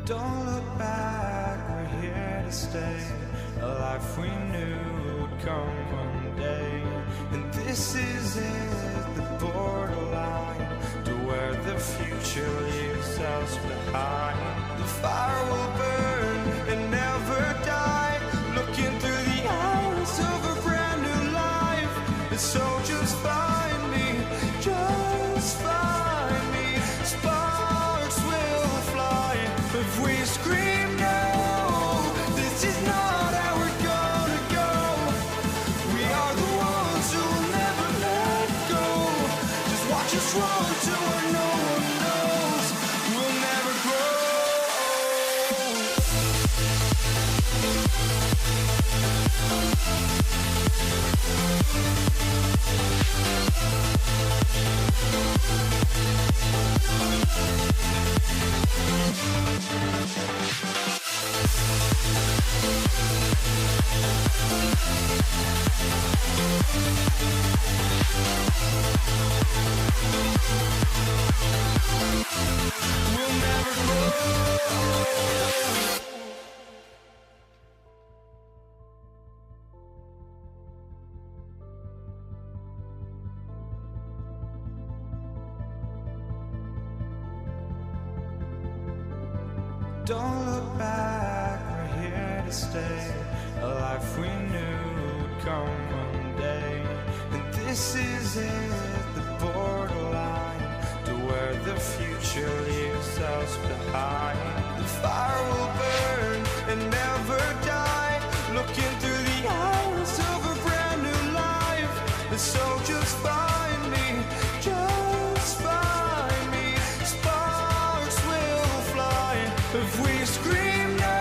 Don't look back, we're here to stay. A life we knew would come one day. And this is it, the borderline to where the future leaves us behind. The fire will burn and never die, looking through the eyes of a brand new life. And so just find me, just find me. Sparks will fly if we scream no. This is not how we're gonna go. We are the ones who will never let go. Just watch us run to where no one knows. We'll never grow. We'll never grow. Don't look back, we're here to stay. A life we knew would come one day. And this is it, the borderline to where the future leaves us behind. The fire will burn and never die, looking through the eyes of a brand new life. And so just find me, just find me. Sparks will fly if we scream no.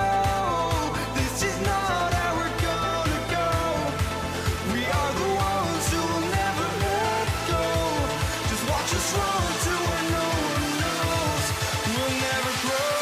This is not how we're gonna go. We are the ones who will never let go. Just watch us run to where no one knows. We'll never grow.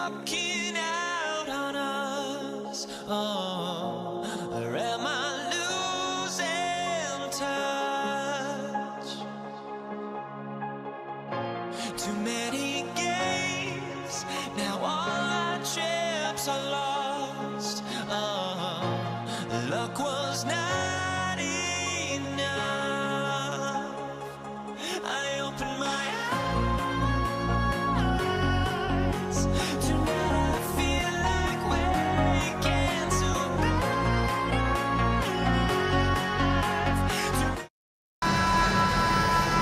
walking out on us. Oh, or am I losing touch? Too many games, now all our chips are lost. Oh, luck was not enough. I opened my eyes. Tonight I feel like waking to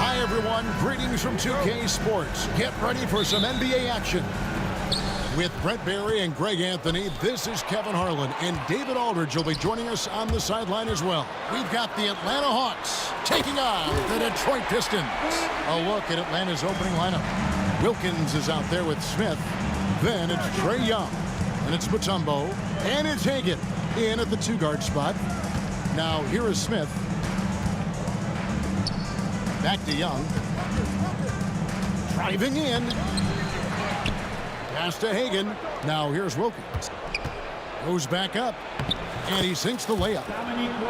Hi everyone, greetings from 2K Sports. Get ready for some NBA action. With Brent Barry and Greg Anthony, this is Kevin Harlan, and David Aldridge will be joining us on the sideline as well. We've got the Atlanta Hawks taking on the Detroit Pistons. A look at Atlanta's opening lineup. Wilkins is out there with Smith. Then it's Trae Young, and it's Mutombo, and it's Hagan in at the two-guard spot. Now here is Smith. Back to Young. Driving in. Pass to Hagan. Now here's Wilkins. Goes back up. And he sinks the layup.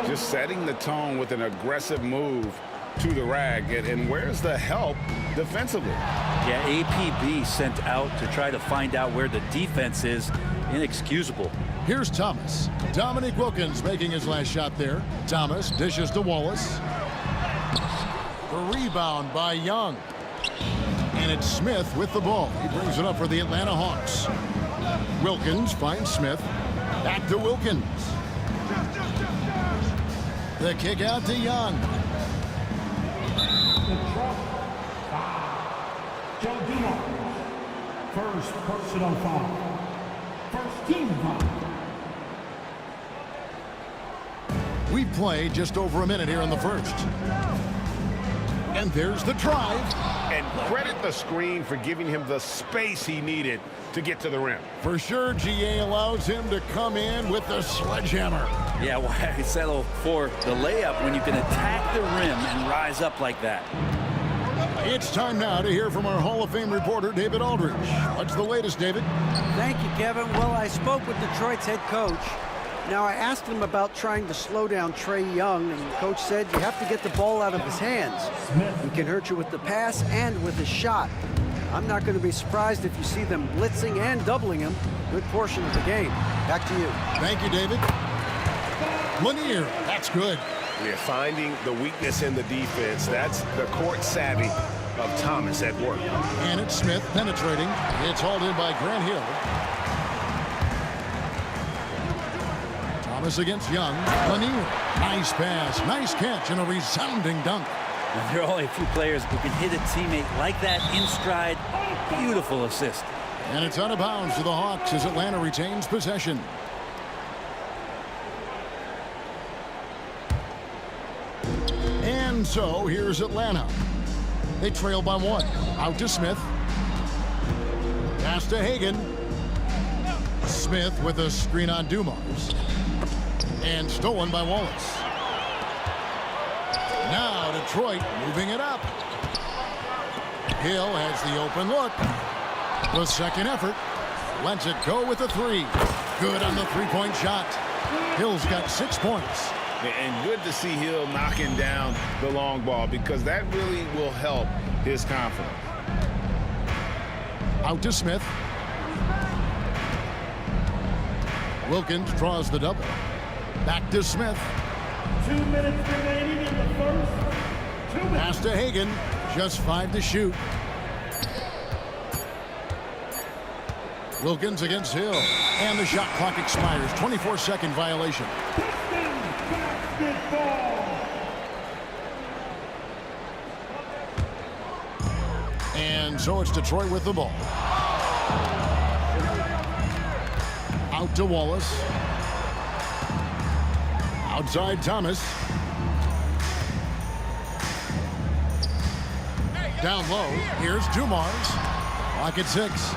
Just setting the tone with an aggressive move to the rag. And where's the help defensively? Yeah, APB sent out to try to find out where the defense is. Inexcusable. Here's Thomas. Dominique Wilkins making his last shot there. Thomas dishes to Wallace. The rebound by Young. And it's Smith with the ball. He brings it up for the Atlanta Hawks. Wilkins finds Smith. Back to Wilkins. The kick out to Young. Joe Dumars. First personal foul. First team foul. We've played just over a minute here in the first. And there's the drive. And credit the screen for giving him the space he needed to get to the rim. For sure, GA allows him to come in with the sledgehammer. Yeah, why settle for the layup when you can attack the rim and rise up like that? It's time now to hear from our Hall of Fame reporter, David Aldridge. What's the latest, David? Thank you, Kevin. Well, I spoke with Detroit's head coach. Now, I asked him about trying to slow down Trae Young, and the coach said you have to get the ball out of his hands. He can hurt you with the pass and with his shot. I'm not going to be surprised if you see them blitzing and doubling him. Good portion of the game. Back to you. Thank you, David. Lanier, that's good. We're finding the weakness in the defense. That's the court savvy of Thomas at work. And it's Smith penetrating. It's hauled in by Grant Hill. Thomas against Young. Lanier, nice pass, nice catch, and a resounding dunk. And there are only a few players who can hit a teammate like that in stride. Beautiful assist. And it's out of bounds to the Hawks as Atlanta retains possession. And so here's Atlanta. They trail by one. Out to Smith. Pass to Hagan. Smith with a screen on Dumars. And stolen by Wallace. Now Detroit moving it up. Hill has the open look. The second effort. Lets it go with a three. Good on the three-point shot. Hill's got 6 points. And good to see Hill knocking down the long ball because that really will help his confidence. Out to Smith. Wilkins draws the double. Back to Smith. 2 minutes remaining in the first. 2 minutes. Pass to Hagan. Just 5 to shoot. Wilkins against Hill. And the shot clock expires. 24-second violation. And so it's Detroit with the ball. Out to Wallace. Outside Thomas. Down low. Here's Dumars. Clock at 6.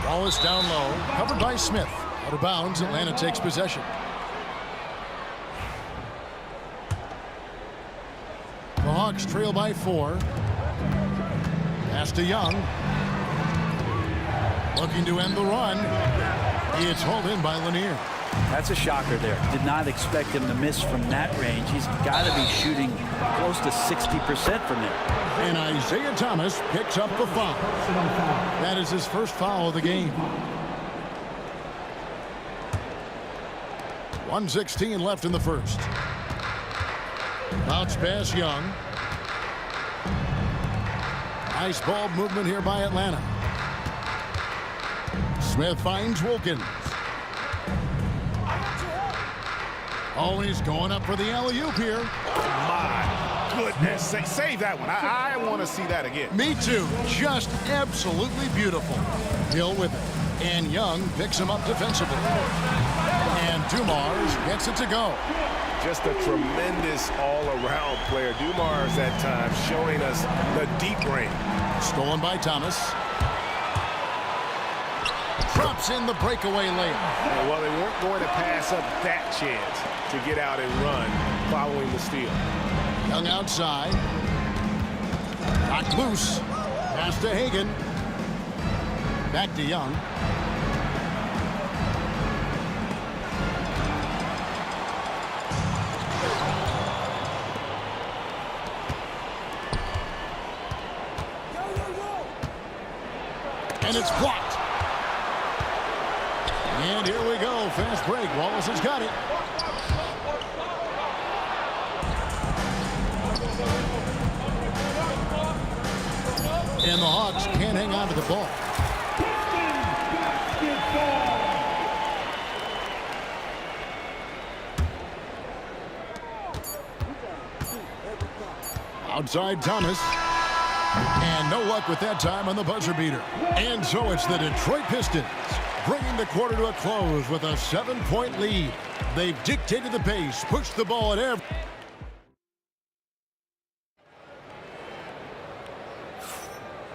Wallace down low. Covered by Smith. Out of bounds. Atlanta takes possession. The Hawks trail by 4. Pass to Young. Looking to end the run. It's hauled in by Lanier. That's a shocker there. Did not expect him to miss from that range. He's got to be shooting close to 60% from there. And Isaiah Thomas picks up the foul. That is his first foul of the game. 1:16 left in the first. Bounce pass Young. Nice ball movement here by Atlanta. Smith finds Wilkins. Oh, he's going up for the alley-oop here. My goodness. Save that one. I want to see that again. Me too. Just absolutely beautiful. Hill with it. And Young picks him up defensively. And Dumars gets it to go. Just a tremendous all-around player. Dumars at times showing us the deep range. Stolen by Thomas. Drops in the breakaway layup. Well, they weren't going to pass up that chance to get out and run following the steal. Young outside. Knocked loose. Pass to Hagan. Back to Young. And it's blocked. And here we go. Fast break. Wallace has got it. And the Hawks can't hang on to the ball. Outside Thomas. And no luck with that time on the buzzer beater. And so it's the Detroit Pistons bringing the quarter to a close with a 7-point lead. They've dictated the pace, pushed the ball at air.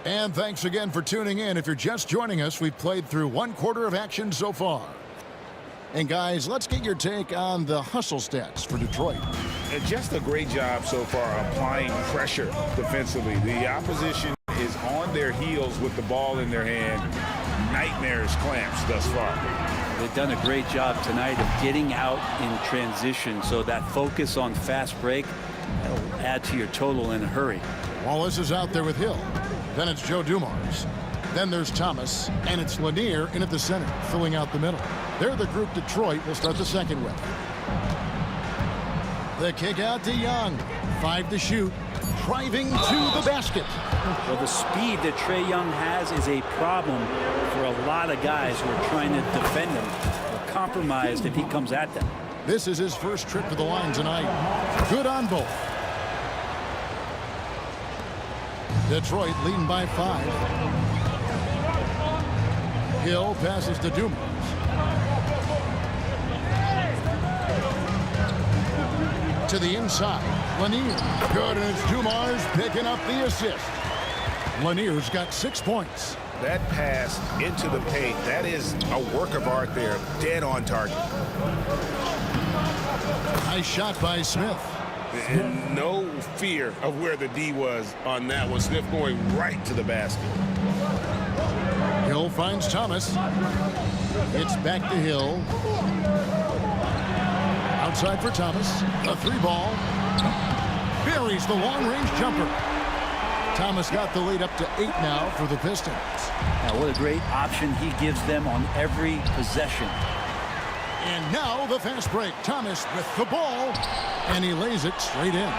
And thanks again for tuning in. If you're just joining us, we've played through one quarter of action so far. And guys, let's get your take on the hustle stats for Detroit. And just a great job so far applying pressure defensively. The opposition is on their heels with the ball in their hand. Nightmares clamps thus far. They've done a great job tonight of getting out in transition, so that focus on fast break, that'll add to your total in a hurry. Wallace is out there with Hill. Then it's Joe Dumars. Then there's Thomas, and it's Lanier in at the center, filling out the middle. They're the group Detroit will start the second with. The kick out to Young. 5 to shoot. Driving to the basket. Well, the speed that Trae Young has is a problem for a lot of guys who are trying to defend him. They're compromised if he comes at them. This is his first trip to the line tonight. Good on both. Detroit leading by 5. Hill passes to Dumars. To the inside. Lanier. Good, and it's Dumars picking up the assist. Lanier's got 6 points. That pass into the paint, that is a work of art there. Dead on target. Nice shot by Smith. And no fear of where the D was on that one. Smith going right to the basket. Hill finds Thomas. It's back to Hill. Outside for Thomas. A 3-ball. Buries the long-range jumper. Thomas got the lead up to 8 now for the Pistons. Now, what a great option he gives them on every possession. And now the fast break. Thomas with the ball. And he lays it straight in.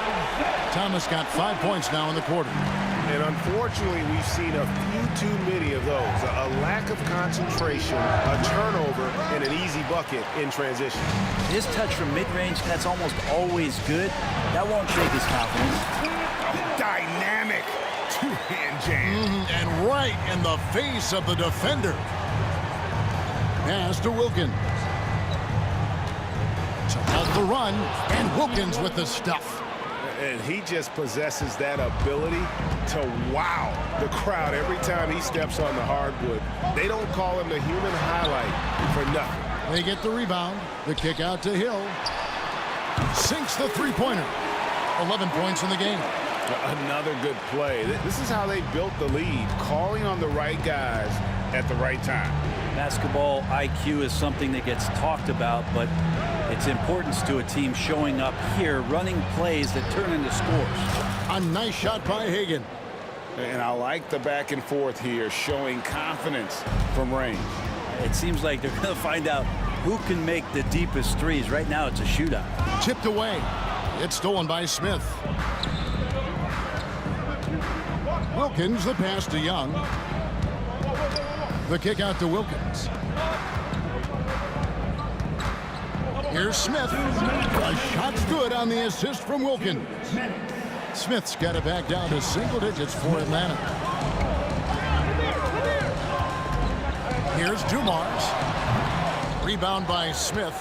Thomas got 5 points now in the quarter. And unfortunately, we've seen a few too many of those. A lack of concentration, a turnover, and an easy bucket in transition. His touch from mid-range, that's almost always good. That won't shake his confidence. Dynamic two-hand jam. And right in the face of the defender. Pass to Wilkins. So out the run, and Wilkins with the stuff. And he just possesses that ability to wow the crowd every time he steps on the hardwood. They don't call him the human highlight for nothing. They get the rebound. The kick out to Hill. Sinks the three-pointer. 11 points in the game. Another good play. This is how they built the lead, calling on the right guys at the right time. Basketball IQ is something that gets talked about, but its importance to a team showing up here, running plays that turn into scores. A nice shot by Hagan. And I like the back and forth here, showing confidence from range. It seems like they're going to find out who can make the deepest threes. Right now, it's a shootout. Tipped away. It's stolen by Smith. Wilkins, the pass to Young. The kick out to Wilkins. Here's Smith. The shot's good on the assist from Wilkins. Smith's got it back down to single digits for Atlanta. Here's Dumars. Rebound by Smith.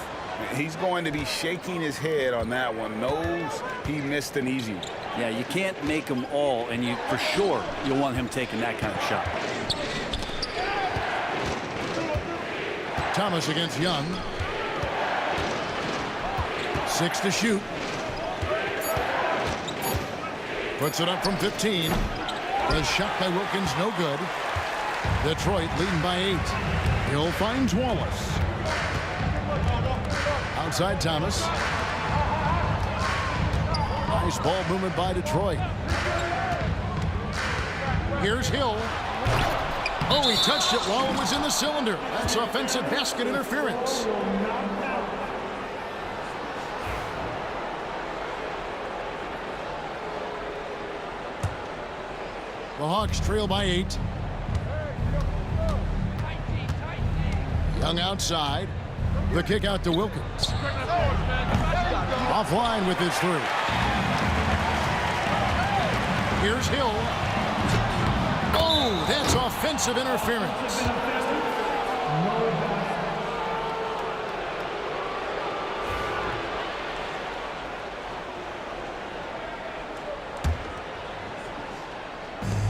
He's going to be shaking his head on that one. Knows he missed an easy one. Yeah, you can't make them all, and you for sure you'll want him taking that kind of shot. Thomas against Young. 6 to shoot. Puts it up from 15. The shot by Wilkins, no good. Detroit leading by 8. Hill finds Wallace. Outside Thomas. Nice ball movement by Detroit. Here's Hill. Oh, he touched it while it was in the cylinder. That's offensive basket interference. The Hawks trail by 8. Young outside. The kick out to Wilkins. Offline with his three. Here's Hill. Oh, that's offensive interference.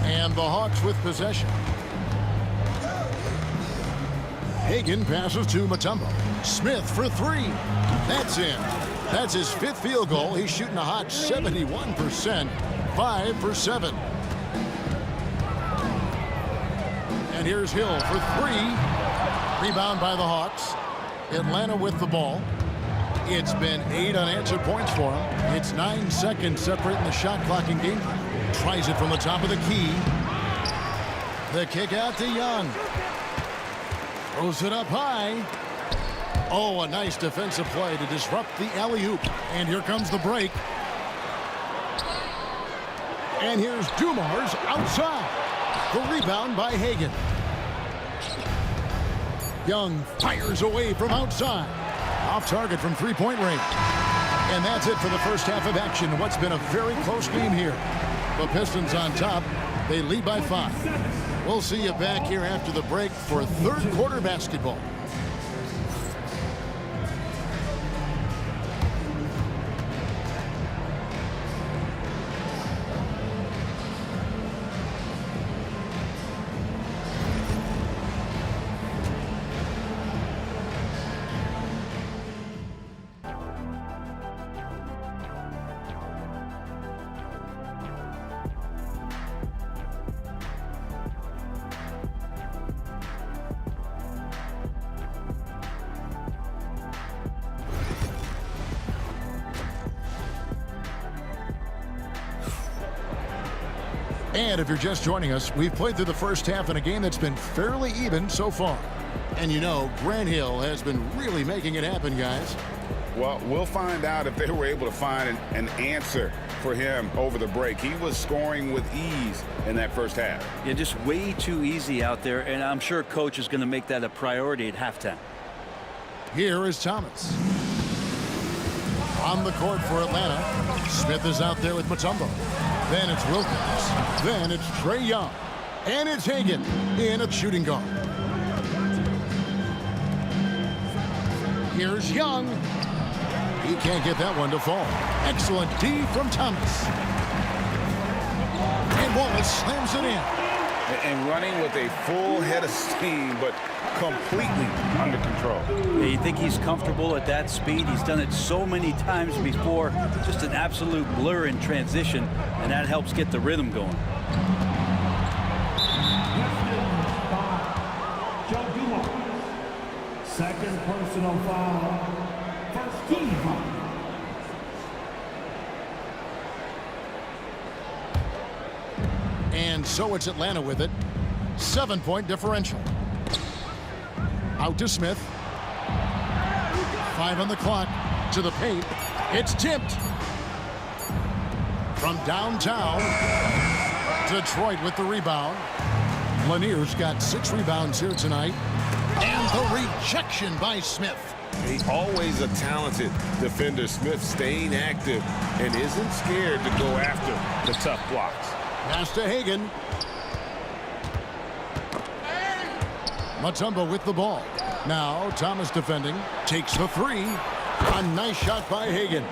And the Hawks with possession. Hagan passes to Mutombo. Smith for 3. That's in. That's his 5th field goal. He's shooting a hot 71%. 5 for 7. And here's Hill for 3. Rebound by the Hawks. Atlanta with the ball. It's been 8 unanswered points for him. It's 9 seconds separating the shot clock and game. Tries it from the top of the key. The kick out to Young. Throws it up high. Oh, a nice defensive play to disrupt the alley-oop. And here comes the break. And here's Dumars outside. The rebound by Hagan. Young fires away from outside. Off target from three-point range. And that's it for the first half of action. What's been a very close game here. The Pistons on top. They lead by 5. We'll see you back here after the break for third quarter basketball. And if you're just joining us, we've played through the first half in a game that's been fairly even so far. And you know, Grant Hill has been really making it happen, guys. Well, we'll find out if they were able to find an answer for him over the break. He was scoring with ease in that first half. Yeah, just way too easy out there, and I'm sure Coach is going to make that a priority at halftime. Here is Thomas. On the court for Atlanta. Smith is out there with Mutombo. Then it's Wilkins. Then it's Trae Young. And it's Hagan in a shooting guard. Here's Young. He can't get that one to fall. Excellent D from Thomas. And Wallace slams it in. And running with a full head of steam, but completely under control. Yeah, you think he's comfortable at that speed? He's done it so many times before. Just an absolute blur in transition, and that helps get the rhythm going. personal foul. First team foul. And so it's Atlanta with it. 7-point differential. Out to Smith. 5 on the clock. To the paint. It's tipped. From downtown. Detroit with the rebound. Lanier's got 6 rebounds here tonight. And the rejection by Smith. He's always a talented defender. Smith staying active and isn't scared to go after the tough blocks. Pass to Hagan. Mutombo with the ball. Now Thomas defending. Takes the 3. A nice shot by Hagan.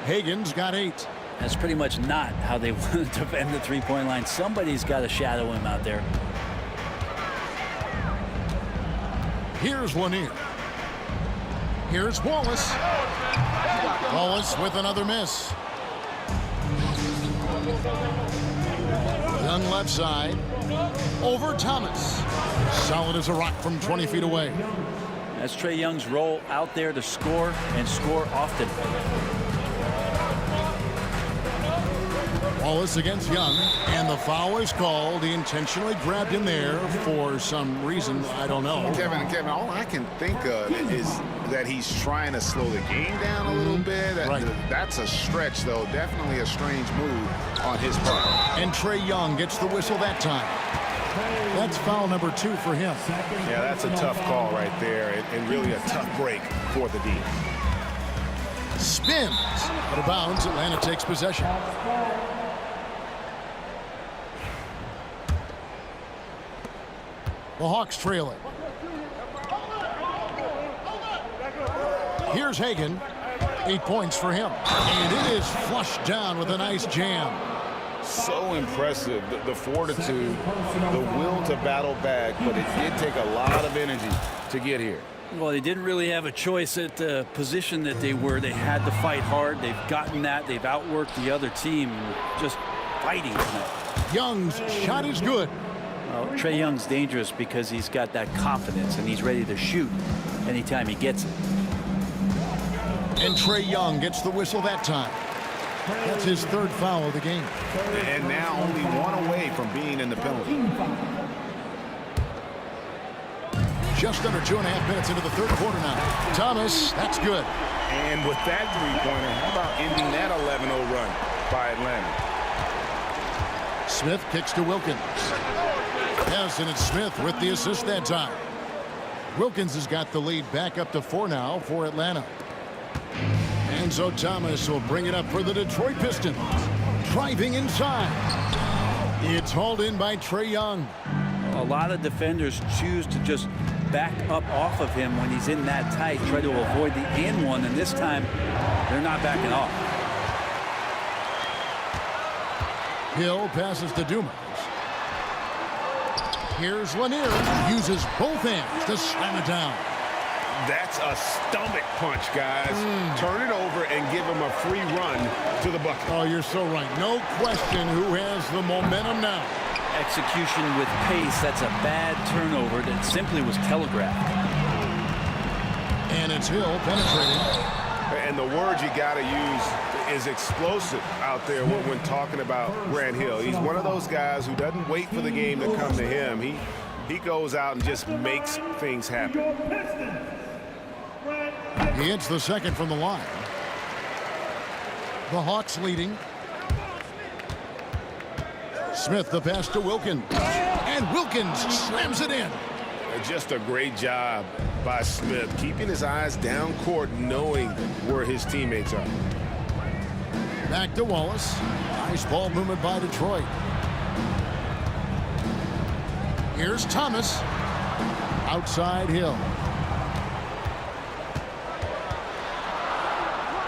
Hagan's got 8. That's pretty much not how they want to defend the three-point line. Somebody's got to shadow him out there. Here's Lanier. Here's Wallace. Wallace with another miss. Young left side. Over Thomas. Solid as a rock from 20 feet away. That's Trae Young's role, out there to score and score often. Wallace against Young, and the foul is called. He intentionally grabbed him there for some reason, I don't know. Kevin, all I can think of is that he's trying to slow the game down a little bit. Right. That's a stretch, though. Definitely a strange move on his part. And Trae Young gets the whistle that time. That's foul number 2 for him. Yeah, that's a tough call right there, and really a tough break for the D. Spins. Out of bounds, Atlanta takes possession. The Hawks trail it. Here's Hagan. 8 points for him. And it is flushed down with a nice jam. So impressive, the fortitude, the will to battle back, but it did take a lot of energy to get here. Well, they didn't really have a choice at the position that they were. They had to fight hard. They've gotten that. They've outworked the other team. Just fighting tonight. Young's shot is good. Well, Trae Young's dangerous because he's got that confidence and he's ready to shoot anytime he gets it. And Trae Young gets the whistle that time. That's his 3rd foul of the game. And now only 1 away from being in the penalty. Just under 2.5 minutes into the 3rd quarter now. Thomas, that's good. And with that three-pointer, how about ending that 11-0 run by Atlanta? Smith kicks to Wilkins. Yes, and it's Smith with the assist that time. Wilkins has got the lead back up to 4 now for Atlanta. And so Thomas will bring it up for the Detroit Pistons. Driving inside. It's hauled in by Trae Young. A lot of defenders choose to just back up off of him when he's in that tight, try to avoid the and one, and this time they're not backing off. Hill passes to Dumas. Here's Lanier. Uses both hands to slam it down. That's a stomach punch, guys. Turn it over and give him a free run to the bucket. Oh, you're so right. No question who has the momentum now. Execution with pace. That's a bad turnover that simply was telegraphed. And it's Hill penetrating. And the word you got to use is explosive out there when talking about Grant Hill. He's one of those guys who doesn't wait for the game to come to him. He goes out and just makes things happen. He hits the 2nd from the line. The Hawks leading. Smith the pass to Wilkins. And Wilkins slams it in. Just a great job by Smith, keeping his eyes down court, knowing where his teammates are. Back to Wallace. Nice ball movement by Detroit. Here's Thomas. Outside Hill.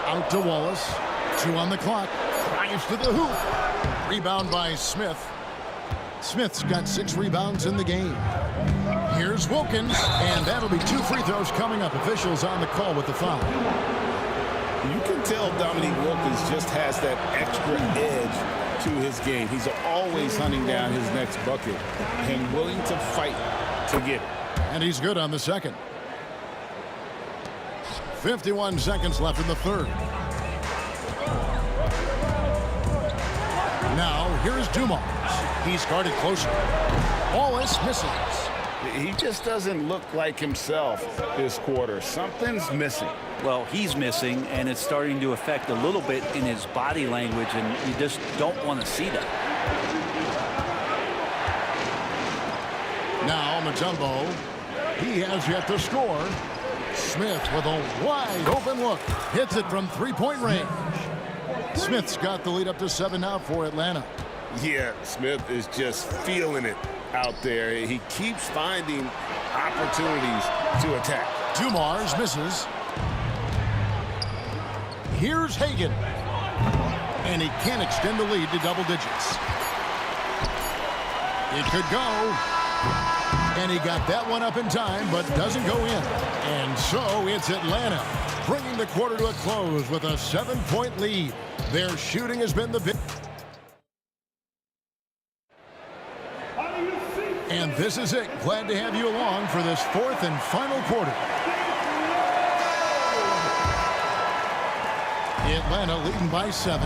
Out to Wallace. 2 on the clock. Drives to the hoop. Rebound by Smith. Smith's got 6 rebounds in the game. Here's Wilkins, and that'll be 2 free throws coming up. Officials on the call with the foul. You can tell Dominique Wilkins just has that extra edge to his game. He's always hunting down his next bucket and willing to fight to get it. And he's good on the 2nd. 51 seconds left in the third. Now, here's Dumars. He's guarded closer. Wallace misses. He just doesn't look like himself this quarter. Something's missing. Well, he's missing, and it's starting to affect a little bit in his body language, and you just don't want to see that. Now, Mutombo. He has yet to score. Smith with a wide open look. Hits it from three-point range. Smith's got the lead up to 7 now for Atlanta. Yeah, Smith is just feeling it out there. He keeps finding opportunities to attack. Dumars misses. Here's Hagan. And he can't extend the lead to double digits. It could go. And he got that one up in time, but doesn't go in. And so it's Atlanta, bringing the quarter to a close with a 7-point lead. Their shooting has been the big. And this is it. Glad to have you along for this fourth and final quarter. Atlanta leading by 7.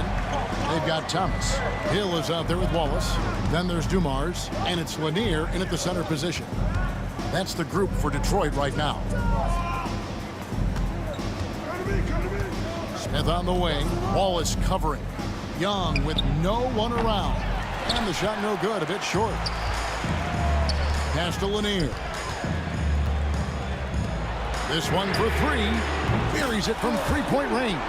They've got Thomas. Hill is out there with Wallace. Then there's Dumars, and it's Lanier in at the center position. That's the group for Detroit right now. Smith on the wing. Wallace covering. Young with no one around. And the shot no good, a bit short. Pass to Lanier. This one for 3. Buries it from three-point range.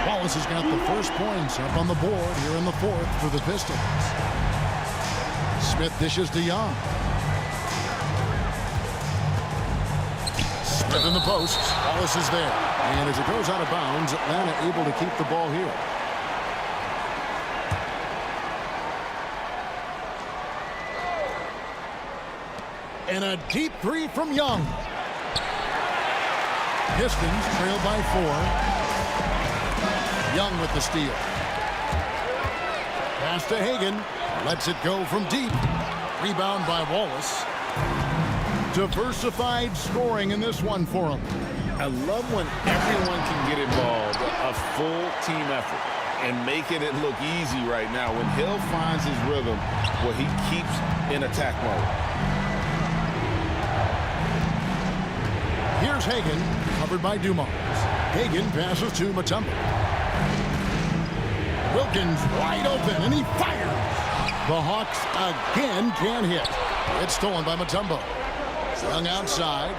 Wallace has got the first points up on the board here in the fourth for the Pistons. Smith dishes to Young. Smith in the post. Wallace is there. And as it goes out of bounds, Atlanta able to keep the ball here. And a deep 3 from Young. Pistons trail by 4. Young with the steal. Pass to Hagan. Lets it go from deep. Rebound by Wallace. Diversified scoring in this one for him. I love when everyone can get involved, a full team effort, and making it look easy right now. When Hill finds his rhythm, well, he keeps in attack mode. Here's Hagan, covered by Dumars. Hagan passes to Mutombo. Wilkins wide open, and he fires. The Hawks again can't hit. It's stolen by Mutombo. Young outside.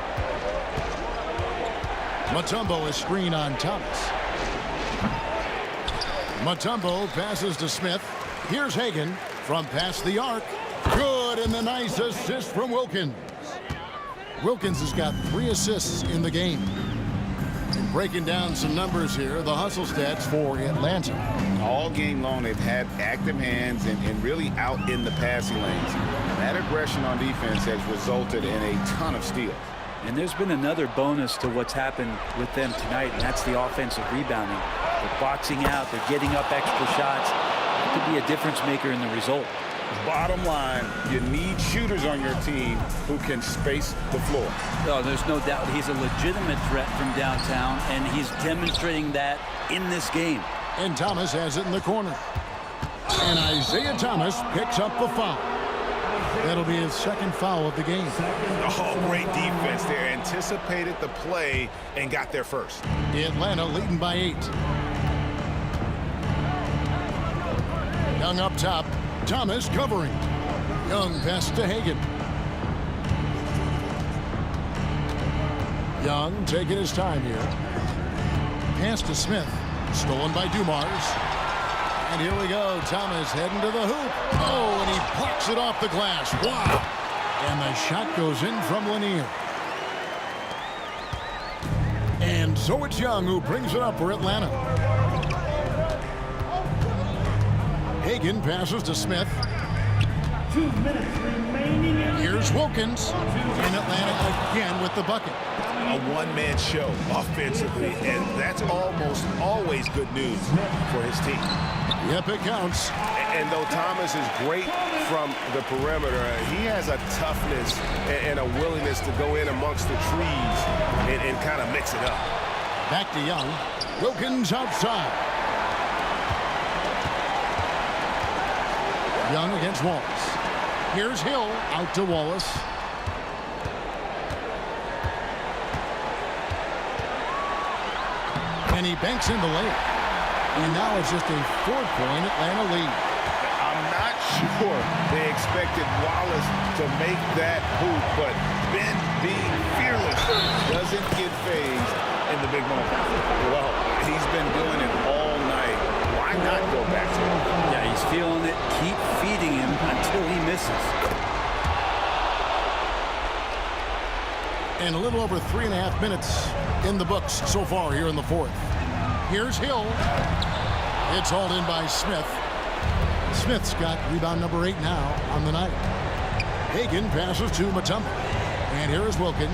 Mutombo is screen on Thomas. Mutombo passes to Smith. Here's Hagan from past the arc. Good, and the nice assist from Wilkins. Wilkins has got 3 assists in the game. And breaking down some numbers here, the hustle stats for Atlanta. All game long, they've had active hands and really out in the passing lanes. That aggression on defense has resulted in a ton of steals. And there's been another bonus to what's happened with them tonight, and that's the offensive rebounding. They're boxing out. They're getting up extra shots. That could be a difference maker in the result. Bottom line, you need shooters on your team who can space the floor. Oh, there's no doubt he's a legitimate threat from downtown, and he's demonstrating that in this game. And Thomas has it in the corner. And Isaiah Thomas picks up the foul. That'll be his second foul of the game. Oh, great defense there. Anticipated the play and got there first. Atlanta leading by 8. Young up top. Thomas covering. Young pass to Hagan. Young taking his time here. Pass to Smith. Stolen by Dumars. And here we go. Thomas heading to the hoop. Oh, and he blocks it off the glass. Wow. And the shot goes in from Lanier. And so it's Young who brings it up for Atlanta. Hagan passes to Smith. 2 minutes remaining. Here's Wilkins. And Atlanta again with the bucket. A one-man show offensively, and that's almost always good news for his team. Yep, it counts. And though Thomas is great from the perimeter, he has a toughness and a willingness to go in amongst the trees and kind of mix it up. Back to Young. Wilkins outside. Young against Wallace. Here's Hill out to Wallace. And he banks in the layup. And now it's just a 4-point Atlanta lead. I'm not sure they expected Wallace to make that hoop, but Ben being fearless doesn't get phased in the big moment. Well, he's been doing it all night. Why not go back to him? Yeah, he's feeling it. Keep feeding him until he misses. And a little over 3.5 minutes in the books so far here in the fourth. Here's Hill. It's hauled in by Smith. Smith's got rebound number 8 now on the night. Hagan passes to Mutombo. And here is Wilkins.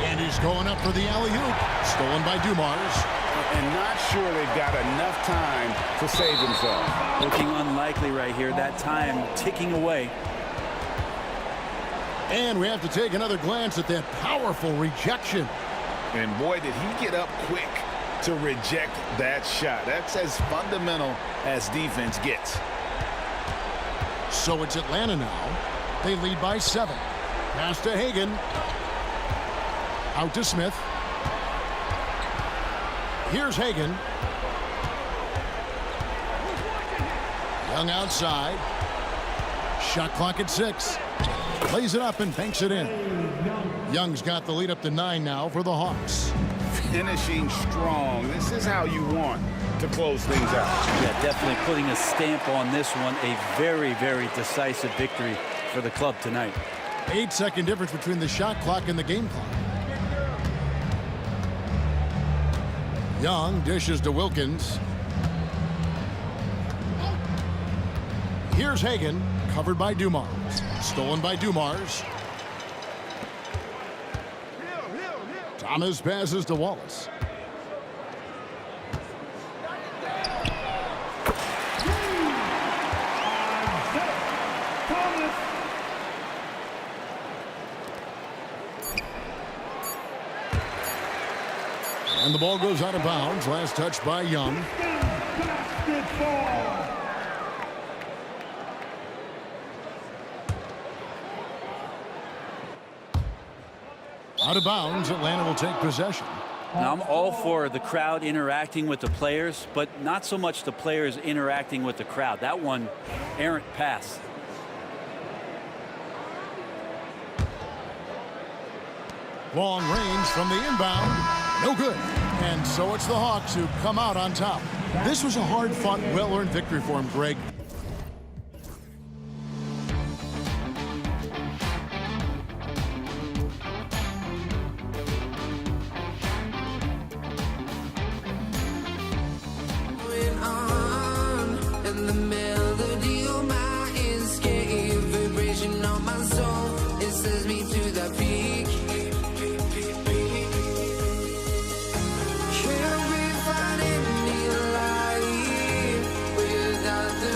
And he's going up for the alley-oop. Stolen by Dumars. And not sure they've got enough time to save themselves. Looking unlikely right here. That time ticking away. And we have to take another glance at that powerful rejection. And boy, did he get up quick to reject that shot. That's as fundamental as defense gets. So it's Atlanta now. They lead by 7. Pass to Hagan. Out to Smith. Here's Hagan. Young outside. Shot clock at 6. Plays it up and banks it in. Young's got the lead up to 9 now for the Hawks. Finishing strong. This is how you want to close things out. Yeah, definitely putting a stamp on this one. A very, very decisive victory for the club tonight. 8-second difference between the shot clock and the game clock. Young dishes to Wilkins. Here's Hagan, covered by Dumars. Stolen by Dumars. Thomas passes to Wallace. And the ball goes out of bounds. Last touch by Young. Out of bounds, Atlanta will take possession. Now, I'm all for the crowd interacting with the players, but not so much the players interacting with the crowd. That one, errant pass. Long range from the inbound. No good. And so it's the Hawks who come out on top. This was a hard-fought, well-earned victory for him, Greg. Can't we find any light without the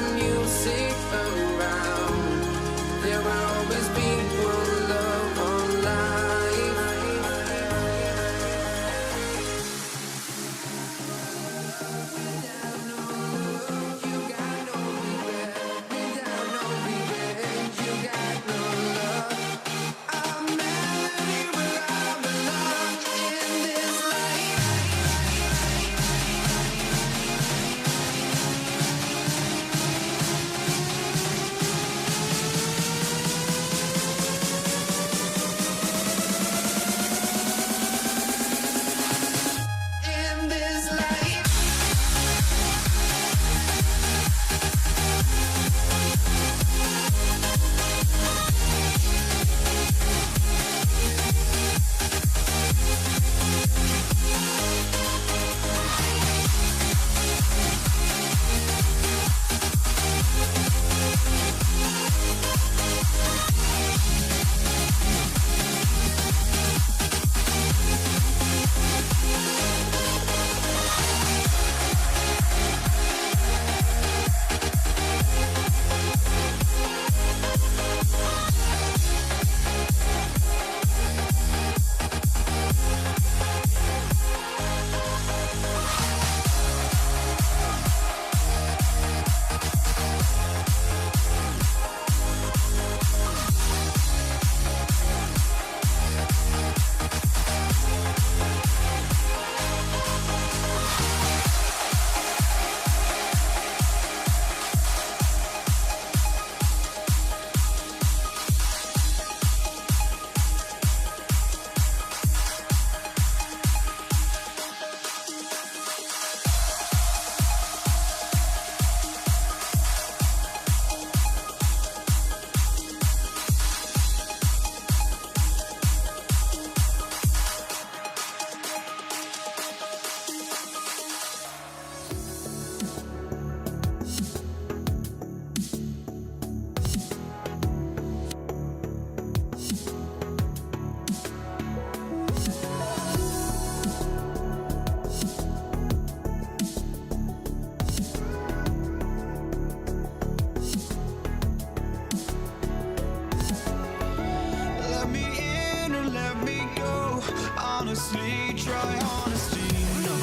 honestly, try honesty. No,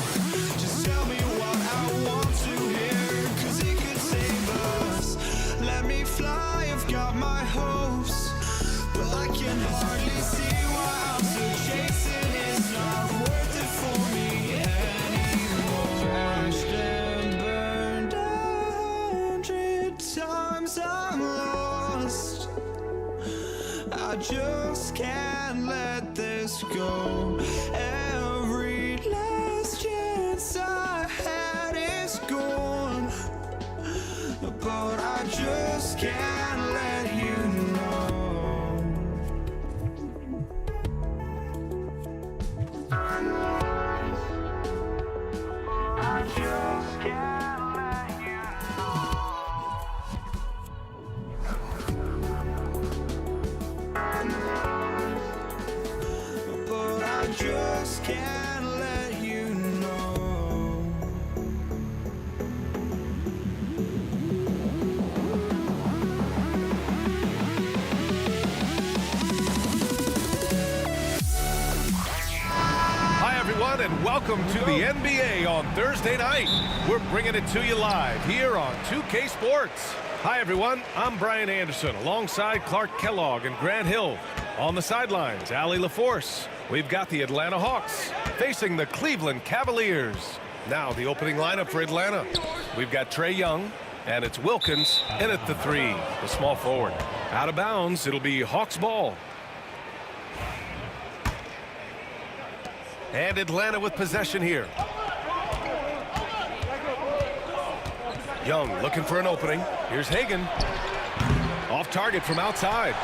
just tell me what I want to hear, 'cause it could save us. Let me fly, I've got my hopes, but I can hardly see why I'm still chasing. It's not worth it for me anymore. Crashed and burned 100 times, I'm lost. I just can't let this go. Every last chance I had is gone, but I just can't let you know. I just can't let you know. But I just can't let you know. Hi, everyone, and welcome to the NBA on Thursday night. We're bringing it to you live here on 2K Sports. Hi, everyone. I'm Brian Anderson alongside Clark Kellogg and Grant Hill. On the sidelines, Allie LaForce. We've got the Atlanta Hawks facing the Cleveland Cavaliers. Now the opening lineup for Atlanta. We've got Trae Young, and it's Wilkins in at the 3, the small forward. Out of bounds, it'll be Hawks ball. And Atlanta with possession here. Young looking for an opening. Here's Hagan. Off target from outside.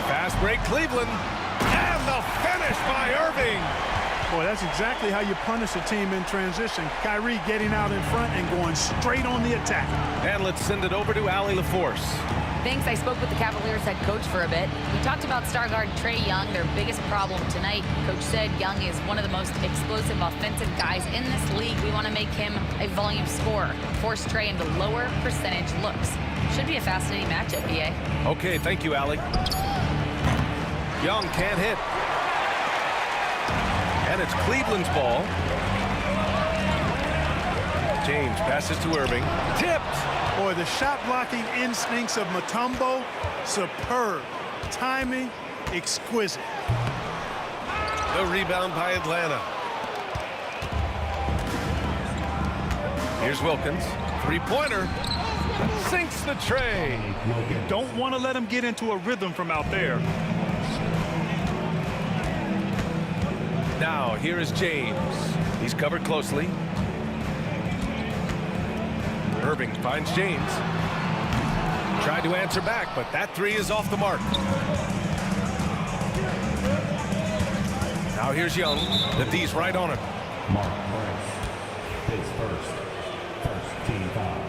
Fast break Cleveland. And the finish by Irving. Boy, that's exactly how you punish a team in transition. Kyrie getting out in front and going straight on the attack. And let's send it over to Allie LaForce. Thanks. I spoke with the Cavaliers head coach for a bit. We talked about star guard Trae Young, their biggest problem tonight. Coach said Young is one of the most explosive offensive guys in this league. We want to make him a volume scorer, force Trae into lower percentage looks. Should be a fascinating matchup, BA. Okay, thank you, Allie. Young can't hit. And it's Cleveland's ball. James passes to Irving. Tipped. Boy, the shot blocking instincts of Mutombo, superb. Timing, exquisite. The rebound by Atlanta. Here's Wilkins. Three-pointer. Sinks the tray. You don't want to let him get into a rhythm from out there. Now, here is James. He's covered closely. Irving finds James. Tried to answer back, but that 3 is off the mark. Now here's Young. The D's right on him. Mark Price, his first team foul.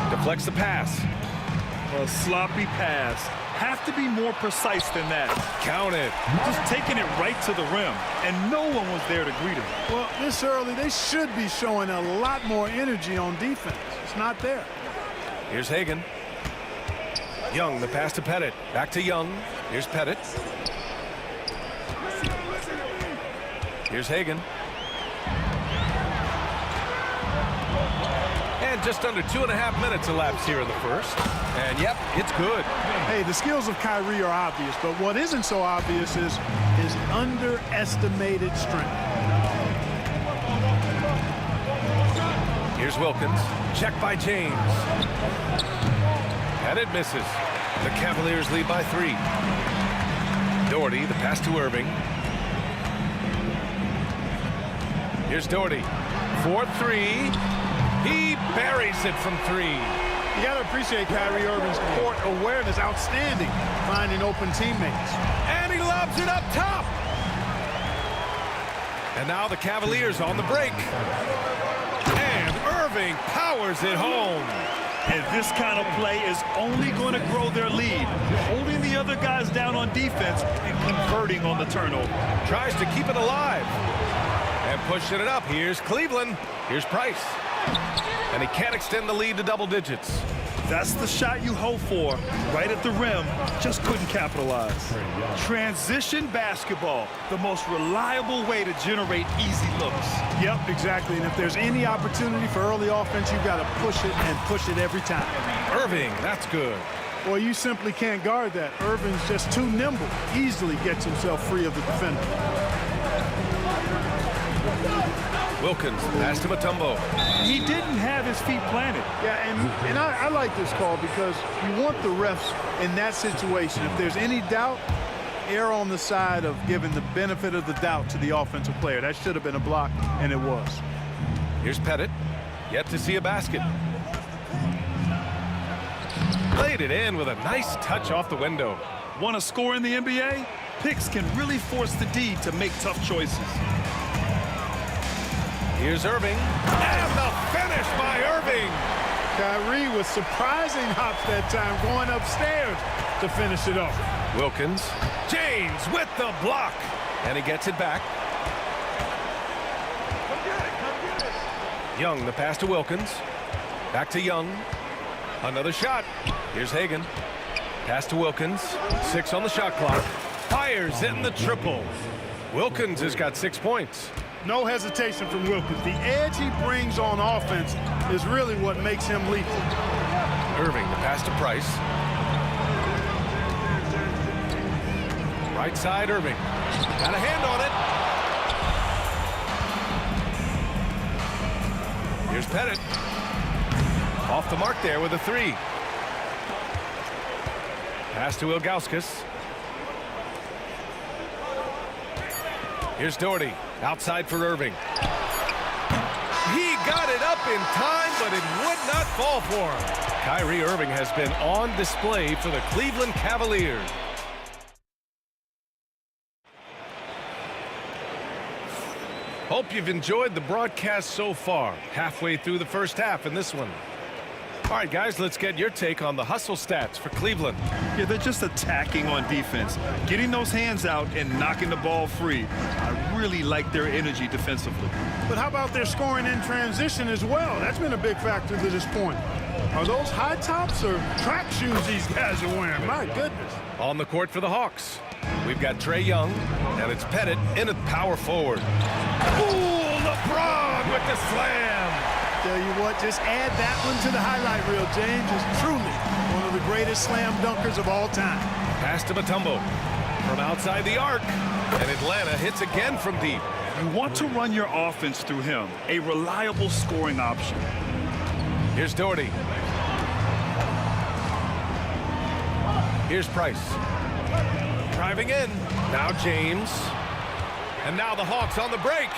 Deflects the pass. A sloppy pass. Have to be more precise than that. Count it. Just taking it right to the rim, and no one was there to greet him. Well, this early, they should be showing a lot more energy on defense. It's not there. Here's Hagan. Young, the pass to Pettit. Back to Young. Here's Pettit. Here's Hagan. And just under 2.5 minutes elapsed here in the first. And yep, it's good. Hey, the skills of Kyrie are obvious, but what isn't so obvious is his underestimated strength. Here's Wilkins. Check by James. And it misses. The Cavaliers lead by 3. Doherty, the pass to Irving. Here's Doherty. 4-3. He buries it from 3. You got to appreciate Kyrie Irving's court awareness, outstanding, finding open teammates. And he lobs it up top. And now the Cavaliers on the break. And Irving powers it home. And this kind of play is only going to grow their lead. Holding the other guys down on defense and converting on the turnover. Tries to keep it alive. And pushing it up. Here's Cleveland. Here's Price. And he can't extend the lead to double digits. That's the shot you hope for, right at the rim. Just couldn't capitalize. Transition basketball, the most reliable way to generate easy looks. Yep, exactly. And if there's any opportunity for early offense, you've got to push it and push it every time. Irving, that's good. Well, you simply can't guard that. Irving's just too nimble. Easily gets himself free of the defender. Wilkins, pass to Mutombo. He didn't have his feet planted. Yeah, and I like this call because you want the refs in that situation. If there's any doubt, err on the side of giving the benefit of the doubt to the offensive player. That should have been a block, and it was. Here's Pettit. Yet to see a basket. Laid it in with a nice touch off the window. Want to score in the NBA? Picks can really force the D to make tough choices. Here's Irving. And the finish by Irving. Kyrie with surprising hops that time, going upstairs to finish it off. Wilkins. James with the block. And he gets it back. Young, the pass to Wilkins. Back to Young. Another shot. Here's Hagan. Pass to Wilkins. 6 on the shot clock. Fires in the triple. Wilkins has got 6 points. No hesitation from Wilkins. The edge he brings on offense is really what makes him lethal. Irving, the pass to Price. Right side, Irving. Got a hand on it. Here's Pettit. Off the mark there with a 3. Pass to Ilgauskas. Here's Doherty. Outside for Irving. He got it up in time, but it would not fall for him. Kyrie Irving has been on display for the Cleveland Cavaliers. Hope you've enjoyed the broadcast so far. Halfway through the first half in this one. All right, guys, let's get your take on the hustle stats for Cleveland. Yeah, they're just attacking on defense, getting those hands out and knocking the ball free. I really like their energy defensively. But how about their scoring in transition as well? That's been a big factor to this point. Are those high tops or track shoes these guys are wearing? My goodness. On the court for the Hawks, we've got Trae Young, and it's Pettit in at power forward. Ooh, LeBron with the slam. Tell you what, just add that one to the highlight reel, James. Is truly one of the greatest slam dunkers of all time. Pass to Mutombo from outside the arc, and Atlanta hits again from deep. You want to run your offense through him, a reliable scoring option. Here's Doherty. Here's Price. Driving in. Now James. And now the Hawks on the break.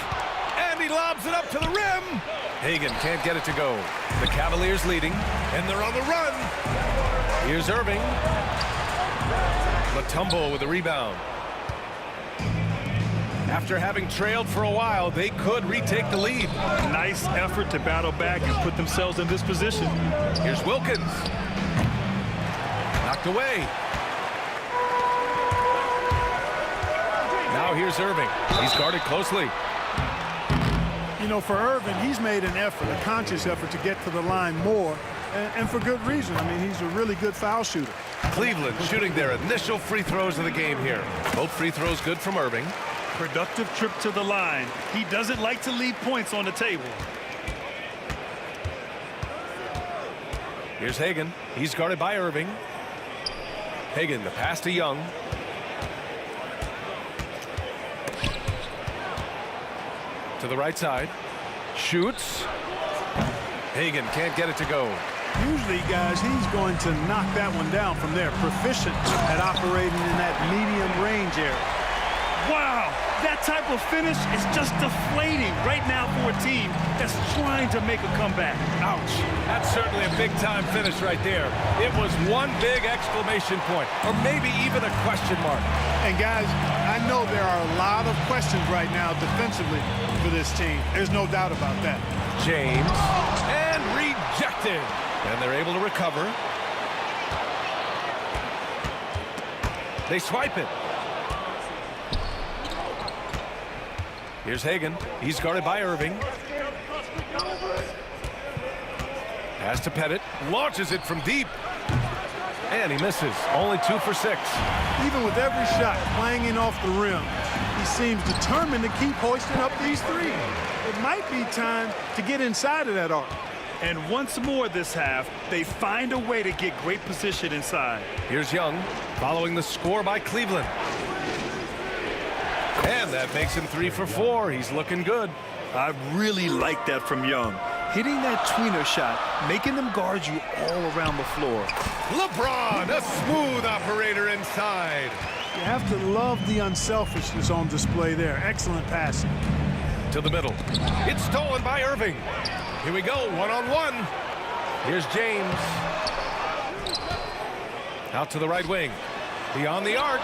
And he lobs it up to the rim. Hagan can't get it to go. The Cavaliers leading, and they're on the run. Here's Irving. Mutombo with the rebound. After having trailed for a while, they could retake the lead. Nice effort to battle back and put themselves in this position. Here's Wilkins. Knocked away. Now here's Irving. He's guarded closely. You know, for Irving, he's made an effort, a conscious effort to get to the line more, and for good reason. I mean, he's a really good foul shooter. Cleveland shooting their initial free throws of the game here. Both free throws good from Irving. Productive trip to the line. He doesn't like to leave points on the table. Here's Hagan. He's guarded by Irving. Hagan, the pass to Young. To the right side. Shoots. Hagan can't get it to go. Usually, guys, he's going to knock that one down from there. Proficient at operating in that medium range area. Wow, that type of finish is just deflating right now for a team that's trying to make a comeback. Ouch. That's certainly a big-time finish right there. It was one big exclamation point, or maybe even a question mark. And, guys, I know there are a lot of questions right now defensively for this team. There's no doubt about that. James, and rejected. And they're able to recover. They swipe it. Here's Hagan. He's guarded by Irving. Pass to Pettit. Launches it from deep. And he misses. Only 2 for 6. Even with every shot clanging off the rim, he seems determined to keep hoisting up these threes. It might be time to get inside of that arc. And once more this half, they find a way to get great position inside. Here's Young following the score by Cleveland. And that makes him 3 for 4. He's looking good. I really like that from Young. Hitting that tweener shot, making them guard you all around the floor. LeBron, a smooth operator inside. You have to love the unselfishness on display there. Excellent passing. To the middle. It's stolen by Irving. Here we go, one-on-one. Here's James. Out to the right wing. Beyond the arc.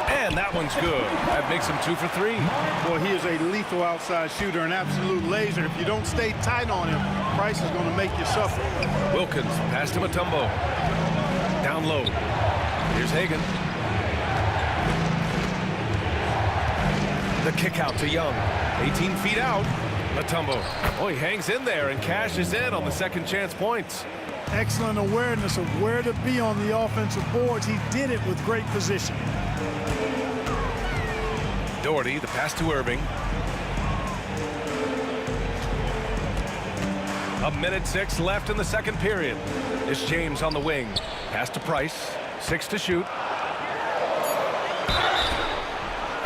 And that one's good. That makes him 2 for 3. Boy, he is a lethal outside shooter, an absolute laser. If you don't stay tight on him, Price is going to make you suffer. Wilkins, pass to Mutombo. Down low. Here's Hagan. The kick out to Young. 18 feet out. Mutombo. Oh, he hangs in there and cashes in on the second chance points. Excellent awareness of where to be on the offensive boards. He did it with great position. Doherty, the pass to Irving. 1:06 left in the second period. It's James on the wing. Pass to Price. 6 to shoot.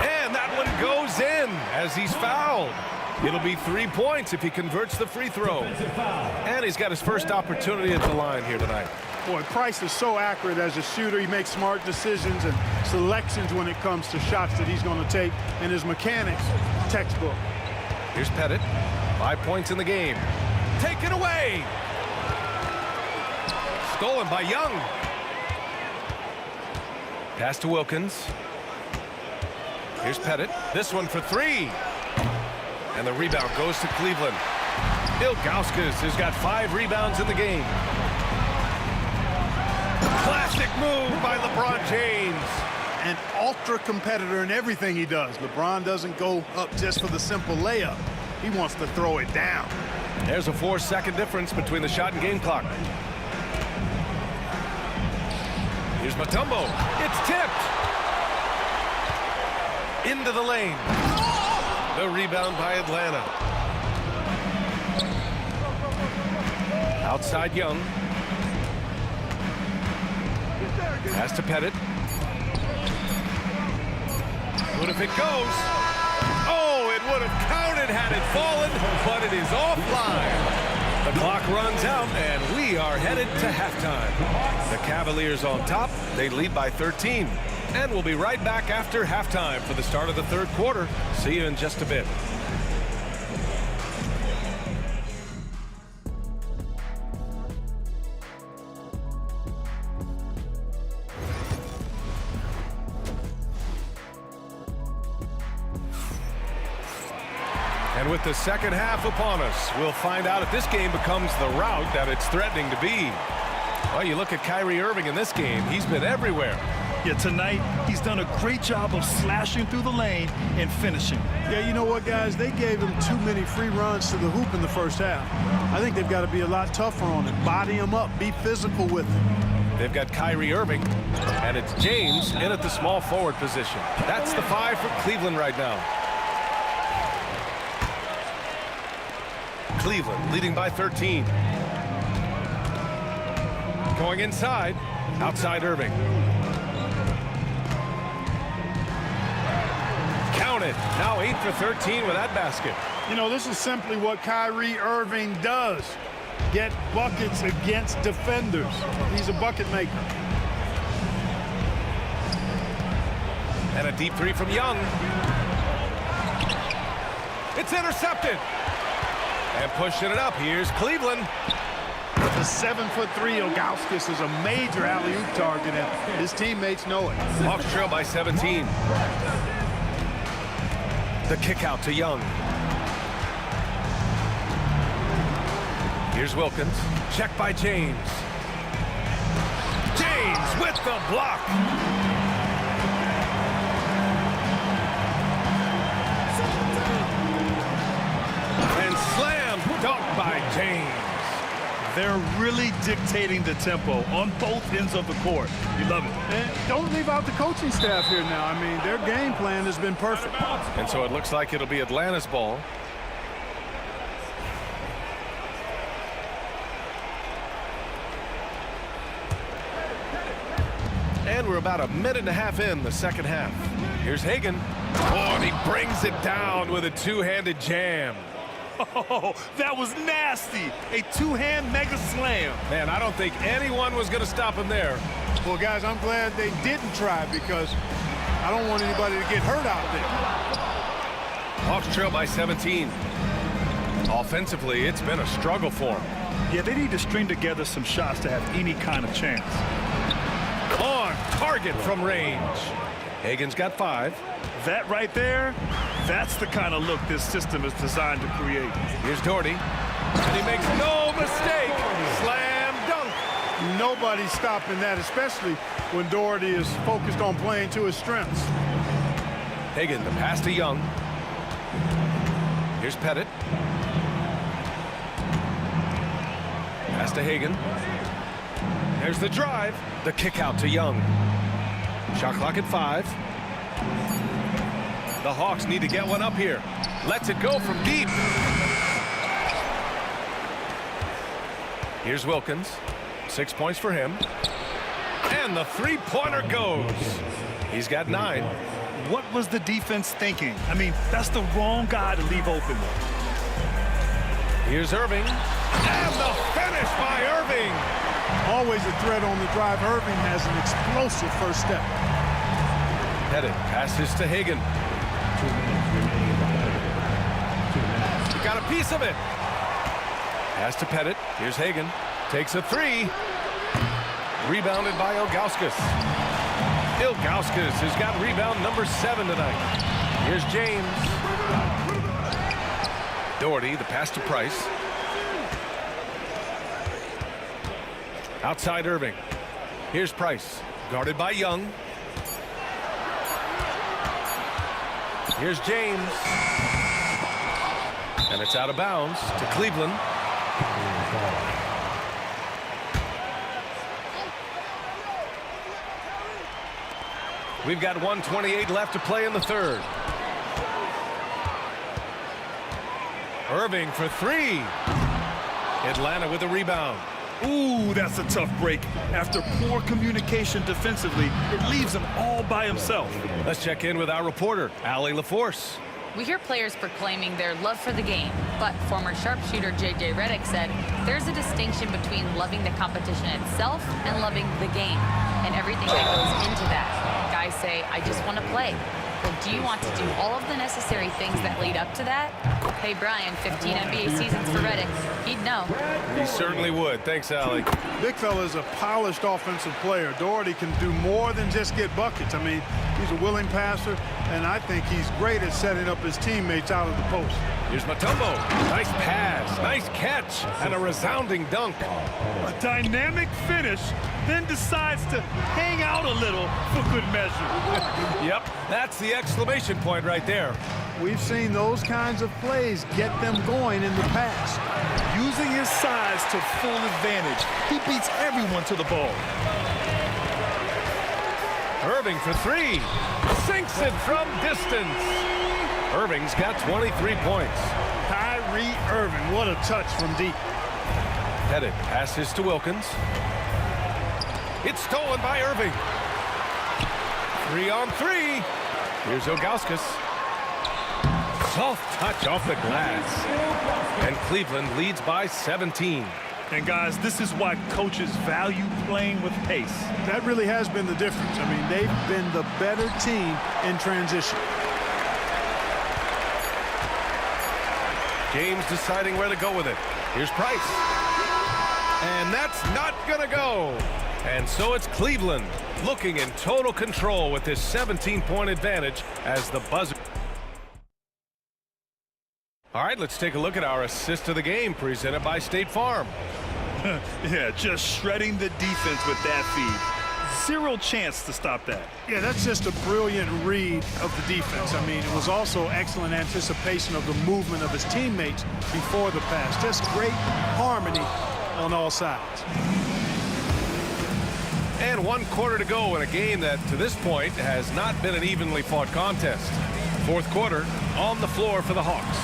And that one goes in as he's fouled. It'll be 3 points if he converts the free throw. And he's got his first opportunity at the line here tonight. Boy, Price is so accurate as a shooter. He makes smart decisions and selections when it comes to shots that he's going to take. And his mechanics, textbook. Here's Pettit. 5 points in the game. Taken away. Stolen by Young. Pass to Wilkins. Here's Pettit. This one for 3. And the rebound goes to Cleveland. Ilgauskas has got 5 rebounds in the game. Classic move by LeBron James. An ultra competitor in everything he does. LeBron doesn't go up just for the simple layup. He wants to throw it down. There's a 4-second difference between the shot and game clock. Here's Mutombo. It's tipped. Into the lane. The rebound by Atlanta. Outside Young. Pass to Pettit. What if it goes? Oh, it would have counted had it fallen, but it is offline. The clock runs out, and we are headed to halftime. The Cavaliers on top. They lead by 13. And we'll be right back after halftime for the start of the third quarter. See you in just a bit. And with the second half upon us, we'll find out if this game becomes the rout that it's threatening to be. Well, you look at Kyrie Irving in this game. He's been everywhere. Yeah, tonight, he's done a great job of slashing through the lane and finishing. Yeah, you know what, guys? They gave him too many free runs to the hoop in the first half. I think they've got to be a lot tougher on him. Body him up. Be physical with him. They've got Kyrie Irving, and it's James in at the small forward position. That's the 5 for Cleveland right now. Cleveland leading by 13. Going inside. Outside Irving. Counted. Now 8 for 13 with that basket. You know, this is simply what Kyrie Irving does. Get buckets against defenders. He's a bucket maker. And a deep 3 from Young. It's intercepted. And pushing it up, here's Cleveland. The 7'3" Ilgauskas is a major alley-oop target, and his teammates know it. Hawks trail by 17. The kick out to Young. Here's Wilkins. Check by James. James with the block. And slam dunk by James. they're really dictating the tempo on both ends of the court. You love it. And don't leave out the coaching staff here now. I mean, their game plan has been perfect. And so it looks like it'll be Atlanta's ball. And we're about a minute and a half in the second half. Here's Hagan. Oh, and he brings it down with a two-handed jam. Oh, that was nasty. A two-hand mega slam. Man, I don't think anyone was going to stop him there. Well, guys, I'm glad they didn't try because I don't want anybody to get hurt out there. Hawks trail by 17. Offensively, it's been a struggle for them. Yeah, they need to string together some shots to have any kind of chance. On target from range. Hagan's got 5. That right there, that's the kind of look this system is designed to create. Here's Doherty, and he makes no mistake. Slam dunk. Nobody's stopping that, especially when Doherty is focused on playing to his strengths. Hagan, the pass to Young. Here's Pettit. Pass to Hagan. There's the drive. The kick out to Young. Shot clock at 5. The Hawks need to get one up here. Lets it go from deep. Here's Wilkins. 6 points for him. And the three-pointer goes. He's got 9. What was the defense thinking? I mean, that's the wrong guy to leave open. Here's Irving. And the finish by Irving. Always a threat on the drive. Irving has an explosive first step. Pettit passes to Hagan. 2 minutes remaining in the half. 2 minutes. He got a piece of it. Pass to Pettit. Here's Hagan. Takes a 3. Rebounded by Ilgauskas. Ilgauskas has got rebound number 7 tonight. Here's James. Doherty, the pass to Price. Outside Irving. Here's Price. Guarded by Young. Here's James. And it's out of bounds to Cleveland. We've got 1:28 left to play in the third. Irving for 3. Atlanta with a rebound. Ooh, that's a tough break. After poor communication defensively, it leaves him all by himself. Let's check in with our reporter, Allie LaForce. We hear players proclaiming their love for the game, but former sharpshooter J.J. Redick said there's a distinction between loving the competition itself and loving the game and everything that goes into that. Guys say, I just want to play. Well, do you want to do all of the necessary things that lead up to that? Hey, Brian, 15 NBA seasons for Redick. He'd know. He certainly would. Thanks, Allie. Big fella is a polished offensive player. Doherty can do more than just get buckets. I mean, he's a willing passer, and I think he's great at setting up his teammates out of the post. Here's Mutombo. Nice pass, nice catch, and a resounding dunk. A dynamic finish, then decides to hang out a little for good measure. Yep, that's the exclamation point right there. We've seen those kinds of plays get them going in the past. Using his size to full advantage, he beats everyone to the ball. Irving for 3. Sinks it from distance. Irving's got 23 points. Kyrie Irving, what a touch from deep. Pettit passes to Wilkins. It's stolen by Irving. 3 on 3. Here's Ilgauskas. Soft touch off the glass. And Cleveland leads by 17. And guys, this is why coaches value playing with pace. That really has been the difference. I mean, they've been the better team in transition. James deciding where to go with it. Here's Price. And that's not going to go. And so it's Cleveland looking in total control with this 17-point advantage as the buzzer. All right, let's take a look at our assist of the game presented by State Farm. Yeah, just shredding the defense with that feed. Zero chance to stop that. Yeah, that's just a brilliant read of the defense. I mean, it was also excellent anticipation of the movement of his teammates before the pass. Just great harmony on all sides. And 1 quarter to go in a game that, to this point, has not been an evenly fought contest. 4th quarter on the floor for the Hawks.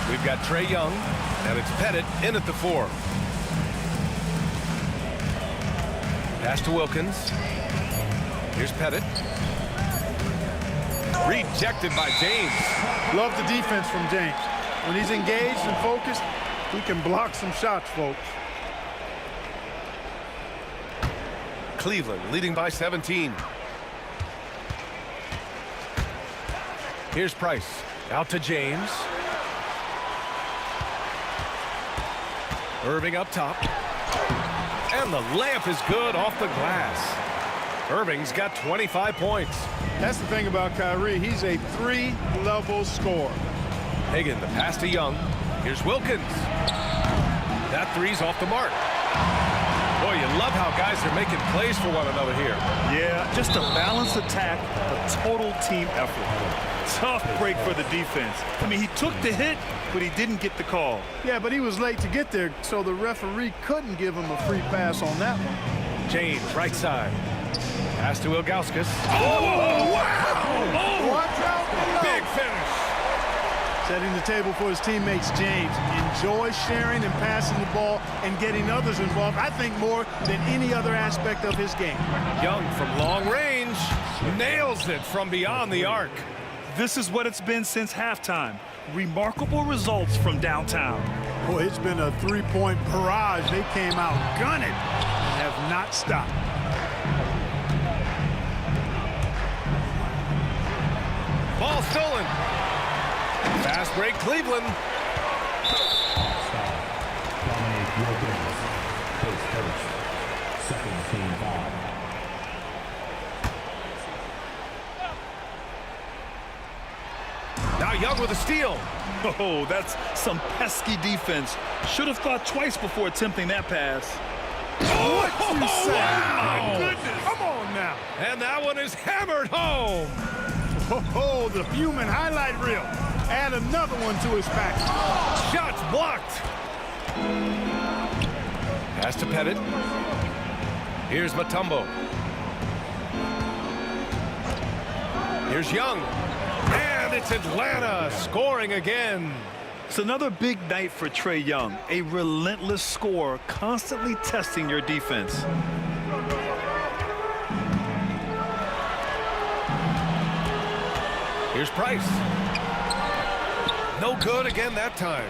We've got Trae Young, and it's Pettit in at the 4. Pass to Wilkins. Here's Pettit. Rejected by James. Love the defense from James. When he's engaged and focused, he can block some shots, folks. Cleveland leading by 17. Here's Price. Out to James. Irving up top. And the layup is good off the glass. Irving's got 25 points. That's the thing about Kyrie. He's a 3-level scorer. Hagan, the pass to Young. Here's Wilkins. That three's off the mark. Boy, you love how guys are making plays for one another here. Yeah, just a balanced attack, a total team effort. Tough break for the defense. I mean, he took the hit, but he didn't get the call. Yeah, but he was late to get there, so the referee couldn't give him a free pass on that one. James, right side. Pass to Ilgauskas. Oh, wow! Oh, watch out! Big finish. Setting the table for his teammates, James enjoys sharing and passing the ball and getting others involved, I think, more than any other aspect of his game. Young from long range nails it from beyond the arc. This is what it's been since halftime. Remarkable results from downtown. Boy, it's been a three-point barrage. They came out gunning and have not stopped. Ball stolen. Fast break, Cleveland. Dominic Wilkins, post first, second team foul. Now Young with a steal. Oh, that's some pesky defense. Should have thought twice before attempting that pass. What you say? Wow. My goodness. Come on now. And that one is hammered home. Oh, the human highlight reel. Add another one to his package. Shots blocked. Pass to Pettit. Here's Mutombo. Here's Young. And it's Atlanta scoring again. It's another big night for Trae Young. A relentless scorer, constantly testing your defense. Here's Price. No good again that time.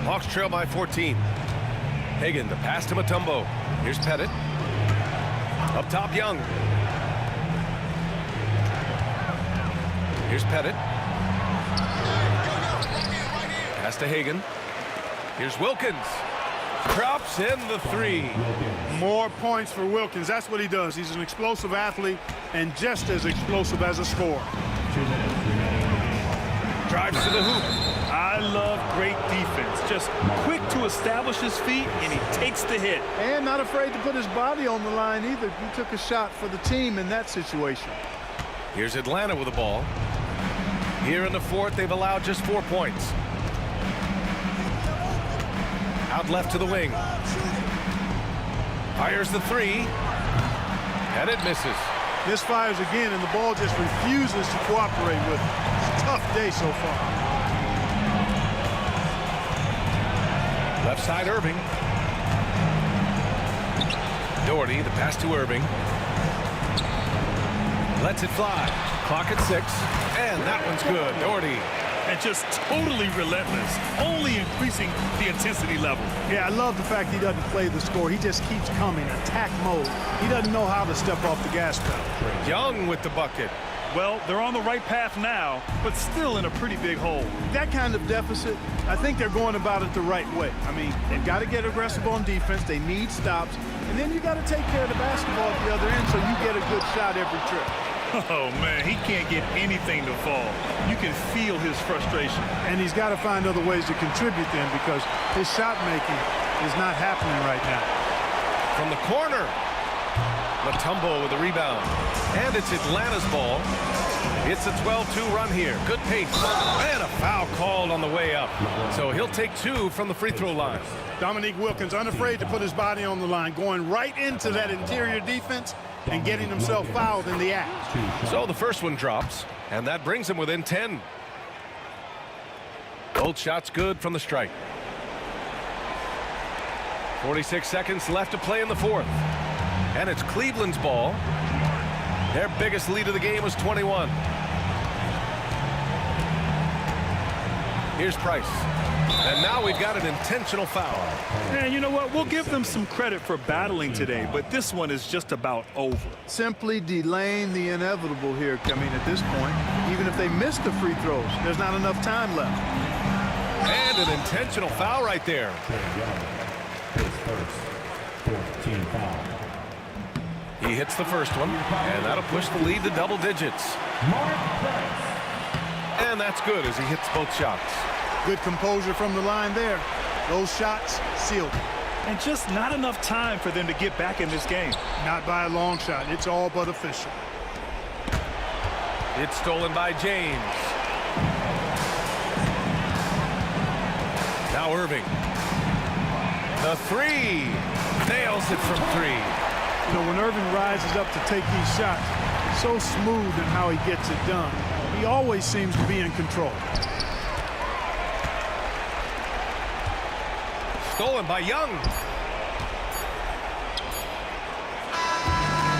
Hawks trail by 14. Hagan, the pass to Mutombo. Here's Pettit. Up top, Young. Here's Pettit. Pass to Hagan. Here's Wilkins. Drops in the three. More points for Wilkins. That's what he does. He's an explosive athlete and just as explosive as a scorer. 2 minutes remaining in the game. Drives to the hoop. I love great defense. Just quick to establish his feet, and he takes the hit. And not afraid to put his body on the line either. He took a shot for the team in that situation. Here's Atlanta with the ball. Here in the fourth, they've allowed just 4 points. Out left to the wing. Fires the three. And it misses. Misfires again, and the ball just refuses to cooperate with it. It's a tough day so far. Left side, Irving. Doherty, the pass to Irving. Lets it fly. Clock at 6. And that one's good. Doherty. And just totally relentless, only increasing the intensity level. Yeah, I love the fact he doesn't play the score. He just keeps coming, attack mode. He doesn't know how to step off the gas pedal. Young with the bucket. Well, they're on the right path now, but still in a pretty big hole. That kind of deficit, I think they're going about it the right way. I mean, they've got to get aggressive on defense. They need stops. And then you got to take care of the basketball at the other end so you get a good shot every trip. Oh, man, he can't get anything to fall. You can feel his frustration. And he's got to find other ways to contribute then because his shot making is not happening right now. From the corner. Mutombo with the rebound. And it's Atlanta's ball. It's a 12-2 run here. Good pace. And a foul called on the way up. So he'll take 2 from the free throw line. Dominique Wilkins unafraid to put his body on the line, going right into that interior defense and getting himself fouled in the act. So the first one drops, and that brings him within 10. Both shots good from the strike. 46 seconds left to play in the fourth. And it's Cleveland's ball. Their biggest lead of the game was 21. Here's Price. And now we've got an intentional foul. And you know what? We'll give them some credit for battling today, but this one is just about over. Simply delaying the inevitable here, coming at this point. Even if they miss the free throws, there's not enough time left. And an intentional foul right there. His first 14 foul. He hits the first one, and that'll push the lead to double digits. And that's good as he hits both shots. Good composure from the line there. Those shots sealed. And just not enough time for them to get back in this game. Not by a long shot. It's all but official. It's stolen by James. Now Irving. The three. Nails it from 3. You know, when Irving rises up to take these shots, so smooth in how he gets it done. He always seems to be in control. Stolen by Young.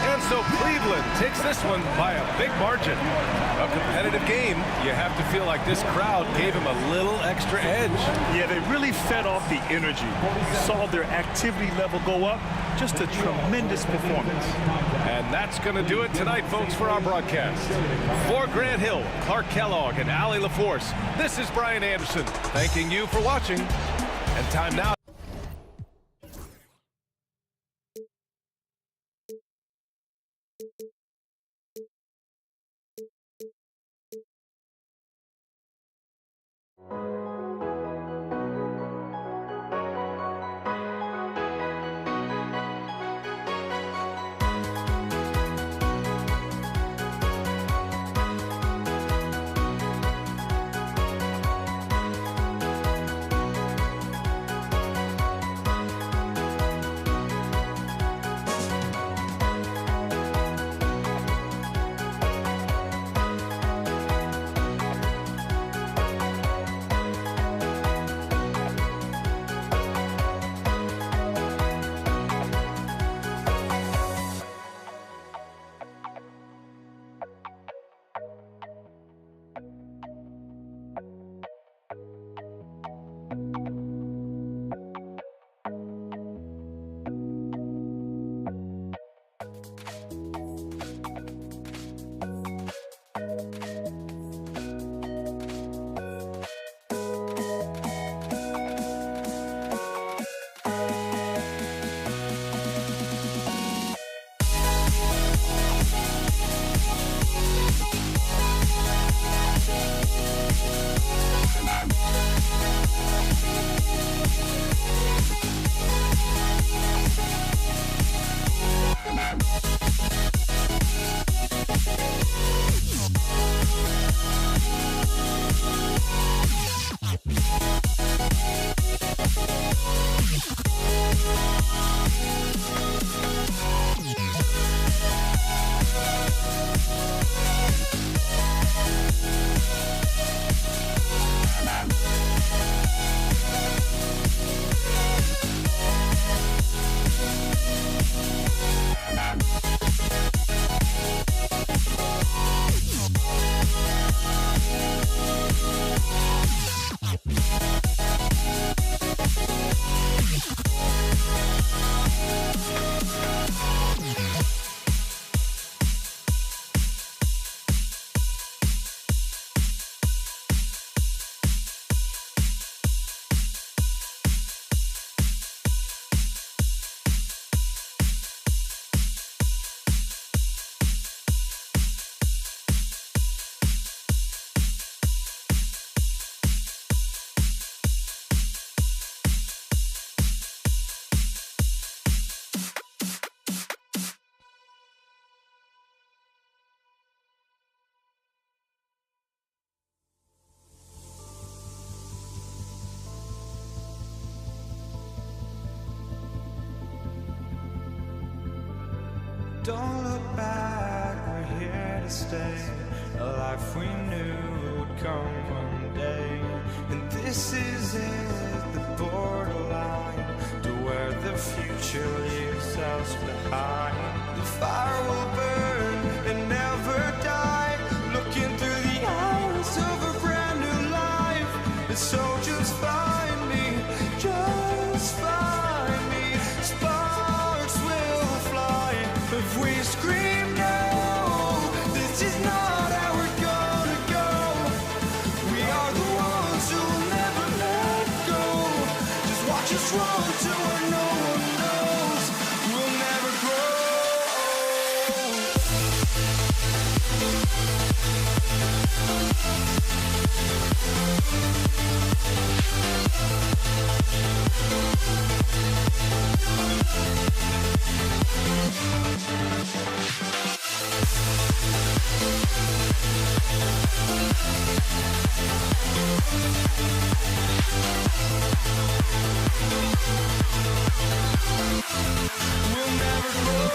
And so Cleveland takes this one by a big margin. A competitive game. You have to feel like this crowd gave him a little extra edge. Yeah, they really fed off the energy. Saw their activity level go up. Just a tremendous performance. And that's going to do it tonight, folks, for our broadcast. For Grant Hill, Clark Kellogg, and Allie LaForce, this is Brian Anderson thanking you for watching. And time now. Don't look back, we're here to stay. A life we knew would come one day. And this is it, the borderline, to where the future leaves us behind. The fire will burn and never die, looking through the eyes of a brand new life. And so just find me, just find me. Sparks will fly if we scream no. This is not how we're gonna go. We are the ones who will never let go. Just watch us run to where no one knows. We'll never grow. We'll never grow.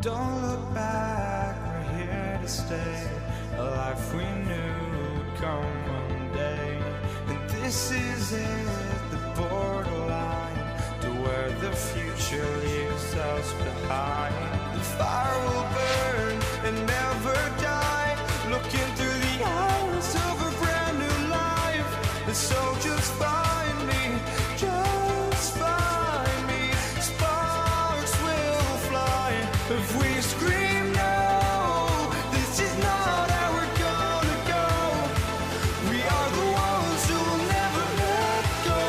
Don't look back, we're here to stay. A life we knew would come one day. And this is it, the borderline, to where the future leaves us behind. The fire will burn and never die, looking through the eyes of a brand new life. And so just find me, just find me. Sparks will fly if we scream no. This is not how we're gonna go. We are the ones who will never let go.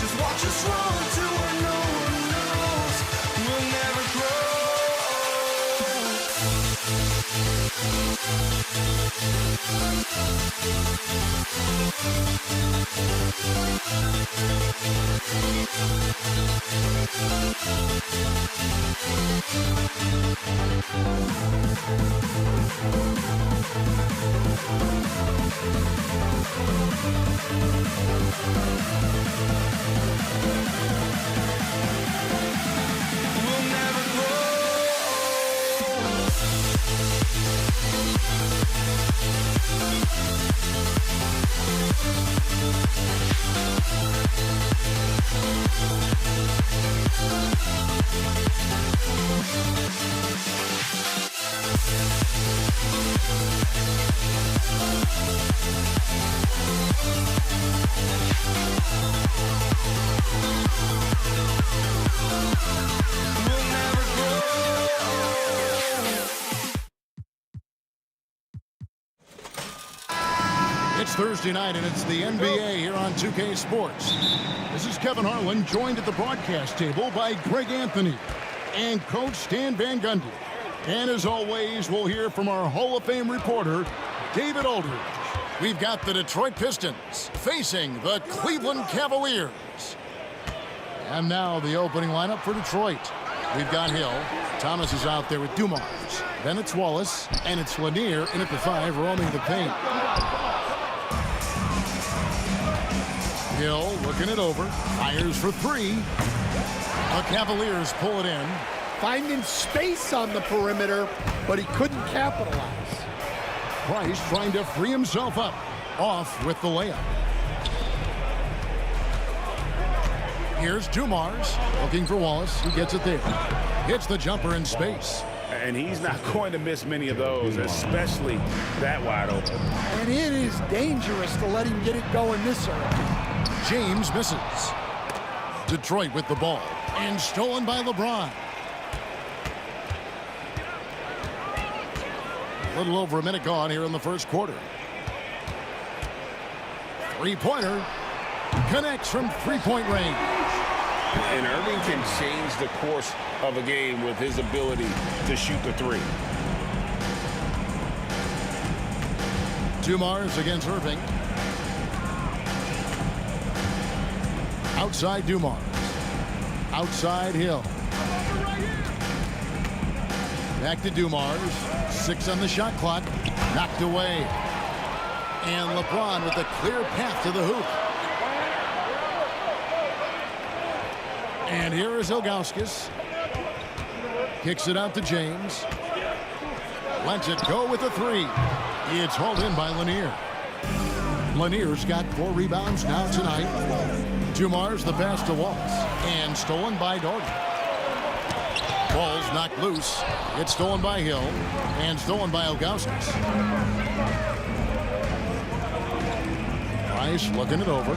Just watch us run to where no one knows. We'll never grow. We'll never grow. We'll never grow. It's Thursday night, and it's the NBA here on 2K Sports. This is Kevin Harlan, joined at the broadcast table by Greg Anthony and Coach Stan Van Gundy. And as always, we'll hear from our Hall of Fame reporter, David Aldridge. We've got the Detroit Pistons facing the Cleveland Cavaliers. And now the opening lineup for Detroit. We've got Hill. Thomas is out there with Dumars. Then it's Wallace, and it's Lanier in at the 5, roaming the paint. Hill looking it over, fires for 3. The Cavaliers pull it in. Finding space on the perimeter, but he couldn't capitalize. Price trying to free himself up. Off with the layup. Here's Dumars looking for Wallace, who gets it there. Hits the jumper in space. And he's not going to miss many of those, especially that wide open. And it is dangerous to let him get it going this early. James misses. Detroit with the ball. And stolen by LeBron. A little over a minute gone here in the first quarter. Three-pointer. Connects from three-point range. And Irving can change the course of a game with his ability to shoot the three. Dumars against Irving. Outside Dumars. Outside Hill. Back to Dumars. 6 on the shot clock. Knocked away. And LeBron with a clear path to the hoop. And here is Ilgauskas. Kicks it out to James. Lets it go with a 3. It's hauled in by Lanier. Lanier's got 4 rebounds now tonight. Dumars the pass to Waltz. And stolen by Dorton. Ball's knocked loose. It's stolen by Hill. And stolen by Ilgauskas. Price looking it over.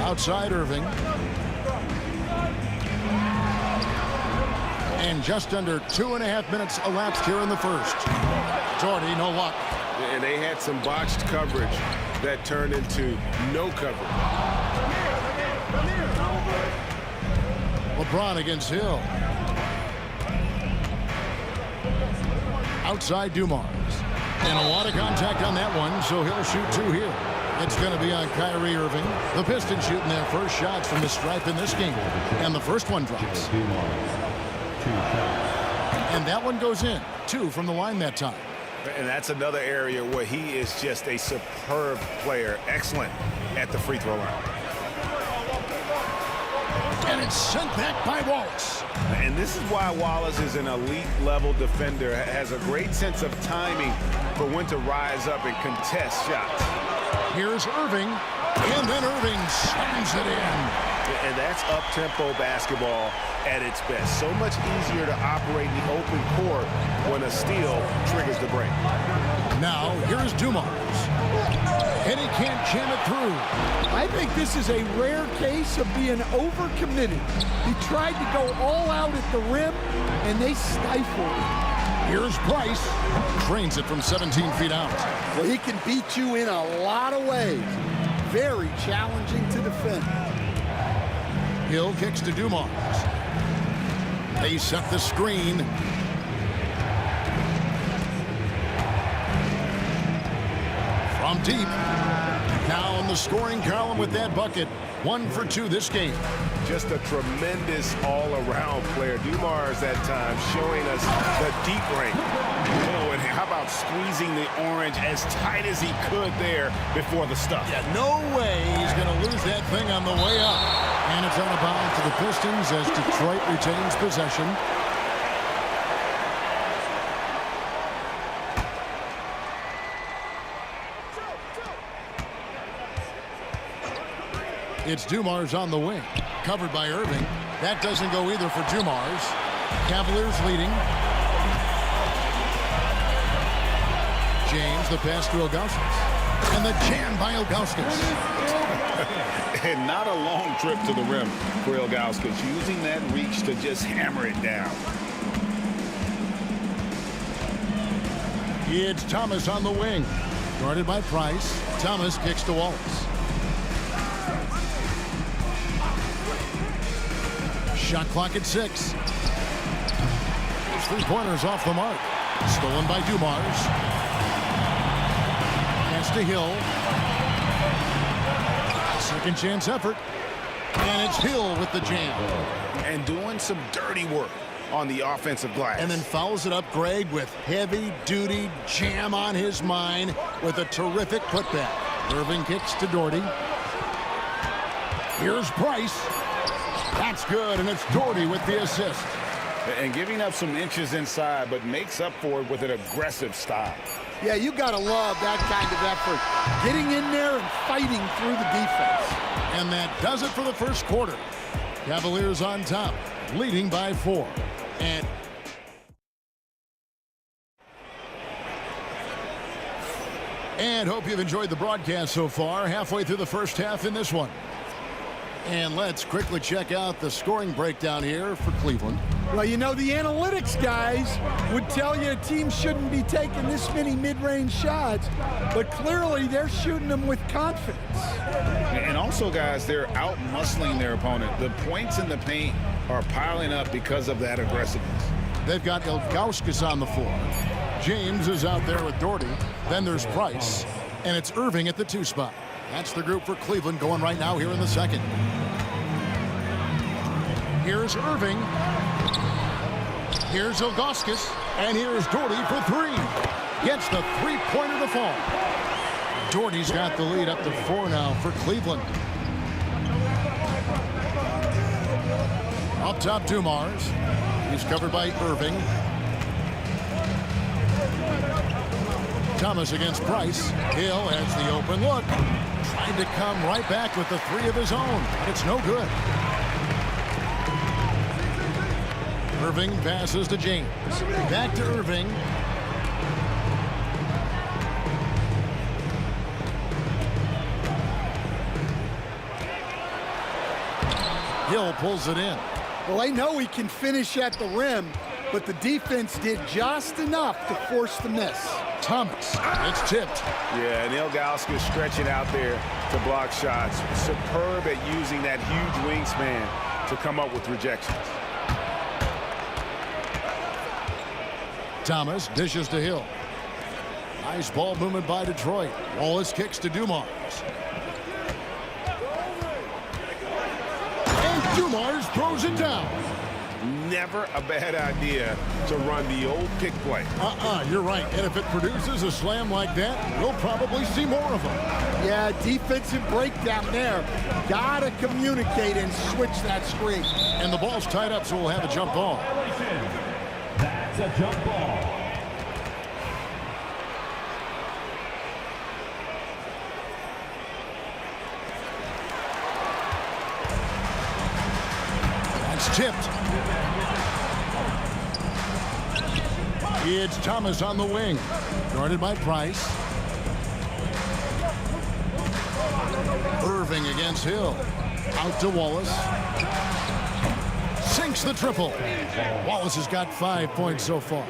Outside Irving. And just under 2.5 minutes elapsed here in the first. Doherty, no luck. And they had some botched coverage that turned into no coverage. LeBron against Hill. Outside Dumars. And a lot of contact on that one, so he'll shoot 2 here. It's going to be on Kyrie Irving. The Pistons shooting their first shots from the stripe in this game. And the first one drops. And that one goes in. 2 from the line that time. And that's another area where he is just a superb player. Excellent at the free throw line. And it's sent back by Wallace. And this is why Wallace is an elite level defender. Has a great sense of timing for when to rise up and contest shots. Here's Irving. And then Irving slams it in. And that's up-tempo basketball at its best. So much easier to operate in the open court when a steal triggers the break. Now, here's Dumars. And he can't jam it through. I think this is a rare case of being overcommitted. He tried to go all out at the rim, and they stifled him. Here's Price. Trains it from 17 feet out. Well, he can beat you in a lot of ways. Very challenging to defend. Hill kicks to Dumars. They set the screen. From deep. Now in the scoring column with that bucket. 1 for 2 this game. Just a tremendous all-around player. Dumars that time showing us the deep range. Oh, and how about squeezing the orange as tight as he could there before the stuff? Yeah, no way he's going to lose that thing on the way up. And it's out of bounds to the Pistons as Detroit retains possession. It's Dumars on the wing. Covered by Irving. That doesn't go either for Dumars. Cavaliers leading. James, the pass to Ilgauskas. And the jam by Ilgauskas. And not a long trip to the rim for Ilgauskas. Using that reach to just hammer it down. It's Thomas on the wing. Guarded by Price. Thomas kicks to Wallace. Shot clock at 6. 3-pointers off the mark. Stolen by Dumars. Pass to Hill. Second chance effort. And it's Hill with the jam. And doing some dirty work on the offensive glass. And then fouls it up, Greg, with heavy-duty jam on his mind with a terrific putback. Irving kicks to Doherty. Here's Price. That's good, and it's Doherty with the assist. And giving up some inches inside, but makes up for it with an aggressive style. Yeah, you got to love that kind of effort. Getting in there and fighting through the defense. And that does it for the first quarter. Cavaliers on top, leading by 4. And hope you've enjoyed the broadcast so far. Halfway through the first half in this one. And let's quickly check out the scoring breakdown here for Cleveland. Well, you know, the analytics guys would tell you a team shouldn't be taking this many mid-range shots, but clearly they're shooting them with confidence. And also, guys, they're out-muscling their opponent. The points in the paint are piling up because of that aggressiveness. They've got Ilgauskas on the floor. James is out there with Doherty. Then there's Price. And it's Irving at the 2 spot. That's the group for Cleveland going right now here in the second. Here's Irving. Here's Ilgauskas. And here's Doherty for three. Gets the three-pointer to fall. Doherty's got the lead up to 4 now for Cleveland. Up top, Dumars. He's covered by Irving. Thomas against Price. Hill has the open look. Trying to come right back with the three of his own. It's no good. Irving passes to James. Back to Irving. Hill pulls it in. Well, I know he can finish at the rim, but the defense did just enough to force the miss. Thomas, it's tipped. Yeah, and Ilgauskas stretching out there to block shots. Superb at using that huge wingspan to come up with rejections. Thomas dishes to Hill. Nice ball movement by Detroit. Wallace kicks to Dumars. And Dumars throws it down. Never a bad idea to run the old pick play. You're right. And if it produces a slam like that, we'll probably see more of them. Yeah, defensive breakdown there. Gotta communicate and switch that screen. And the ball's tied up, so we'll have a jump ball. That's a jump ball. That's tipped. It's Thomas on the wing. Guarded by Price. Irving against Hill. Out to Wallace. Sinks the triple. Wallace has got 5 points so far.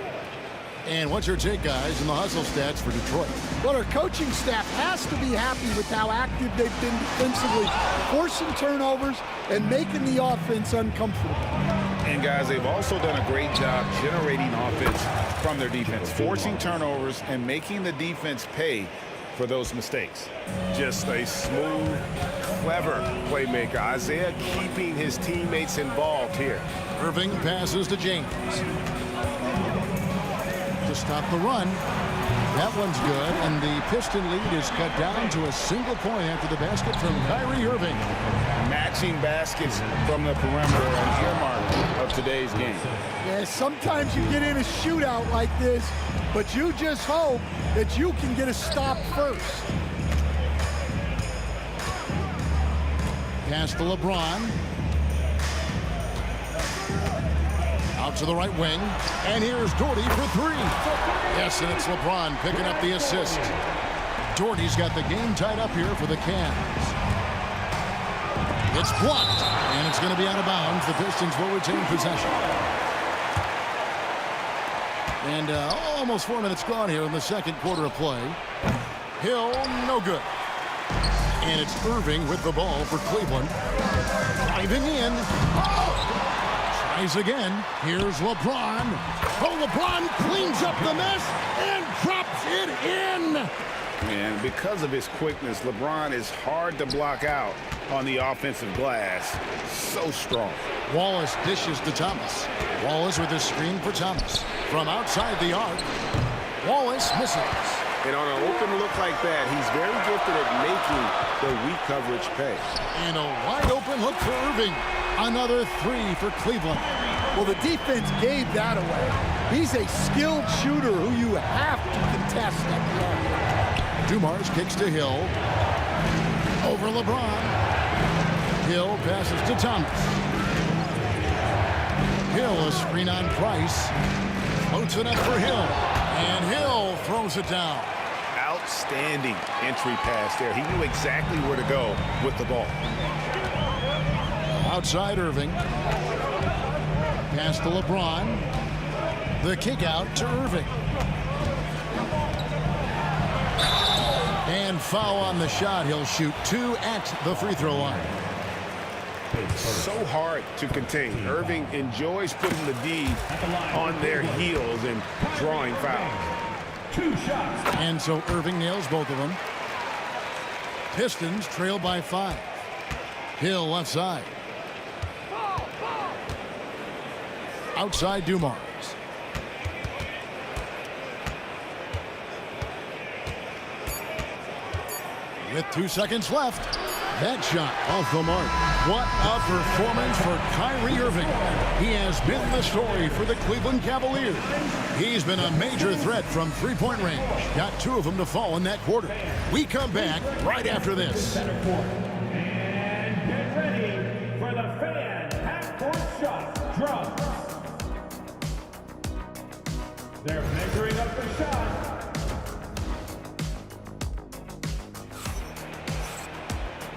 And what's your take, guys, in the hustle stats for Detroit? Well, our coaching staff has to be happy with how active they've been defensively, forcing turnovers and making the offense uncomfortable. And guys, they've also done a great job generating offense from their defense, forcing turnovers and making the defense pay for those mistakes. Just a smooth, clever playmaker. Isaiah keeping his teammates involved here. Irving passes to James. To stop the run. That one's good, and the Piston lead is cut down to a single point after the basket from Kyrie Irving. Matching baskets from the perimeter and earmark of today's game. Yeah, sometimes you get in a shootout like this, but you just hope that you can get a stop first. Pass to LeBron. Out to the right wing. And here's Doherty for three. Yes, and it's LeBron picking up the assist. Doherty's got the game tied up here for the Cavs. It's blocked, and it's going to be out of bounds. The Pistons will retain possession. And almost 4 minutes gone here in the second quarter of play. Hill, no good. And it's Irving with the ball for Cleveland. Driving in. Tries again. Here's LeBron. Oh, LeBron cleans up the mess and drops it in. And because of his quickness, LeBron is hard to block out on the offensive glass. So strong. Wallace dishes to Thomas. Wallace with a screen for Thomas. From outside the arc, Wallace misses. And on an open look like that, he's very gifted at making the weak coverage pay. And a wide open look for Irving. Another three for Cleveland. Well, the defense gave that away. He's a skilled shooter who you have to contest at the arc. Dumars kicks to Hill. Over LeBron. Hill passes to Thomas. Hill a screen on Price. Floats it up for Hill. And Hill throws it down. Outstanding entry pass there. He knew exactly where to go with the ball. Outside Irving. Pass to LeBron. The kick out to Irving. And foul on the shot. He'll shoot 2 at the free throw line. So hard to contain. Irving enjoys putting the D on their heels and drawing fouls. 2 shots. And so Irving nails both of them. Pistons trail by 5. Hill left side. outside Dumars. With 2 seconds left, that shot off the mark. What a performance for Kyrie Irving. He has been the story for the Cleveland Cavaliers. He's been a major threat from three-point range. Got 2 of them to fall in that quarter. We come back right after this. And get ready for the fan half-court shot drop. They're measuring up the shot.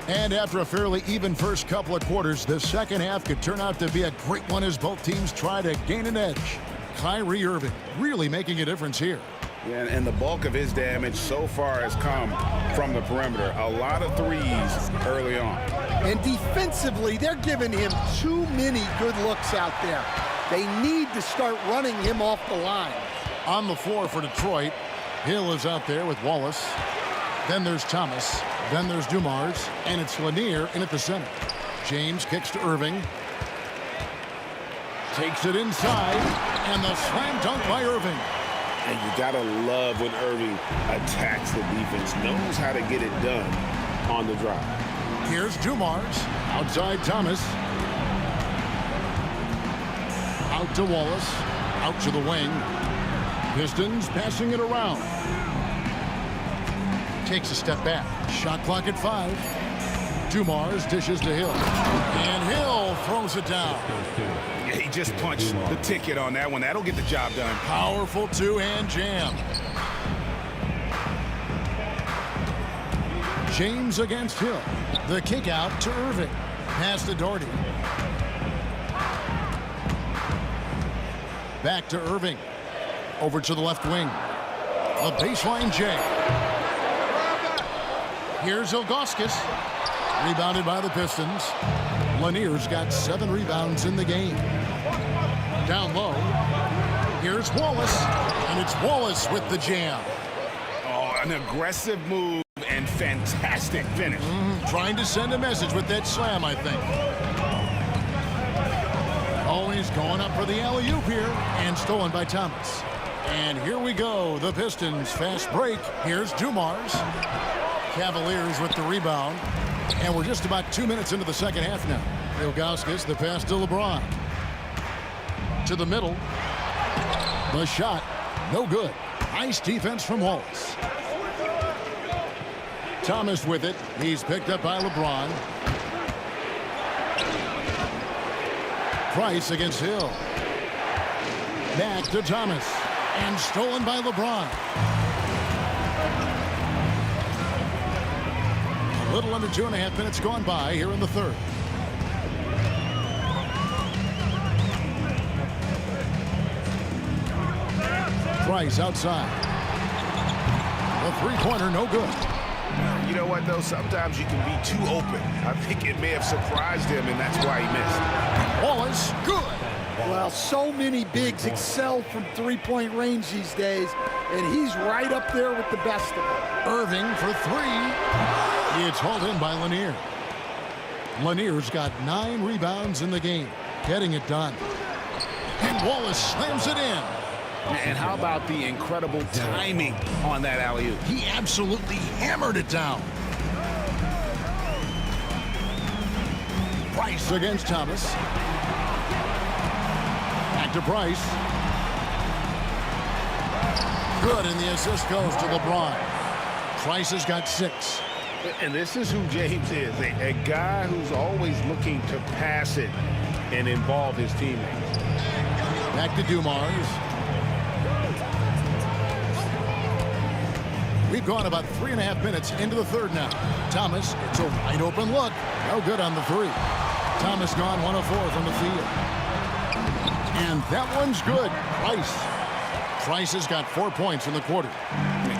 And after a fairly even first couple of quarters, the second half could turn out to be a great one as both teams try to gain an edge. Kyrie Irving really making a difference here. Yeah, and the bulk of his damage so far has come from the perimeter. A lot of threes early on. And defensively, they're giving him too many good looks out there. They need to start running him off the line. On the floor for Detroit, Hill is out there with Wallace. Then there's Thomas. Then there's Dumars. And it's Lanier in at the center. James kicks to Irving. Takes it inside. And the slam dunk by Irving. And you got to love when Irving attacks the defense. Knows how to get it done on the drive. Here's Dumars. Outside Thomas. Out to Wallace. Out to the wing. Pistons passing it around. Takes a step back. Shot clock at 5. Dumars dishes to Hill. And Hill throws it down. Yeah, he just punched the ticket on that one. That'll get the job done. Powerful two-hand jam. James against Hill. The kick out to Irving. Pass to Doherty. Back to Irving. Over to the left wing. A baseline J. Here's Ilgauskas. Rebounded by the Pistons. Lanier's got 7 rebounds in the game. Down low. Here's Wallace. And it's Wallace with the jam. Oh, an aggressive move and fantastic finish. Trying to send a message with that slam, I think. Always going up for the alley-oop here. And stolen by Thomas. And here we go. The Pistons fast break. Here's Dumars. Cavaliers with the rebound. And we're just about 2 minutes into the second half now. Ilgauskas, the pass to LeBron. To the middle. The shot, no good. Nice defense from Wallace. Thomas with it. He's picked up by LeBron. Price against Hill. Back to Thomas. And stolen by LeBron. A little under 2.5 minutes gone by here in the third. Price outside. The three-pointer, no good. You know what, though? Sometimes you can be too open. I think it may have surprised him, and that's why he missed. Wallace, good. Well, so many bigs excel from three-point range these days, and he's right up there with the best of them. Irving for 3. It's hauled in by Lanier. Lanier's got 9 rebounds in the game, getting it done. And Wallace slams it in. And how about the incredible timing on that alley-oop? He absolutely hammered it down. Price against Thomas. Back to Price. Good, and the assist goes to LeBron. Price has got 6. And this is who James is, a guy who's always looking to pass it and involve his teammates. Back to Dumars. We've gone about 3.5 minutes into the third now. Thomas, it's a wide open look. No good on the 3. Thomas gone 1 of 4 from the field. And that one's good. Price has got 4 points in the quarter.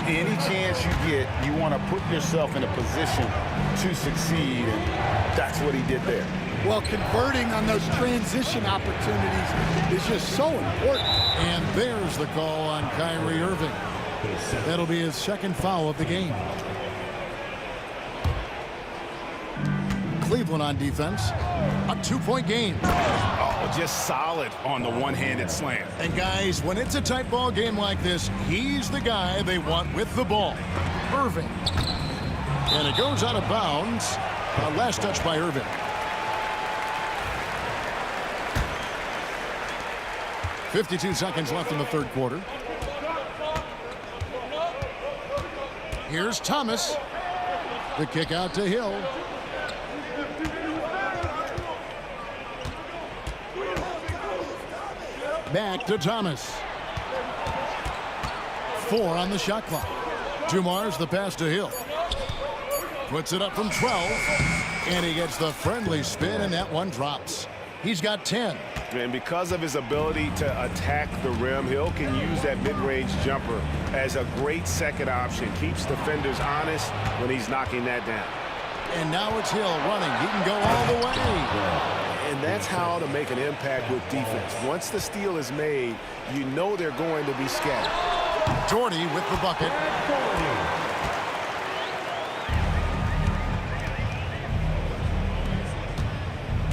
Any chance you get, you want to put yourself in a position to succeed, and that's what he did there. Well, converting on those transition opportunities is just so important. And there's the call on Kyrie Irving. That'll be his second foul of the game. Cleveland on defense. A 2-point game. Oh, just solid on the one-handed slam. And guys, when it's a tight ball game like this, he's the guy they want with the ball. Irving. And it goes out of bounds. Last touch by Irving. .52 seconds left in the third quarter. Here's Thomas. The kick out to Hill. Back to Thomas. 4 on the shot clock. Dumars the pass to Hill. Puts it up from 12. And he gets the friendly spin, and that one drops. He's got 10. And because of his ability to attack the rim, Hill can use that mid-range jumper as a great second option. Keeps defenders honest when he's knocking that down. And now it's Hill running. He can go all the way. And that's how to make an impact with defense. Once the steal is made, you know they're going to be scattered. Doherty with the bucket.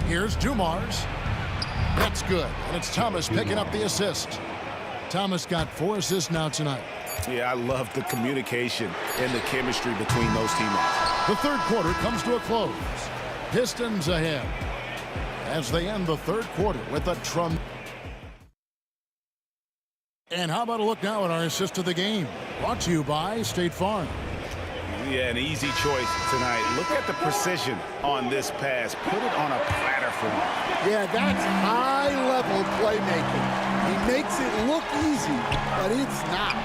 Here's Dumars. That's good. And it's Thomas picking up the assist. Thomas got 4 assists now tonight. Yeah, I love the communication and the chemistry between those teammates. The third quarter comes to a close. Pistons ahead as they end the third quarter with a And how about a look now at our assist of the game? Brought to you by State Farm. Yeah, an easy choice tonight. Look at the precision on this pass. Put it on a platter for him. Yeah, that's high-level playmaking. He makes it look easy, but it's not.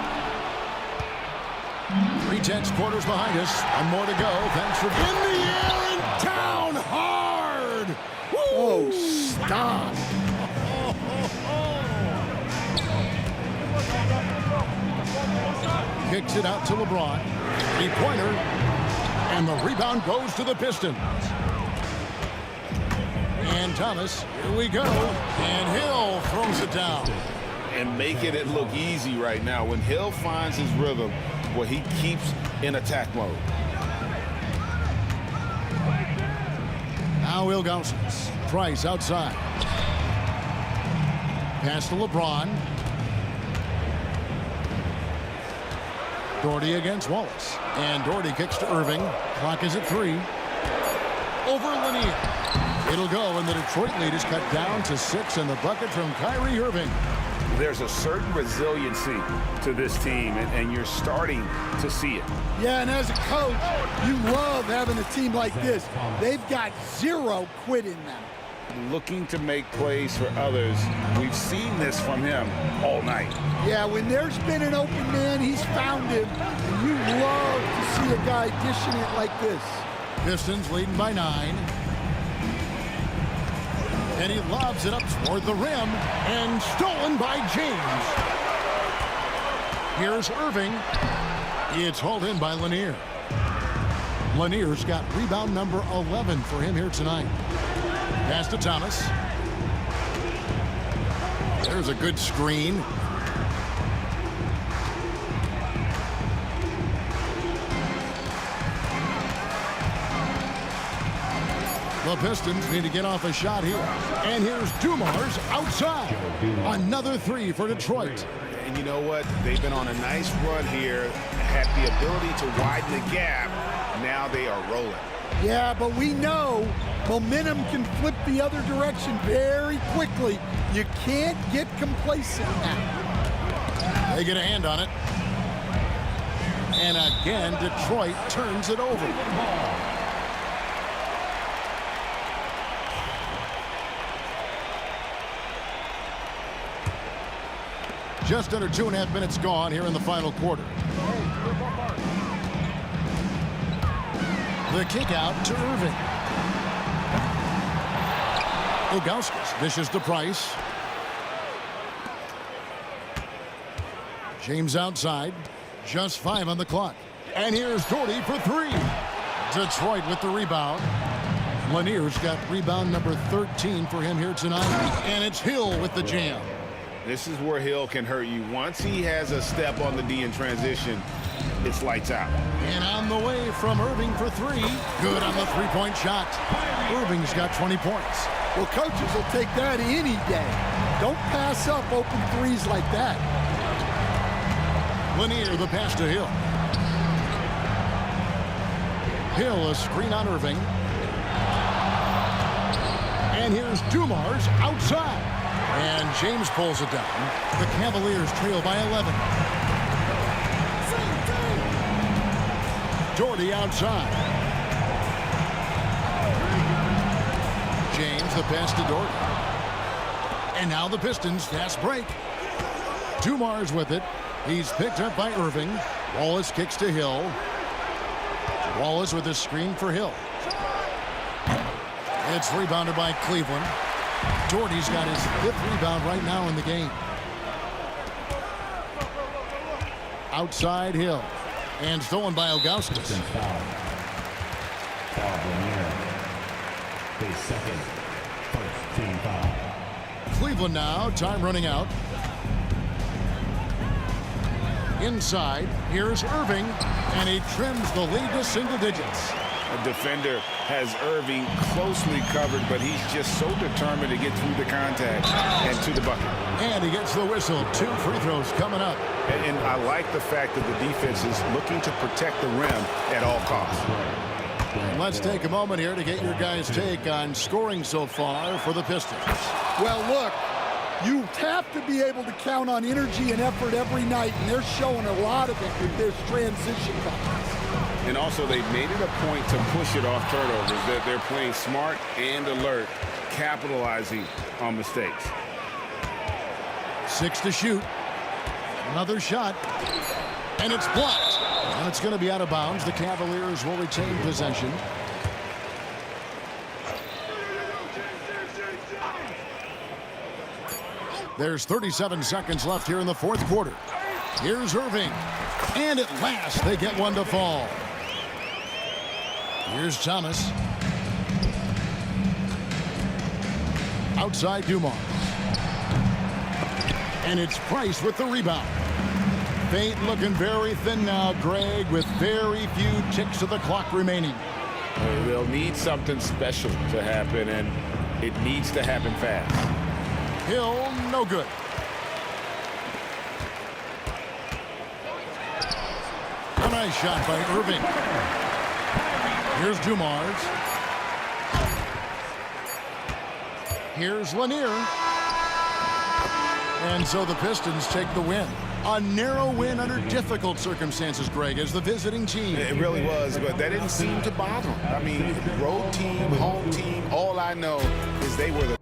3/10 quarters behind us. One more to go. Thanks for in the air and down hard. Woo! Oh, stop. Kicks it out to LeBron. 3-pointer. And the rebound goes to the Pistons. And Thomas, here we go. And Hill throws it down. And making it look easy right now. When Hill finds his rhythm, well, he keeps in attack mode. Now Ilgauskas. Price outside. Pass to LeBron. Doherty against Wallace. And Doherty kicks to Irving. Clock is at 3. Over Lanier. It'll go, and the Detroit lead is cut down to 6, and the bucket from Kyrie Irving. There's a certain resiliency to this team, and you're starting to see it. Yeah, and as a coach, you love having a team like this. They've got 0 quit in them. Looking to make plays for others. We've seen this from him all night. Yeah, when there's been an open man, he's found him. And you love to see a guy dishing it like this. Pistons leading by 9. And he lobs it up toward the rim. And stolen by James. Here's Irving. It's hauled in by Lanier. Lanier's got rebound number 11 for him here tonight. Pass to Thomas. There's a good screen. The Pistons need to get off a shot here. And here's Dumars outside. Another 3 for Detroit. And you know what? They've been on a nice run here. Had the ability to widen the gap. Now they are rolling. Yeah, but we know momentum can flip the other direction very quickly. You can't get complacent now. They get a hand on it. And again, Detroit turns it over. Just under 2.5 minutes gone here in the final quarter. The kick out to Irving. Ilgauskas dishes to Price. James outside. Just 5 on the clock. And here's Doherty for 3. Detroit with the rebound. Lanier's got rebound number 13 for him here tonight. And it's Hill with the jam. This is where Hill can hurt you. Once he has a step on the D in transition, it's lights out. And on the way from Irving for 3. Good on the 3-point shot. Irving's got 20 points. Well, coaches will take that any day. Don't pass up open threes like that. Lanier, the pass to Hill. Hill, a screen on Irving. And here's Dumars outside. And James pulls it down. The Cavaliers trail by 11. Doherty outside. James, the pass to Doherty. And now the Pistons fast break. Dumars with it. He's picked up by Irving. Wallace kicks to Hill. Wallace with a screen for Hill. It's rebounded by Cleveland. Doherty's got his 5th rebound right now in the game. Outside Hill. And stolen by Ilgauskas. Cleveland now, time running out. Inside, here's Irving, and he trims the lead to single digits. A defender has Irving closely covered, but he's just so determined to get through the contact and to the bucket. And he gets the whistle. 2 free throws coming up. And I like the fact that the defense is looking to protect the rim at all costs. And let's take a moment here to get your guys' take on scoring so far for the Pistons. Well, look, you have to be able to count on energy and effort every night, and they're showing a lot of it with this transition offense. And also, they've made it a point to push it off turnovers. That they're playing smart and alert, capitalizing on mistakes. 6 to shoot. Another shot. And it's blocked. And it's going to be out of bounds. The Cavaliers will retain possession. There's 37 seconds left here in the 4th quarter. Here's Irving. And at last, they get one to fall. Here's Thomas. Outside Dumars. And it's Price with the rebound. Fate looking very thin now, Greg, with very few ticks of the clock remaining. They'll need something special to happen, and it needs to happen fast. Hill, no good. A nice shot by Irving. Here's Dumars. Here's Lanier. And so the Pistons take the win. A narrow win under difficult circumstances, Greg, as the visiting team. It really was, but that didn't seem to bother them. I mean, road team, home team, all I know is they were the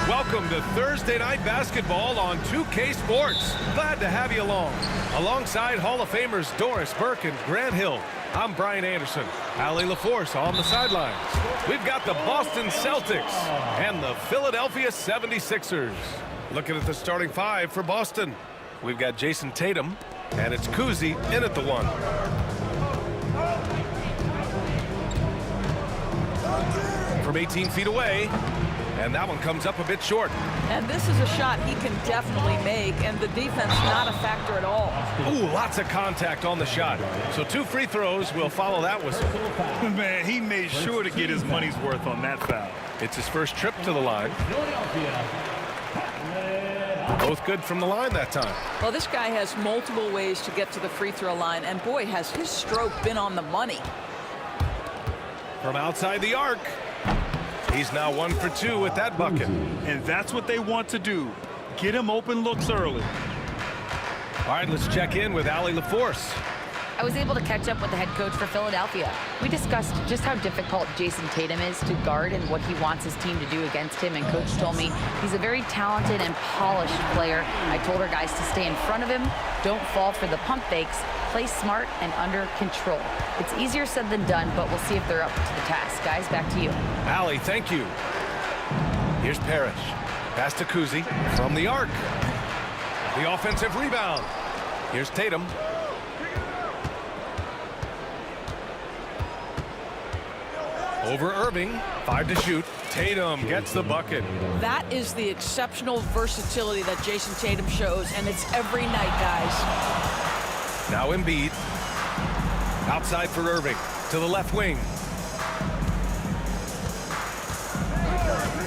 Welcome to Thursday Night Basketball on 2K Sports. Glad to have you along. Alongside Hall of Famers Doris Burke and Grant Hill, I'm Brian Anderson. Allie LaForce on the sidelines. We've got the Boston Celtics and the Philadelphia 76ers. Looking at the starting five for Boston. We've got Jason Tatum, and it's Kuzi in at the one. From 18 feet away, and that one comes up a bit short. And this is a shot he can definitely make, and the defense not a factor at all. Ooh, lots of contact on the shot. So 2 free throws will follow that whistle. Man, he made sure to get his money's worth on that foul. It's his first trip to the line. Both good from the line that time. Well, this guy has multiple ways to get to the free throw line, and boy, has his stroke been on the money. From outside the arc, he's now 1 for 2 with that bucket. And that's what they want to do. Get him open looks early. All right, let's check in with Allie LaForce. I was able to catch up with the head coach for Philadelphia. We discussed just how difficult Jason Tatum is to guard and what he wants his team to do against him, and coach told me he's a very talented and polished player. I told our guys to stay in front of him, don't fall for the pump fakes, play smart and under control. It's easier said than done, but we'll see if they're up to the task. Guys, back to you. Allie, thank you. Here's Parrish. Pass to Kuzi from the arc. The offensive rebound. Here's Tatum. Over Irving, 5 to shoot. Tatum gets the bucket. That is the exceptional versatility that Jason Tatum shows, and it's every night, guys. Now Embiid. Outside for Irving. To the left wing.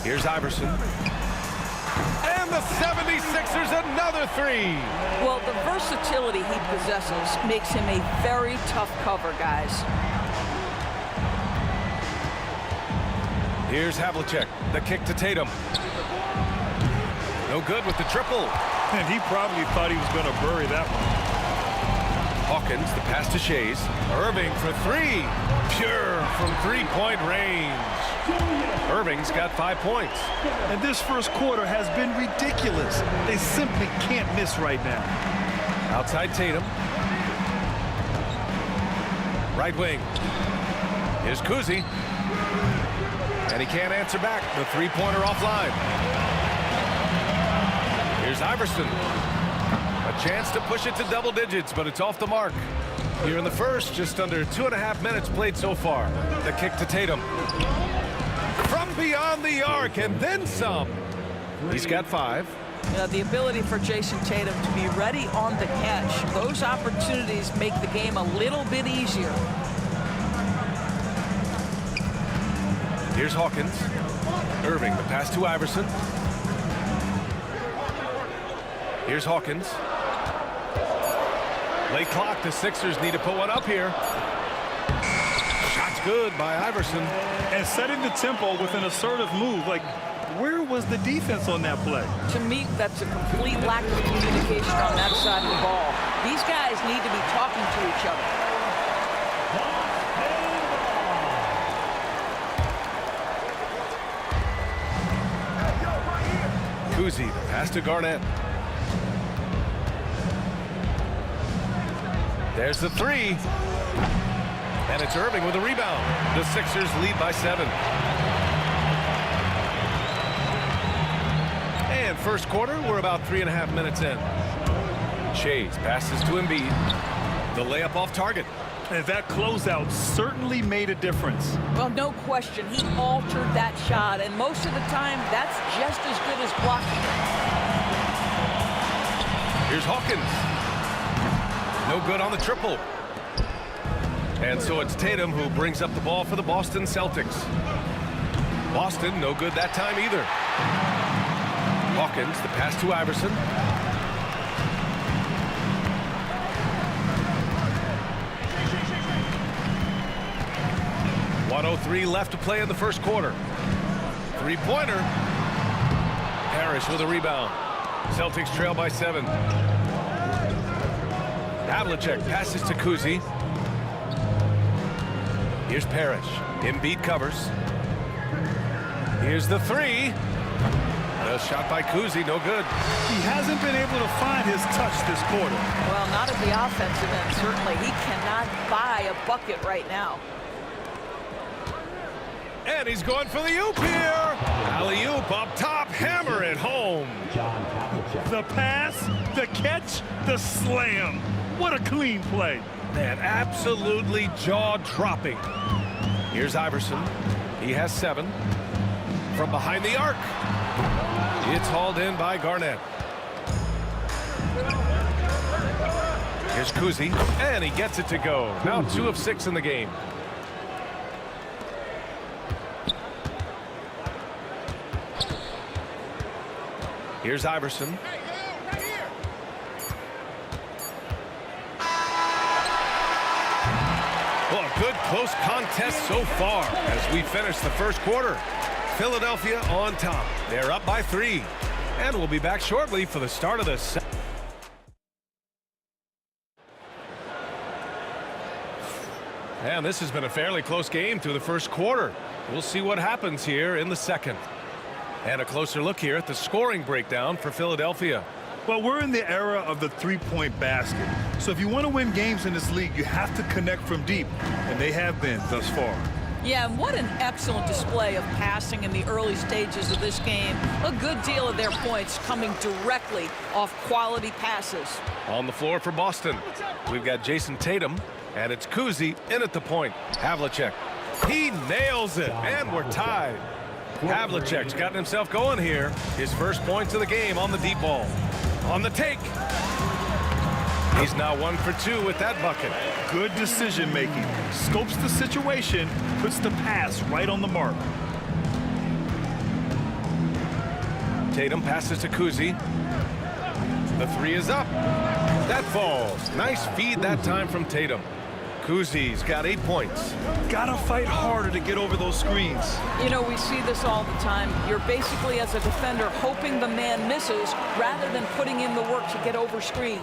Here's Iverson. And the 76ers another 3. Well, the versatility he possesses makes him a very tough cover, guys. Here's Havlicek, the kick to Tatum. No good with the triple. And he probably thought he was going to bury that one. Hawkins, the pass to Shays. Irving for 3. Pure from 3-point range. Irving's got 5 points. And this first quarter has been ridiculous. They simply can't miss right now. Outside Tatum. Right wing. Here's Kuzi. And he can't answer back. The 3-pointer offline. Here's Iverson. A chance to push it to double digits, but it's off the mark. Here in the first, just under 2.5 minutes played so far. The kick to Tatum. From beyond the arc, and then some. He's got 5. The ability for Jason Tatum to be ready on the catch. Those opportunities make the game a little bit easier. Here's Hawkins. Irving, the pass to Iverson. Here's Hawkins. Late clock, the Sixers need to put one up here. Shot's good by Iverson. And setting the tempo with an assertive move. Like, where was the defense on that play? To me, that's a complete lack of communication on that side of the ball. These guys need to be talking to each other. Kuzi, the pass to Garnett. There's the 3. And it's Irving with a rebound. The Sixers lead by 7. And first quarter, we're about 3.5 minutes in. Shays passes to Embiid. The layup off target. And that closeout certainly made a difference. Well, no question. He altered that shot, and most of the time, that's just as good as blocking. Here's Hawkins. No good on the triple. And so it's Tatum who brings up the ball for the Boston Celtics. Boston, no good that time either. Hawkins, the pass to Iverson. .103 left to play in the first quarter. 3-pointer. Parrish with a rebound. Celtics trail by 7. Havlicek passes to Kuzi. Here's Parrish. Embiid covers. Here's the three. A shot by Kuzi, no good. He hasn't been able to find his touch this quarter. Well, not at the offensive end, certainly. He cannot buy a bucket right now. And he's going for the oop here. Alley-oop up top, hammer it home. The pass, the catch, the slam. What a clean play. Man, absolutely jaw-dropping. Here's Iverson. He has 7. From behind the arc. It's hauled in by Garnett. Here's Kuzi, and he gets it to go. Now 2 of 6 in the game. Here's Iverson. Well, a good close contest so far as we finish the first quarter. Philadelphia on top. They're up by 3. And we'll be back shortly for the start of the second. And this has been a fairly close game through the first quarter. We'll see what happens here in the second. And a closer look here at the scoring breakdown for Philadelphia. Well, we're in the era of the three-point basket. So if you want to win games in this league, you have to connect from deep. And they have been thus far. Yeah, and what an excellent display of passing in the early stages of this game. A good deal of their points coming directly off quality passes. On the floor for Boston, we've got Jason Tatum, and it's Kuzi in at the point. Havlicek, he nails it, and we're tied. Havlicek's gotten himself going here. His first points of the game on the deep ball. On the take. He's now 1 for 2 with that bucket. Good decision making. Scopes the situation, puts the pass right on the mark. Tatum passes to Kuzi. The 3 is up. That falls. Nice feed that time from Tatum. Kuzi's got 8 points. Gotta fight harder to get over those screens. You know, we see this all the time. You're basically, as a defender, hoping the man misses rather than putting in the work to get over screens.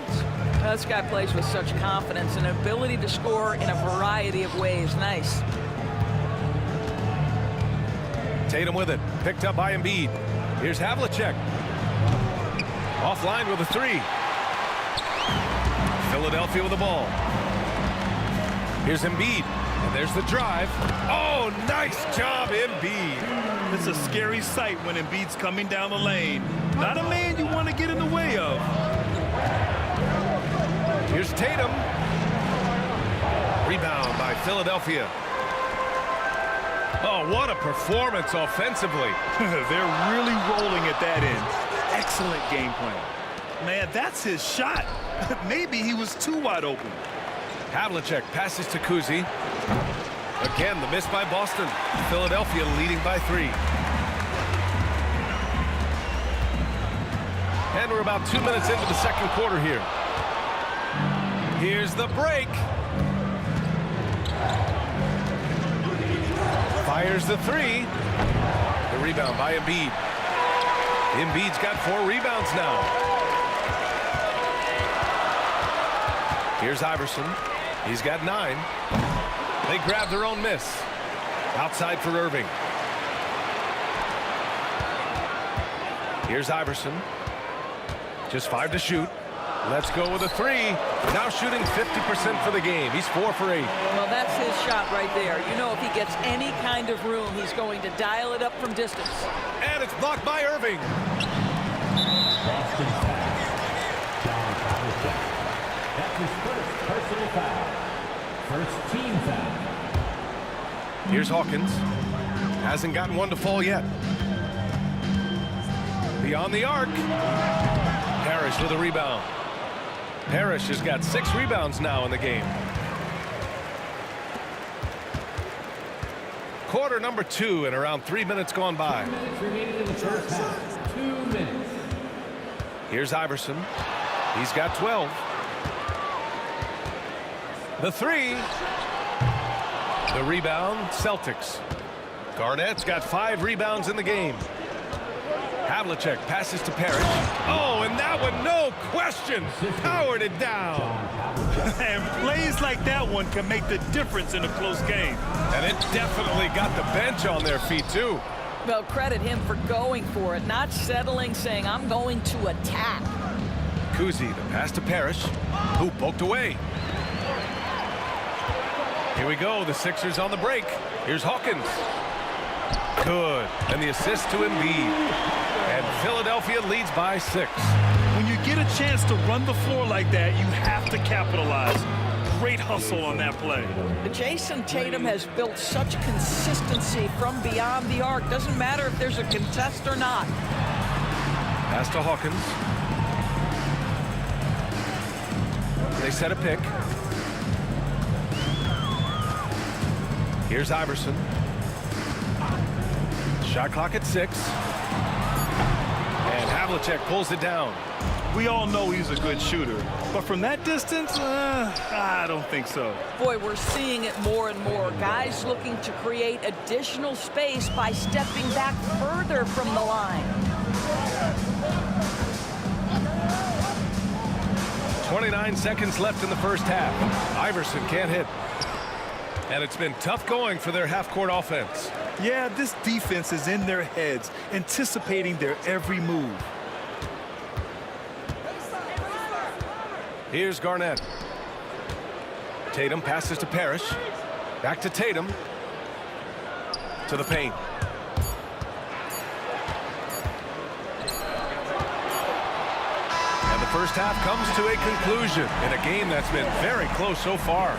This guy plays with such confidence and ability to score in a variety of ways. Nice. Tatum with it. Picked up by Embiid. Here's Havlicek. Offline with a 3. Philadelphia with the ball. Here's Embiid, and there's the drive. Oh, nice job, Embiid. It's a scary sight when Embiid's coming down the lane. Not a man you want to get in the way of. Here's Tatum. Rebound by Philadelphia. Oh, what a performance offensively. They're really rolling at that end. Excellent game plan. Man, that's his shot. Maybe he was too wide open. Havlicek passes to Kuzi. Again, the miss by Boston. Philadelphia leading by 3. And we're about 2 minutes into the second quarter here. Here's the break. Fires the 3. The rebound by Embiid. Embiid's got 4 rebounds now. Here's Iverson. He's got 9. They grab their own miss. Outside for Irving. Here's Iverson. Just 5 to shoot. Let's go with a 3. Now shooting 50% for the game. He's 4 for 8. Well, that's his shot right there. You know, if he gets any kind of room, he's going to dial it up from distance. And it's blocked by Irving. Boston foul. John Havlicek. That's his first personal foul. First team foul. Here's Hawkins. Hasn't gotten one to fall yet. Beyond the arc. Parrish with a rebound. Parrish has got 6 rebounds now in the game. Quarter number 2 and around 3 minutes gone by. 2 minutes remaining in the first half. 2 minutes. Here's Iverson. He's got 12. The 3. The rebound, Celtics. Garnett's got 5 rebounds in the game. Havlicek passes to Parrish. Oh, and that one, no question, powered it down. And plays like that one can make the difference in a close game. And it definitely got the bench on their feet, too. Well, credit him for going for it, not settling, saying, I'm going to attack. Kuzi, the pass to Parrish, who poked away. Here we go, the Sixers on the break. Here's Hawkins. Good, and the assist to Embiid. And Philadelphia leads by 6. When you get a chance to run the floor like that, you have to capitalize. Great hustle on that play. Jason Tatum has built such consistency from beyond the arc. Doesn't matter if there's a contest or not. Pass to Hawkins. They set a pick. Here's Iverson. Shot clock at 6. And Havlicek pulls it down. We all know he's a good shooter, but from that distance, I don't think so. Boy, we're seeing it more and more. Guys looking to create additional space by stepping back further from the line. 29 seconds left in the first half. Iverson can't hit. And it's been tough going for their half-court offense. Yeah, this defense is in their heads, anticipating their every move. Here's Garnett. Tatum passes to Parrish. Back to Tatum. To the paint. And the first half comes to a conclusion in a game that's been very close so far.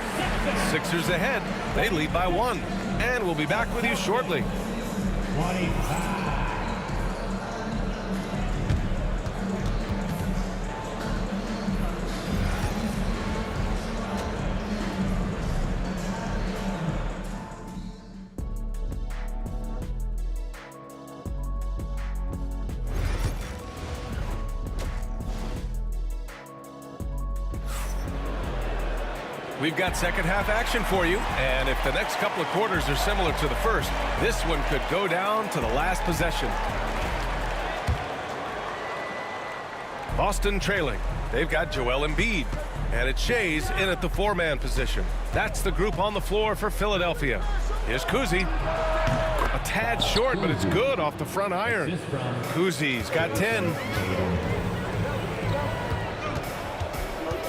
Sixers ahead. They lead by 1. And we'll be back with you shortly. 25. We've got second half action for you, and if the next couple of quarters are similar to the first, this one could go down to the last possession. Boston trailing. They've got Joel Embiid, and it's Shays in at the 4-man position. That's the group on the floor for Philadelphia. Here's Kuzi. A tad short, but it's good off the front iron. Kuzi's got 10.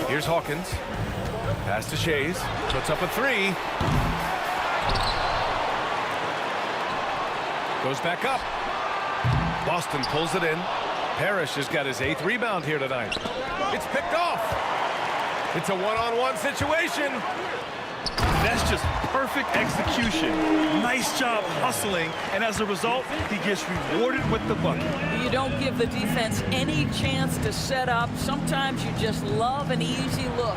Here's Hawkins. Pass to Shays, puts up a 3. Goes back up. Boston pulls it in. Parrish has got his 8th rebound here tonight. It's picked off. It's a one-on-one situation. That's just perfect execution. Nice job hustling, and as a result, he gets rewarded with the bucket. You don't give the defense any chance to set up. Sometimes you just love an easy look.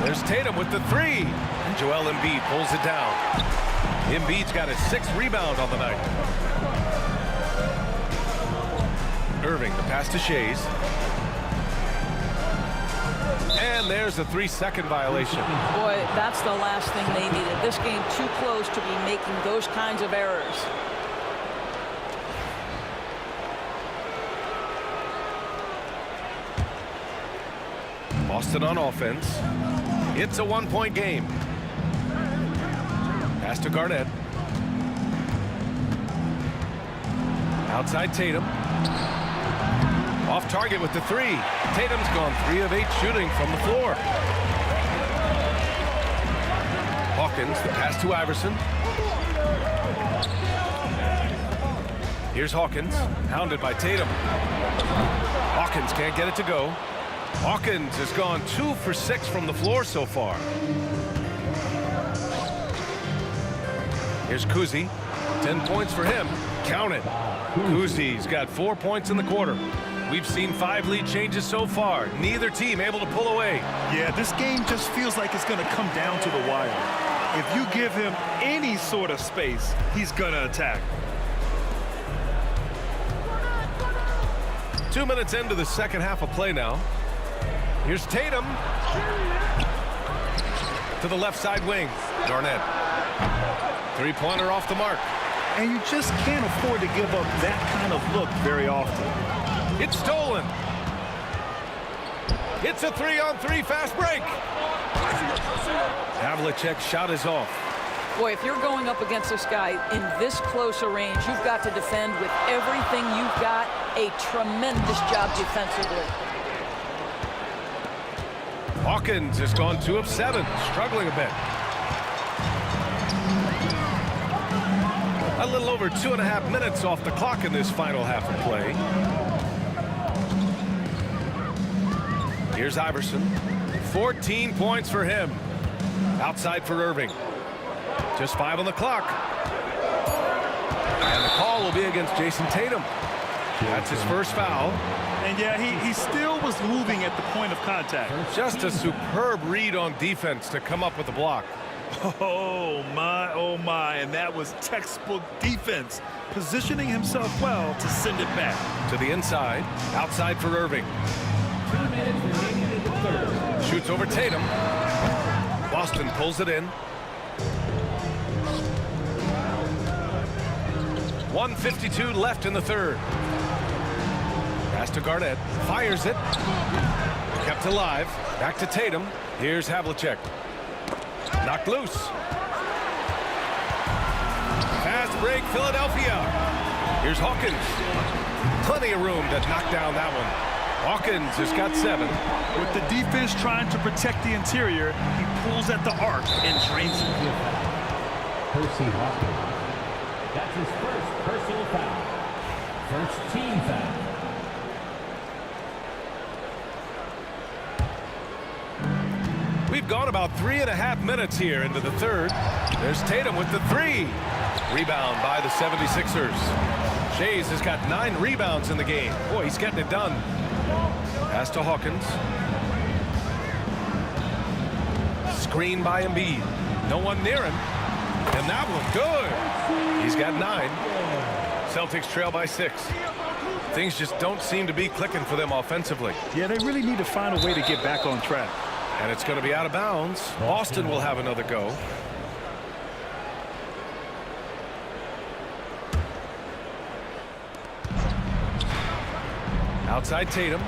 There's Tatum with the 3. And Joel Embiid pulls it down. Embiid's got his 6th rebound on the night. Irving, the pass to Shays. And there's a 3-second violation. Boy, that's the last thing they needed. This game too close to be making those kinds of errors. Boston on offense. It's a 1-point game. Pass to Garnett. Outside Tatum. Off target with the 3. Tatum's gone 3 of 8 shooting from the floor. Hawkins, the pass to Iverson. Here's Hawkins, hounded by Tatum. Hawkins can't get it to go. Hawkins has gone 2 for 6 from the floor so far. Here's Kuzi. 10 points for him. Count it. Kuzi's got 4 points in the quarter. We've seen 5 lead changes so far. Neither team able to pull away. Yeah, this game just feels like it's going to come down to the wire. If you give him any sort of space, he's going to attack. 2 minutes into the second half of play now. Here's Tatum. To the left side wing. Garnett. 3-pointer off the mark. And you just can't afford to give up that kind of look very often. It's stolen. It's a 3-on-3 fast break. Havlicek's shot is off. Boy, if you're going up against this guy in this close a range, you've got to defend with everything you've got. A tremendous job defensively. Hawkins has gone 2 of 7, struggling a bit. A little over 2.5 minutes off the clock in this final half of play. Here's Iverson. 14 points for him. Outside for Irving. Just 5 on the clock. And the call will be against Jason Tatum. That's his first foul. And yeah, he still was moving at the point of contact. Just a superb read on defense to come up with the block. Oh my, and that was textbook defense. Positioning himself well to send it back. To the inside, outside for Irving. Shoots over Tatum. Boston pulls it in. 1:52 left in the third. Pass to Garnett. Fires it. Kept alive. Back to Tatum. Here's Havlicek. Knocked loose. Fast break, Philadelphia. Here's Hawkins. Plenty of room to knock down that one. Hawkins has got 7. With the defense trying to protect the interior, he pulls at the arc and drains it. Percy Hawkins. That's his first personal foul. First team foul. We've gone about 3.5 minutes here into the third. There's Tatum with the 3. Rebound by the 76ers. Shays has got 9 rebounds in the game. Boy, he's getting it done. Pass to Hawkins. Screen by Embiid. No one near him. And that one, good. He's got 9. Celtics trail by 6. Things just don't seem to be clicking for them offensively. Yeah, they really need to find a way to get back on track. And it's going to be out of bounds. Boston will have another go. Outside Tatum.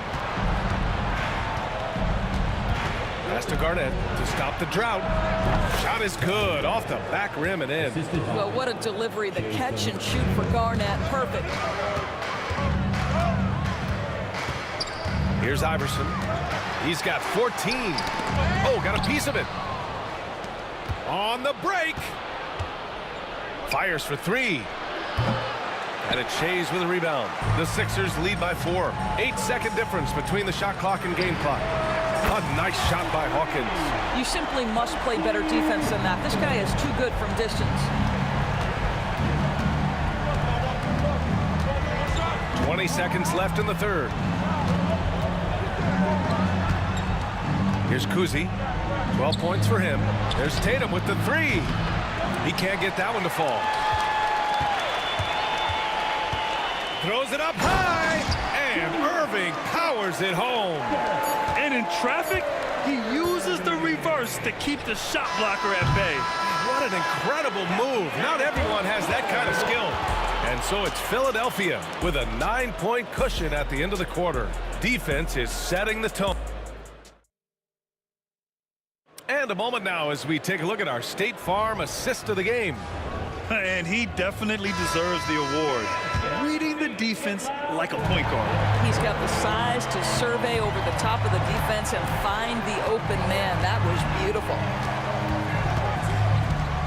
Pass to Garnett to stop the drought. Shot is good. Off the back rim and in. Well, what a delivery. The catch and shoot for Garnett. Perfect. Here's Iverson. He's got 14. Oh, got a piece of it. On the break. Fires for 3. And it's Shays with a rebound. The Sixers lead by 4. 8-second difference between the shot clock and game clock. A nice shot by Hawkins. You simply must play better defense than that. This guy is too good from distance. 20 seconds left in the third. Here's Kuzi. 12 points for him. There's Tatum with the 3. He can't get that one to fall. Throws it up high. And Irving powers it home. And in traffic, he uses the reverse to keep the shot blocker at bay. What an incredible move. Not everyone has that kind of skill. And so it's Philadelphia with a 9-point cushion at the end of the quarter. Defense is setting the tone. And a moment now as we take a look at our State Farm assist of the game. And he definitely deserves the award. Reading the defense like a point guard. He's got the size to survey over the top of the defense and find the open man. That was beautiful.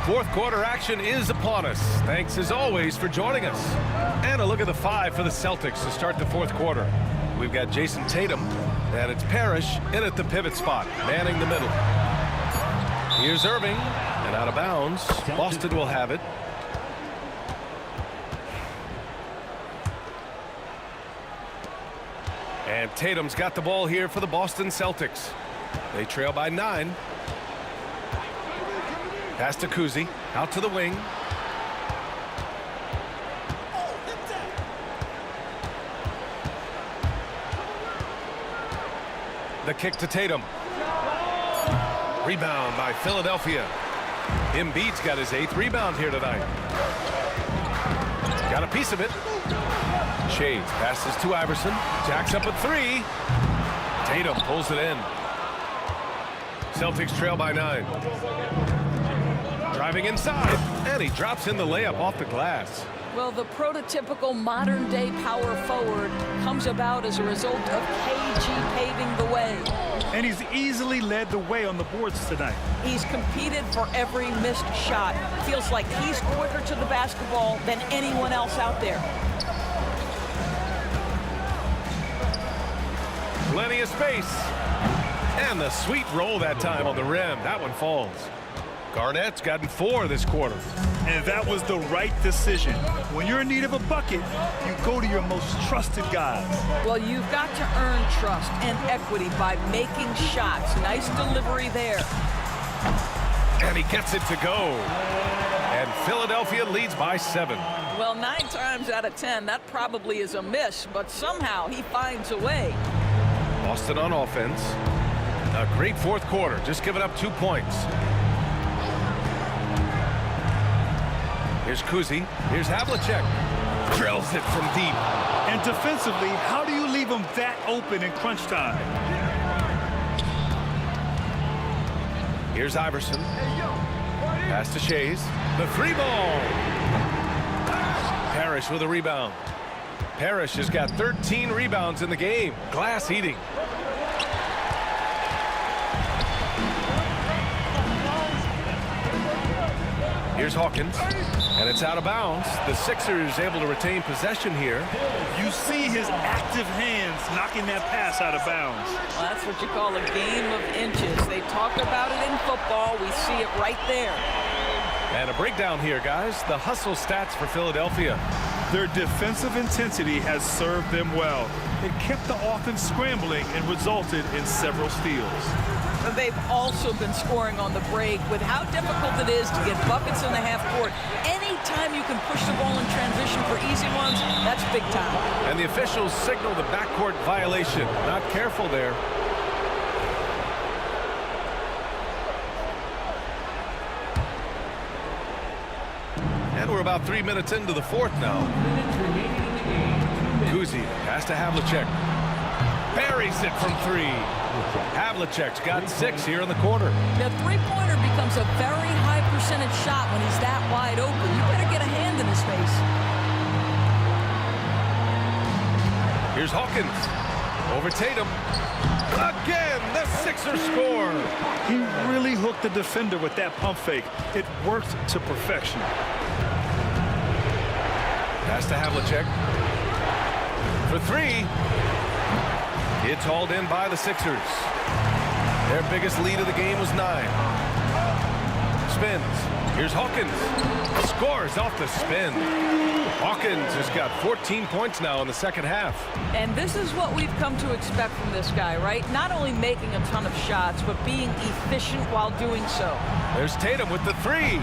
Fourth quarter action is upon us. Thanks as always for joining us. And a look at the 5 for the Celtics to start the fourth quarter. We've got Jason Tatum, and it's Parrish in at the pivot spot, manning the middle. Here's Irving, and out of bounds. Boston will have it. And Tatum's got the ball here for the Boston Celtics. They trail by 9. Pass to Kuzi, out to the wing. The kick to Tatum. Rebound by Philadelphia. Embiid's got his 8th rebound here tonight. Got a piece of it. Shades passes to Iverson. Jacks up a 3. Tatum pulls it in. Celtics trail by 9. Driving inside, and he drops in the layup off the glass. Well, the prototypical modern-day power forward comes about as a result of KG paving the way. And he's easily led the way on the boards tonight. He's competed for every missed shot. Feels like he's quicker to the basketball than anyone else out there. Plenty of space. And the sweet roll that time on the rim. That one falls. Garnett's gotten 4 this quarter. And that was the right decision. When you're in need of a bucket, you go to your most trusted guys. Well, you've got to earn trust and equity by making shots. Nice delivery there. And he gets it to go. And Philadelphia leads by 7. Well, 9 times out of 10, that probably is a miss, but somehow he finds a way. Boston on offense. A great fourth quarter, just giving up 2 points. Here's Kuzi. Here's Havlicek. Drills it from deep. And defensively, how do you leave them that open in crunch time? Here's Iverson. Pass to Shays. The 3 ball. Parrish with a rebound. Parrish has got 13 rebounds in the game. Glass eating. Here's Hawkins, and it's out of bounds. The Sixers able to retain possession here. You see his active hands knocking that pass out of bounds. Well, that's what you call a game of inches. They talk about it in football. We see it right there. And a breakdown here, guys. The hustle stats for Philadelphia. Their defensive intensity has served them well. It kept the offense scrambling and resulted in several steals. They've also been scoring on the break. With how difficult it is to get buckets in the half court, anytime you can push the ball in transition for easy ones, that's big time. And the officials signal the backcourt violation. Not careful there. And we're about 3 minutes into the fourth now. Kuzi, pass to Havlicek. Buries it from 3. Havlicek's got 6 here in the quarter. The three-pointer becomes a very high percentage shot when he's that wide open. You better get a hand in his face. Here's Hawkins. Over Tatum. Again, the Sixers score. He really hooked the defender with that pump fake. It worked to perfection. Pass to Havlicek. For 3. It's hauled in by the Sixers. Their biggest lead of the game was 9. Spins. Here's Hawkins. Scores off the spin. Hawkins has got 14 points now in the second half. And this is what we've come to expect from this guy, right? Not only making a ton of shots, but being efficient while doing so. There's Tatum with the 3.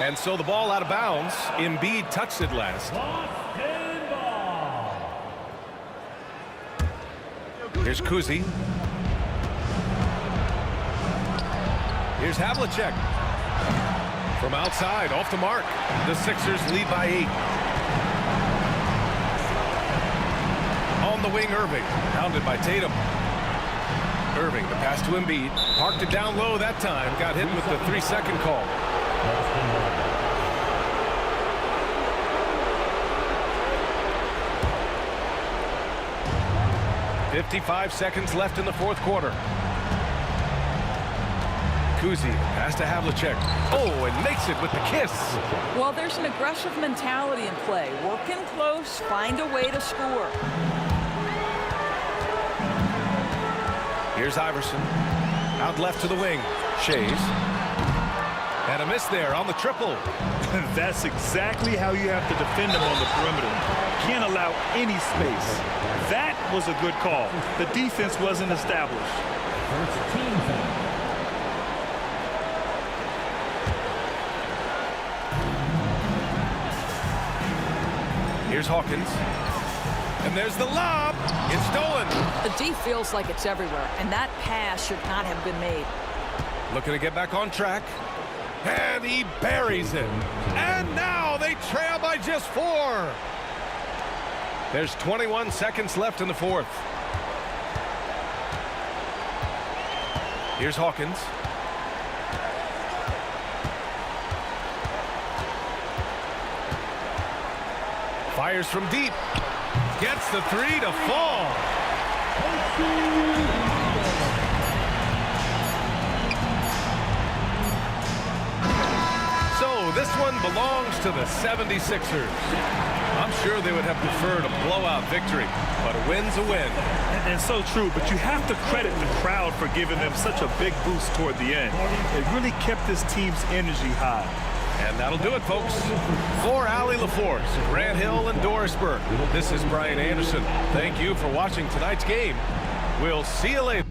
And so the ball out of bounds. Embiid touched it last. Here's Kuzi. Here's Havlicek. From outside, off the mark. The Sixers lead by 8. On the wing, Irving. Pounded by Tatum. Irving, the pass to Embiid. Parked it down low that time. Got hit with the 3-second call. 55 seconds left in the fourth quarter. Kuzi, pass to Havlicek. Oh, and makes it with the kiss. Well, there's an aggressive mentality in play. Work in close, find a way to score. Here's Iverson. Out left to the wing. Shays. And a miss there on the triple. That's exactly how you have to defend him on the perimeter. Can't allow any space. That was a good call. The defense wasn't established. First team foul. Here's Hawkins. And there's the lob. It's stolen. The D feels like it's everywhere, and that pass should not have been made. Looking to get back on track. And he buries it. And now they trail by just 4. There's 21 seconds left in the fourth. Here's Hawkins. Fires from deep. Gets the three to fall. So this one belongs to the 76ers. I'm sure they would have preferred a blowout victory, but a win's a win. And so true, but you have to credit the crowd for giving them such a big boost toward the end. It really kept this team's energy high. And that'll do it, folks. For Allie LaForce, Grant Hill, and Dorisburg, this is Brian Anderson. Thank you for watching tonight's game. We'll see you later.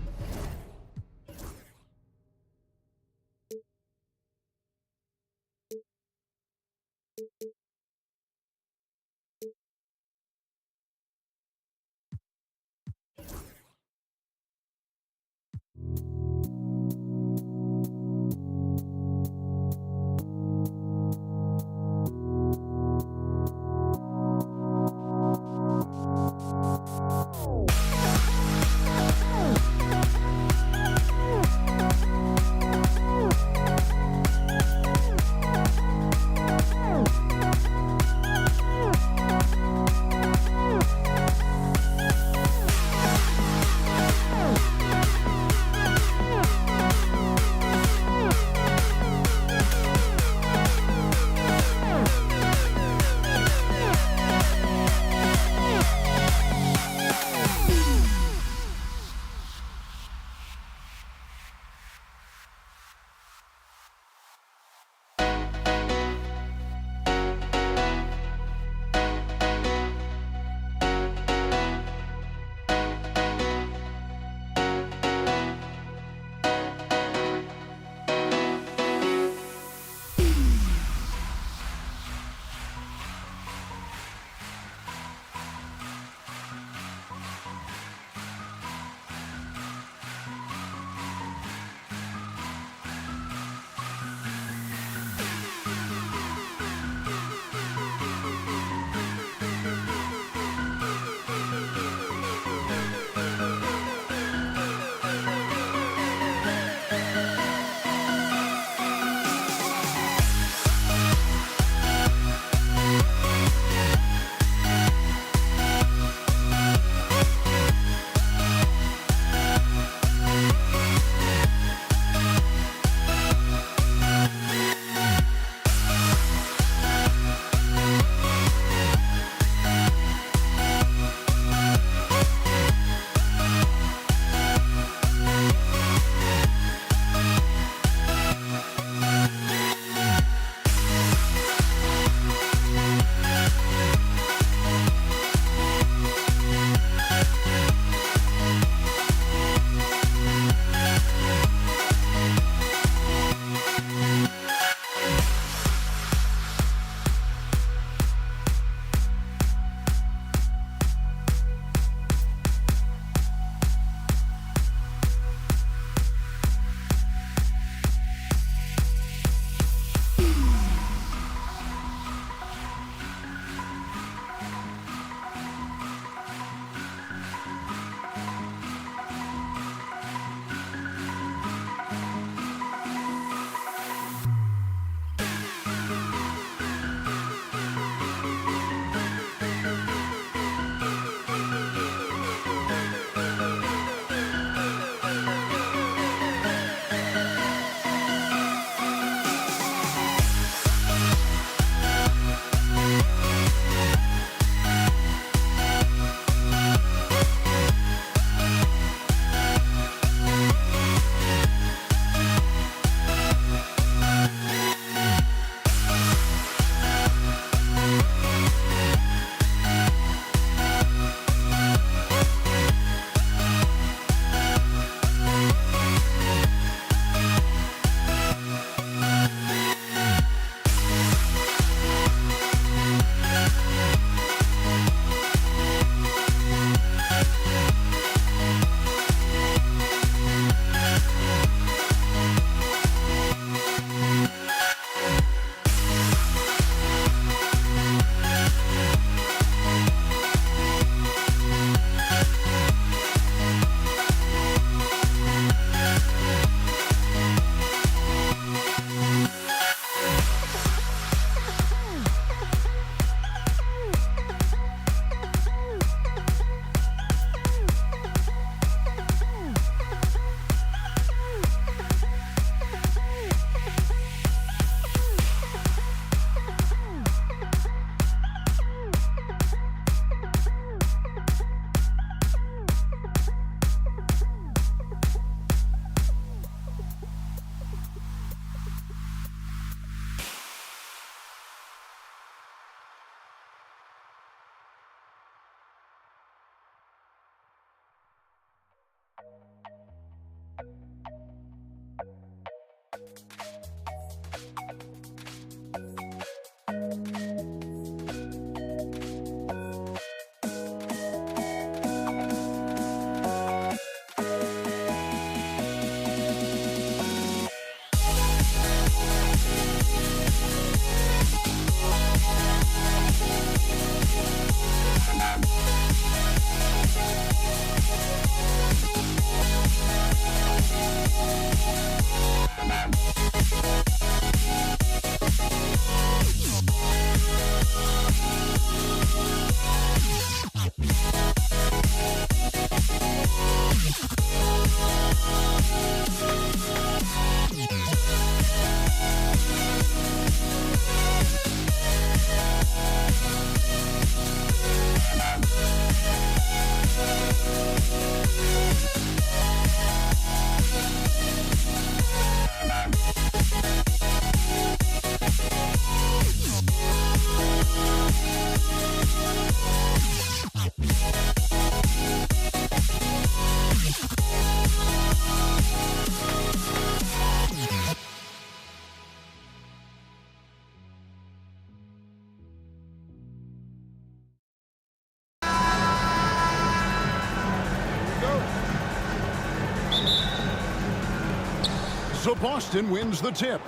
So Boston wins the tip.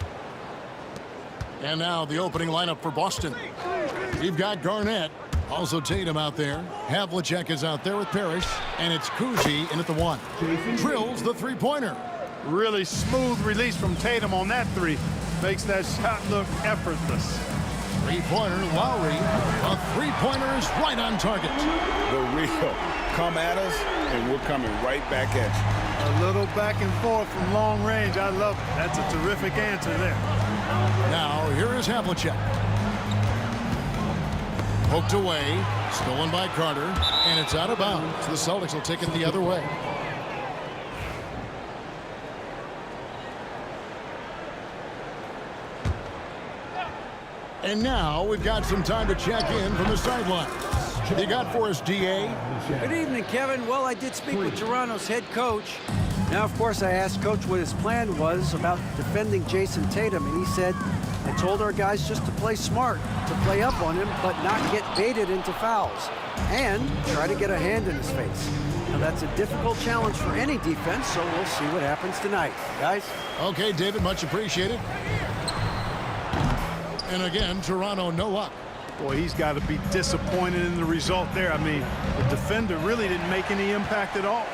And now the opening lineup for Boston. We've got Garnett, also Tatum out there. Havlicek is out there with Parrish, and it's Kuzi in at the 1. Drills the three-pointer. Really smooth release from Tatum on that three. Makes that shot look effortless. Three-pointer, Lowry. A three-pointer is right on target. The real. Come at us, and we're coming right back at you. A little back and forth from long range. I love it. That's a terrific answer there. Now, here is Havlicek. Poked away, stolen by Carter, and it's out of bounds. The Celtics will take it the other way. And now we've got some time to check in from the sidelines. You got for us, D.A.? Good evening, Kevin. Well, I did speak with Toronto's head coach. Now, of course, I asked Coach what his plan was about defending Jason Tatum, and he said, I told our guys just to play smart, to play up on him, but not get baited into fouls, and try to get a hand in his face. Now, that's a difficult challenge for any defense, so we'll see what happens tonight. Guys? Okay, David, much appreciated. And again, Toronto no luck. Boy, he's got to be disappointed in the result there. I mean, the defender really didn't make any impact at all.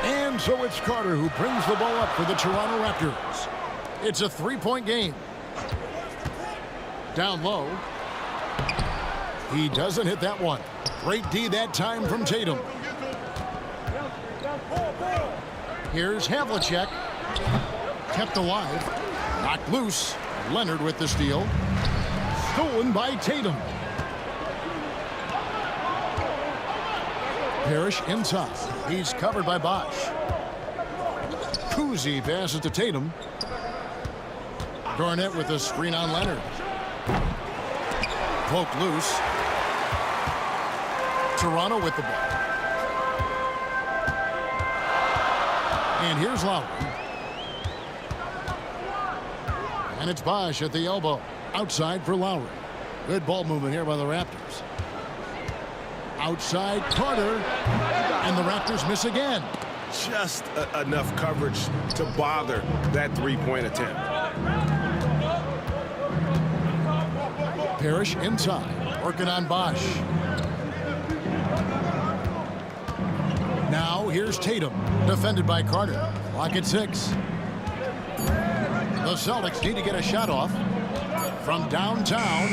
And so it's Carter who brings the ball up for the Toronto Raptors. It's a three-point game. Down low. He doesn't hit that one. Great D that time from Tatum. Here's Havlicek. Kept alive. Knocked loose. Leonard with the steal. Stolen by Tatum. Parrish inside. He's covered by Bosch. Kuzi passes to Tatum. Garnett with a screen on Leonard. Poked loose. Toronto with the ball. And here's Lowry. And it's Bosch at the elbow. Outside for Lowry. Good ball movement here by the Raptors. Outside Carter. And the Raptors miss again. Just enough coverage to bother that three-point attempt. Parrish inside. Working on Bosch. Now here's Tatum. Defended by Carter. Clock at 6. The Celtics need to get a shot off from downtown,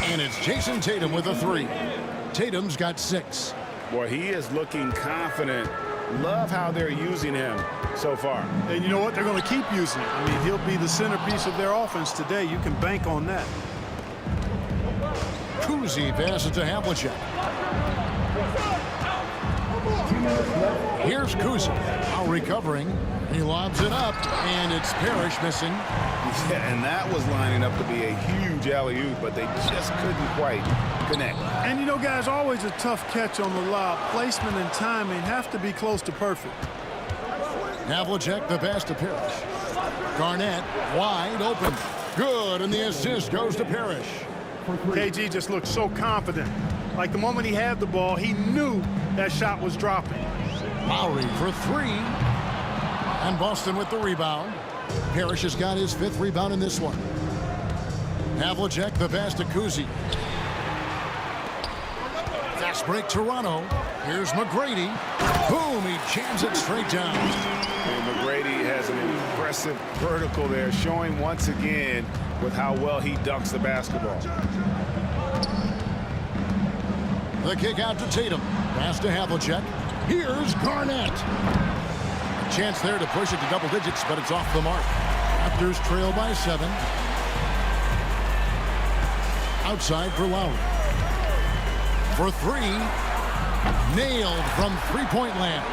and it's Jason Tatum with a 3. Tatum's got 6. Boy, he is looking confident. Love how they're using him so far. And you know what? They're going to keep using him. I mean, he'll be the centerpiece of their offense today. You can bank on that. Kuzi passes to Havlicek. Here's Kuzi. Now recovering. He lobs it up, and it's Parrish missing. Yeah, and that was lining up to be a huge alley-oop, but they just couldn't quite connect. And you know, guys, always a tough catch on the lob. Placement and timing have to be close to perfect. Havlicek, the pass to Parrish. Garnett, wide open. Good, and the assist goes to Parrish. KG just looked so confident. Like the moment he had the ball, he knew that shot was dropping. Lowry for three. And Boston with the rebound. Parrish has got his 5th rebound in this one. Havlicek, the pass to Kuzi. Fast break, Toronto. Here's McGrady. Boom, he jams it straight down. And McGrady has an impressive vertical there, showing once again with how well he dunks the basketball. The kick out to Tatum. Pass to Havlicek. Here's Garnett. A chance there to push it to double digits, but it's off the mark. Raptors trail by 7. Outside for Lowry. For 3. Nailed from three-point land.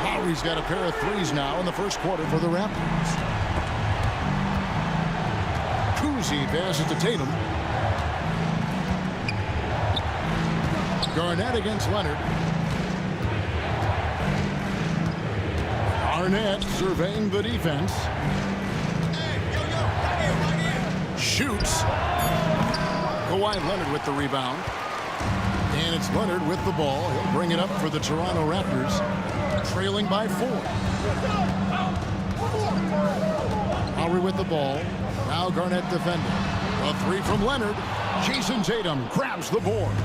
Lowry's got a pair of threes now in the first quarter for the Raptors. Kuzi passes to Tatum. Garnett against Leonard. Garnett surveying the defense. Shoots. Kawhi Leonard with the rebound. And it's Leonard with the ball. He'll bring it up for the Toronto Raptors. Trailing by 4. Lowry with the ball. Now Garnett defending. A 3 from Leonard. Jason Tatum grabs the board.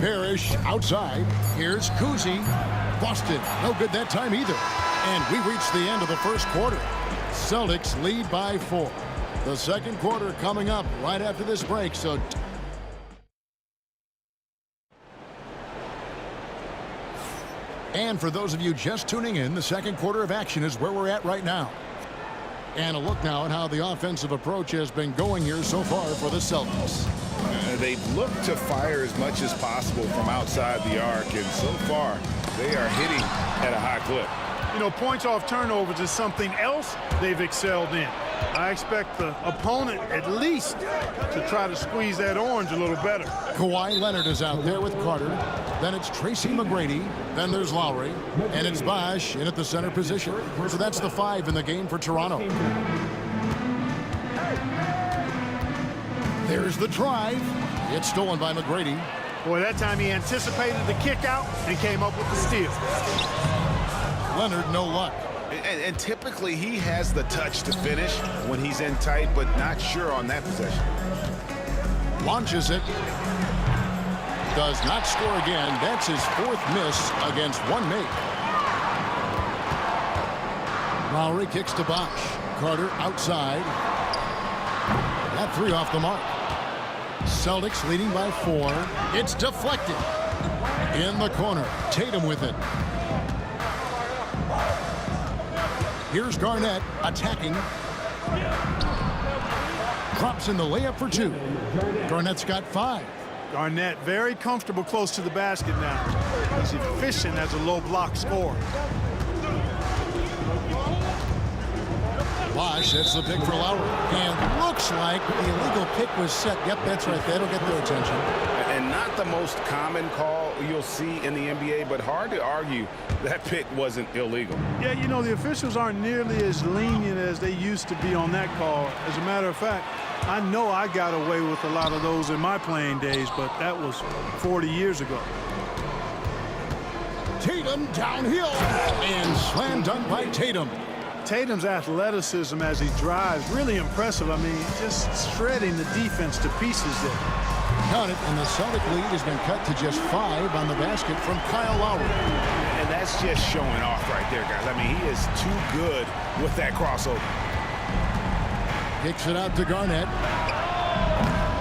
Parrish outside. Here's Kuzi. Busted. No good that time either. And we reach the end of the first quarter. Celtics lead by 4. The second quarter coming up right after this break. And for those of you just tuning in, the second quarter of action is where we're at right now. And a look now at how the offensive approach has been going here so far for the Celtics. They've looked to fire as much as possible from outside the arc, and so far they are hitting at a high clip. You know, points off turnovers is something else they've excelled in. I expect the opponent at least to try to squeeze that orange a little better. Kawhi Leonard is out there with Carter. Then it's Tracy McGrady. Then there's Lowry. And it's Bosh in at the center position. So that's the 5 in the game for Toronto. There's the drive. It's stolen by McGrady. Boy, that time he anticipated the kick out and came up with the steal. Leonard, no luck. And typically he has the touch to finish when he's in tight, but not sure on that possession. Launches it. Does not score again. That's his 4th miss against 1 make. Lowry kicks to Bosh. Carter outside. That 3 off the mark. Celtics leading by 4. It's deflected. In the corner. Tatum with it. Here's Garnett attacking. Drops in the layup for 2. Garnett's got 5. Garnett very comfortable close to the basket now. He's efficient as a low block scorer. Bosh, that's the pick for Lowry. And looks like the illegal pick was set. Yep, that's right. That'll get their attention. And not the most common call you'll see in the NBA, but hard to argue that pick wasn't illegal. Yeah, you know, the officials aren't nearly as lenient as they used to be on that call. As a matter of fact, I know I got away with a lot of those in my playing days, but that was 40 years ago. Tatum downhill. And slam dunk by Tatum. Tatum's athleticism as he drives, really impressive. I mean, just shredding the defense to pieces there. Count it, and the Celtic lead has been cut to just 5 on the basket from Kyle Lowry. And that's just showing off right there, guys. I mean, he is too good with that crossover. Kicks it out to Garnett.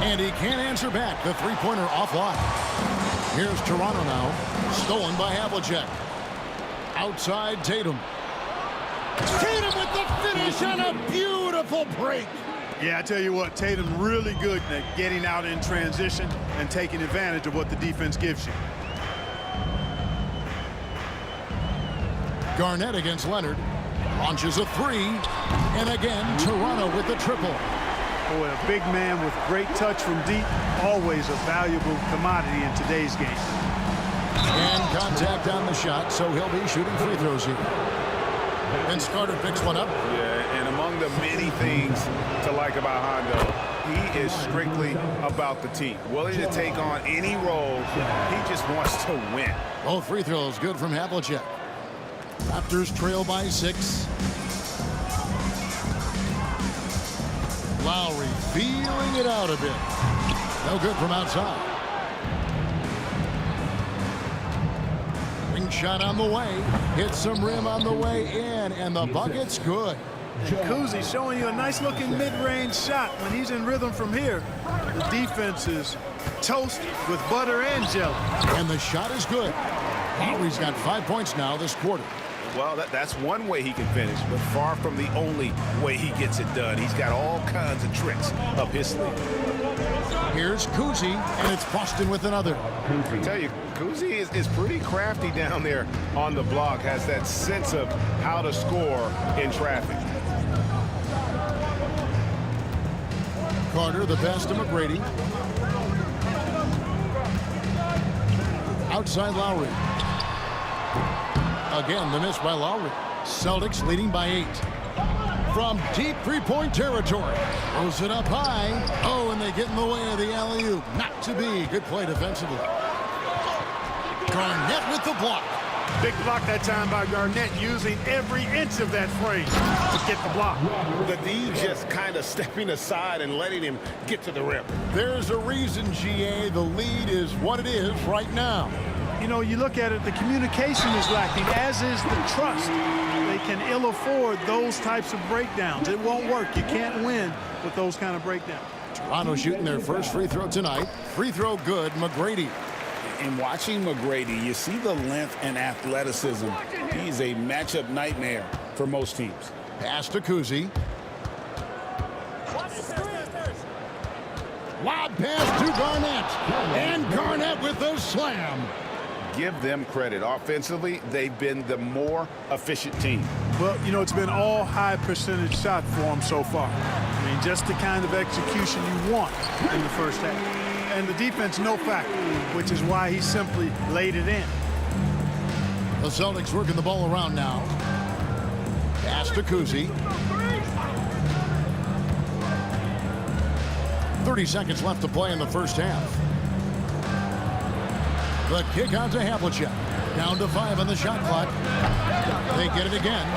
And he can't answer back. The three-pointer offline. Here's Toronto now. Stolen by Havlicek. Outside Tatum. Tatum with the finish and a beautiful break. Yeah, I tell you what, Tatum really good at getting out in transition and taking advantage of what the defense gives you. Garnett against Leonard. Launches a 3. And again, Toronto with the triple. Boy, a big man with great touch from deep, always a valuable commodity in today's game. And contact on the shot, so he'll be shooting free throws here. Vince Carter picks one up. Yeah, and among the many things to like about Hondo, he is strictly about the team. Willing to take on any role. He just wants to win. Both free throws good from Havlicek. Raptors trail by 6. Lowry feeling it out a bit. No good from outside. Ring shot on the way. Hits some rim on the way in, and the bucket's good. And Kuzi showing you a nice-looking mid-range shot. When he's in rhythm from here, the defense is toast with butter and jelly. And the shot is good. Lowry's got 5 points now this quarter. Well, that's one way he can finish, but far from the only way he gets it done. He's got all kinds of tricks up his sleeve. Here's Kuzi, and it's Boston with another. I tell you, Kuzi is pretty crafty down there on the block, has that sense of how to score in traffic. Carter, the pass to McGrady. Outside Lowry. Again, the miss by Lowry. Celtics leading by 8. From deep three-point territory. Throws it up high. Oh, and they get in the way of the alley-oop. Not to be. Good play defensively. Garnett with the block. Big block that time by Garnett, using every inch of that frame to get the block. The D just kind of stepping aside and letting him get to the rim. There's a reason, GA, the lead is what it is right now. You know, you look at it, the communication is lacking, as is the trust. They can ill afford those types of breakdowns. It won't work. You can't win with those kind of breakdowns. Toronto shooting their first free throw tonight. Free throw good, McGrady. In watching McGrady, you see the length and athleticism. He's a matchup nightmare for most teams. Pass to Kuzi. Lob pass to Garnett. And Garnett with the slam. Give them credit. Offensively, they've been the more efficient team. Well, you know, it's been all high percentage shot for them so far. I mean, just the kind of execution you want in the first half. And the defense, no factor, which is why he simply laid it in. The Celtics working the ball around now. Pass to Kuzi. 30 seconds left to play in the first half. The kick out to Havlicek. Down to 5 on the shot clock. They get it again.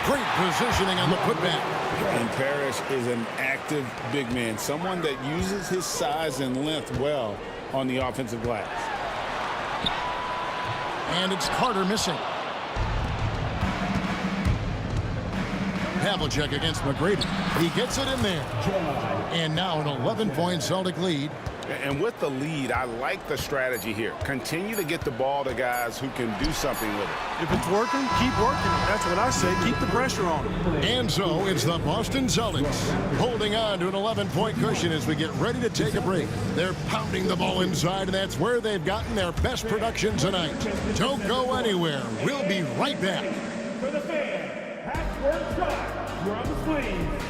Great positioning on the putback. And Parrish is an active big man, someone that uses his size and length well on the offensive glass. And it's Carter missing. Havlicek against McGrady. He gets it in there. And now an 11-point Celtic lead. And with the lead, I like the strategy here. Continue to get the ball to guys who can do something with it. If it's working, keep working. That's what I say. Keep the pressure on them. And so it's the Boston Celtics holding on to an 11-point cushion as we get ready to take a break. They're pounding the ball inside, and that's where they've gotten their best production tonight. Don't go anywhere. We'll be right back. For the fan, half-court shot. You're on the sleeve.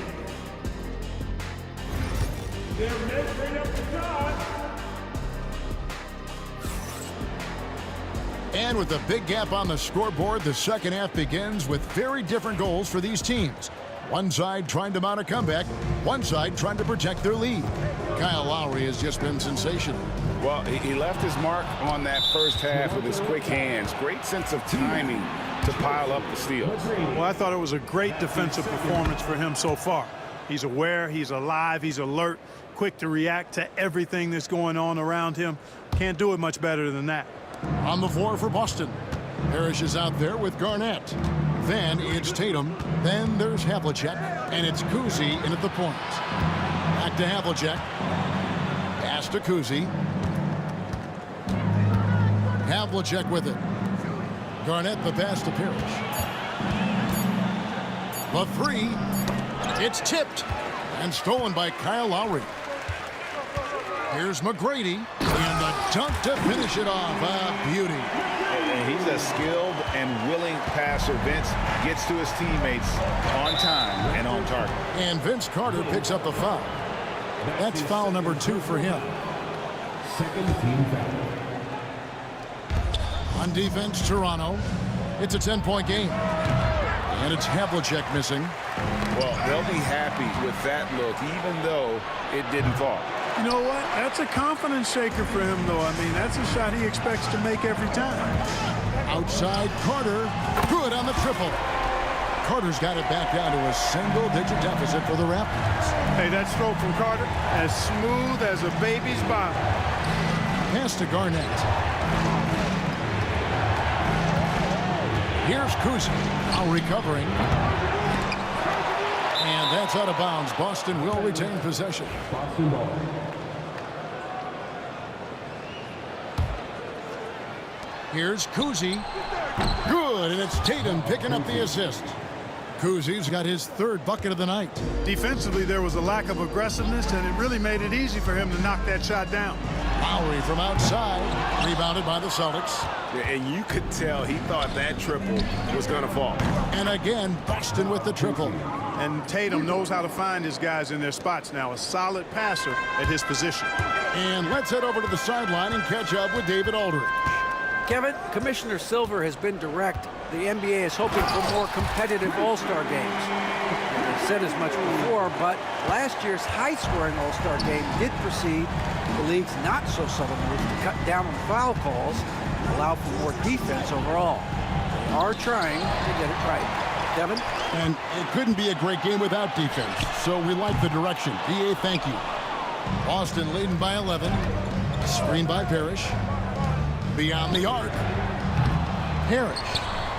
They're measuring up the shot. And with the big gap on the scoreboard, the second half begins with very different goals for these teams. One side trying to mount a comeback, one side trying to protect their lead. Kyle Lowry has just been sensational. Well, he left his mark on that first half with his quick hands. Great sense of timing to pile up the steals. Well, I thought it was a great defensive performance for him so far. He's aware, he's alive, he's alert, quick to react to everything that's going on around him. Can't do it much better than that. On the floor for Boston. Parrish is out there with Garnett. Then it's Tatum. Then there's Havlicek. And it's Kuzi in at the point. Back to Havlicek. Pass to Kuzi. Havlicek with it. Garnett the pass to Parrish. The three. It's tipped and stolen by Kyle Lowry. Here's McGrady, and the dunk to finish it off. A beauty. And he's a skilled and willing passer. Vince gets to his teammates on time and on target. And Vince Carter picks up a foul. That's foul number 2 for him. Second team foul. On defense, Toronto. It's a 10-point game. And it's Havlicek missing. Well, they'll be happy with that look, even though it didn't fall. You know what? That's a confidence shaker for him, though. I mean, that's a shot he expects to make every time. Outside, Carter. Good on the triple. Carter's got it back down to a single-digit deficit for the Raptors. Hey, that stroke from Carter, as smooth as a baby's bottom. Pass to Garnett. Here's Kuzi. Now recovering. And that's out of bounds. Boston will retain possession. Boston ball. Here's Kuzi. Good, and it's Tatum picking up the assist. Kuzi's got his third bucket of the night. Defensively, there was a lack of aggressiveness, and it really made it easy for him to knock that shot down. Lowry from outside, rebounded by the Celtics. And you could tell he thought that triple was going to fall. And again, Boston with the triple. And Tatum knows how to find his guys in their spots now. A solid passer at his position. And let's head over to the sideline and catch up with David Aldridge. Kevin, Commissioner Silver has been direct. The NBA is hoping for more competitive All-Star games. They've said as much before, but last year's high-scoring All-Star game did precede the league's not-so-subtle move to cut down on foul calls and allow for more defense overall. They are trying to get it right. Kevin? And it couldn't be a great game without defense, so we like the direction. BA, thank you. Boston leading by 11. Screen by Parrish. Beyond the arc. Parrish.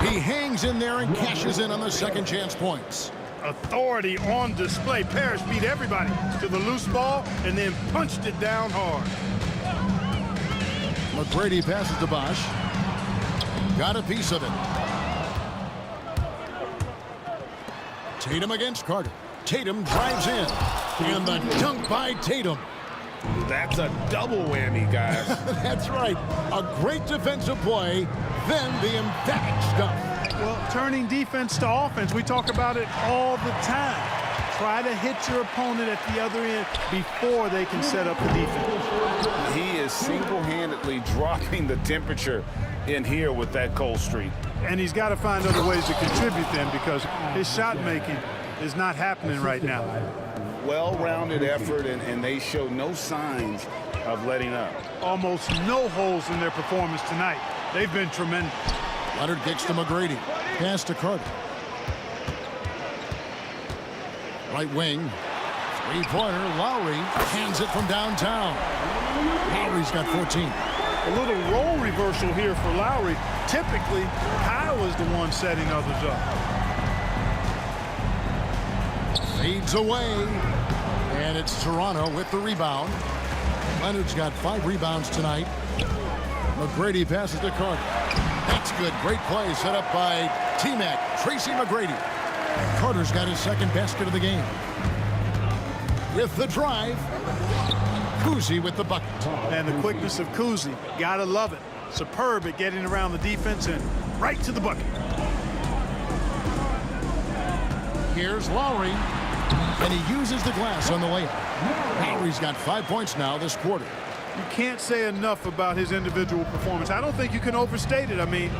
He hangs in there and cashes in on the second chance points. Authority on display. Parrish beat everybody to the loose ball and then punched it down hard. McGrady passes to Bosch. Got a piece of it. Tatum against Carter. Tatum drives in. And the dunk by Tatum. That's a double whammy, guys. That's right. A great defensive play, then the emphatic stuff. Well, turning defense to offense, we talk about it all the time. Try to hit your opponent at the other end before they can set up the defense. He is single-handedly dropping the temperature in here with that cold streak. And he's got to find other ways to contribute then, because his shot making is not happening right now. Well-rounded effort, and they show no signs of letting up. Almost no holes in their performance tonight. They've been tremendous. Leonard kicks to McGrady. Pass to Carter. Right wing. Three-pointer. Lowry hands it from downtown. Lowry's got 14. A little role reversal here for Lowry. Typically, Kyle is the one setting others up. Fades away. And it's Toronto with the rebound. Leonard's got 5 rebounds tonight. McGrady passes to Carter. That's good. Great play set up by T-Mac. Tracy McGrady. Carter's got his second basket of the game. With the drive. Kuzi with the bucket. And the quickness of Kuzi. Gotta love it. Superb at getting around the defense and right to the bucket. Here's Lowry. And he uses the glass on the layup. Lowry's got 5 points now this quarter. You can't say enough about his individual performance. I don't think you can overstate it. I mean,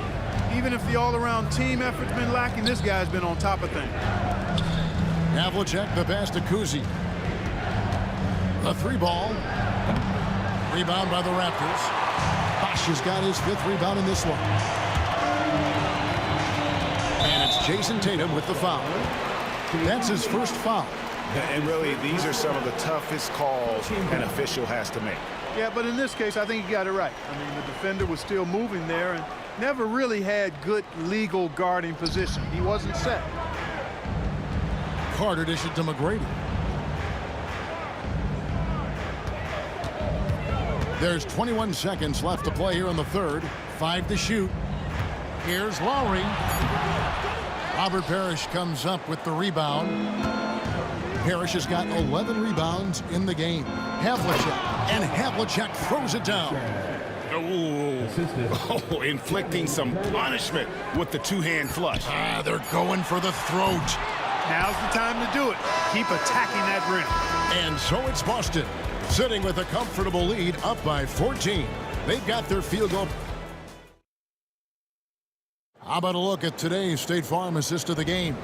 even if the all-around team effort's been lacking, this guy's been on top of things. Havlicek, the pass to Kuzi. The 3-ball. Rebound by the Raptors. Bosch has got his 5th rebound in this one. And it's Jason Tatum with the foul. That's his first foul. And really, these are some of the toughest calls an official has to make. Yeah, but in this case, I think he got it right. I mean, the defender was still moving there and never really had good legal guarding position. He wasn't set. Carter dishes to McGrady. There's 21 seconds left to play here in the third. 5 to shoot. Here's Lowry. Robert Parrish comes up with the rebound. Parrish has got 11 rebounds in the game. Havlicek, and Havlicek throws it down. Oh, inflicting some punishment with the two-hand flush. They're going for the throat. Now's the time to do it. Keep attacking that rim. And so it's Boston, sitting with a comfortable lead up by 14. They've got their field goal How about a look at today's State Farm assist of the game?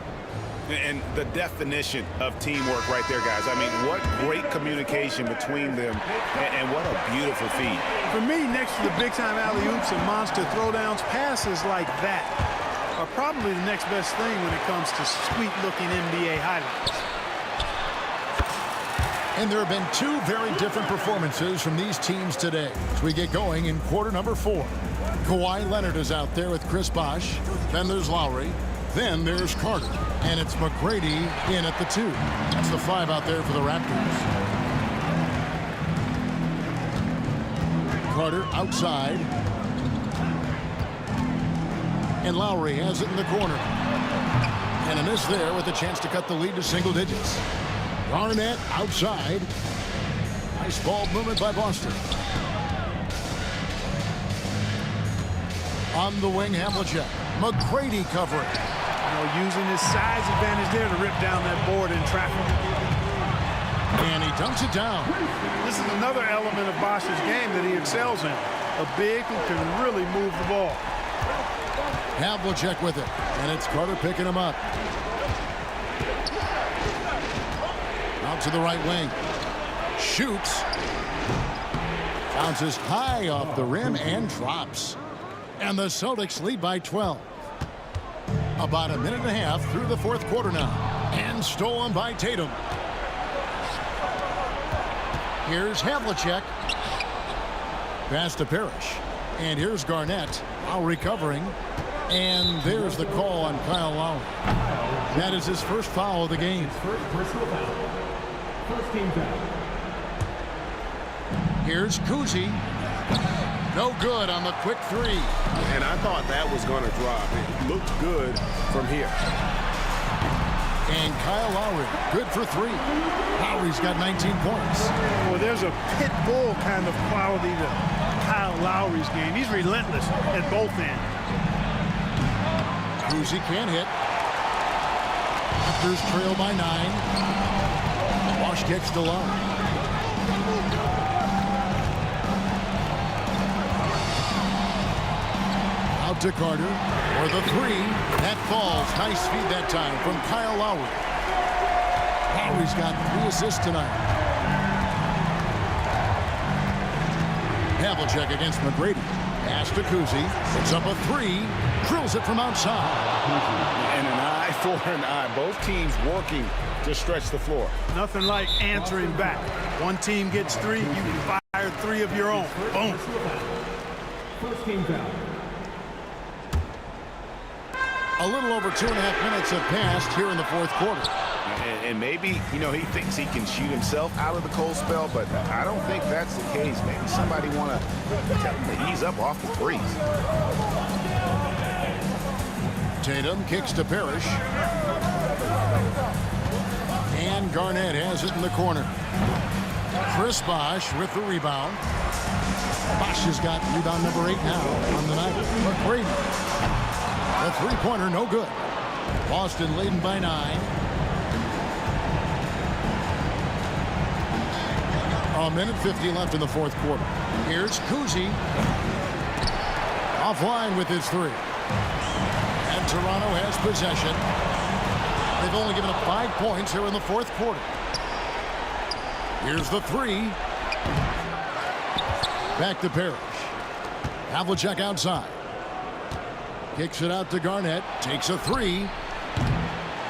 And the definition of teamwork right there, guys. I mean, what great communication between them, and what a beautiful feed. For me, next to the big-time alley-oops and monster throwdowns, passes like that are probably the next best thing when it comes to sweet-looking NBA highlights. And there have been two very different performances from these teams today as we get going in quarter number 4. Kawhi Leonard is out there with Chris Bosh. Then there's Lowry. Then there's Carter. And it's McGrady in at the 2. That's the 5 out there for the Raptors. Carter outside. And Lowry has it in the corner. And a miss there with a chance to cut the lead to single digits. Garnett outside. Nice ball movement by Boston. On the wing, Havlicek. McGrady covering. Using his size advantage there to rip down that board in traffic. And he dunks it down. This is another element of Bosh's game that he excels in. A big who can really move the ball. Havlicek with it. And it's Carter picking him up. Out to the right wing. Shoots. Bounces high off the rim and drops. And the Celtics lead by 12. About a minute and a half through the fourth quarter now. And stolen by Tatum. Here's Havlicek. Pass to Parrish. And here's Garnett. Now recovering. And there's the call on Kyle Lowry. That is his first foul of the game. First personal foul. First team foul. Here's Kuzi. No good on the quick 3. And I thought that was going to drop. It looked good from here. And Kyle Lowry, good for 3. Lowry's got 19 points. Well, there's a pit bull kind of quality to Kyle Lowry's game. He's relentless at both ends. Kuzi can't hit. Raptors trail by 9. Bosh kicks to low. Out to Carter for the 3. That falls. Nice feed that time from Kyle Lowry. Lowry's got 3 assists tonight. Havlicek against McGrady. Pass to Kuzi. It's up a 3. Drills it from outside. And an eye for an eye. Both teams working to stretch the floor. Nothing like answering back. One team gets 3, you can fire 3 of your own. Boom. First team foul. A little over 2.5 minutes have passed here in the fourth quarter. And maybe, he thinks he can shoot himself out of the cold spell, but I don't think that's the case. Maybe somebody want to tell him to ease up off the threes. Tatum kicks to Parrish. And Garnett has it in the corner. Chris Bosh with the rebound. Bosh has got rebound number 8 now on the night. McGrady. The 3-pointer, no good. Boston leading by 9. A minute 50 left in the fourth quarter. Here's Kuzi. Offline with his 3. And Toronto has possession. They've only given up 5 points here in the fourth quarter. Here's the 3. Back to Parrish. Havlicek outside. Kicks it out to Garnett. Takes a 3.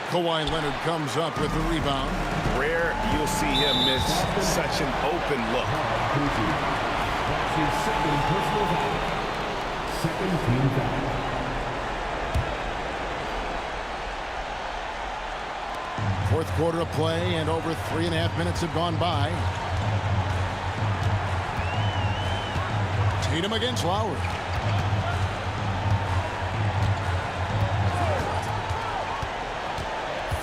Kawhi Leonard comes up with the rebound. Rare you'll see him miss such an open look. That's his second personal foul. Second team foul. Fourth quarter of play, and over 3.5 minutes have gone by. Tatum against Lowry.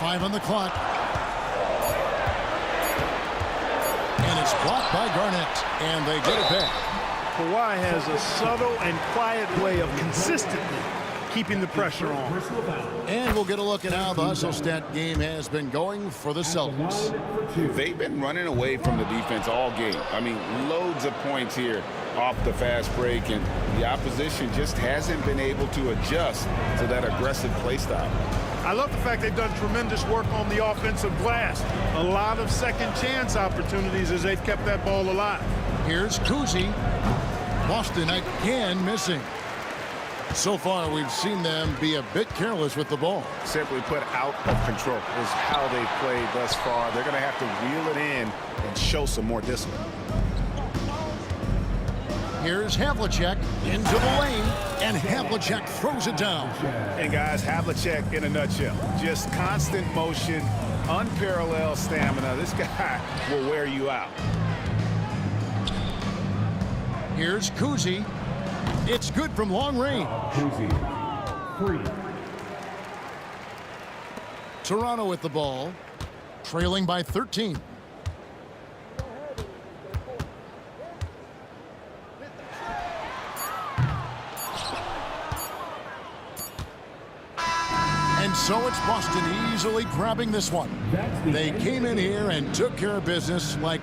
Five on the clock. And it's blocked by Garnett, and they get it back. Kawhi has a subtle and quiet way of consistently keeping the pressure on. And we'll get a look at how the hustle stat game has been going for the Celtics. They've been running away from the defense all game. I mean, loads of points here off the fast break, and the opposition just hasn't been able to adjust to that aggressive play style. I love the fact they've done tremendous work on the offensive glass. A lot of second chance opportunities as they've kept that ball alive. Here's Kuzi. Boston again missing. So far, we've seen them be a bit careless with the ball. Simply put, out of control is how they've played thus far. They're going to have to reel it in and show some more discipline. Here's Havlicek into the lane, and Havlicek throws it down. And guys, Havlicek in a nutshell. Just constant motion, unparalleled stamina. This guy will wear you out. Here's Kuzi. It's good from long range. Toronto with the ball, trailing by 13. And so it's Boston easily grabbing this one. They came in here and took care of business like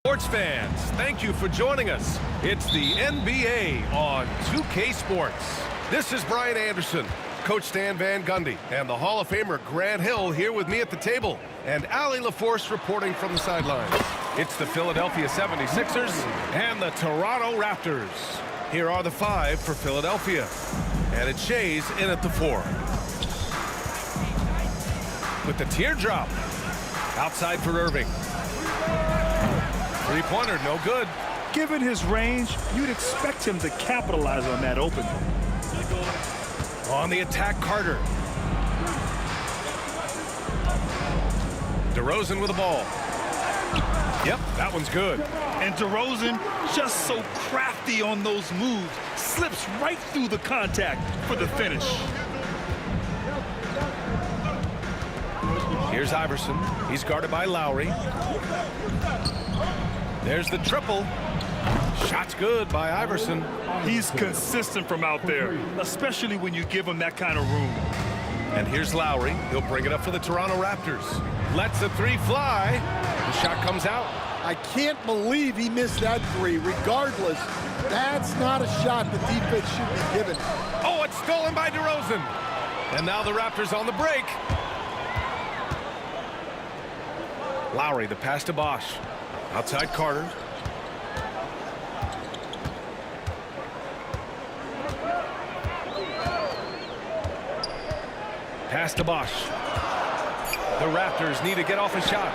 Sports fans, thank you for joining us. It's the NBA on 2K Sports. This is Brian Anderson, Coach Stan Van Gundy, and the Hall of Famer Grant Hill here with me at the table, and Allie LaForce reporting from the sidelines. It's the Philadelphia 76ers and the Toronto Raptors. Here are the 5 for Philadelphia, and it's Shays in at the 4. With the teardrop, outside for Irving. Three-pointer, no good. Given his range, you'd expect him to capitalize on that open. On the attack, Carter. DeRozan with the ball. Yep, that one's good. And DeRozan, just so crafty on those moves, slips right through the contact for the finish. Here's Iverson. He's guarded by Lowry. There's the triple. Shot's good by Iverson. He's consistent from out there, especially when you give him that kind of room. And here's Lowry. He'll bring it up for the Toronto Raptors. Lets the 3 fly. The shot comes out. I can't believe he missed that 3. Regardless, that's not a shot the defense should be given. Oh, it's stolen by DeRozan. And now the Raptors on the break. Lowry, the pass to Bosch. Outside Carter. Pass to Bosch. The Raptors need to get off a shot.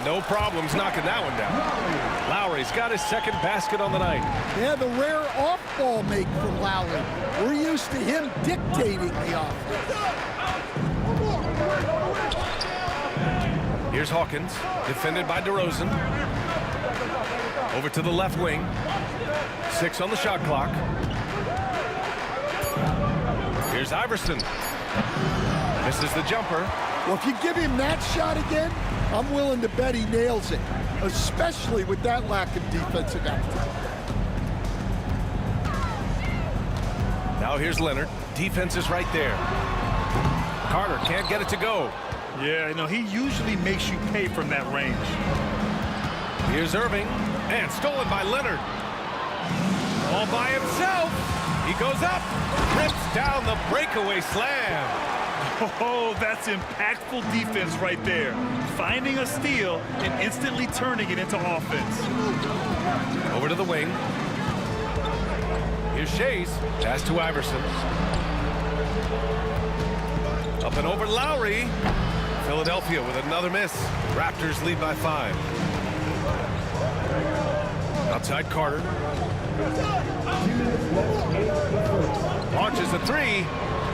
No problems knocking that one down. Lowry's got his second basket on the night. Yeah, the rare off-ball make from Lowry. We're used to him dictating the offense. Here's Hawkins, defended by DeRozan. Over to the left wing. 6 on the shot clock. Here's Iverson. Misses the jumper. Well, if you give him that shot again, I'm willing to bet he nails it, especially with that lack of defensive effort. Now here's Leonard. Defense is right there. Carter can't get it to go. Yeah, he usually makes you pay from that range. Here's Irving, and stolen by Leonard. All by himself. He goes up, rips down the breakaway slam. Oh, that's impactful defense right there. Finding a steal and instantly turning it into offense. Over to the wing. Here's Shays. Pass to Iverson. Up and over Lowry. Philadelphia with another miss. Raptors lead by 5. Outside Carter. Launches a 3.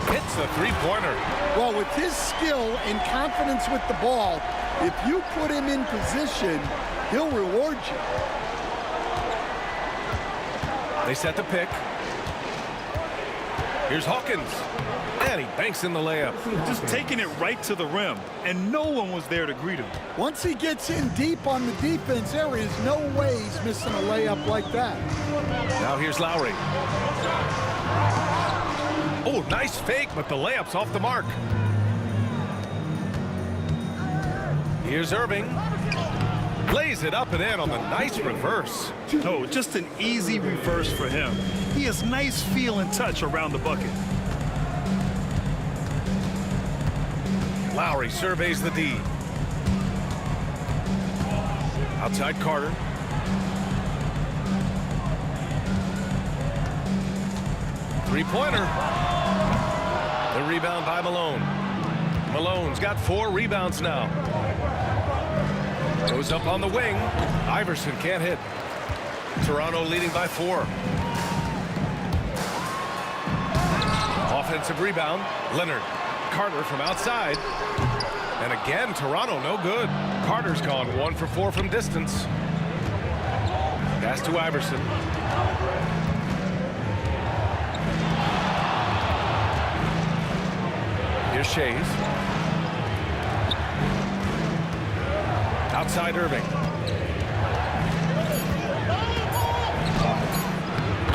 hits a three-pointer. Well, with his skill and confidence with the ball, if you put him in position, he'll reward you. They set the pick. Here's Hawkins. And he banks in the layup. Just taking it right to the rim, and no one was there to greet him. Once he gets in deep on the defense, there is no way he's missing a layup like that. Now here's Lowry. Oh, nice fake, but the layup's off the mark. Here's Irving. Lays it up and in on the nice reverse. No, just an easy reverse for him. He has nice feel and touch around the bucket. Lowry surveys the D. Outside Carter. Three-pointer. The rebound by Malone. Malone's got 4 rebounds now. Goes up on the wing. Iverson can't hit. Toronto leading by 4. Offensive rebound. Leonard. Carter from outside. And again, Toronto no good. Carter's gone 1 for 4 from distance. Pass to Iverson. Here's Shays. Outside Irving.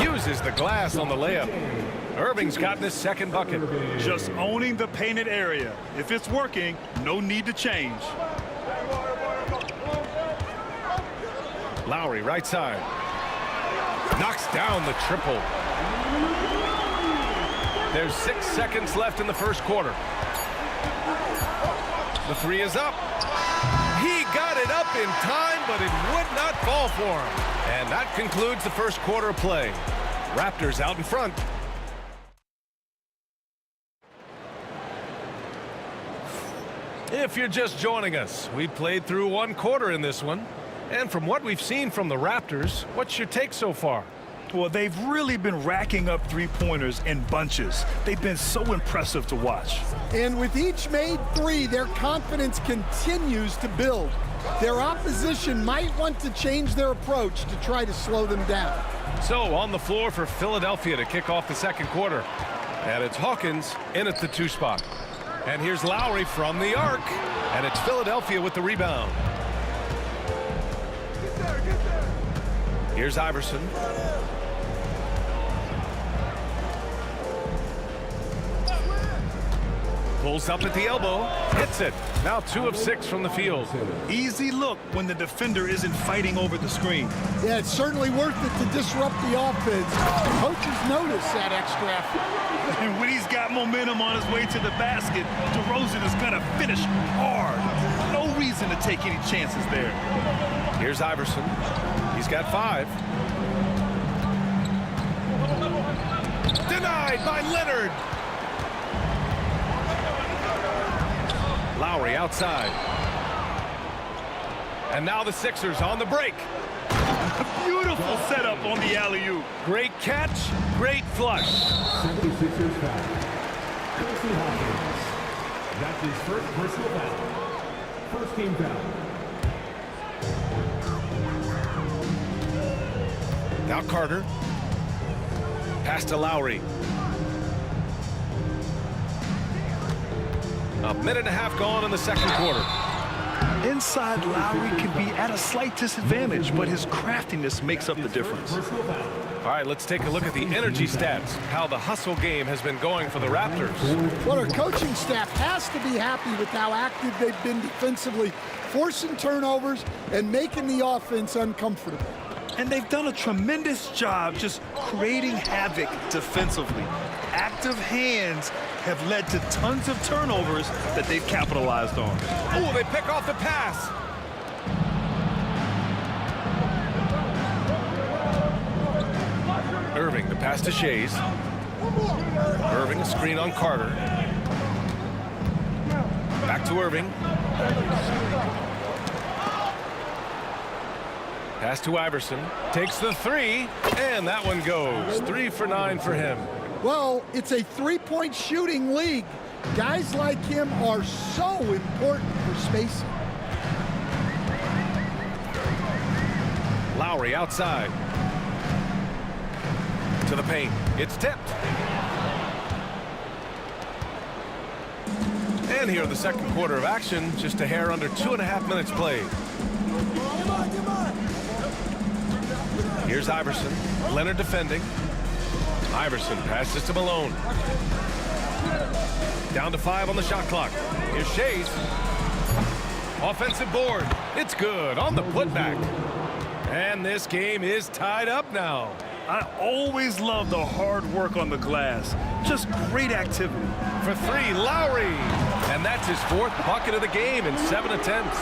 Uses the glass on the layup. Irving's gotten his second bucket. Just owning the painted area. If it's working, no need to change. Lowry right side. Knocks down the triple. There's 6 seconds left in the first quarter. The 3 is up. He got it up in time, but it would not fall for him. And that concludes the first quarter of play. Raptors out in front. If you're just joining us, we played through 1 quarter in this one. And from what we've seen from the Raptors, what's your take so far? Well, they've really been racking up three-pointers in bunches. They've been so impressive to watch. And with each made 3, their confidence continues to build. Their opposition might want to change their approach to try to slow them down. So on the floor for Philadelphia to kick off the second quarter. And it's Hawkins in at the 2 spot. And here's Lowry from the arc. And it's Philadelphia with the rebound. Here's Iverson. Pulls up at the elbow, hits it. Now 2 of 6 from the field. Easy look when the defender isn't fighting over the screen. Yeah, it's certainly worth it to disrupt the offense. Coaches notice that extra effort. And when he's got momentum on his way to the basket, DeRozan is going to finish hard. No reason to take any chances there. Here's Iverson. He's got 5. Denied by Leonard. Lowry outside. And now the Sixers on the break. Beautiful setup on the alley-oop. Great catch, great flush. 76ers foul. Quincy Hawkins. That's his first personal foul. First team foul. Now Carter. Pass to Lowry. A minute and a half gone in the second quarter. Inside, Lowry can be at a slight disadvantage, but his craftiness makes up the difference. All right, let's take a look at the energy stats, how the hustle game has been going for the Raptors. Well, our coaching staff has to be happy with how active they've been defensively, forcing turnovers and making the offense uncomfortable. And they've done a tremendous job just creating havoc defensively. Active hands have led to tons of turnovers that they've capitalized on. Oh, they pick off the pass. Irving, the pass to Shays. Irving, a screen on Carter. Back to Irving. Pass to Iverson. Takes the 3, and that one goes. 3 for 9 for him. Well, it's a three-point shooting league. Guys like him are so important for spacing. Lowry outside. To the paint. It's tipped. And here in the second quarter of action, just a hair under 2.5 minutes played. Here's Iverson. Leonard defending. Iverson passes to Malone. Down to 5 on the shot clock. Here's Shays. Offensive board. It's good on the putback. And this game is tied up now. I always love the hard work on the glass. Just great activity. For 3, Lowry. And that's his 4th bucket of the game in 7 attempts.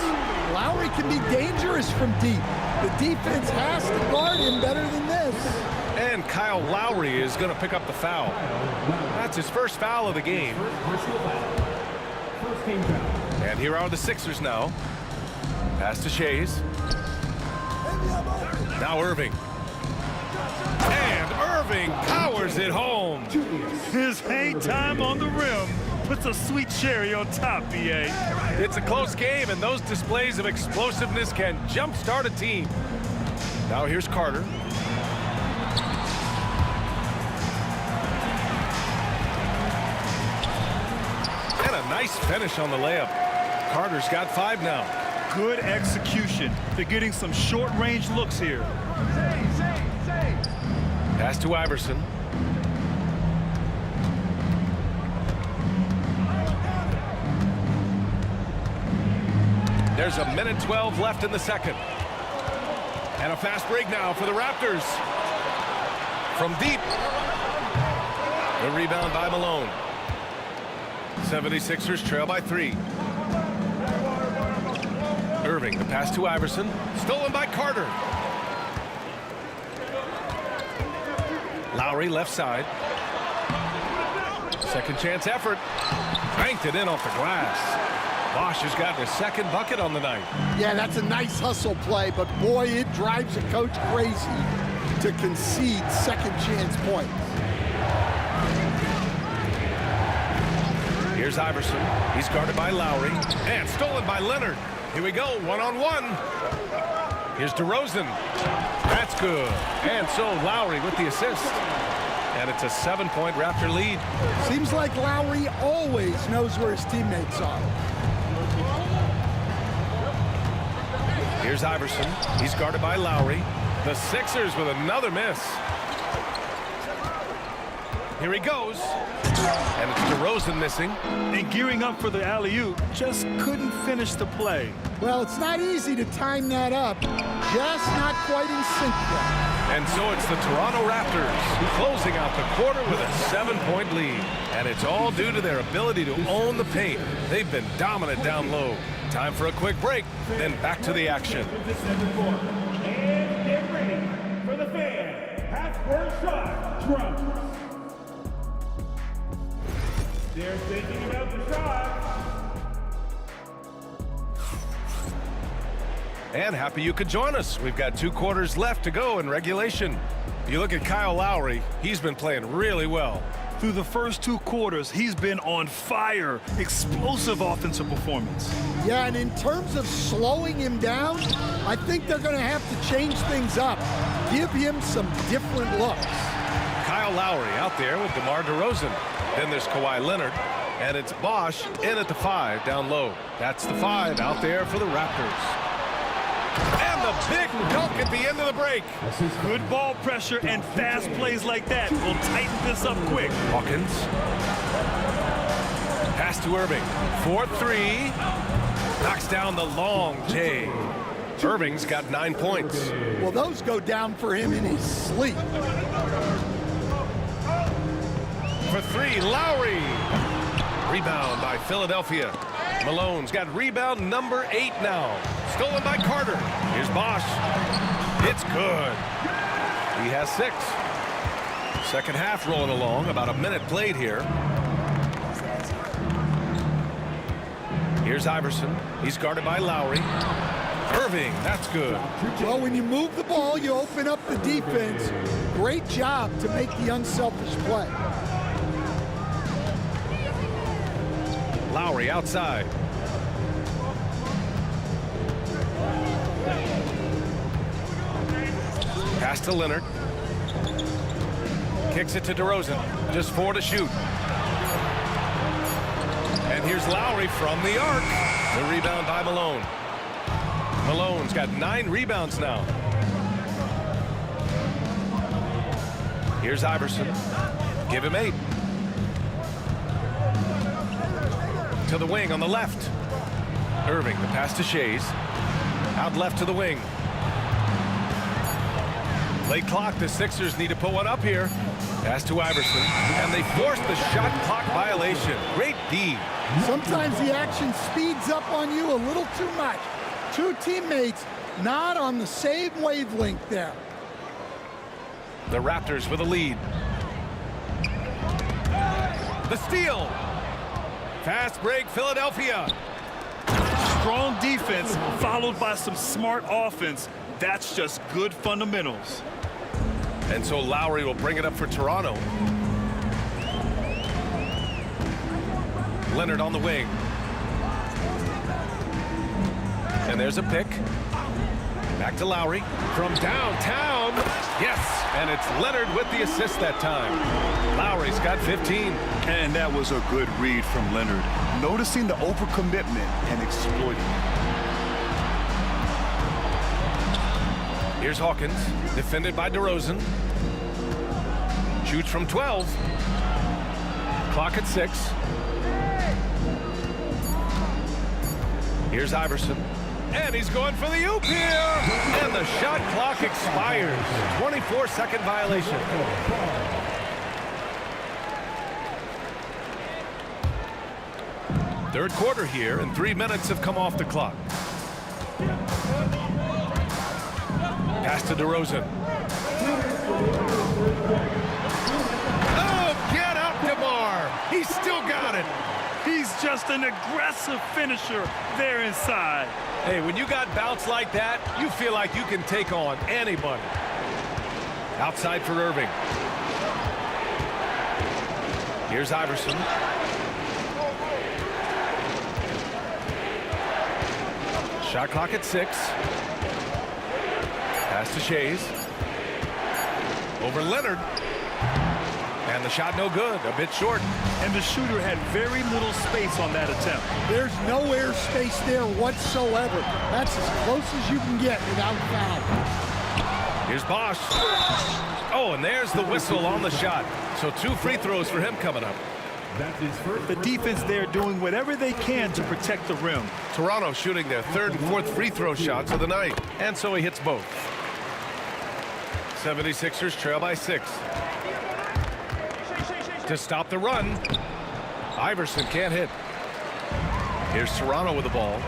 Lowry can be dangerous from deep. The defense has to guard him better than this. And Kyle Lowry is going to pick up the foul. That's his first foul of the game. And here are the Sixers now. Pass to Shays. Now Irving. And Irving powers it home. His hang time on the rim puts a sweet cherry on top, BA. It's a close game, and those displays of explosiveness can jumpstart a team. Now here's Carter. And a nice finish on the layup. Carter's got 5 now. Good execution. They're getting some short-range looks here. Pass to Iverson. There's 1:12 left in the second. And a fast break now for the Raptors. From deep. The rebound by Malone. 76ers trail by 3. Irving, the pass to Iverson. Stolen by Carter. Lowry left side. Second chance effort. Banked it in off the glass. Bosch has gotten his 2nd bucket on the night. Yeah, that's a nice hustle play, but boy, it drives a coach crazy to concede second chance points. Here's Iverson. He's guarded by Lowry. And stolen by Leonard. Here we go, 1-on-1. Here's DeRozan. That's good. And so Lowry with the assist. And it's a 7-point Raptor lead. Seems like Lowry always knows where his teammates are. Here's Iverson. He's guarded by Lowry. The Sixers with another miss. Here he goes. And it's DeRozan missing. And gearing up for the alley-oop, just couldn't finish the play. Well, it's not easy to time that up. Just not quite in sync yet. And so it's the Toronto Raptors closing out the quarter with a 7-point lead. And it's all due to their ability to own the paint. They've been dominant down low. Time for a quick break, then back to the action. And get ready for the fan. Half-court shot, drums. They're thinking about the shot. And happy you could join us. We've got 2 quarters left to go in regulation. You look at Kyle Lowry, he's been playing really well. Through the first 2 quarters, he's been on fire. Explosive offensive performance. Yeah, and in terms of slowing him down, I think they're going to have to change things up. Give him some different looks. Kyle Lowry out there with DeMar DeRozan. Then there's Kawhi Leonard. And it's Bosch in at the 5 down low. That's the 5 out there for the Raptors. And the big dunk at the end of the break. Good ball pressure and fast plays like that will tighten this up quick. Hawkins. Pass to Irving. 4-3. Knocks down the long J. Irving's got 9 points. Well, those go down for him in his sleep. For 3, Lowry. Rebound by Philadelphia. Malone's got rebound number 8 now. Stolen by Carter. Here's Bosch. It's good. He has 6. Second half rolling along. About a minute played here. Here's Iverson. He's guarded by Lowry. Irving, that's good. Well, when you move the ball, you open up the defense. Great job to make the unselfish play. Lowry outside. Pass to Leonard. Kicks it to DeRozan. Just 4 to shoot. And here's Lowry from the arc. The rebound by Malone. Malone's got 9 rebounds now. Here's Iverson. Give him 8. To the wing on the left. Irving, the pass to Shays. Out left to the wing. Late clock, the Sixers need to put one up here. Pass to Iverson, and they force the shot clock violation. Great D. Sometimes the action speeds up on you a little too much. Two teammates not on the same wavelength there. The Raptors with a lead. The steal. Fast break, Philadelphia. Strong defense followed by some smart offense. That's just good fundamentals. And so Lowry will bring it up for Toronto. Leonard on the wing. And there's a pick. Back to Lowry. From downtown. Yes, and it's Leonard with the assist that time. Lowry's got 15. And that was a good read from Leonard. Noticing the overcommitment and exploiting it. Here's Hawkins, defended by DeRozan. Shoots from 12. Clock at 6. Here's Iverson. And he's going for the oop here. And the shot clock expires. 24-second violation. Third quarter here, and 3 minutes have come off the clock. Pass to DeRozan. Oh, get up, DeMar. He's still got it. He's just an aggressive finisher there inside. Hey, when you got bouts like that, you feel like you can take on anybody. Outside for Irving. Here's Iverson. Shot clock at 6. Pass to Shays. Over Leonard. And the shot no good. A bit short. And the shooter had very little space on that attempt. There's no air space there whatsoever. That's as close as you can get without foul. Here's Bosch. Oh, and there's the whistle on the shot. So 2 free throws for him coming up. The defense there doing whatever they can to protect the rim. Toronto shooting their 3rd and 4th free throw shots of the night. And so he hits both. 76ers trail by 6. To stop the run, Iverson can't hit. Here's Toronto with the ball.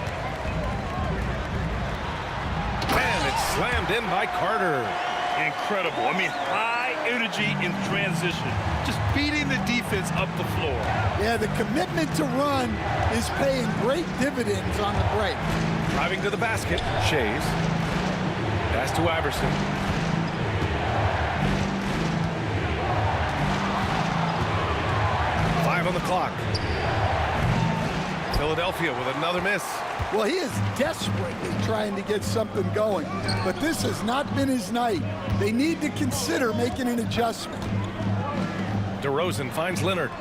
And it's slammed in by Carter. Incredible. I mean, high energy in transition. Just beating the defense up the floor. Yeah, the commitment to run is paying great dividends on the break. Driving to the basket, Shays. Pass to Iverson. On the clock. Philadelphia with another miss. Well, he is desperately trying to get something going, but this has not been his night. They need to consider making an adjustment. DeRozan finds Leonard.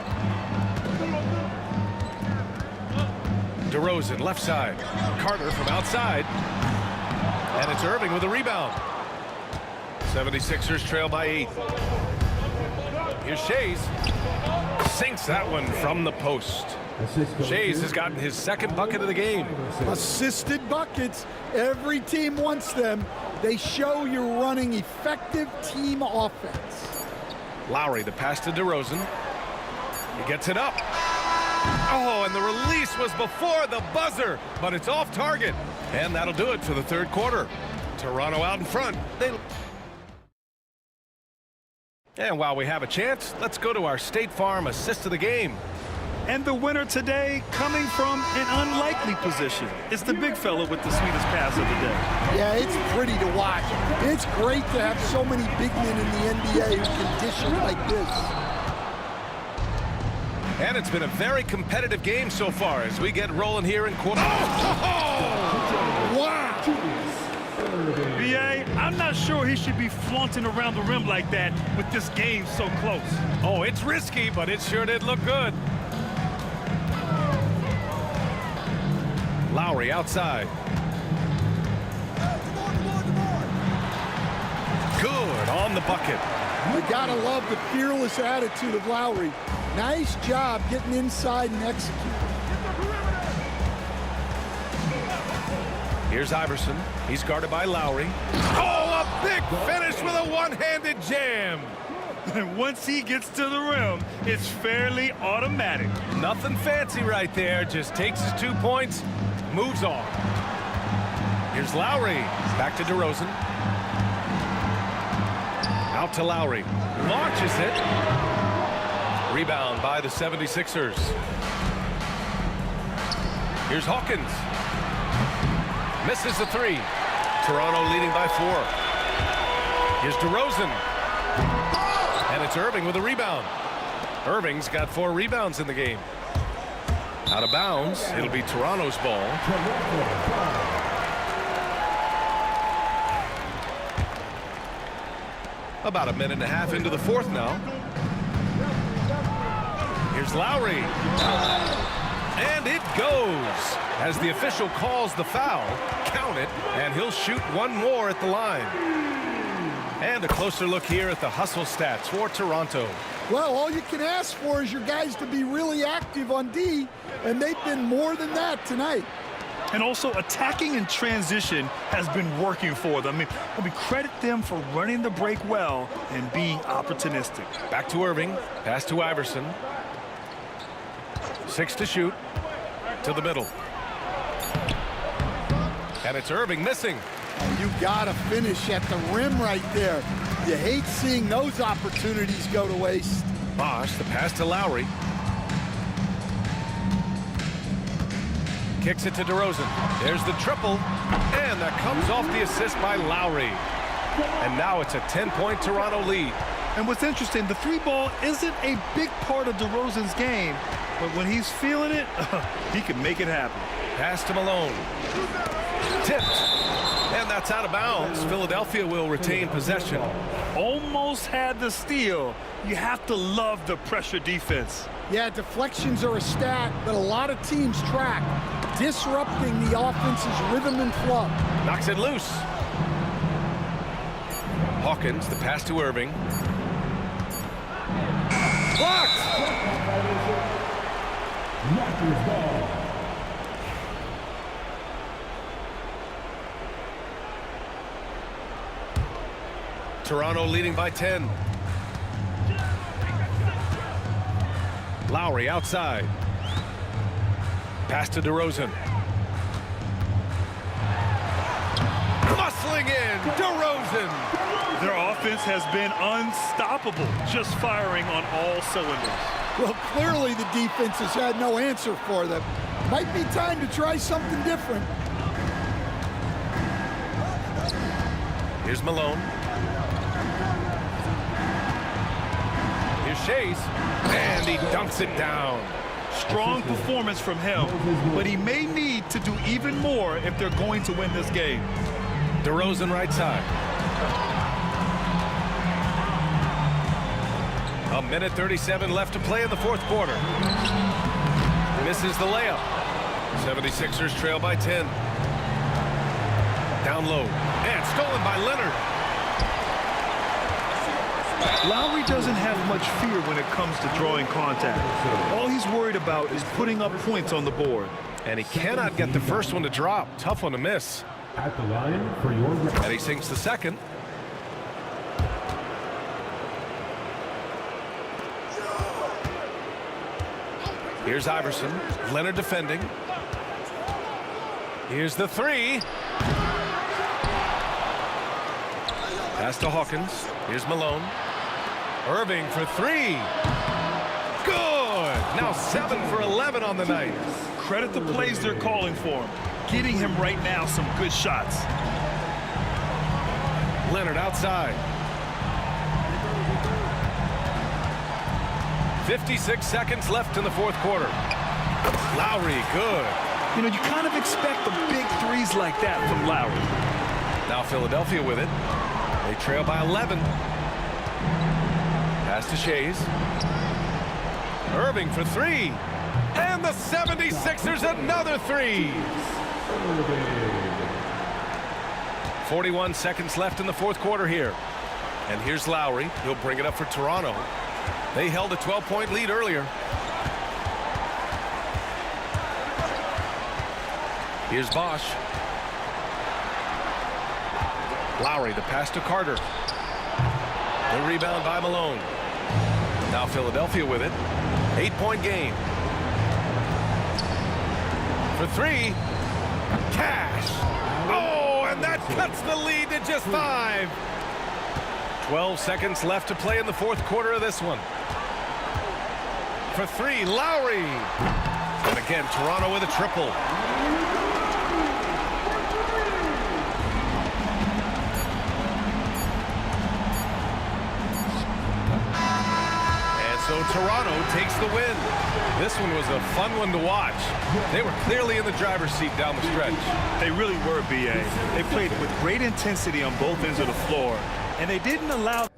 DeRozan left side. Carter from outside. And it's Irving with a rebound. 76ers trail by 8. Here's Shays. Sinks that one from the post. Shays has gotten his 2nd bucket of the game. Assisted buckets. Every team wants them. They show you're running effective team offense. Lowry, the pass to DeRozan. He gets it up. Oh, and the release was before the buzzer, but it's off target. And that'll do it for the 3rd quarter. Toronto out in front. And while we have a chance, let's go to our State Farm assist of the game. And the winner today coming from an unlikely position. It's the big fella with the sweetest pass of the day. Yeah, it's pretty to watch. It's great to have so many big men in the NBA who can dish it like this. And it's been a very competitive game so far as we get rolling here in quarter. Wow! B.A., I'm not sure he should be flaunting around the rim like that with this game so close. Oh, it's risky, but it sure did look good. Lowry outside. Good on the bucket. You gotta love the fearless attitude of Lowry. Nice job getting inside and executing. Here's Iverson. He's guarded by Lowry. Oh, a big finish with a one-handed jam. And once he gets to the rim, it's fairly automatic. Nothing fancy right there. Just takes his 2 points, moves on. Here's Lowry. Back to DeRozan. Out to Lowry. Launches it. Rebound by the 76ers. Here's Hawkins. Misses the three. Toronto leading by 4. Here's DeRozan. And it's Irving with a rebound. Irving's got 4 rebounds in the game. Out of bounds. It'll be Toronto's ball. About a minute and a half into the fourth now. Here's Lowry. And it goes. As the official calls the foul, count it, and he'll shoot one more at the line. And a closer look here at the hustle stats for Toronto. Well, all you can ask for is your guys to be really active on D, and they've been more than that tonight. And also, attacking in transition has been working for them. I mean, credit them for running the break well and being opportunistic. Back to Irving. Pass to Iverson. 6 to shoot. To the middle. And it's Irving missing. You gotta finish at the rim right there. You hate seeing those opportunities go to waste. Bosch, the pass to Lowry. Kicks it to DeRozan. There's the triple. And that comes off the assist by Lowry. And now it's a 10-point Toronto lead. And what's interesting, the 3-ball isn't a big part of DeRozan's game, but when he's feeling it, he can make it happen. Pass to Malone. Tipped. And that's out of bounds. Philadelphia will retain possession. Almost had the steal. You have to love the pressure defense. Yeah, deflections are a stat that a lot of teams track, disrupting the offense's rhythm and flow. Knocks it loose. Hawkins, the pass to Irving. Blocked! Toronto leading by 10. Lowry outside. Pass to DeRozan. Muscling in, DeRozan. Their offense has been unstoppable, just firing on all cylinders. Well, clearly the defense has had no answer for them. Might be time to try something different. Here's Malone. Here's Shays. And he dunks it down. Strong performance from him, but he may need to do even more if they're going to win this game. DeRozan right side. A minute 37 left to play in the fourth quarter. Misses the layup. 76ers trail by 10. Down low. And stolen by Leonard. Lowry doesn't have much fear when it comes to drawing contact. All he's worried about is putting up points on the board. And he cannot get the first one to drop. Tough one to miss. At the line for your... And he sinks the second. Here's Iverson. Leonard defending. Here's the three. Pass to Hawkins. Here's Malone. Irving for three. Good. Now 7 for 11 on the night. Credit the plays they're calling for him. Getting him right now some good shots. Leonard outside. 56 seconds left in the fourth quarter. Lowry, good. You know, you kind of expect the big threes like that from Lowry. Now Philadelphia with it. They trail by 11. Pass to Shays. Irving for three. And the 76ers another three. 41 seconds left in the fourth quarter here. And here's Lowry. He'll bring it up for Toronto. They held a 12-point lead earlier. Here's Bosch. Lowry, the pass to Carter. The rebound by Malone. Now Philadelphia with it. 8-point game. For three. Cash. Oh, and that cuts the lead to just 5. 12 seconds left to play in the fourth quarter of this one. For three, Lowry. And again, Toronto with a triple. So Toronto takes the win. This one was a fun one to watch. They were clearly in the driver's seat down the stretch. They really were, B.A. They played with great intensity on both ends of the floor, and they didn't allow...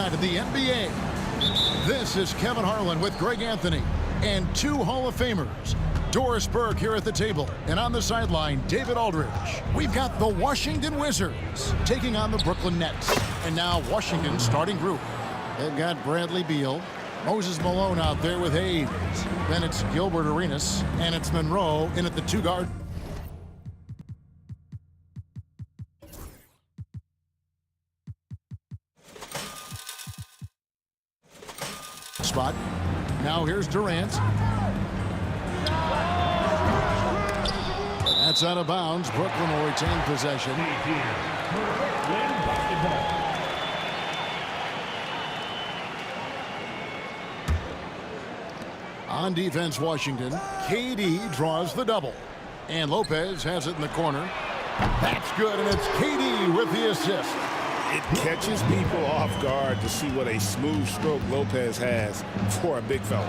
night of the NBA. This is Kevin Harlan with Greg Anthony and two Hall of Famers. Doris Burke here at the table, and on the sideline, David Aldridge. We've got the Washington Wizards taking on the Brooklyn Nets. And now Washington's starting group. They've got Bradley Beal, Moses Malone out there with Hayes. Then it's Gilbert Arenas, and it's Monroe in at the two-guard. Spot. Now here's Durant. That's out of bounds. Brooklyn will retain possession. On defense, Washington. KD draws the double. And Lopez has it in the corner. That's good, and it's KD with the assist. It catches people off guard to see what a smooth stroke Lopez has for a big fella.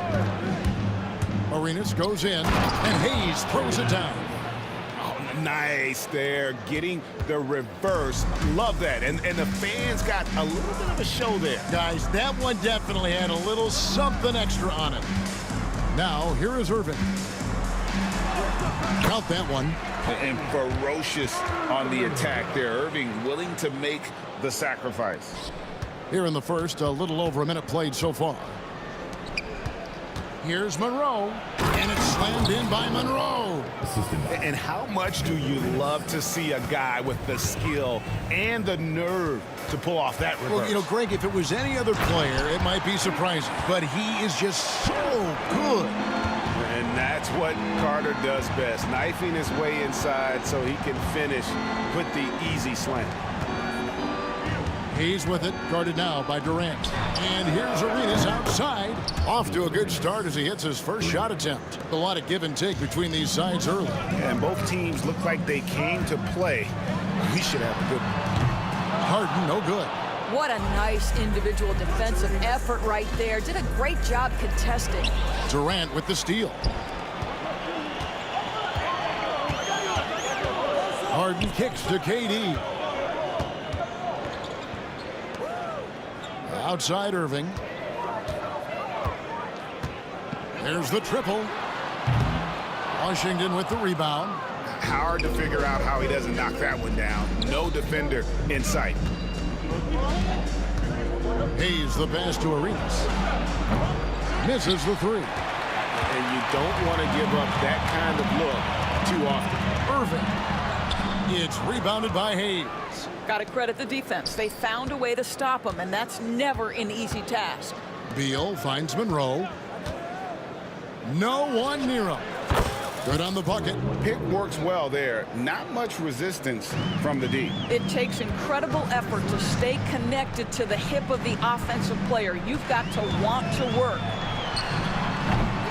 Arenas goes in, and Hayes throws it down. Oh, nice there, getting the reverse. Love that. And the fans got a little bit of a show there. Guys, that one definitely had a little something extra on it. Now, here is Irving. Count that one. And ferocious on the attack there. Irving willing to make the sacrifice. Here in the first, a little over a minute played so far. Here's Monroe, and it's slammed in by Monroe. And how much do you love to see a guy with the skill and the nerve to pull off that reverse? Well, you know, Greg, if it was any other player, it might be surprising, but he is just so good. And that's what Carter does best, knifing his way inside so he can finish with the easy slam. He's with it, guarded now by Durant. And here's Arenas outside. Off to a good start as he hits his first shot attempt. A lot of give and take between these sides early. And both teams look like they came to play. We should have a good one. Harden, no good. What a nice individual defensive effort right there. Did a great job contesting. Durant with the steal. Harden kicks to KD. Outside Irving. There's the triple. Washington with the rebound. Hard to figure out how he doesn't knock that one down. No defender in sight. Hayes the pass to Arenas. Misses the three. And you don't want to give up that kind of look too often. Irving. It's rebounded by Hayes. Got to credit the defense. They found a way to stop him, and that's never an easy task. Beal finds Monroe. No one near him. Good on the bucket. Pick works well there. Not much resistance from the D. It takes incredible effort to stay connected to the hip of the offensive player. You've got to want to work.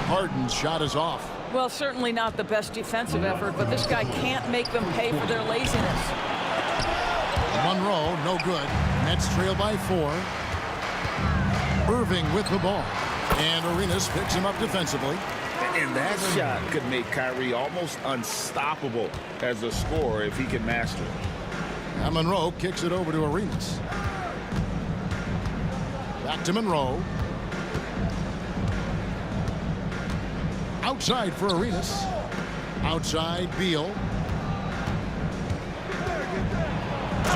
Harden's shot is off. Well, certainly not the best defensive effort, but this guy can't make them pay for their laziness. Monroe, no good. Nets trail by 4. Irving with the ball. And Arenas picks him up defensively. And that shot could make Kyrie almost unstoppable as a scorer if he can master it. Now Monroe kicks it over to Arenas. Back to Monroe. Outside for Arenas. Outside Beal.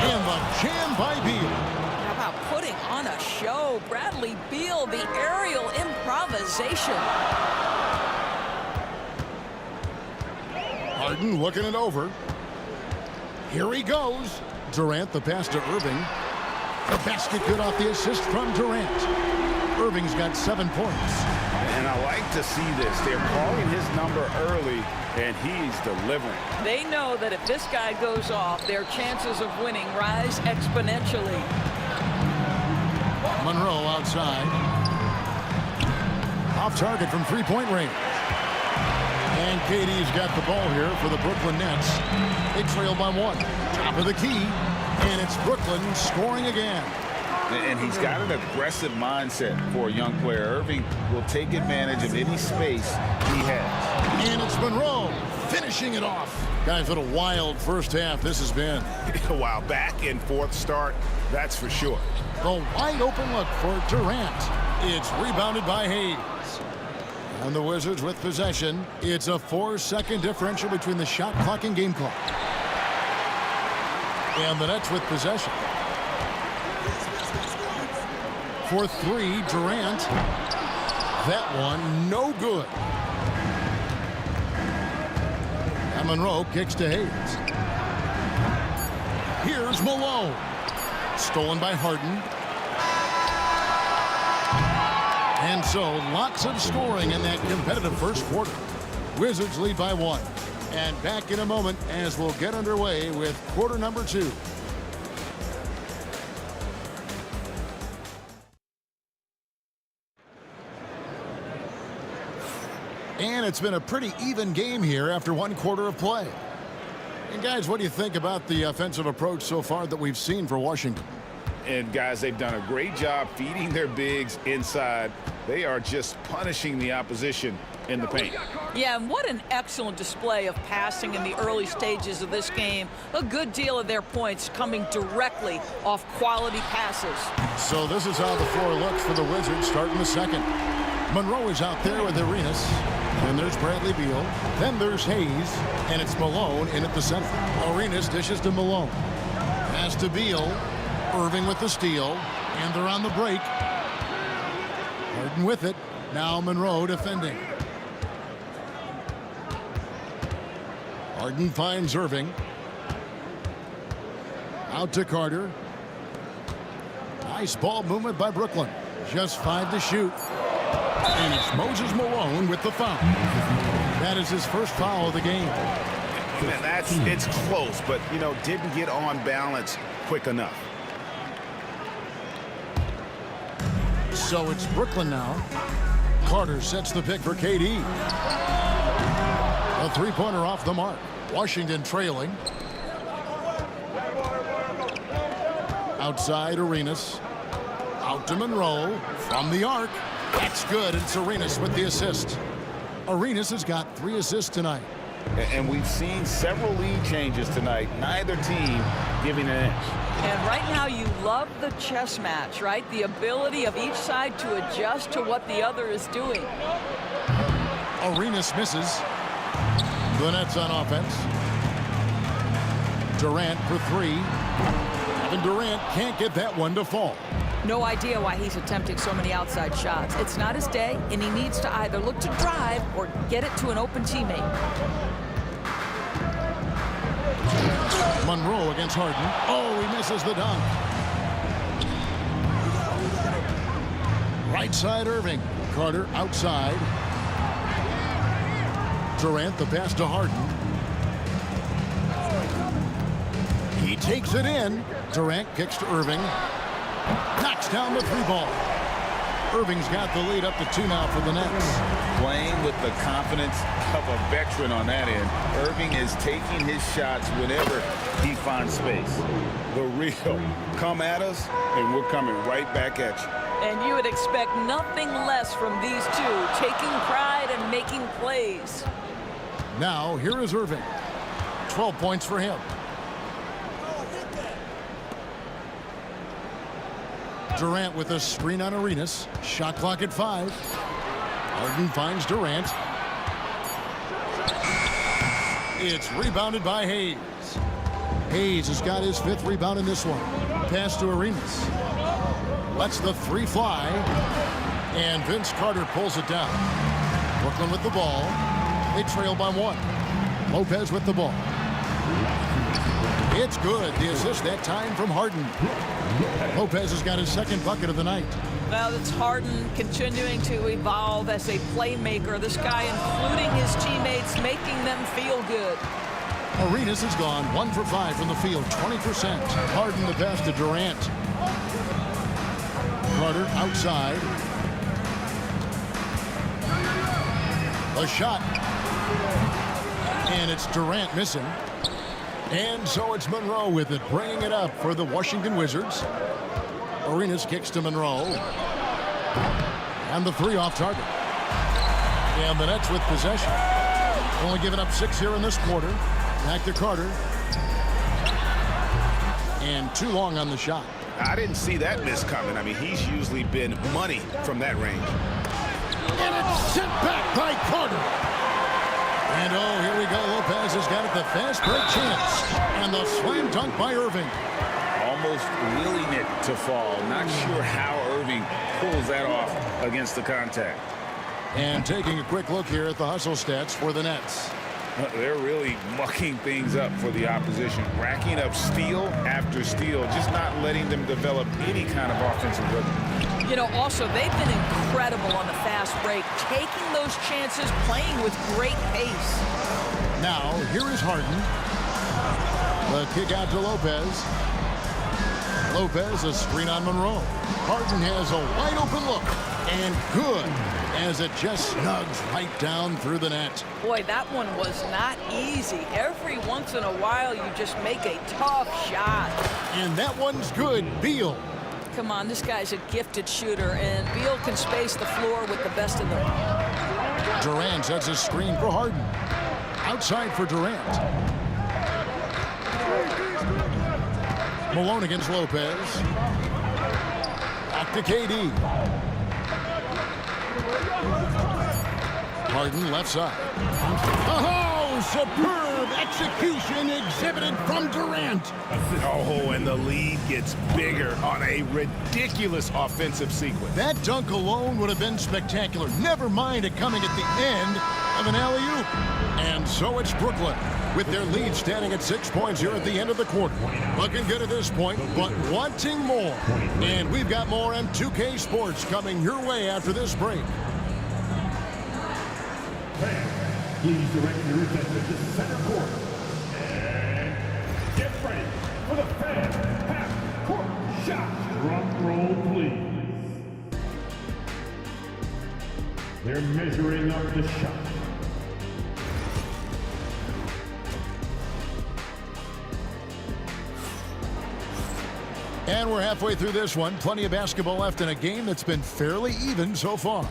And the jam by Beal. How about putting on a show? Bradley Beal, the aerial improvisation. Harden looking it over. Here he goes. Durant, the pass to Irving. The basket good off the assist from Durant. Irving's got 7 points. And I like to see this. They're calling his number early, and he's delivering. They know that if this guy goes off, their chances of winning rise exponentially. Monroe outside. Off target from three-point range. And KD's got the ball here for the Brooklyn Nets. They trail by 1. Top of the key. And it's Brooklyn scoring again. And he's got an aggressive mindset for a young player. Irving will take advantage of any space he has. And it's Monroe finishing it off. Guys, what a wild first half this has been. Wow, back and forth start, that's for sure. The wide open look for Durant. It's rebounded by Hayes. And the Wizards with possession. It's a 4-second differential between the shot clock and game clock. And the Nets with possession. For three, Durant. That one, no good. And Monroe kicks to Hayes. Here's Malone. Stolen by Harden. And so, lots of scoring in that competitive first quarter. Wizards lead by 1. And back in a moment as we'll get underway with quarter number 2. And it's been a pretty even game here after 1 quarter of play. And guys, what do you think about the offensive approach so far that we've seen for Washington? And guys, they've done a great job feeding their bigs inside. They are just punishing the opposition in the paint. Yeah, and what an excellent display of passing in the early stages of this game. A good deal of their points coming directly off quality passes. So this is how the floor looks for the Wizards starting the second. Monroe is out there with Arenas. Then there's Bradley Beal. Then there's Hayes. And it's Malone in at the center. Arenas dishes to Malone. Pass to Beal. Irving with the steal. And they're on the break. Harden with it. Now Monroe defending. Harden finds Irving. Out to Carter. Nice ball movement by Brooklyn. Just 5 to shoot. And it's Moses Malone with the foul. That is his first foul of the game. And it's close, but, you know, didn't get on balance quick enough. So it's Brooklyn now. Carter sets the pick for KD. A three-pointer off the mark. Washington trailing. Outside Arenas. Out to Monroe. From the arc. That's good. It's Arenas with the assist. Arenas has got 3 assists tonight. And we've seen several lead changes tonight. Neither team giving an inch. And right now you love the chess match, right? The ability of each side to adjust to what the other is doing. Arenas misses. The Nets on offense. Durant for 3. Kevin Durant can't get that one to fall. No idea why he's attempting so many outside shots. It's not his day, and he needs to either look to drive or get it to an open teammate. Monroe against Harden. Oh, he misses the dunk. Right side Irving. Carter outside. Durant the pass to Harden. He takes it in. Durant kicks to Irving. Knocks down the 3-ball. Irving's got the lead up to 2 now for the Nets. Playing with the confidence of a veteran on that end. Irving is taking his shots whenever he finds space. The real come at us, and we're coming right back at you. And you would expect nothing less from these two, taking pride and making plays. Now, here is Irving. 12 points for him. Durant with a screen on Arenas. Shot clock at 5. Harden finds Durant. It's rebounded by Hayes. Hayes has got his 5th rebound in this one. Pass to Arenas. Lets the 3 fly. And Vince Carter pulls it down. Brooklyn with the ball. They trail by 1. Lopez with the ball. It's good. The assist that time from Harden. Lopez has got his 2nd bucket of the night. Well, it's Harden continuing to evolve as a playmaker. This guy, including his teammates, making them feel good. Arenas has gone 1 for 5 from the field, 20%. Harden the pass to Durant. Carter outside. A shot. And it's Durant missing. And so it's Monroe with it, bringing it up for the Washington Wizards. Arenas kicks to Monroe. And the 3 off target. And the Nets with possession. Only giving up 6 here in this quarter. Back to Carter. And too long on the shot. I didn't see that miss coming. I mean, he's usually been money from that range. And it's sent back by Carter. And oh, here we go. Lopez has got it, the fast break chance. And the slam dunk by Irving. Almost willing it to fall. Not sure how Irving pulls that off against the contact. And taking a quick look here at the hustle stats for the Nets. They're really mucking things up for the opposition, racking up steal after steal, just not letting them develop any kind of offensive rhythm. You know, also, they've been incredible on the fast break, taking those chances, playing with great pace. Now, here is Harden. The kick out to Lopez. Lopez, a screen on Monroe. Harden has a wide open look, and good, as it just snugs right down through the net. Boy, that one was not easy. Every once in a while, you just make a tough shot. And that one's good. Beal. Come on, this guy's a gifted shooter, and Beal can space the floor with the best of them. Durant sets a screen for Harden. Outside for Durant. Malone against Lopez. Back to KD. Harden left side. Oh, superb execution exhibited from Durant. Oh, and the lead gets bigger on a ridiculous offensive sequence. That dunk alone would have been spectacular. Never mind it coming at the end of an alley-oop. And so it's Brooklyn with their lead standing at 6 points here at the end of the quarter. Looking good at this point, but wanting more. And we've got more on 2K Sports coming your way after this break. Please direct your attention to the center court. And get ready for the fan half-court shot. Drum roll, please. They're measuring up the shot. And we're halfway through this one. Plenty of basketball left in a game that's been fairly even so far.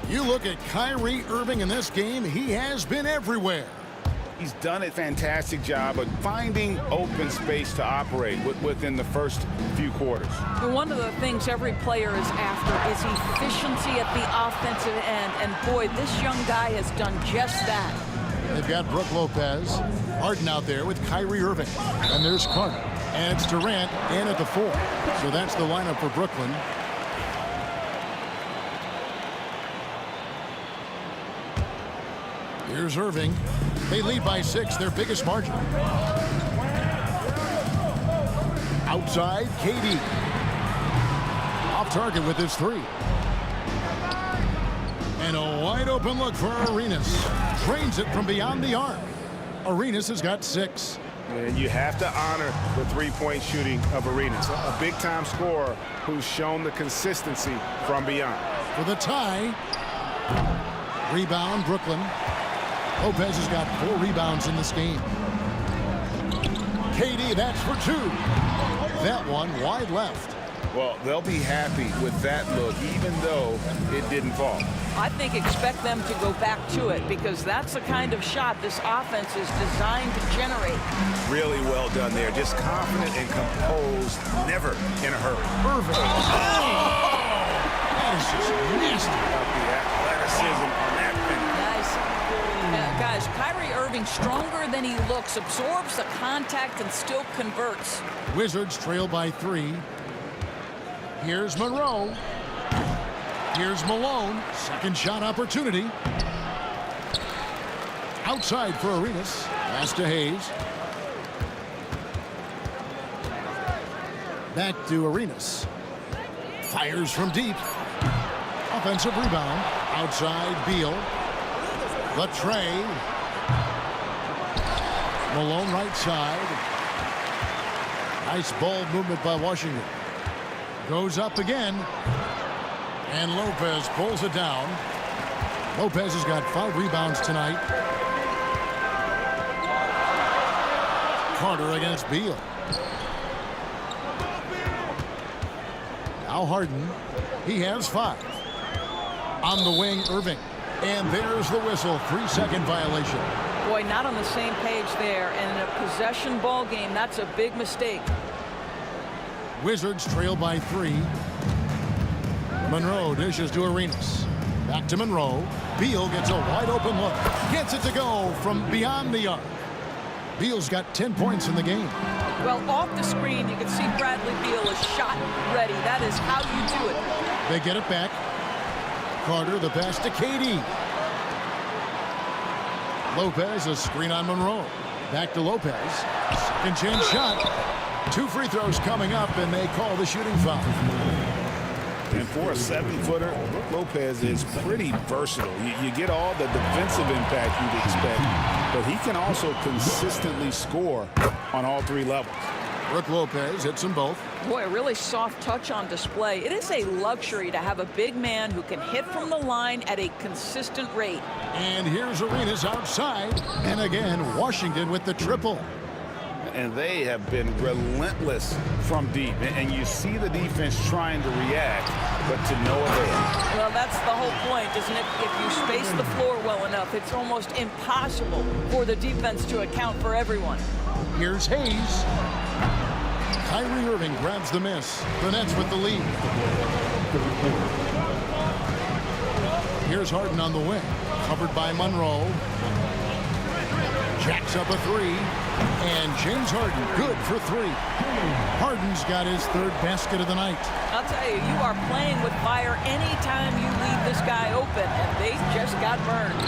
You look at Kyrie Irving in this game, he has been everywhere. He's done a fantastic job of finding open space to operate within the first few quarters. One of the things every player is after is efficiency at the offensive end. And boy, this young guy has done just that. They've got Brook Lopez, Harden out there with Kyrie Irving. And there's Carter. And it's Durant in at the 4. So that's the lineup for Brooklyn. Here's Irving. They lead by 6, their biggest margin. Outside, KD. Off target with his 3. And a wide open look for Arenas. Drains it from beyond the arc. Arenas has got 6. And you have to honor the three-point shooting of Arenas. A big-time scorer who's shown the consistency from beyond. For the tie. Rebound, Brooklyn. Lopez has got 4 rebounds in this game. KD, that's for 2. That one wide left. Well, they'll be happy with that look, even though it didn't fall. I think expect them to go back to it because that's the kind of shot this offense is designed to generate. Really well done there. Just confident and composed, never in a hurry. Irving. Oh! That is just nasty. The athleticism on that finish. Guys, Kyrie Irving, stronger than he looks, absorbs the contact and still converts. Wizards trail by 3. Here's Monroe. Here's Malone. Second shot opportunity. Outside for Arenas. Pass to Hayes. Back to Arenas. Fires from deep. Offensive rebound. Outside, Beal. The tray. Malone right side. Nice ball movement by Washington. Goes up again. And Lopez pulls it down. Lopez has got 5 rebounds tonight. Carter against Beal. Now Harden. He has 5. On the wing, Irving. And there's the whistle. 3-second violation. Boy, not on the same page there. And in a possession ball game, that's a big mistake. Wizards trail by 3. Monroe dishes to Arenas. Back to Monroe. Beal gets a wide open look. Gets it to go from beyond the arc. Beal's got 10 points in the game. Well, off the screen, you can see Bradley Beal is shot ready. That is how you do it. They get it back. Carter, the pass to KD. Lopez, a screen on Monroe. Back to Lopez. Second chance shot. 2 free throws coming up, and they call the shooting foul. And for a 7-footer, Lopez is pretty versatile. You get all the defensive impact you'd expect, but he can also consistently score on all 3 levels. Brook Lopez hits them both. Boy, a really soft touch on display. It is a luxury to have a big man who can hit from the line at a consistent rate. And here's Arenas outside. And again, Washington with the triple. And they have been relentless from deep. And you see the defense trying to react, but to no avail. Well, that's the whole point, isn't it? If you space the floor well enough, it's almost impossible for the defense to account for everyone. Here's Hayes. Kyrie Irving grabs the miss. The Nets with the lead. Here's Harden on the wing. Covered by Monroe. Jacks up a 3. And James Harden good for 3. Harden's got his 3rd basket of the night. I'll tell you, you are playing with fire anytime you leave this guy open, and they just got burned.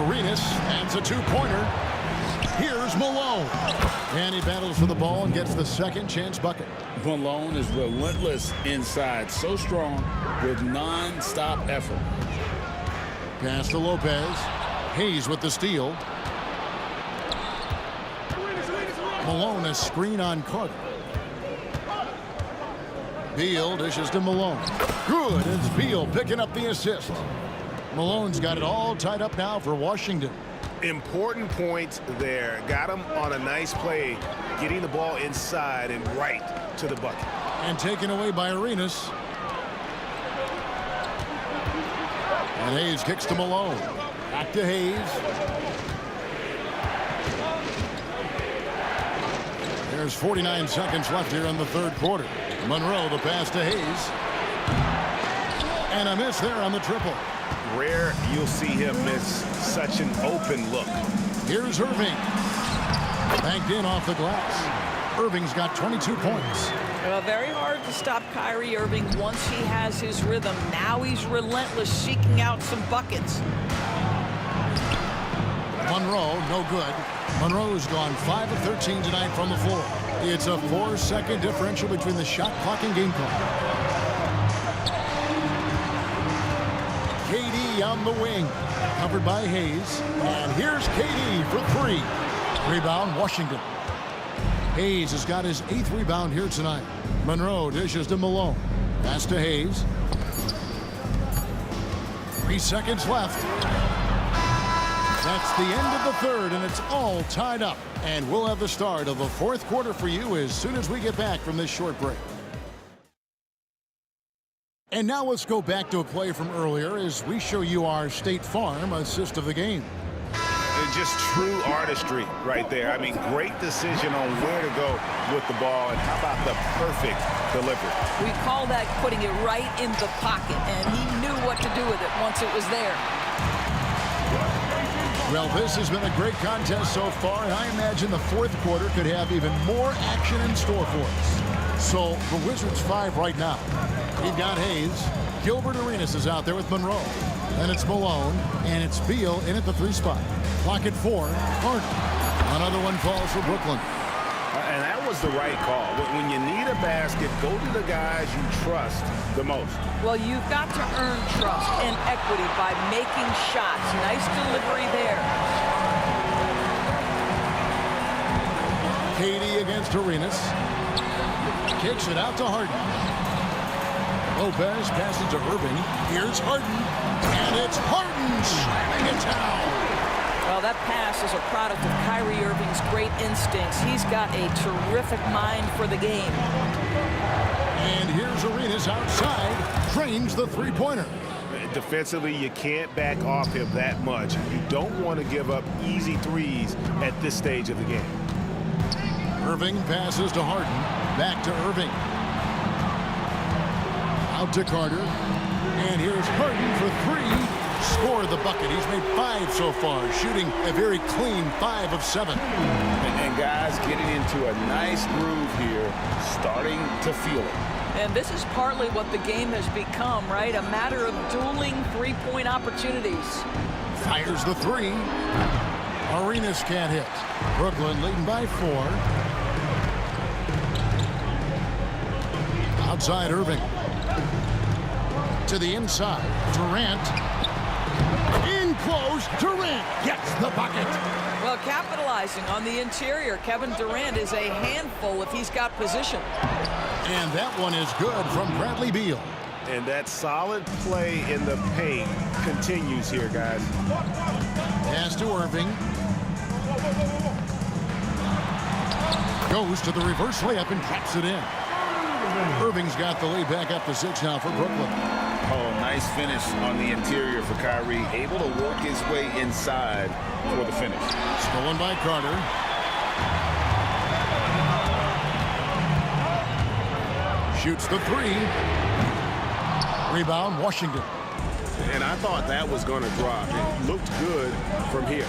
Arenas adds a 2-pointer. Here's Malone. And he battles for the ball and gets the second chance bucket. Malone is relentless inside, so strong with non-stop effort. Pass to Lopez. Hayes with the steal. Malone a screen on Carter. Beal dishes to Malone. Good. It's Beal picking up the assist. Malone's got it all tied up now for Washington. Important points there. Got him on a nice play, getting the ball inside and right to the bucket. And taken away by Arenas. And Hayes kicks to Malone. Back to Hayes. There's 49 seconds left here in the 3rd quarter. Monroe, the pass to Hayes. And a miss there on the triple. Rare you'll see him miss such an open look. Here's Irving. Banked in off the glass. Irving's got 22 points. Very hard to stop Kyrie Irving once he has his rhythm. Now he's relentless, seeking out some buckets. Monroe, no good. Monroe's gone 5 of 13 tonight from the floor. It's a 4-second differential between the shot clock and game clock. KD on the wing, covered by Hayes. And here's KD for 3. Rebound, Washington. Hayes has got his 8th rebound here tonight. Monroe dishes to Malone. Pass to Hayes. 3 seconds left. That's the end of the 3rd, and it's all tied up. And we'll have the start of the 4th quarter for you as soon as we get back from this short break. And now let's go back to a play from earlier as we show you our State Farm assist of the game. And just true artistry right there. I mean, great decision on where to go with the ball, and how about the perfect delivery. We call that putting it right in the pocket, and he knew what to do with it once it was there. Well, this has been a great contest so far, and I imagine the 4th quarter could have even more action in store for us. So, the Wizards 5 right now. We've got Hayes. Gilbert Arenas is out there with Monroe. Then it's Malone, and it's Beal in at the 3 spot. Clock at 4. Harden. Another one falls for Brooklyn. And that was the right call. When you need a basket, go to the guys you trust the most. Well, you've got to earn trust and equity by making shots. Nice delivery there. KD against Arenas. Kicks it out to Harden. Lopez passes to Irving. Here's Harden. And it's Harden slamming it down. Well, that pass is a product of Kyrie Irving's great instincts. He's got a terrific mind for the game. And here's Arenas outside. Drains the 3-pointer. defensively, you can't back off him that much. You don't want to give up easy threes at this stage of the game. Irving passes to Harden. Back to Irving. Out to Carter. And here's Harden for three. Scored the bucket. He's made 5 so far, shooting a very clean 5 of 7. And guys getting into a nice groove here, starting to feel it. And this is partly what the game has become, right? A matter of dueling three-point opportunities. Fires the 3. Arenas can't hit. Brooklyn leading by 4. Outside Irving. To the inside. Durant. In close. Durant gets the bucket. Well, capitalizing on the interior, Kevin Durant is a handful if he's got position. And that one is good from Bradley Beal. And that solid play in the paint continues here, guys. Pass to Irving. Goes to the reverse layup and drops it in. Irving's got the lead back up to 6 now for Brooklyn. Oh, nice finish on the interior for Kyrie. Able to work his way inside for the finish. Stolen by Carter. Shoots the 3. Rebound, Washington. And I thought that was going to drop. It looked good from here.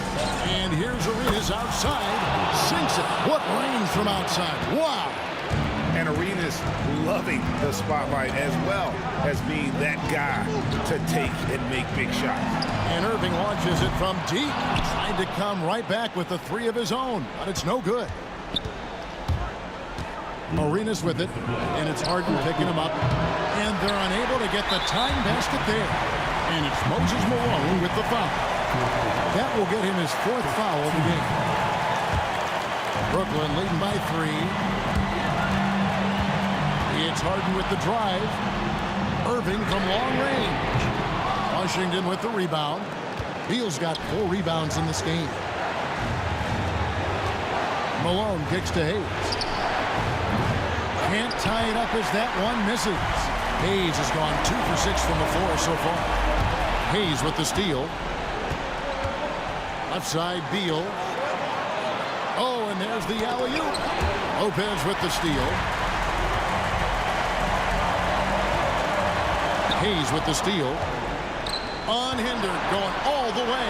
And here's Arenas outside. Sinks it. What range from outside. Wow. And Arenas loving the spotlight as well as being that guy to take and make big shots. And Irving launches it from deep. Trying to come right back with the 3 of his own, but it's no good. Arenas with it, and it's Harden picking him up. And they're unable to get the time basket there. And it's Moses Malone with the foul. That will get him his 4th foul of the game. Brooklyn leading by 3. It's Harden with the drive. Irving from long range. Washington with the rebound. Beal's got 4 rebounds in this game. Malone kicks to Hayes. Can't tie it up as that one misses. Hayes has gone 2 for 6 from the floor so far. Hayes with the steal. Left side, Beal. Oh, and there's the alley-oop. Lopez with the steal. Hayes with the steal. Unhindered, going all the way.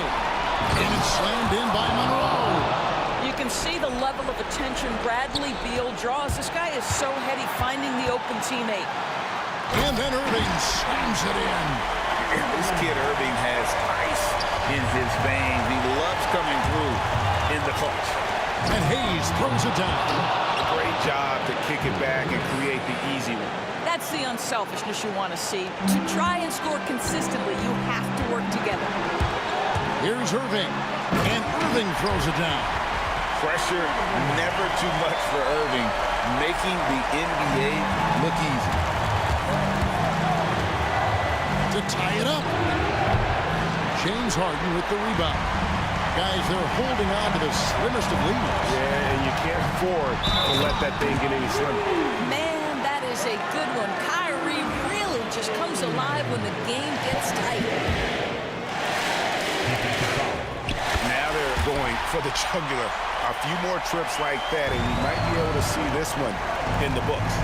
And it's slammed in by Monroe. You can see the level of attention Bradley Beal draws. This guy is so heady finding the open teammate. And then Irving slams it in. And this kid Irving has ice in his veins. He loves coming through in the clutch. And Hayes throws it down. A great job to kick it back and create the easy one. That's the unselfishness you want to see. To try and score consistently, you have to work together. Here's Irving. And Irving throws it down. Pressure never too much for Irving, making the NBA look easy. To tie it up. James Harden with the rebound. Guys, they're holding on to the slimmest of leads. Yeah, and you can't afford to let that thing get any slimmer. Man, that is a good one. Kyrie really just comes alive when the game gets tight. Now they're going for the jugular. A few more trips like that, and we might be able to see this one in the books.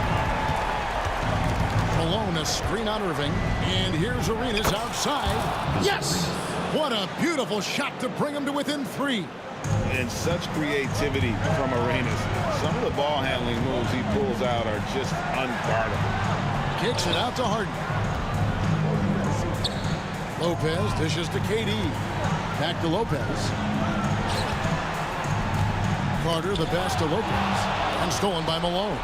Malone, a screen on Irving. And here's Arenas outside. Yes! What a beautiful shot to bring him to within 3. And such creativity from Arenas. Some of the ball handling moves he pulls out are just unguardable. Kicks it out to Harden. Lopez dishes to KD. Back to Lopez. Carter, the pass to Lopez. And stolen by Malone.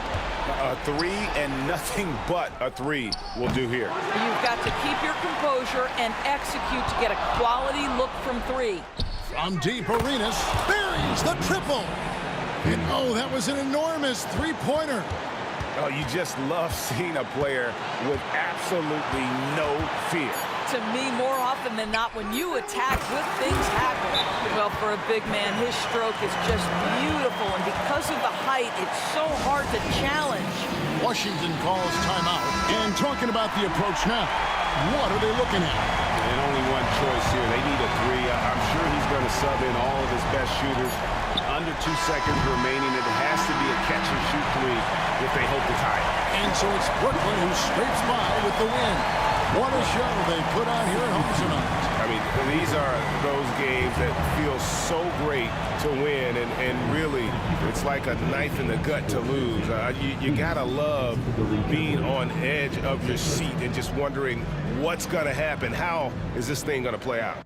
A 3 and nothing but a 3 will do here. You've got to keep your composure and execute to get a quality look from 3. From deep, Arenas buries the triple. And oh, that was an enormous 3-pointer. Oh, you just love seeing a player with absolutely no fear. to me more often than not, when you attack, good things happen. Well, for a big man, his stroke is just beautiful, and because of the height, it's so hard to challenge. Washington calls timeout. And talking about the approach now, what are they looking at? And only one choice here. They need a three. I'm sure he's going to sub in all of his best shooters. Under 2 seconds remaining. It has to be a catch-and-shoot three if they hope to tie it. And so it's Brooklyn who scrapes by with the win. What a show they put on here at home tonight. I mean, these are those games that feel so great to win, and really, it's like a knife in the gut to lose. You gotta love being on edge of your seat and just wondering what's gonna happen. How is this thing gonna play out?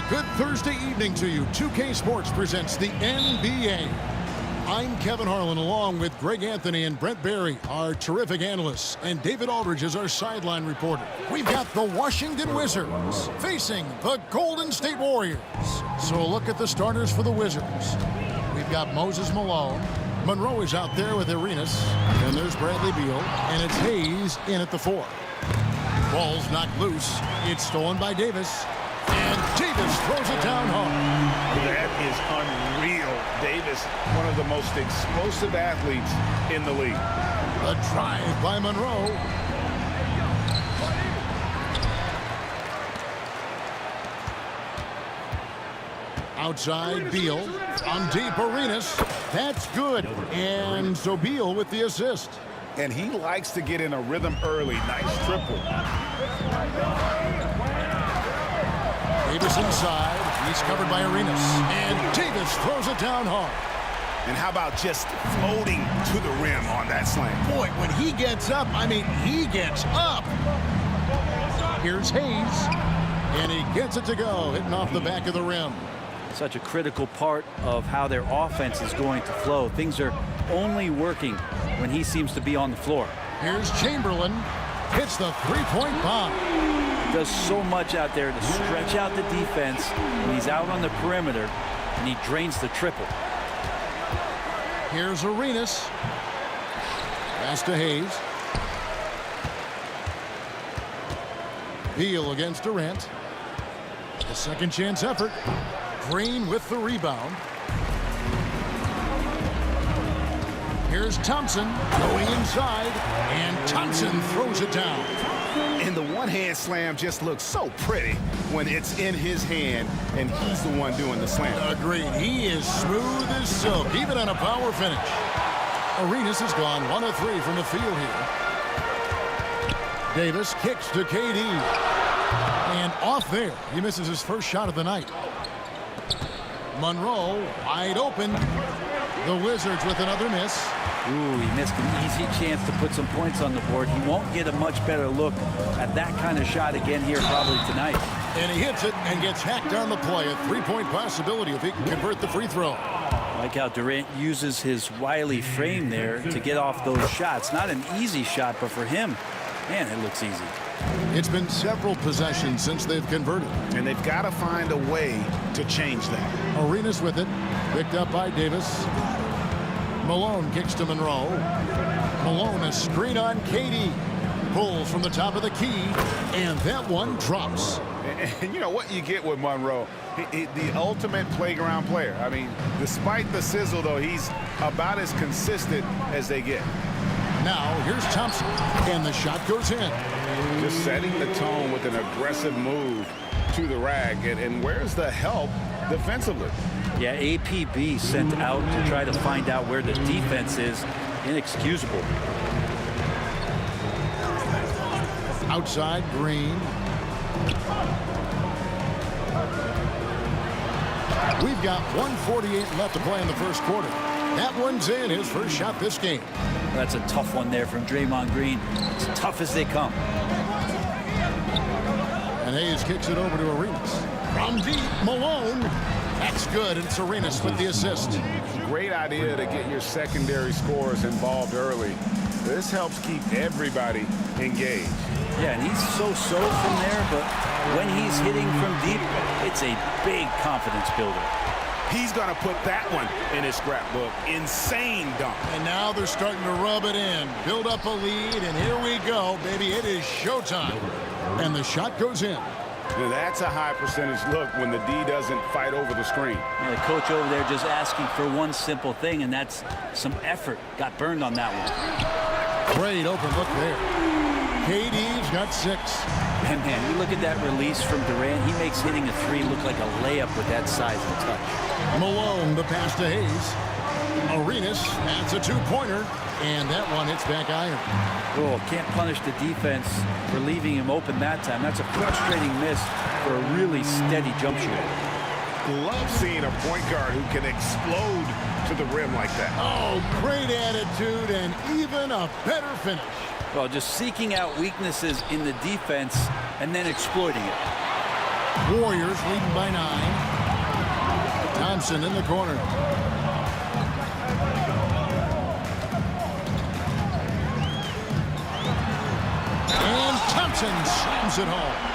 Good Thursday evening to you. 2K Sports presents the NBA. I'm Kevin Harlan along with Greg Anthony and Brent Barry, our terrific analysts, and David Aldridge is our sideline reporter. We've got the Washington Wizards facing the Golden State Warriors. So a look at the starters for the Wizards. We've got Moses Malone. Monroe is out there with Arenas. And there's Bradley Beal. And it's Hayes in at the 4. Ball's knocked loose. It's stolen by Davis. And Davis throws it down hard. That is unreal. Davis, one of the most explosive athletes in the league. A drive by Monroe. Outside, Beal. On deep, Arenas. That's good. And so Beal with the assist. And he likes to get in a rhythm early. Nice triple. Davis inside. He's covered by Arenas. And Davis throws it down hard. And how about just floating to the rim on that slam? Boy, when he gets up, I mean, he gets up. Here's Hayes. And he gets it to go, hitting off the back of the rim. Such a critical part of how their offense is going to flow. Things are only working when he seems to be on the floor. Here's Chamberlain. Hits the three-point bomb. Does so much out there to stretch out the defense when he's out on the perimeter, and he drains the triple. Here's Arenas. Pass to Hayes. Beal against Durant. A second chance effort. Green with the rebound. Here's Thompson going inside, and Thompson throws it down. And the one-hand slam just looks so pretty when it's in his hand and he's the one doing the slam. Agreed. He is smooth as silk, even on a power finish. Arenas has gone 1 of 3 from the field here. Davis kicks to KD. And off there, he misses his first shot of the night. Monroe wide open. The Wizards with another miss. Ooh, he missed an easy chance to put some points on the board. He won't get a much better look at that kind of shot again here probably tonight. And he hits it and gets hacked on the play. A three-point possibility if he can convert the free throw. Like how Durant uses his wily frame there to get off those shots. Not an easy shot, but for him, man, it looks easy. It's been several possessions since they've converted. And they've got to find a way to change that. Arenas with it. Picked up by Davis. Malone kicks to Monroe. Malone, a screen on KD. Pulls from the top of the key. And that one drops. And you know what you get with Monroe? The ultimate playground player. I mean, despite the sizzle, though, he's about as consistent as they get. Now, here's Thompson. And the shot goes in. Just setting the tone with an aggressive move to the rack. And where's the help defensively? Yeah, APB sent out to try to find out where the defense is. Inexcusable. Outside, Green. We've got 1:48 left to play in the first quarter. That one's in, his first shot this game. That's a tough one there from Draymond Green. It's tough as they come. And Hayes kicks it over to Arenas. From deep, Malone. That's good, and it's Arenas with the assist. Great idea to get your secondary scorers involved early. This helps keep everybody engaged. Yeah, and he's so-so from there, but when he's hitting from deep, it's a big confidence builder. He's going to put that one in his scrapbook. Insane dunk. And now they're starting to rub it in. Build up a lead, and here we go, baby. It is showtime. And the shot goes in. Now that's a high percentage look when the D doesn't fight over the screen. Yeah, the coach over there just asking for one simple thing, and that's some effort. Got burned on that one. Great open look there. KD's got 6. And man, you look at that release from Durant. He makes hitting a 3 look like a layup with that size and touch. Malone, the pass to Hayes. Arenas, that's a 2-pointer. And that one hits back iron. Oh, can't punish the defense for leaving him open that time. That's a frustrating miss for a really steady jump shooter. Love seeing a point guard who can explode to the rim like that. Oh, great attitude and even a better finish. Well, just seeking out weaknesses in the defense and then exploiting it. Warriors leading by 9. Thompson in the corner. And Thompson slams it home.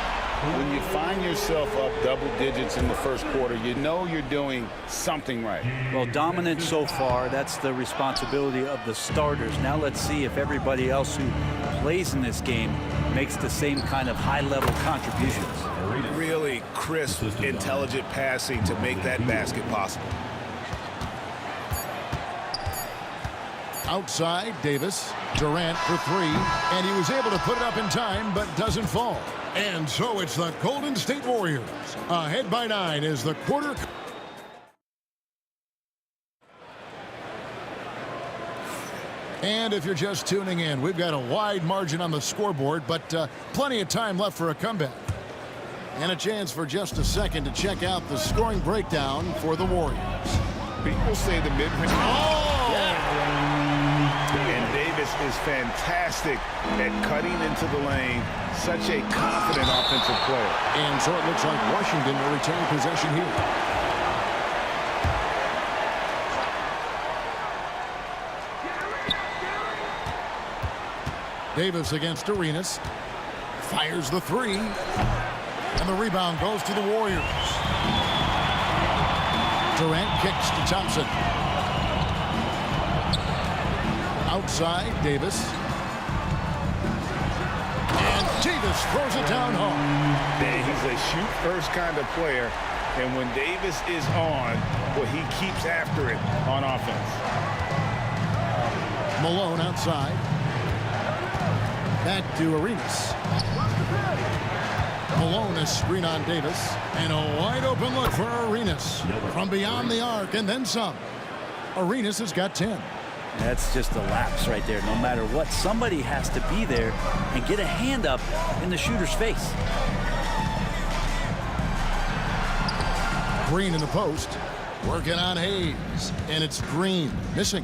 When you find yourself up double digits in the first quarter, you know you're doing something right. Well, dominant so far. That's the responsibility of the starters. Now let's see if everybody else who plays in this game makes the same kind of high-level contributions. Really crisp, intelligent passing to make that basket possible. Outside, Davis. Durant for 3. And he was able to put it up in time, but doesn't fall. And so it's the Golden State Warriors. Ahead by 9 is the quarter. And if you're just tuning in, we've got a wide margin on the scoreboard, but plenty of time left for a comeback. And a chance for just a second to check out the scoring breakdown for the Warriors. People say the mid-range. Oh! Yeah. And Davis is fantastic at cutting into the lane. Such a confident offensive player. And so it looks like Washington will retain possession here. Davis against Arenas. Fires the 3. And the rebound goes to the Warriors. Durant kicks to Thompson. Outside, Davis. And Davis throws it down home. Man, he's a shoot-first kind of player. And when Davis is on, well, he keeps after it on offense. Malone outside. Back to Arenas. Malone a screen on Davis. And a wide open look for Arenas. From beyond the arc and then some. Arenas has got 10. That's just a lapse right there. No matter what, somebody has to be there and get a hand up in the shooter's face. Green in the post. Working on Hayes. And it's Green. Missing.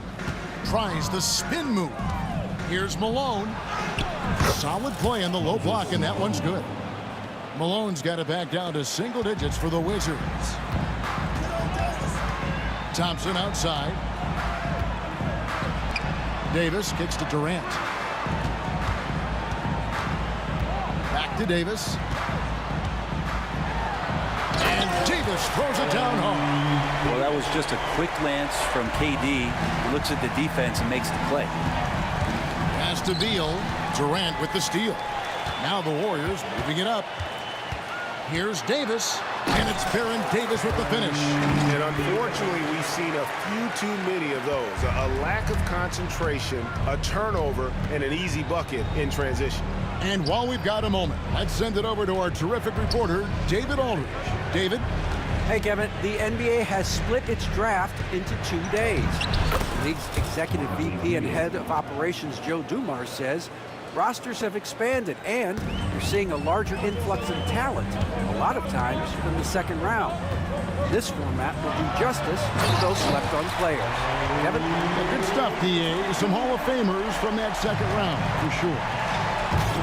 Tries the spin move. Here's Malone. Solid play on the low block, and that one's good. Malone's got it back down to single digits for the Wizards. Thompson outside. Davis kicks to Durant. Back to Davis. And Davis throws it down home. Well, that was just a quick glance from KD. He looks at the defense and makes the play. Pass to Beal. Durant with the steal. Now the Warriors moving it up. Here's Davis. And it's Baron Davis with the finish. And unfortunately, we've seen a few too many of those. A lack of concentration, a turnover, and an easy bucket in transition. And while we've got a moment, let's send it over to our terrific reporter, David Aldridge. David? Hey, Kevin. The NBA has split its draft into 2 days. The league's executive VP and head of operations, Joe Dumars, says Rosters have expanded, and you're seeing a larger influx of talent, a lot of times from the second round. This format will do justice to those slept-on players. Kevin? Good stuff, D.A. Some Hall of Famers from that second round, for sure.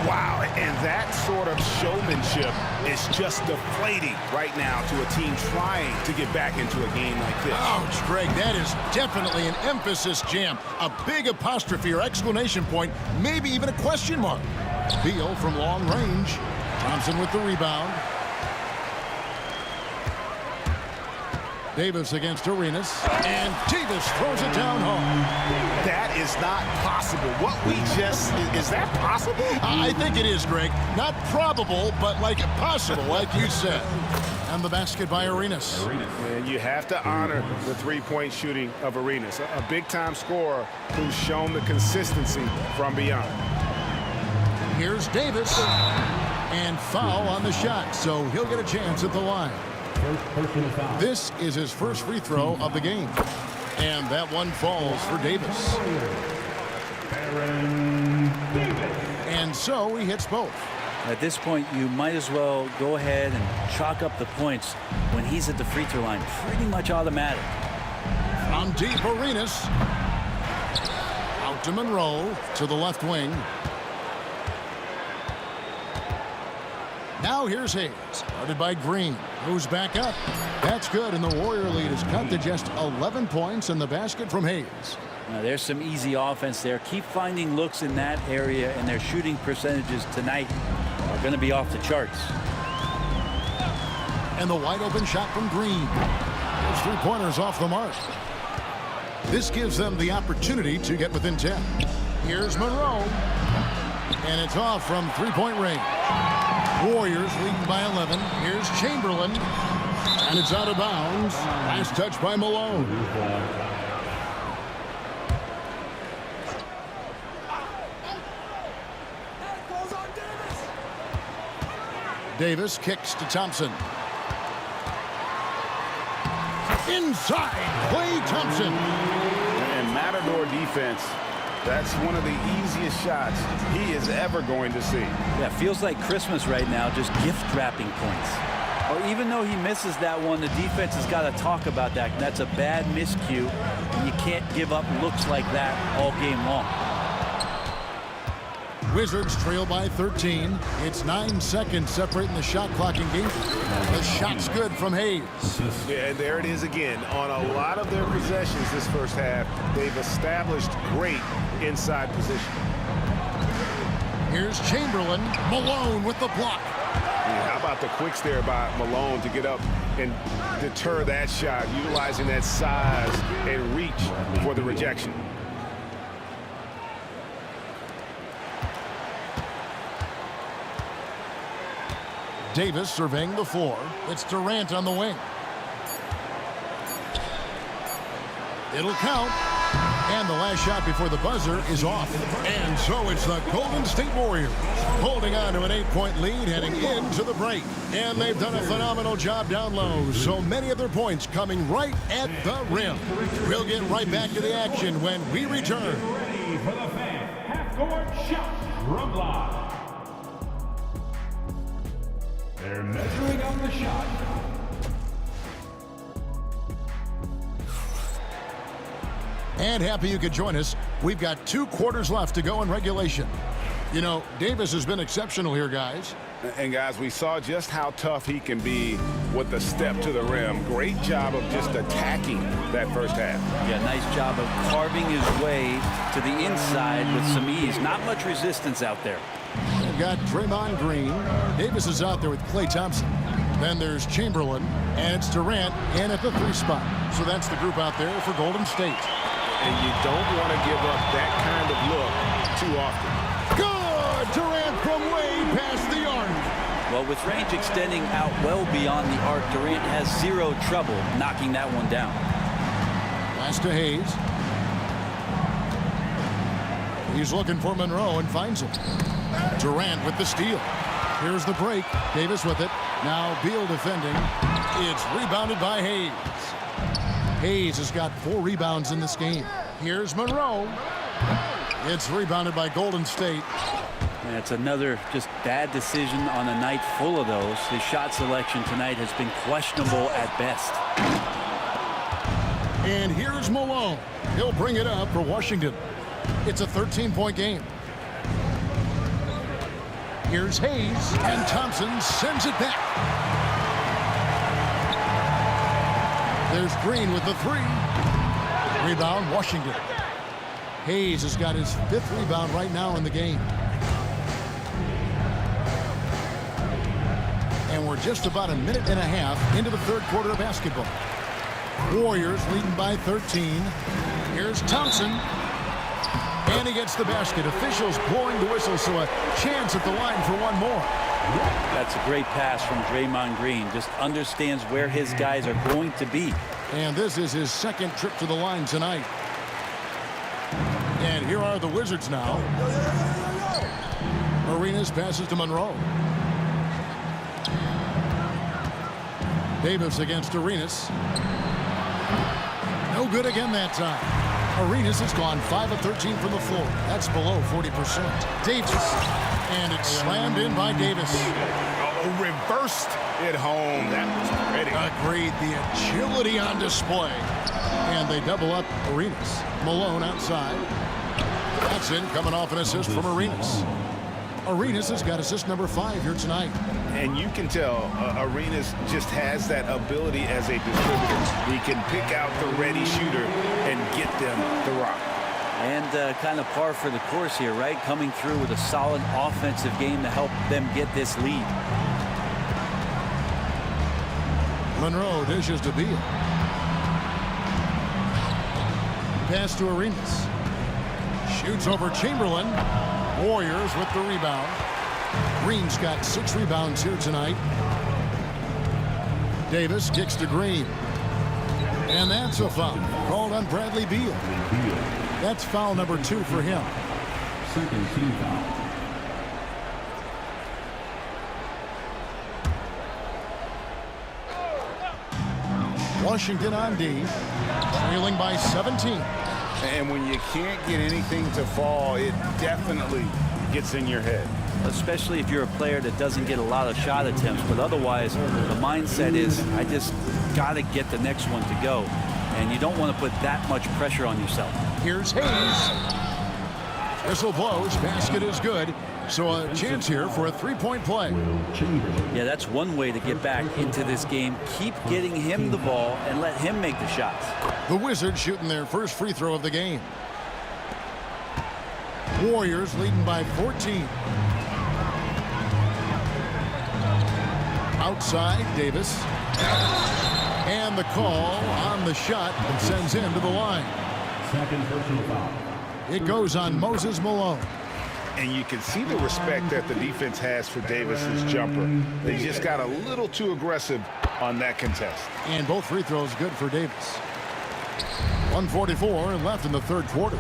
Wow, and that sort of showmanship is just deflating right now to a team trying to get back into a game like this. Ouch, Greg, that is definitely an emphasis jam. A big apostrophe or exclamation point, maybe even a question mark. Beal from long range. Thompson with the rebound. Davis against Arenas, and Davis throws it down home. That is not possible. What we just, is that possible? I think it is, Greg. Not probable, but like possible, like you said. And the basket by Arenas. And you have to honor the three-point shooting of Arenas, a big-time scorer who's shown the consistency from beyond. Here's Davis, and foul on the shot, so he'll get a chance at the line. This is his first free throw of the game. And that one falls for Davis. And so he hits both. At this point, you might as well go ahead and chalk up the points when he's at the free throw line. Pretty much automatic. From deep, Arenas. Out to Monroe, to the left wing. Now here's Hayes, guarded by Green, who's back up. That's good, and the Warrior lead is cut to just 11 points in the basket from Hayes. Now there's some easy offense there. Keep finding looks in that area, and their shooting percentages tonight are going to be off the charts. And the wide open shot from Green. Those three-pointers off the mark. This gives them the opportunity to get within 10. Here's Monroe, and it's off from three-point range. Warriors leading by 11. Here's Chamberlain. And it's out of bounds. Last touch by Malone. Davis kicks to Thompson. Inside, Klay Thompson. And Matador defense, that's one of the easiest shots he is ever going to see. Yeah, feels like Christmas right now, just gift wrapping points. Or even though he misses that one, the defense has got to talk about that. That's a bad miscue, and you can't give up looks like that all game long. Wizards trail by 13. It's 9 seconds separating the shot clock in game. The shot's good from Hayes. Yeah, and there it is again. On a lot of their possessions this first half, they've established great inside position. Here's Chamberlain. Malone with the block. Yeah, how about the quicks there by Malone to get up and deter that shot, utilizing that size and reach for the rejection. Davis surveying the floor. It's Durant on the wing. It'll count. And the last shot before the buzzer is off. And so it's the Golden State Warriors holding on to an 8-point lead heading into the break. And they've done a phenomenal job down low. So many of their points coming right at the rim. We'll get right back to the action when we return. Ready for the fan half-court shot from live. They're measuring on the shot. And happy you could join us. We've got 2 quarters left to go in regulation. You know, Davis has been exceptional here, guys. And guys, we saw just how tough he can be with the step to the rim. Great job of just attacking that first half. Yeah, nice job of carving his way to the inside with some ease. Not much resistance out there. They've got Draymond Green. Davis is out there with Klay Thompson. Then there's Chamberlain, and it's Durant in at the 3 spot. So that's the group out there for Golden State. And you don't want to give up that kind of look too often. Good! Durant from way past the arc. Well, with range extending out well beyond the arc, Durant has 0 trouble knocking that one down. Pass to Hayes. He's looking for Monroe and finds him. Durant with the steal. Here's the break. Davis with it. Now Beal defending. It's rebounded by Hayes. Hayes has got 4 rebounds in this game. Here's Monroe. It's rebounded by Golden State. And it's another just bad decision on a night full of those. His shot selection tonight has been questionable at best. And here's Malone. He'll bring it up for Washington. It's a 13-point game. Here's Hayes, and Thompson sends it back. There's Green with the three. Rebound, Washington. Hayes has got his 5th rebound right now in the game. And we're just about a minute and a half into the 3rd quarter of basketball. Warriors leading by 13. Here's Thompson. And he gets the basket. Officials blowing the whistle, so a chance at the line for one more. That's a great pass from Draymond Green. Just understands where his guys are going to be. And this is his 2nd trip to the line tonight. And here are the Wizards now. Arenas passes to Monroe. Davis against Arenas. No good again that time. Arenas has gone 5 of 13 from the floor. That's below 40%. Davis. And it's slammed in by Davis. Oh, reversed it home. That was pretty. Agreed. The agility on display. And they double up Arenas. Malone outside. That's in, coming off an assist from Arenas. Arenas has got assist number 5 here tonight. And you can tell Arenas just has that ability as a distributor. He can pick out the ready shooter and get them the rock. And kind of par for the course here, right? Coming through with a solid offensive game to help them get this lead. Monroe dishes to Beal. Pass to Arenas. Shoots over Chamberlain. Warriors with the rebound. Green's got 6 rebounds here tonight. Davis kicks to Green. And that's a foul called on Bradley Beal. That's foul number 2 for him. 2nd team foul. Washington on D, trailing by 17. And when you can't get anything to fall, it definitely gets in your head. Especially if you're a player that doesn't get a lot of shot attempts, but otherwise the mindset is I just got to get the next one to go, and you don't want to put that much pressure on yourself. Here's Hayes. Whistle blows, basket is good, so a chance here for a 3-point play. Yeah, that's one way to get back into this game. Keep getting him the ball and let him make the shots. The Wizards shooting their first free throw of the game. Warriors leading by 14. Outside, Davis. And the call on the shot and sends him to the line. 2nd personal foul. It goes on Moses Malone. And you can see the respect that the defense has for Davis's jumper. They just got a little too aggressive on that contest. And both free throws good for Davis. 1:44 left in the 3rd quarter.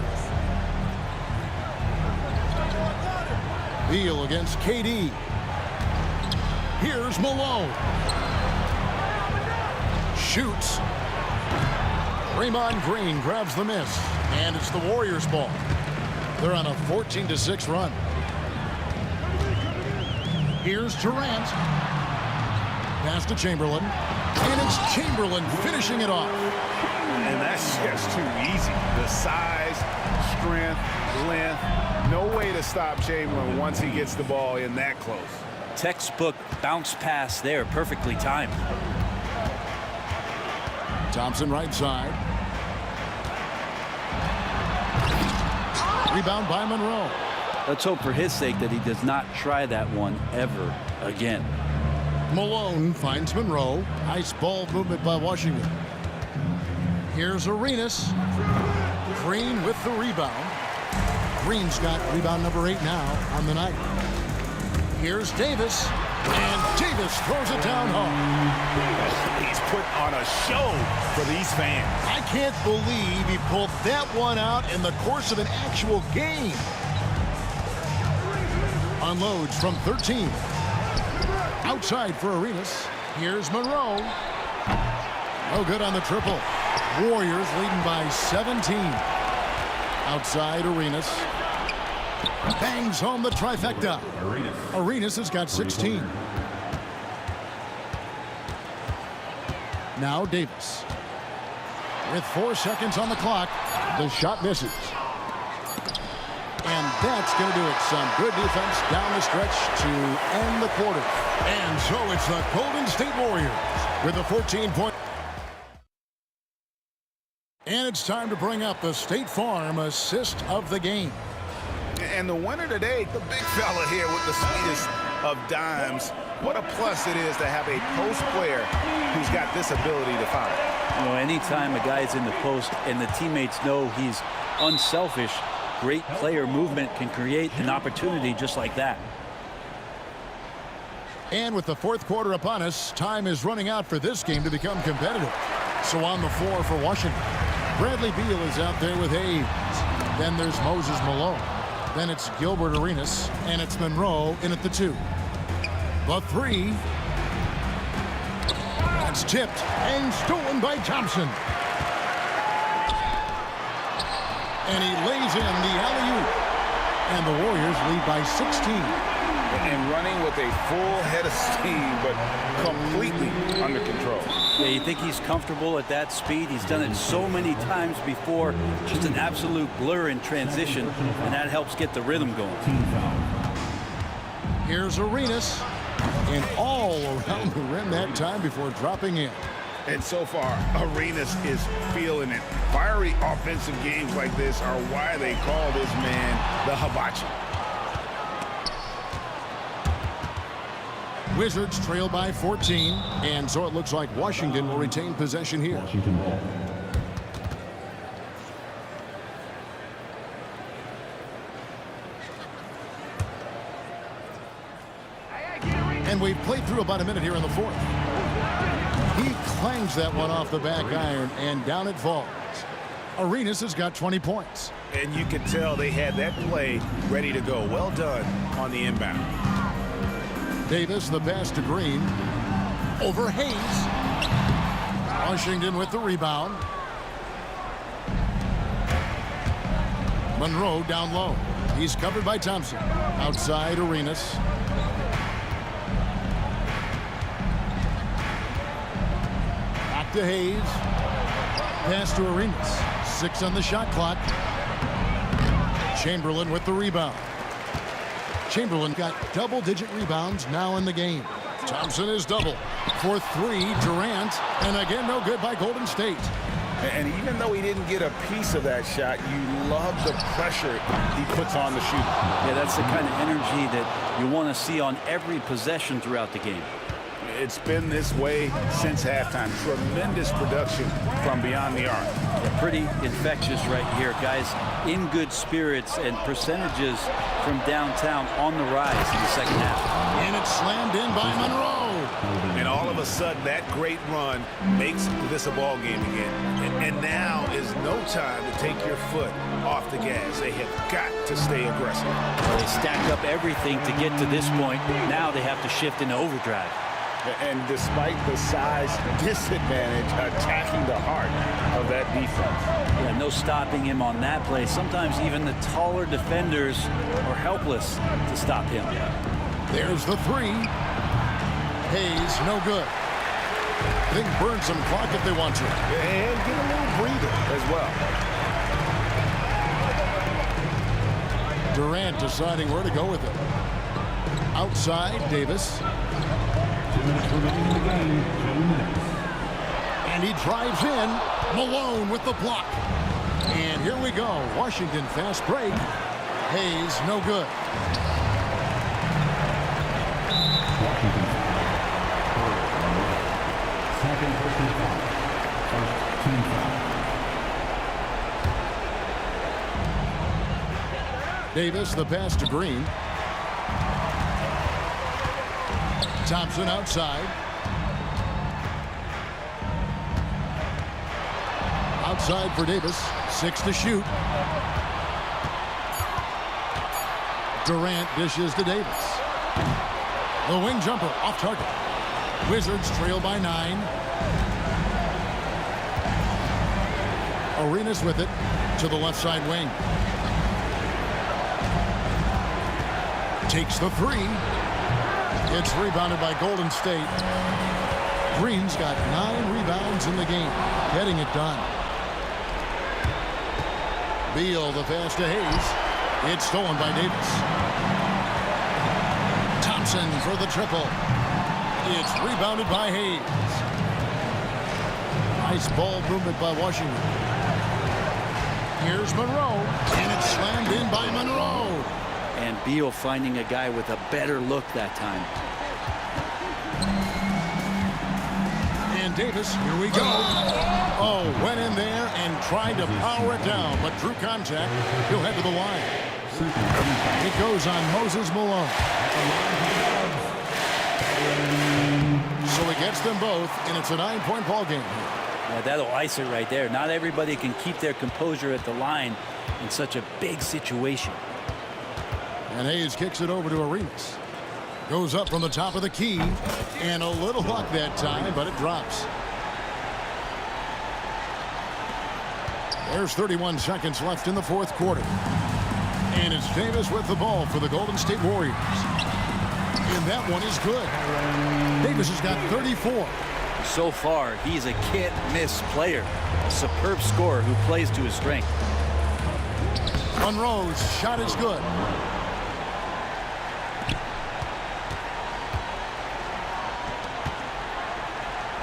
Beal against KD. Here's Malone. Shoots. Draymond Green grabs the miss. And it's the Warriors' ball. They're on a 14-6 run. Here's Durant. Pass to Chamberlain. And it's Chamberlain finishing it off. And that's just too easy. The size, strength, length. No way to stop Chamberlain once he gets the ball in that close. Textbook bounce pass there, perfectly timed. Thompson right side. Rebound by Monroe. Let's hope for his sake that he does not try that one ever again. Malone finds Monroe. Nice ball movement by Washington. Here's Arenas. Green with the rebound. Green's got rebound number 8 now on the night. Here's Davis. And Davis throws it down home. He's put on a show for these fans. I can't believe he pulled that one out in the course of an actual game. Unloads from 13. Outside for Arenas. Here's Monroe. No good on the triple. Warriors leading by 17. Outside Arenas. Bangs home the trifecta. Arenas has got 16. Now Davis. With 4 seconds on the clock, the shot misses. And that's going to do it. Some good defense down the stretch to end the quarter. And so it's the Golden State Warriors with a 14-point. And it's time to bring up the State Farm assist of the game. And the winner today, the big fella here with the sweetest of dimes. What a plus it is to have a post player who's got this ability to find. You know, anytime a guy's in the post and the teammates know he's unselfish, great player movement can create an opportunity just like that. And with the fourth quarter upon us, time is running out for this game to become competitive. So on the floor for Washington, Bradley Beal is out there with Hayes. Then there's Moses Malone. Then it's Gilbert Arenas, and it's Monroe in at the 2. The 3. That's tipped and stolen by Thompson. And he lays in the alley-oop. And the Warriors lead by 16. And running with a full head of steam, but completely under control. Yeah, you think he's comfortable at that speed. He's done it so many times before. Just an absolute blur in transition, and that helps get the rhythm going. Here's Arenas. And all around the rim that time before dropping in. And so far, Arenas is feeling it. Fiery offensive games like this are why they call this man the hibachi. Wizards trail by 14, and so it looks like Washington will retain possession here. And we've played through about a minute here in the fourth. He clangs that one off the back iron, and down it falls. Arenas has got 20 points. And you can tell they had that play ready to go. Well done on the inbound. Davis, the pass to Green. Over Hayes. Washington with the rebound. Monroe down low. He's covered by Thompson. Outside, Arenas. Back to Hayes. Pass to Arenas. 6 on the shot clock. Chamberlain with the rebound. Chamberlain got double-digit rebounds now in the game. Thompson is double. For 3, Durant. And again, no good by Golden State. And even though he didn't get a piece of that shot, you love the pressure he puts on the shooter. Yeah, that's the kind of energy that you want to see on every possession throughout the game. It's been this way since halftime. Tremendous production from beyond the arc. Yeah, pretty infectious right here. Guys in good spirits and percentages from downtown on the rise in the second half. And it's slammed in by Monroe. And all of a sudden, that great run makes this a ball game again. And now is no time to take your foot off the gas. They have got to stay aggressive. Well, they stacked up everything to get to this point. Now they have to shift into overdrive. And despite the size disadvantage, attacking the heart of that defense. Yeah, no stopping him on that play. Sometimes even the taller defenders are helpless to stop him. There's the 3. Hayes, no good. They can burn some clock if they want to. And get a little breather as well. Durant deciding where to go with it. Outside, Davis. 2 minutes remaining in the game. 2 minutes. And he drives in. Malone with the block. And here we go. Washington fast break. Hayes, no good. Washington. Second personal foul. First team foul. Davis, the pass to Green. Thompson outside. Outside for Davis. 6 to shoot. Durant dishes to Davis. The wing jumper off target. Wizards trail by 9. Arenas with it to the left side wing. Takes the three. It's rebounded by Golden State. Green's got 9 rebounds in the game, getting it done. Beal, the pass to Hayes. It's stolen by Davis. Thompson for the triple. It's rebounded by Hayes. Nice ball movement by Washington. Here's Monroe, and it's slammed in by Monroe. And Beal finding a guy with a better look that time. And Davis, here we go. Oh, went in there and tried to power it down, but drew contact. He'll head to the line. It goes on Moses Malone. So he gets them both, and it's a 9-point ball game. Yeah, that'll ice it right there. Not everybody can keep their composure at the line in such a big situation. And Hayes kicks it over to Arenas. Goes up from the top of the key, and a little luck that time, but it drops. There's 31 seconds left in the fourth quarter. And it's Davis with the ball for the Golden State Warriors. And that one is good. Davis has got 34. So far, he's a can't-miss player. A superb scorer who plays to his strength. Monroe's shot is good.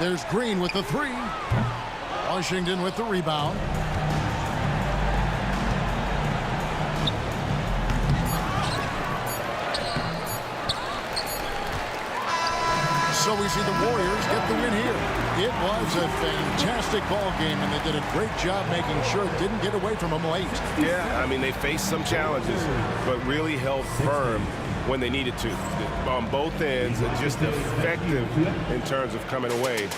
There's Green with the three. Washington with the rebound. So we see the Warriors get the win here. It was a fantastic ball game, and they did a great job making sure it didn't get away from them late. Yeah, I mean, they faced some challenges, but really held firm when they needed to. On both ends, and just effective in terms of coming away.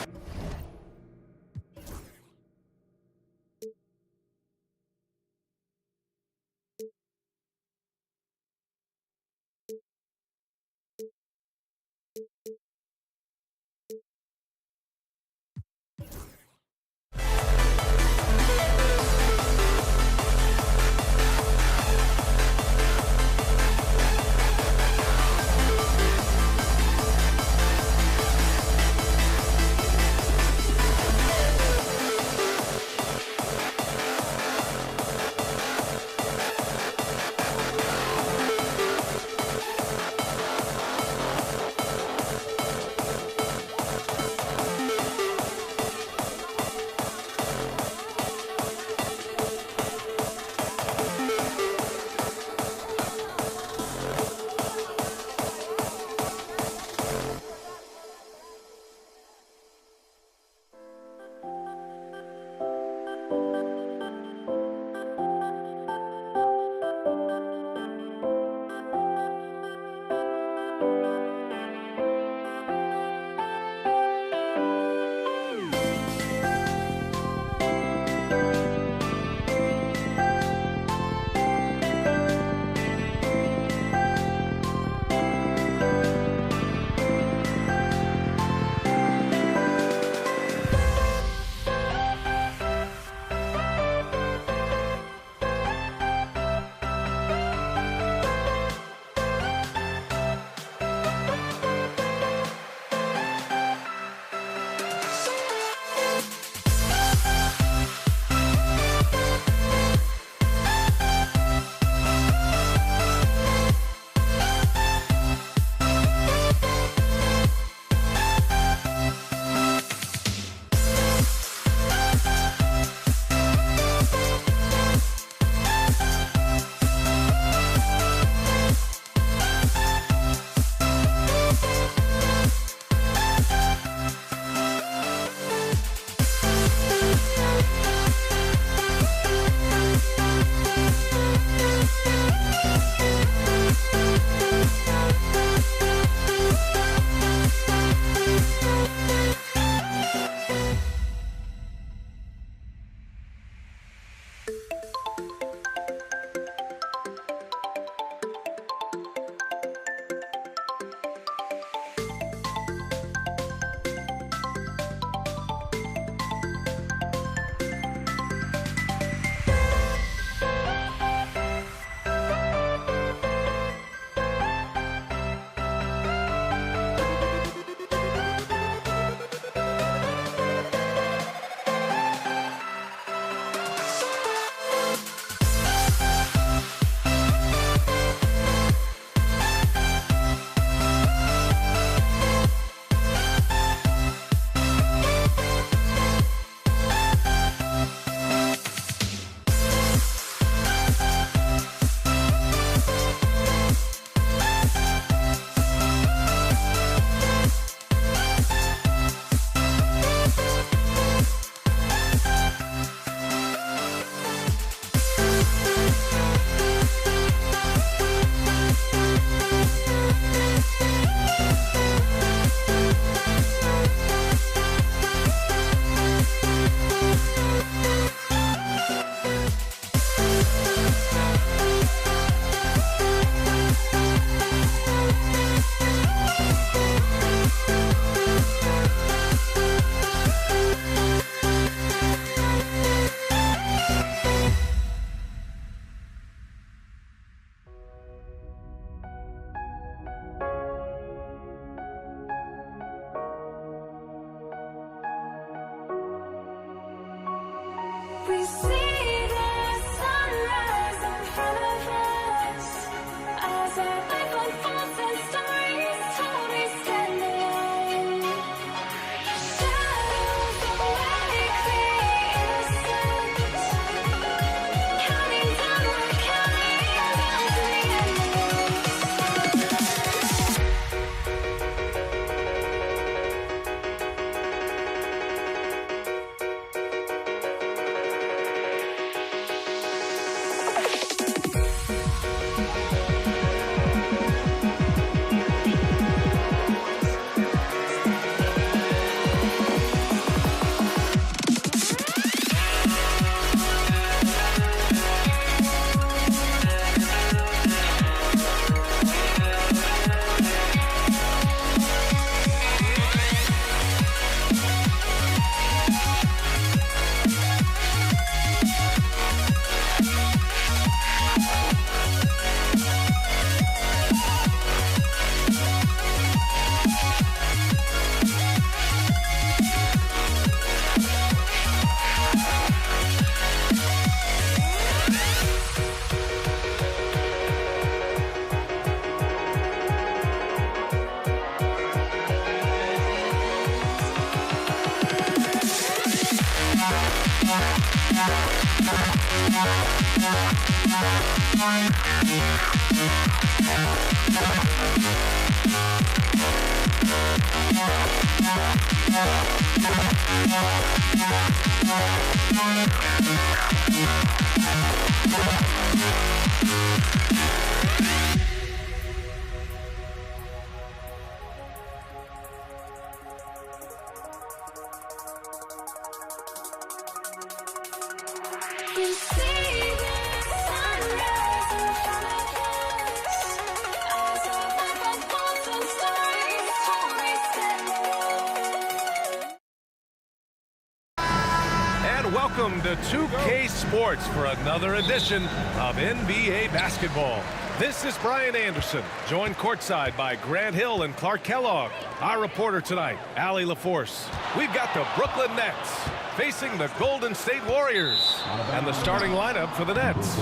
Welcome to 2K Sports for another edition of NBA basketball. This is Brian Anderson, joined courtside by Grant Hill and Clark Kellogg. Our reporter tonight, Allie LaForce. We've got the Brooklyn Nets facing the Golden State Warriors. And the starting lineup for the Nets.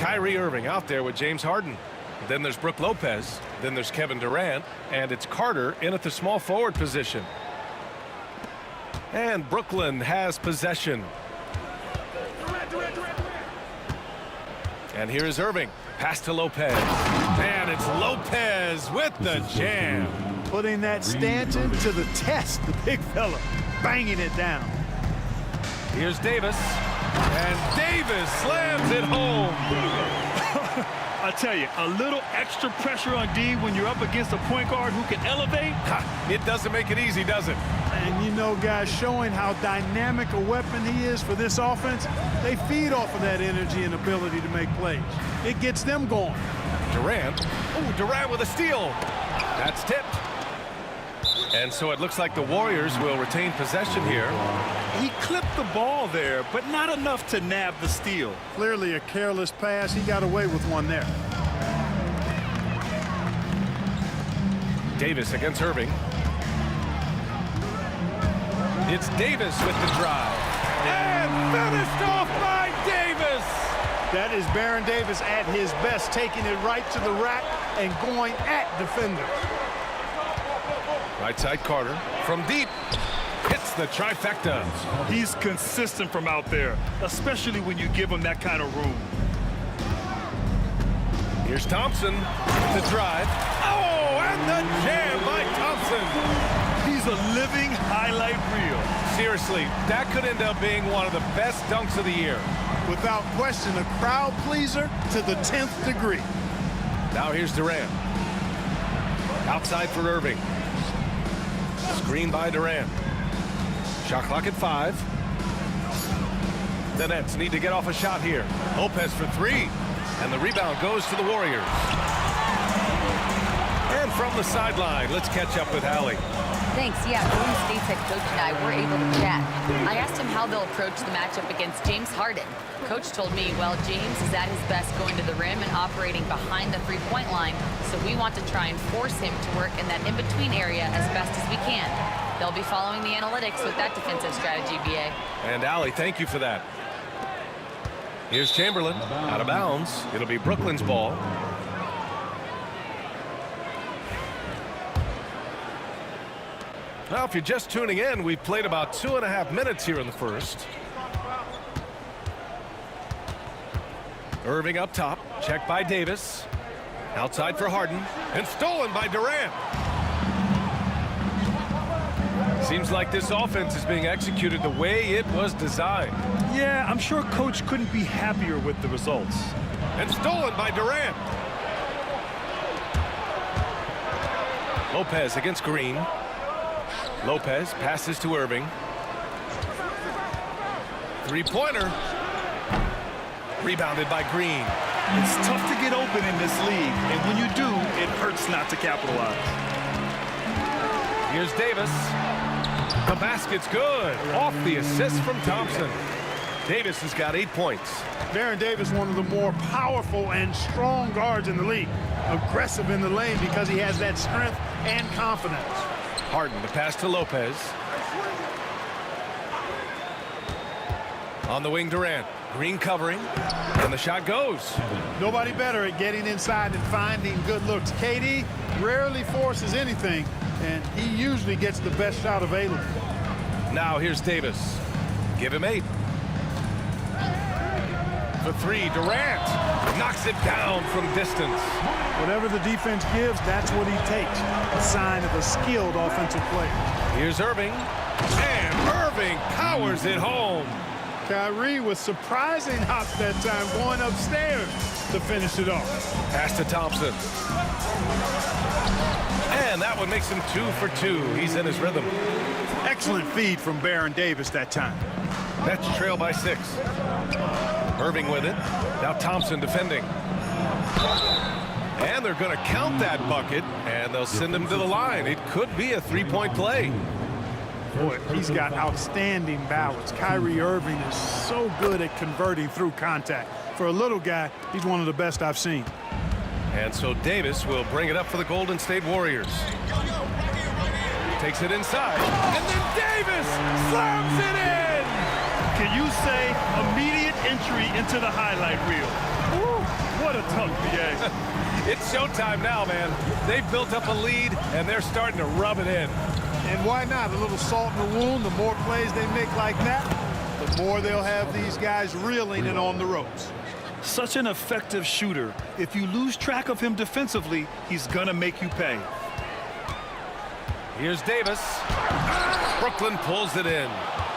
Kyrie Irving out there with James Harden. Then there's Brook Lopez. Then there's Kevin Durant. And it's Carter in at the small forward position. And Brooklyn has possession. And here is Irving. Pass to Lopez. And it's Lopez with the jam. Putting that Stanton to the test, the big fella. Banging it down. Here's Davis. And Davis slams it home. I tell you, a little extra pressure on D when you're up against a point guard who can elevate. It doesn't make it easy, does it? And you know, guys, showing how dynamic a weapon he is for this offense, they feed off of that energy and ability to make plays. It gets them going. Durant. Oh, Durant with a steal. That's tipped. And so it looks like the Warriors will retain possession here. He clipped the ball there, but not enough to nab the steal. Clearly a careless pass. He got away with one there. Davis against Irving. It's Davis with the drive. And finished off by Davis. That is Baron Davis at his best, taking it right to the rack and going at defenders. Right side Carter from deep. Hits the trifecta. He's consistent from out there, especially when you give him that kind of room. Here's Thompson. The drive. Oh, and the jam by Thompson. He's a living highlight reel. Seriously, that could end up being one of the best dunks of the year. Without question, a crowd pleaser to the 10th degree. Now here's Durant. Outside for Irving. Screen by Durant. Shot clock at 5. The Nets need to get off a shot here. Lopez for 3. And the rebound goes to the Warriors. And from the sideline, let's catch up with Allie. Thanks. Yeah, Golden State's head coach and I were able to chat. I asked him how they'll approach the matchup against James Harden. Coach told me, well, James is at his best going to the rim and operating behind the three-point line, so we want to try and force him to work in that in-between area as best as we can. They'll be following the analytics with that defensive strategy, BA. And Allie, thank you for that. Here's Chamberlain, out of bounds. It'll be Brooklyn's ball. Well, if you're just tuning in, we've played about 2.5 minutes here in the first. Irving up top, checked by Davis. Outside for Harden, and stolen by Durant. Seems like this offense is being executed the way it was designed. Yeah, I'm sure Coach couldn't be happier with the results. And stolen by Durant. Lopez against Green. Lopez passes to Irving. Three-pointer. Rebounded by Green. It's tough to get open in this league, and when you do, it hurts not to capitalize. Here's Davis. The basket's good. Off the assist from Thompson. Davis has got 8 points. Baron Davis, one of the more powerful and strong guards in the league. Aggressive in the lane because he has that strength and confidence. Harden, the pass to Lopez. On the wing, Durant. Green covering, and the shot goes. Nobody better at getting inside and finding good looks. KD rarely forces anything, and he usually gets the best shot available. Now here's Davis. Give him 8. For 3, Durant knocks it down from distance. Whatever the defense gives, that's what he takes. A sign of a skilled offensive player. Here's Irving, and Irving powers it home. Kyrie was surprising hot that time, going upstairs to finish it off. Pass to Thompson. And that one makes him 2 for 2. He's in his rhythm. Excellent feed from Baron Davis that time. Nets trail by 6. Irving with it. Now Thompson defending. And they're going to count that bucket, and they'll send him to the line. It could be a 3-point play. Boy, he's got outstanding balance. Kyrie Irving is so good at converting through contact. For a little guy, he's one of the best I've seen. And so Davis will bring it up for the Golden State Warriors. Takes it inside, and then Davis slams it in! Can you say immediate entry into the highlight reel? Woo, what a tough BA. It's showtime now, man. They've built up a lead, and they're starting to rub it in. And why not? A little salt in the wound. The more plays they make like that, the more they'll have these guys reeling and on the ropes. Such an effective shooter. If you lose track of him defensively, he's gonna make you pay. Here's Davis. Brooklyn pulls it in.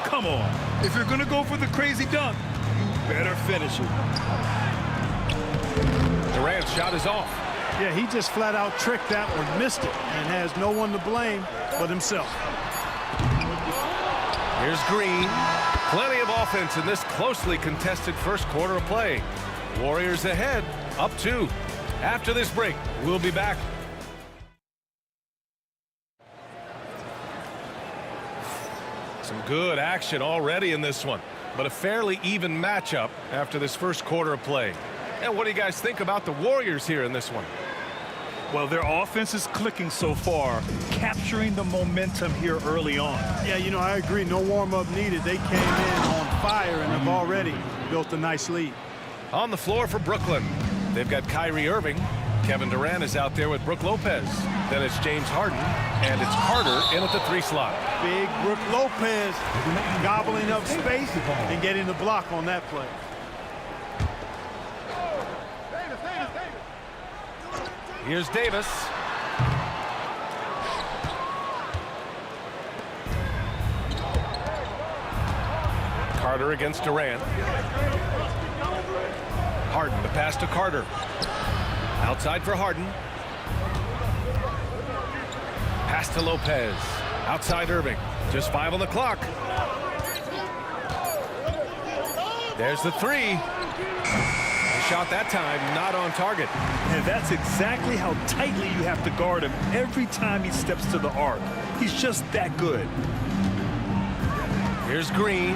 Come on. If you're gonna go for the crazy dunk, you better finish it. Durant's shot is off. Yeah, he just flat out tricked that one, missed it, and has no one to blame but himself. Here's Green. Plenty of offense in this closely contested first quarter of play. Warriors ahead, up 2. After this break, we'll be back. Some good action already in this one, but a fairly even matchup after this first quarter of play. And what do you guys think about the Warriors here in this one? Well, their offense is clicking so far, capturing the momentum here early on. Yeah, you know, I agree. No warm-up needed. They came in on fire and have already built a nice lead. On the floor for Brooklyn, they've got Kyrie Irving. Kevin Durant is out there with Brook Lopez. Then it's James Harden, and it's Carter in at the 3 slot. Big Brook Lopez gobbling up space and getting the block on that play. Here's Davis. Carter against Durant. Harden, the pass to Carter. Outside for Harden. Pass to Lopez. Outside Irving. Just 5 on the clock. There's the 3. Shot that time, not on target. And that's exactly how tightly you have to guard him every time he steps to the arc. He's just that good. Here's Green.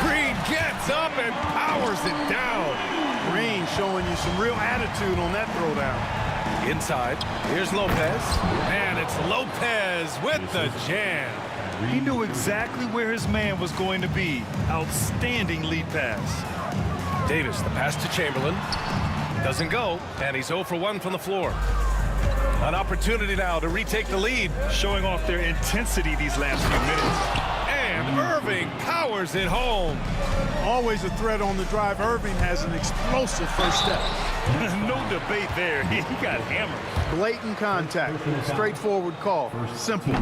Green gets up and powers it down. Green showing you some real attitude on that throwdown. Inside, here's Lopez. And it's Lopez with the jam. He knew exactly where his man was going to be. Outstanding lead pass. Davis, the pass to Chamberlain. Doesn't go, and he's 0 for 1 from the floor. An opportunity now to retake the lead. Showing off their intensity these last few minutes. And Irving powers it home. Always a threat on the drive. Irving has an explosive first step. No debate there. He got hammered. Blatant contact. Straightforward call. Simple.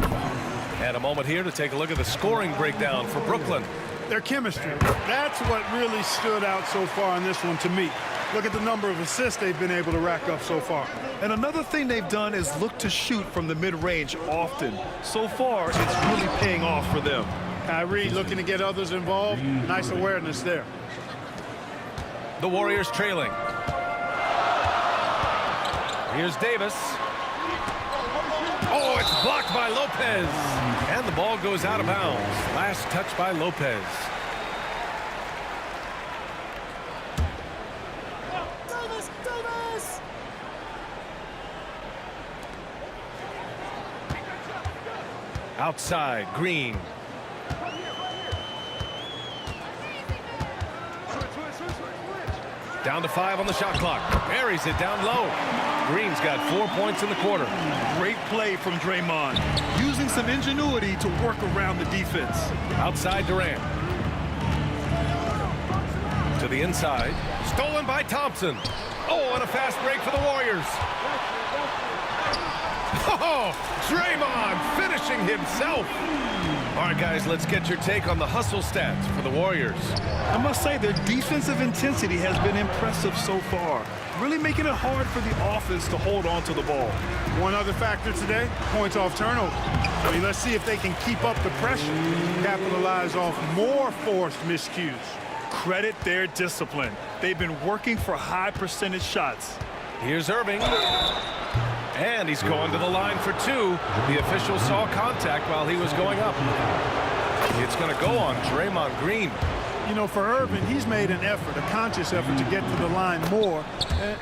And a moment here to take a look at the scoring breakdown for Brooklyn. Their chemistry. That's what really stood out so far in this one to me. Look at the number of assists they've been able to rack up so far. And another thing they've done is look to shoot from the mid-range often. So far, it's really paying off for them. Kyrie looking to get others involved. Nice awareness there. The Warriors trailing. Here's Davis. Oh, it's blocked by Lopez. And the ball goes out of bounds. Last touch by Lopez. Outside, Green. Down to 5 on the shot clock. Buries it down low. Green's got 4 points in the quarter. Great play from Draymond. Using some ingenuity to work around the defense. Outside Durant. To the inside. Stolen by Thompson. Oh, and a fast break for the Warriors. Oh, Draymond finishing himself. All right, guys, let's get your take on the hustle stats for the Warriors. I must say their defensive intensity has been impressive so far, really making it hard for the offense to hold on to the ball. One other factor today, points off turnover. I mean, let's see if they can keep up the pressure, capitalize off more forced miscues. Credit their discipline. They've been working for high percentage shots. Here's Irving. And he's going to the line for 2. The official saw contact while he was going up. It's going to go on Draymond Green. You know, for Irving, he's made an effort, a conscious effort to get to the line more,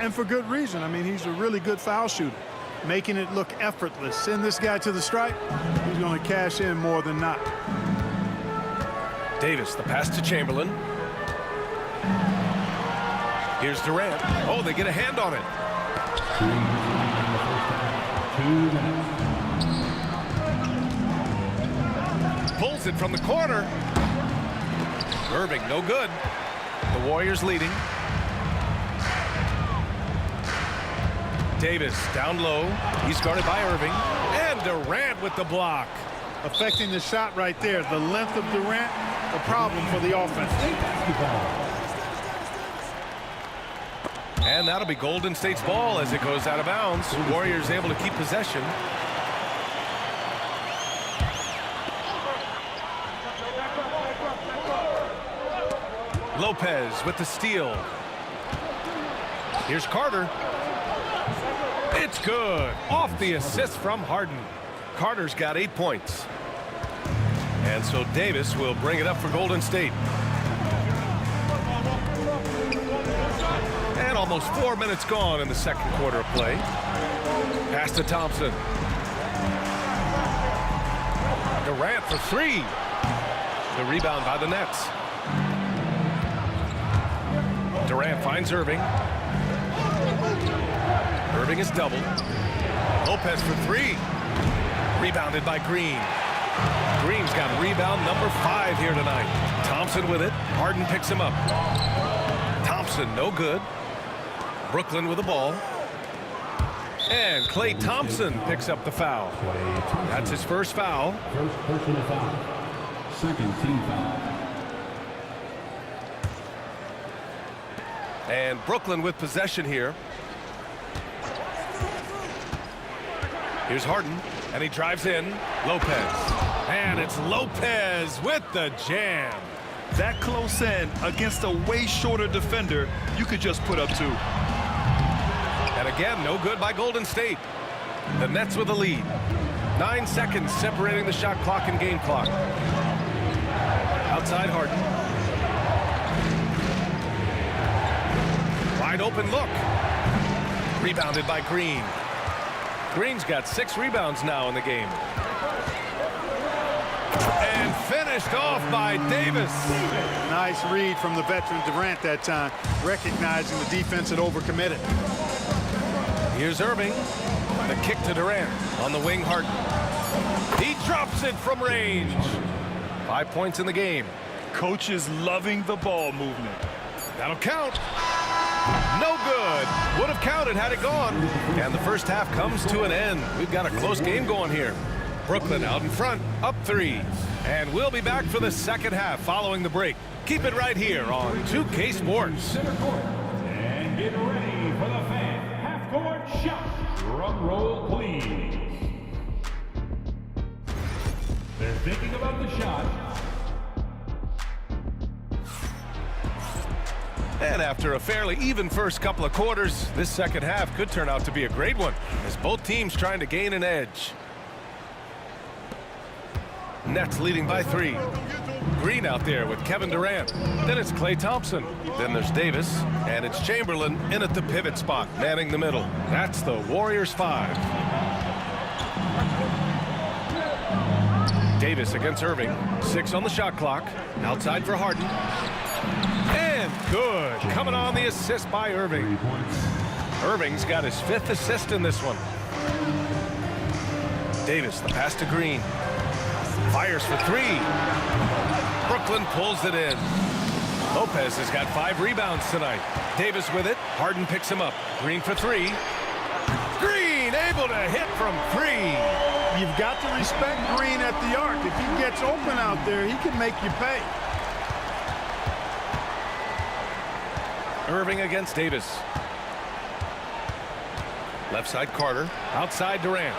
and for good reason. I mean, he's a really good foul shooter, making it look effortless. Send this guy to the stripe, he's going to cash in more than not. Davis, the pass to Chamberlain. Here's Durant. Oh, they get a hand on it. Pulls it from the corner. Irving, no good. The Warriors leading. Davis down low. He's guarded by Irving. And Durant with the block. Affecting the shot right there. The length of Durant, a problem for the offense. And that'll be Golden State's ball as it goes out of bounds. Warriors able to keep possession. Lopez with the steal. Here's Carter. It's good. Off the assist from Harden. Carter's got 8 points. And so Davis will bring it up for Golden State. And almost 4 minutes gone in the second quarter of play. Pass to Thompson. Durant for 3. The rebound by the Nets. Durant finds Irving. Irving is doubled. Lopez for 3. Rebounded by Green. Green's got rebound number 5 here tonight. Thompson with it. Harden picks him up. Thompson no good. Brooklyn with the ball. And Klay Thompson picks up the foul. That's his first foul. First personal foul. Second team foul. And Brooklyn with possession here. Here's Harden, and he drives in. Lopez. And it's Lopez with the jam. That close in against a way shorter defender, you could just put up 2. And again, no good by Golden State. The Nets with the lead. 9 seconds separating the shot clock and game clock. Outside Harden. Wide open look. Rebounded by Green. Green's got 6 rebounds now in the game. And finish. Finished off by Davis. Nice read from the veteran Durant that time, recognizing the defense had overcommitted. Here's Irving. The kick to Durant. On the wing, Harden. He drops it from range. 5 points in the game. Coach is loving the ball movement. That'll count. No good. Would have counted had it gone. And the first half comes to an end. We've got a close game going here. Brooklyn out in front, up 3. And we'll be back for the second half following the break. Keep it right here on 2K Sports. And get ready for the fan half-court shot. Drum roll, please. They're thinking about the shot. And after a fairly even first couple of quarters, this second half could turn out to be a great one as both teams trying to gain an edge. Nets leading by 3. Green out there with Kevin Durant. Then it's Klay Thompson. Then there's Davis. And it's Chamberlain in at the pivot spot, manning the middle. That's the Warriors 5. Davis against Irving. 6 on the shot clock. Outside for Harden. And good. Coming on the assist by Irving. Irving's got his 5th assist in this one. Davis, the pass to Green. Fires for 3. Brooklyn pulls it in. Lopez has got 5 rebounds tonight. Davis with it. Harden picks him up. Green for 3. Green able to hit from 3. You've got to respect Green at the arc. If he gets open out there, he can make you pay. Irving against Davis. Left side Carter. Outside Durant.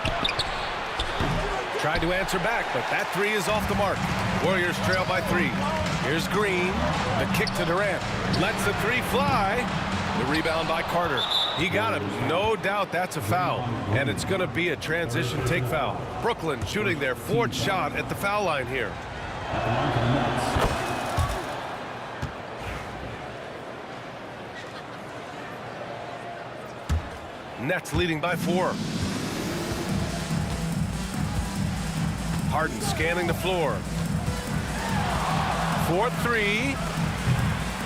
Tried to answer back, but that 3 is off the mark. Warriors trail by 3. Here's Green. The kick to Durant. Lets the 3 fly. The rebound by Carter. He got him. No doubt that's a foul. And it's going to be a transition take foul. Brooklyn shooting their 4th shot at the foul line here. Nets leading by 4. Harden scanning the floor. 4-3.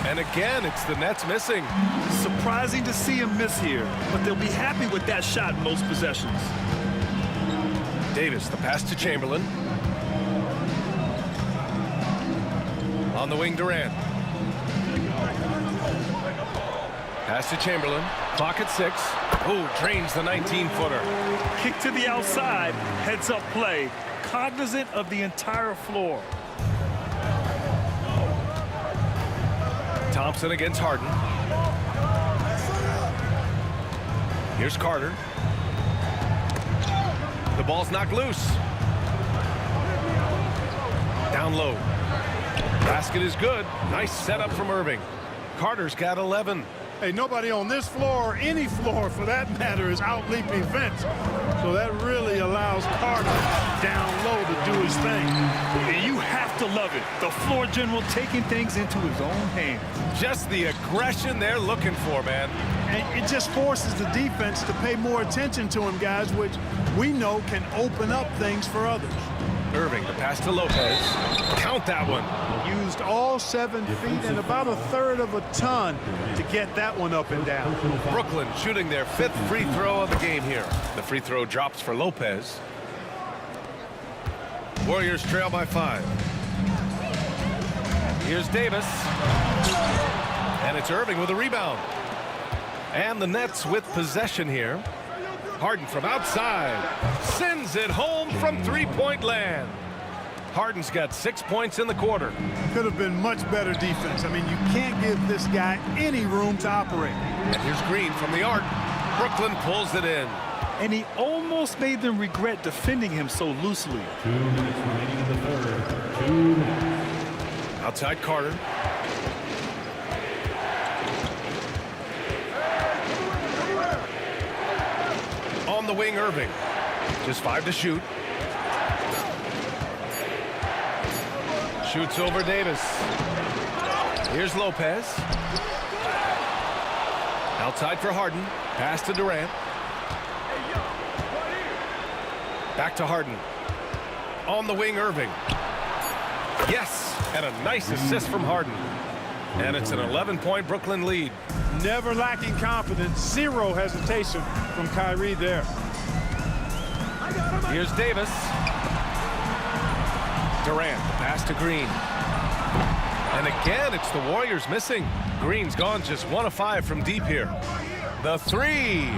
And again, it's the Nets missing. Surprising to see him miss here, but they'll be happy with that shot in most possessions. Davis, the pass to Chamberlain. On the wing, Durant. Pass to Chamberlain. Clock at 6. Oh, drains the 19-footer. Kick to the outside, heads-up play, cognizant of the entire floor. Thompson against Harden. Here's Carter. The ball's knocked loose. Down low. Basket is good. Nice setup from Irving. Carter's got 11. Hey, nobody on this floor, or any floor for that matter, is out-leaping Vince. So that really allows Carter down low to do his thing. And you have to love it. The floor general taking things into his own hands. Just the aggression they're looking for, man. And it just forces the defense to pay more attention to him, guys, which we know can open up things for others. Irving, the pass to Lopez. Count that one. Used all 7 feet and about 1/3 of a ton to get that one up and down. Brooklyn shooting their 5th free throw of the game here. The free throw drops for Lopez. Warriors trail by 5. Here's Davis. And it's Irving with a rebound. And the Nets with possession here. Harden from outside. Sends it home from 3-point land. Harden's got 6 points in the quarter. Could have been much better defense. I mean, you can't give this guy any room to operate. And here's Green from the arc. Brooklyn pulls it in. And he almost made them regret defending him so loosely. 2 minutes remaining in the third. 2 minutes. Outside Carter. On the wing, Irving. Just 5 to shoot. Shoots over Davis. Here's Lopez. Outside for Harden. Pass to Durant. Back to Harden. On the wing, Irving. Yes, and a nice assist from Harden. And it's an 11-point Brooklyn lead. Never lacking confidence. Zero hesitation from Kyrie there. Here's Davis. Durant, pass to Green. And again, it's the Warriors missing. Green's gone just 1 of 5 from deep here. The three.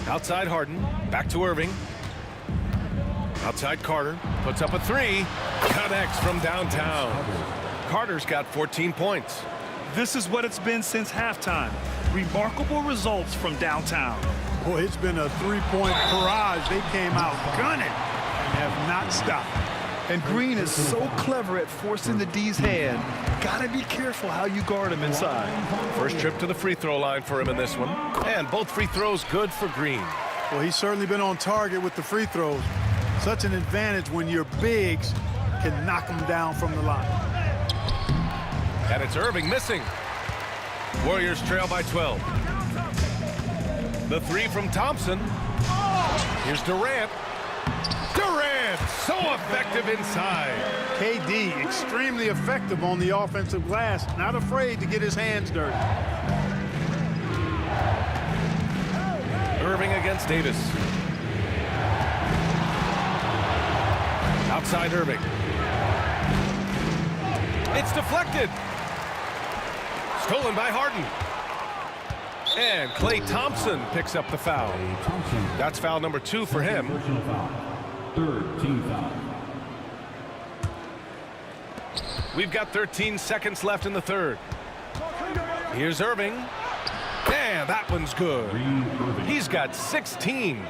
Outside Harden, back to Irving. Outside Carter, puts up a three. Connects from downtown. Carter's got 14 points. This is what it's been since halftime. Remarkable results from downtown. Boy, it's been a three-point barrage. They came out gunning and have not stopped. And Green is so clever at forcing the D's hand. Gotta be careful how you guard him inside. First trip to the free throw line for him in this one. And both free throws good for Green. Well, he's certainly been on target with the free throws. Such an advantage when your bigs can knock them down from the line. And it's Irving missing. Warriors trail by 12. The three from Thompson. Here's Durant. Durant, so effective inside. KD, extremely effective on the offensive glass. Not afraid to get his hands dirty. Irving against Davis. Outside Irving. It's deflected. Stolen by Harden. And Klay Thompson picks up the foul. That's foul number 2 for him. Third team foul. We've got 13 seconds left in the third. Here's Irving. And that one's good. He's got 16.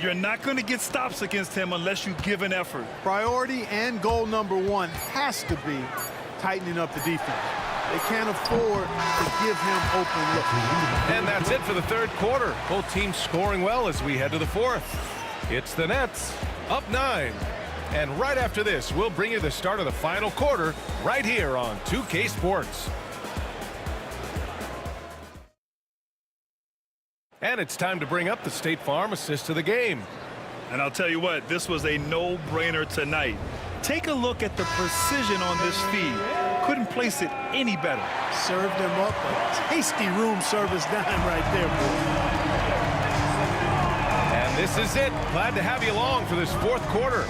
You're not going to get stops against him unless you give an effort. Priority and goal number 1 has to be tightening up the defense. They can't afford to give him open looks. And that's it for the third quarter. Both teams scoring well as we head to the fourth. It's the Nets up 9. And right after this, we'll bring you the start of the final quarter right here on 2K Sports. And it's time to bring up the State Farm assist of the game. And I'll tell you what, this was a no-brainer tonight. Take a look at the precision on this feed. Couldn't place it any better. Served him up a tasty room service dime right there, boy. And this is it. Glad to have you along for this fourth quarter.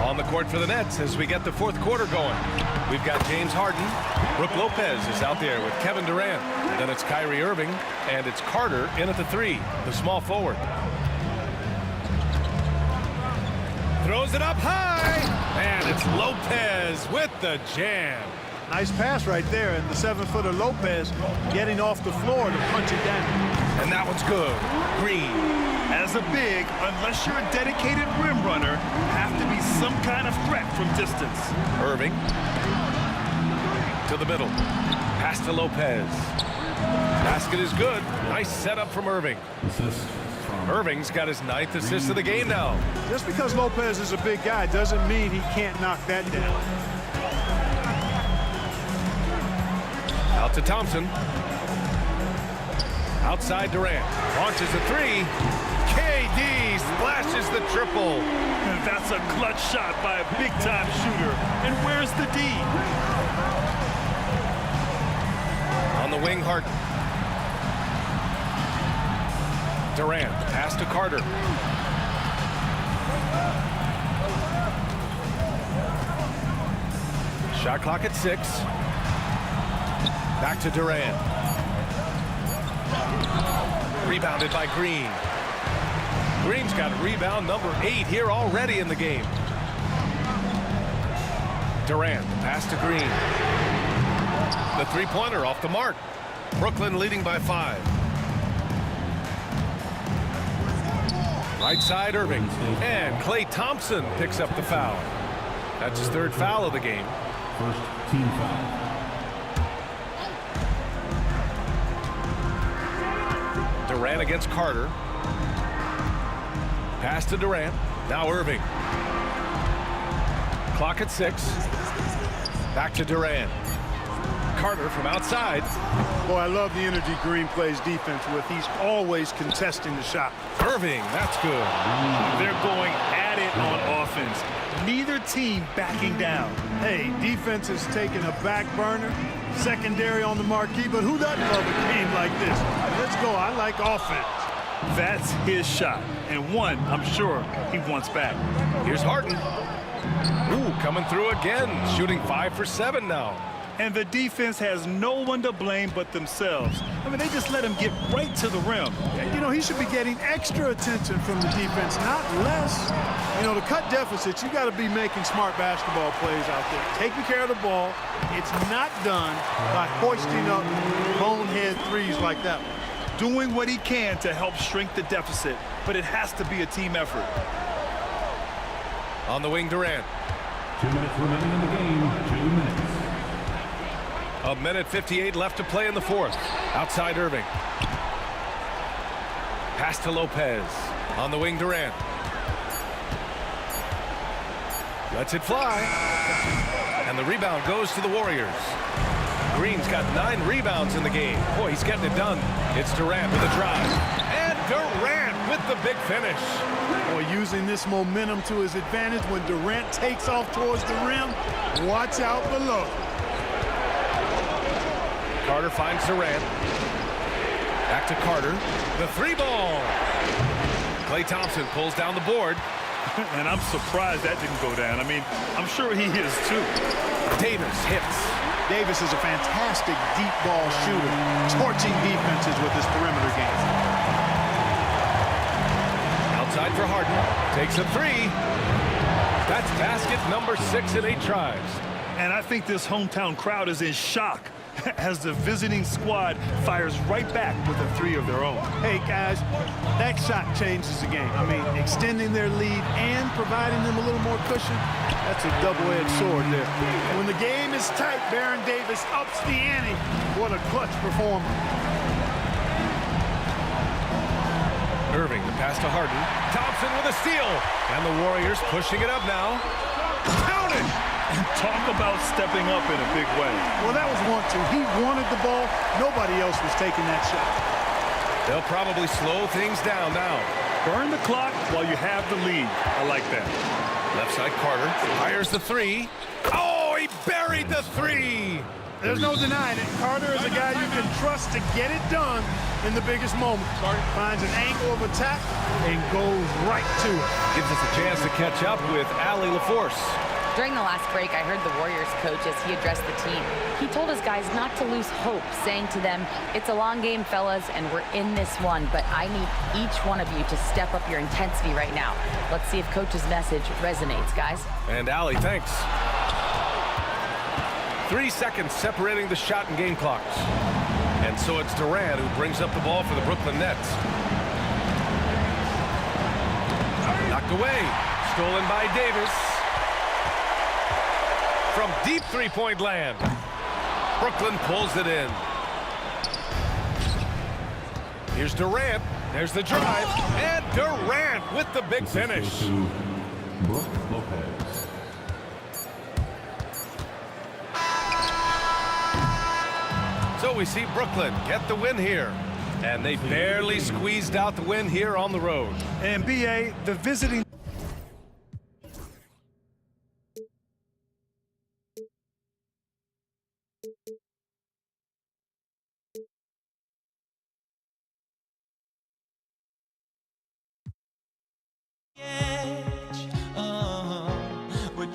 On the court for the Nets as we get the fourth quarter going. We've got James Harden. Brook Lopez is out there with Kevin Durant. Then it's Kyrie Irving. And it's Carter in at the 3, the small forward. Throws it up high. And it's Lopez with the jam. Nice pass right there. And the 7-footer Lopez getting off the floor to punch it down. And that one's good. Green. As a big, unless you're a dedicated rim runner, have to be some kind of threat from distance. Irving. To the middle. Pass to Lopez. Basket is good. Nice setup from Irving. Irving's got his 9th assist of the game now. Just because Lopez is a big guy doesn't mean he can't knock that down. Out to Thompson. Outside Durant. Launches a 3. KD splashes the triple. And that's a clutch shot by a big-time shooter. And where's the D? On the wing, Harden. Durant, pass to Carter. Shot clock at 6. Back to Durant. Rebounded by Green. Green's got rebound number 8 here already in the game. Durant, pass to Green. The three-pointer off the mark. Brooklyn leading by 5. Right side, Irving. And Klay Thompson picks up the foul. That's his 3rd foul of the game. First team foul. Durant against Carter. Pass to Durant. Now Irving. Clock at 6. Back to Durant. Carter from outside. Boy, I love the energy Green plays defense with. He's always contesting the shot. Irving, that's good. They're going at it on offense. team backing down. Hey, defense is taking a back burner, secondary on the marquee, but who doesn't love a game like this? Let's go. I like offense. That's his shot, and one I'm sure he wants back. Here's Harden. Ooh, coming through again, shooting 5 for 7 now. And the defense has no one to blame but themselves. I mean, they just let him get right to the rim. You know, he should be getting extra attention from the defense, not less. You know, to cut deficits, you got to be making smart basketball plays out there. Taking care of the ball. It's not done by hoisting up bonehead threes like that one. Doing what he can to help shrink the deficit, but it has to be a team effort. On the wing, Durant. 2 minutes remaining in the game. 2 minutes. A minute 58 left to play in the fourth. Outside Irving. Pass to Lopez. On the wing, Durant. Lets it fly. And the rebound goes to the Warriors. Green's got 9 rebounds in the game. Boy, he's getting it done. It's Durant with a drive. And Durant with the big finish. Boy, using this momentum to his advantage when Durant takes off towards the rim. Watch out below. Carter finds Durant. Back to Carter. The 3-ball. Klay Thompson pulls down the board. And I'm surprised that didn't go down. I mean, I'm sure he is too. Davis hits. Davis is a fantastic deep ball shooter, torching defenses with his perimeter game. Outside for Harden. Takes a 3. That's basket number 6 in 8 tries. And I think this hometown crowd is in shock as the visiting squad fires right back with a 3 of their own. Hey, guys, that shot changes the game. I mean, extending their lead and providing them a little more cushion, that's a double-edged sword there. When the game is tight, Baron Davis ups the ante. What a clutch performance. Irving, the pass to Harden. Thompson with a steal. And the Warriors pushing it up now. Count it! And talk about stepping up in a big way. Well, that was 1-2. He wanted the ball. Nobody else was taking that shot. They'll probably slow things down now. Burn the clock while you have the lead. I like that. Left side, Carter fires the 3. Oh, he buried the 3. There's no denying it. Carter is a guy you can trust to get it done in the biggest moment. Finds an angle of attack and goes right to it. Gives us a chance to catch up with Allie LaForce. During the last break, I heard the Warriors coach as he addressed the team. He told his guys not to lose hope, saying to them, it's a long game, fellas, and we're in this one, but I need each one of you to step up your intensity right now. Let's see if coach's message resonates, guys. And Allie, thanks. 3 seconds separating the shot and game clocks. And so it's Durant who brings up the ball for the Brooklyn Nets. Knocked away. Stolen by Davis. From deep three-point land. Brooklyn pulls it in. Here's Durant. There's the drive. And Durant with the big finish. Brook Lopez. So we see Brooklyn get the win here. And they barely squeezed out the win here on the road. And B.A., the visiting...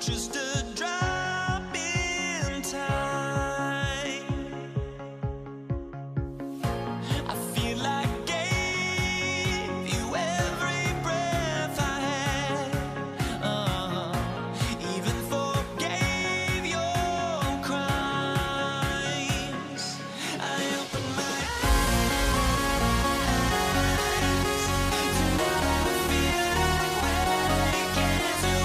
Just a drop in time. I feel like gave you every breath I had. Even forgave your crimes. I opened my eyes to what I feel like waking to.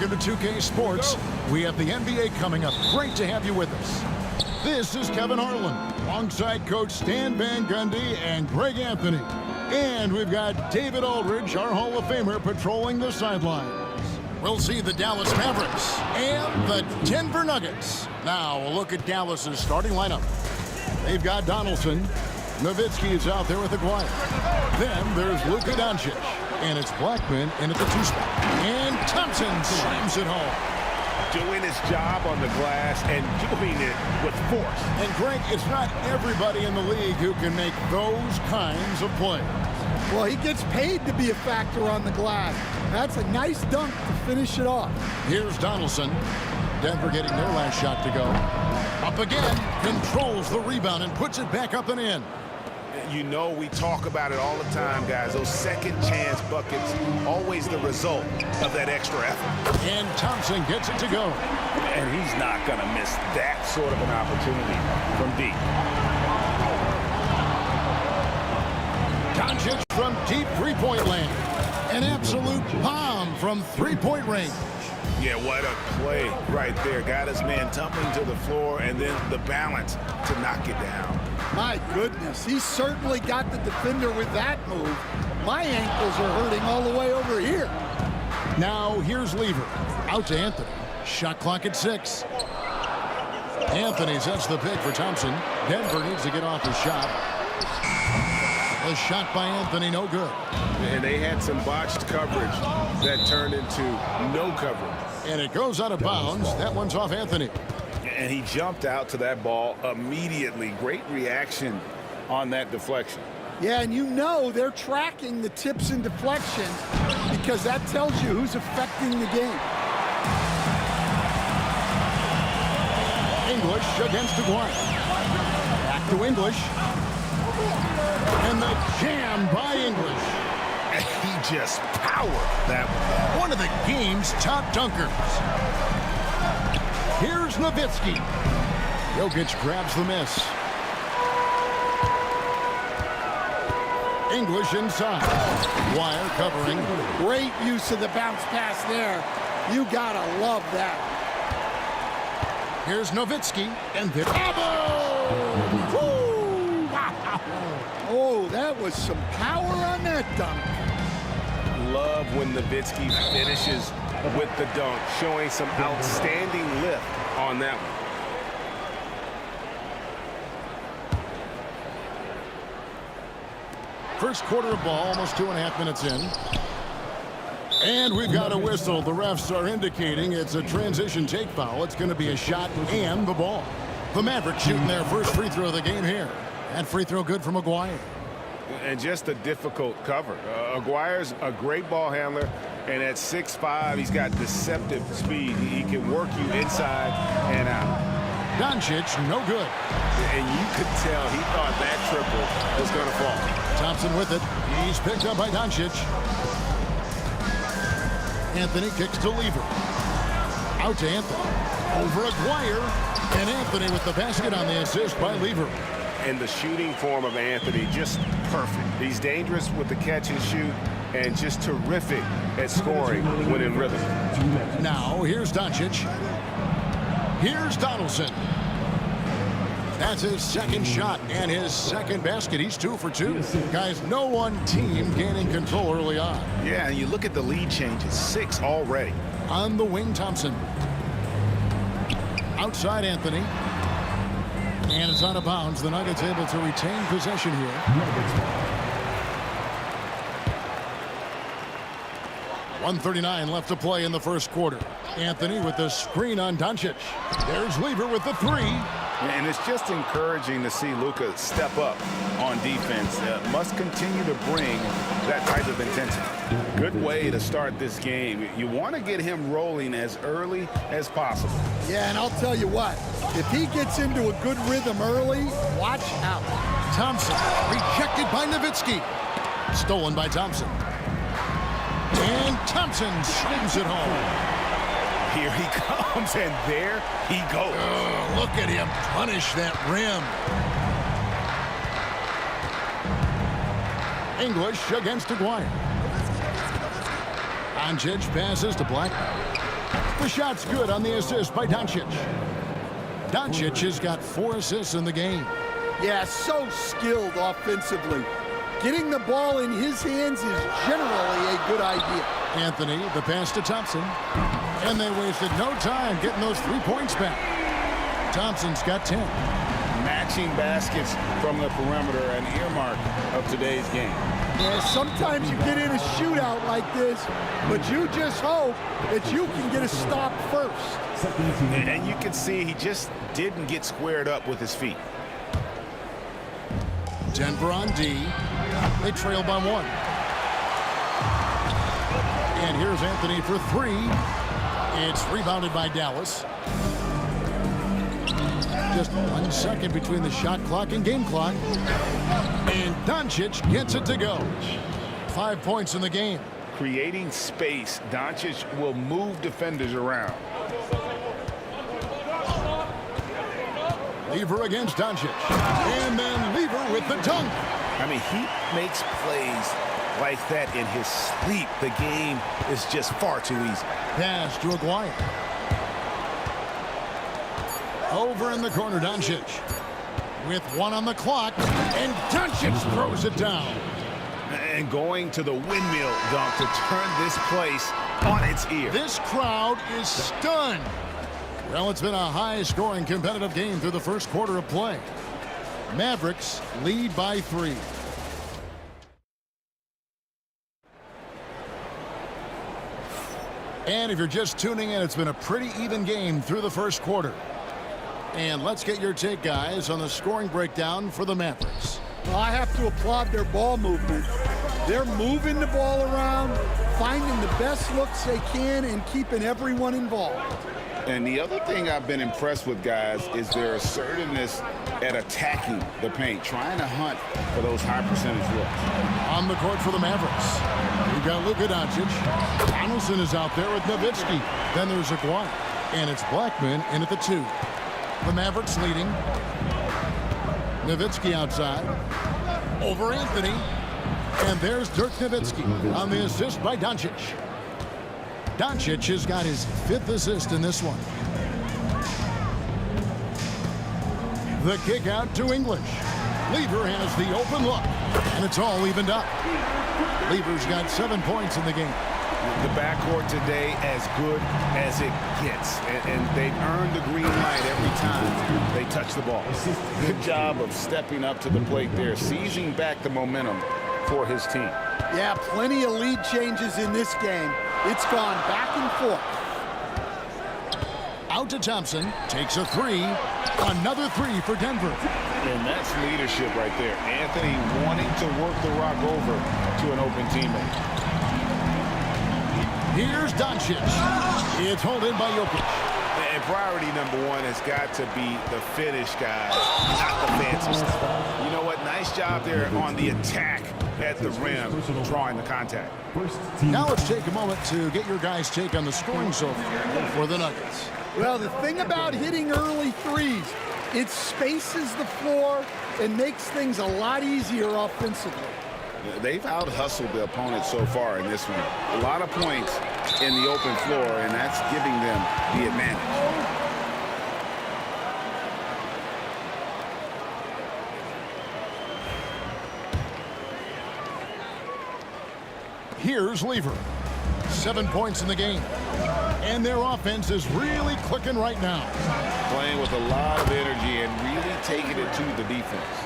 Welcome to 2K Sports. We have the NBA coming up. Great to have you with us. This is Kevin Harlan, alongside Coach Stan Van Gundy and Greg Anthony. And we've got David Aldridge, our Hall of Famer, patrolling the sidelines. We'll see the Dallas Mavericks and the Denver Nuggets. Now, a look at Dallas's starting lineup. They've got Donaldson. Nowitzki is out there with Aguirre. Then there's Luka Doncic. And it's Blackman in at the 2 spot. And Thompson slams it home. Doing his job on the glass and doing it with force. And Greg, it's not everybody in the league who can make those kinds of plays. Well, he gets paid to be a factor on the glass. That's a nice dunk to finish it off. Here's Donaldson. Denver getting their last shot to go. Up again, controls the rebound and puts it back up and in. You know, we talk about it all the time, guys. Those second chance buckets, always the result of that extra effort. And Thompson gets it to go. And he's not going to miss that sort of an opportunity from deep. Doncic from deep three-point land. An absolute bomb from three-point range. Yeah, what a play right there. Got his man tumbling to the floor, and then the balance to knock it down. My goodness, he certainly got the defender with that move. My ankles are hurting all the way over here. Now here's Lever. Out to Anthony. Shot clock at 6. Anthony sets the pick for Thompson. Denver needs to get off his shot. The shot by Anthony, no good. And they had some botched coverage that turned into no coverage. And it goes out of bounds. That one's off Anthony. And he jumped out to that ball immediately. Great reaction on that deflection. Yeah, and you know they're tracking the tips and deflections because that tells you who's affecting the game. English against Aguirre. Back to English. And the jam by English. And he just powered that one of the game's top dunkers. Here's Nowitzki. Jokic grabs the miss. English inside. Wire covering. Great use of the bounce pass there. You gotta love that. Here's Nowitzki. And the elbow! Oh, that was some power on that dunk. Love when Nowitzki finishes with the dunk, showing some outstanding lift on that one. First quarter of ball, almost 2.5 minutes in. And we've got a whistle. The refs are indicating it's a transition take foul. It's going to be a shot and the ball. The Mavericks shooting their first free throw of the game here. That free throw good from Aguirre. And just a difficult cover. Aguirre's a great ball handler, and at 6'5", he's got deceptive speed. He can work you inside and out. Doncic, no good. And you could tell he thought that triple was going to fall. Thompson with it. He's picked up by Doncic. Anthony kicks to Lever. Out to Anthony. Over Aguirre. And Anthony with the basket on the assist by Lever. And the shooting form of Anthony, just perfect. He's dangerous with the catch and shoot and just terrific at scoring when in rhythm. Now, here's Doncic. Here's Donaldson. That's his second shot and his second basket. He's 2 for 2. Guys, no one team gaining control early on. Yeah, and you look at the lead changes, 6 already. On the wing, Thompson. Outside, Anthony. And it's out of bounds. The Nuggets able to retain possession here. 1:39 left to play in the first quarter. Anthony with the screen on Doncic. There's Lever with the 3. And it's just encouraging to see Luka step up on defense. Must continue to bring that type of intensity. Good way to start this game. You want to get him rolling as early as possible. Yeah, and I'll tell you what. If he gets into a good rhythm early, watch out. Thompson rejected by Nowitzki. Stolen by Thompson. And Thompson slams it home. Here he comes, and there he goes. Oh, look at him punish that rim. English against Aguirre. Doncic passes to Blackman. The shot's good on the assist by Doncic. Doncic has got 4 assists in the game. Yeah, so skilled offensively. Getting the ball in his hands is generally a good idea. Anthony, the pass to Thompson. And they wasted no time getting those 3 points back. Thompson's got 10. Matching baskets from the perimeter, an earmark of today's game. Yeah, sometimes you get in a shootout like this, but you just hope that you can get a stop first. And you can see he just didn't get squared up with his feet. Denver on D. They trail by 1. And here's Anthony for 3. It's rebounded by Dallas. Just 1 second between the shot clock and game clock. And Doncic gets it to go. 5 points in the game. Creating space, Doncic will move defenders around. Lever against Doncic. And then Lever with the dunk. I mean, he makes plays like that in his sleep. The game is just far too easy. Pass to Aguirre. Over in the corner, Doncic. With 1 on the clock. And Doncic throws it down. And going to the windmill dunk to turn this place on its ear. This crowd is stunned. Well, it's been a high-scoring competitive game through the first quarter of play. Mavericks lead by 3. And if you're just tuning in, it's been a pretty even game through the first quarter. And let's get your take, guys, on the scoring breakdown for the Mavericks. Well, I have to applaud their ball movement. They're moving the ball around, finding the best looks they can, and keeping everyone involved. And the other thing I've been impressed with, guys, is their assertiveness at attacking the paint, trying to hunt for those high percentage looks. On the court for the Mavericks, we've got Luka Doncic. Donaldson is out there with Nowitzki. Then there's Aguirre. And it's Blackman in at the 2. The Mavericks leading. Nowitzki outside. Over Anthony. And there's Dirk Nowitzki on the assist by Doncic. Doncic has got his 5th assist in this one. The kick out to English. Lever has the open look, and it's all evened up. Lever's got 7 points in the game. The backcourt today as good as it gets, and they've earned the green light every time they touch the ball. Good job of stepping up to the plate there, seizing back the momentum for his team. Yeah, plenty of lead changes in this game. It's gone back and forth. Out to Thompson, takes a 3. Another 3 for Denver. And that's leadership right there. Anthony wanting to work the rock over to an open teammate. Here's Doncic. It's held in by Jokic. And priority number 1 has got to be the finish, guys, not the fancy stuff. You know what? Nice job there on the attack at the rim, drawing the contact. Now let's take a moment to get your guys' take on the scoring so far for the Nuggets. Well, the thing about hitting early threes, it spaces the floor and makes things a lot easier offensively. They've out-hustled the opponent so far in this one. A lot of points in the open floor, and that's giving them the advantage. Here's Lever. 7 points in the game. And their offense is really clicking right now. Playing with a lot of energy and really taking it to the defense.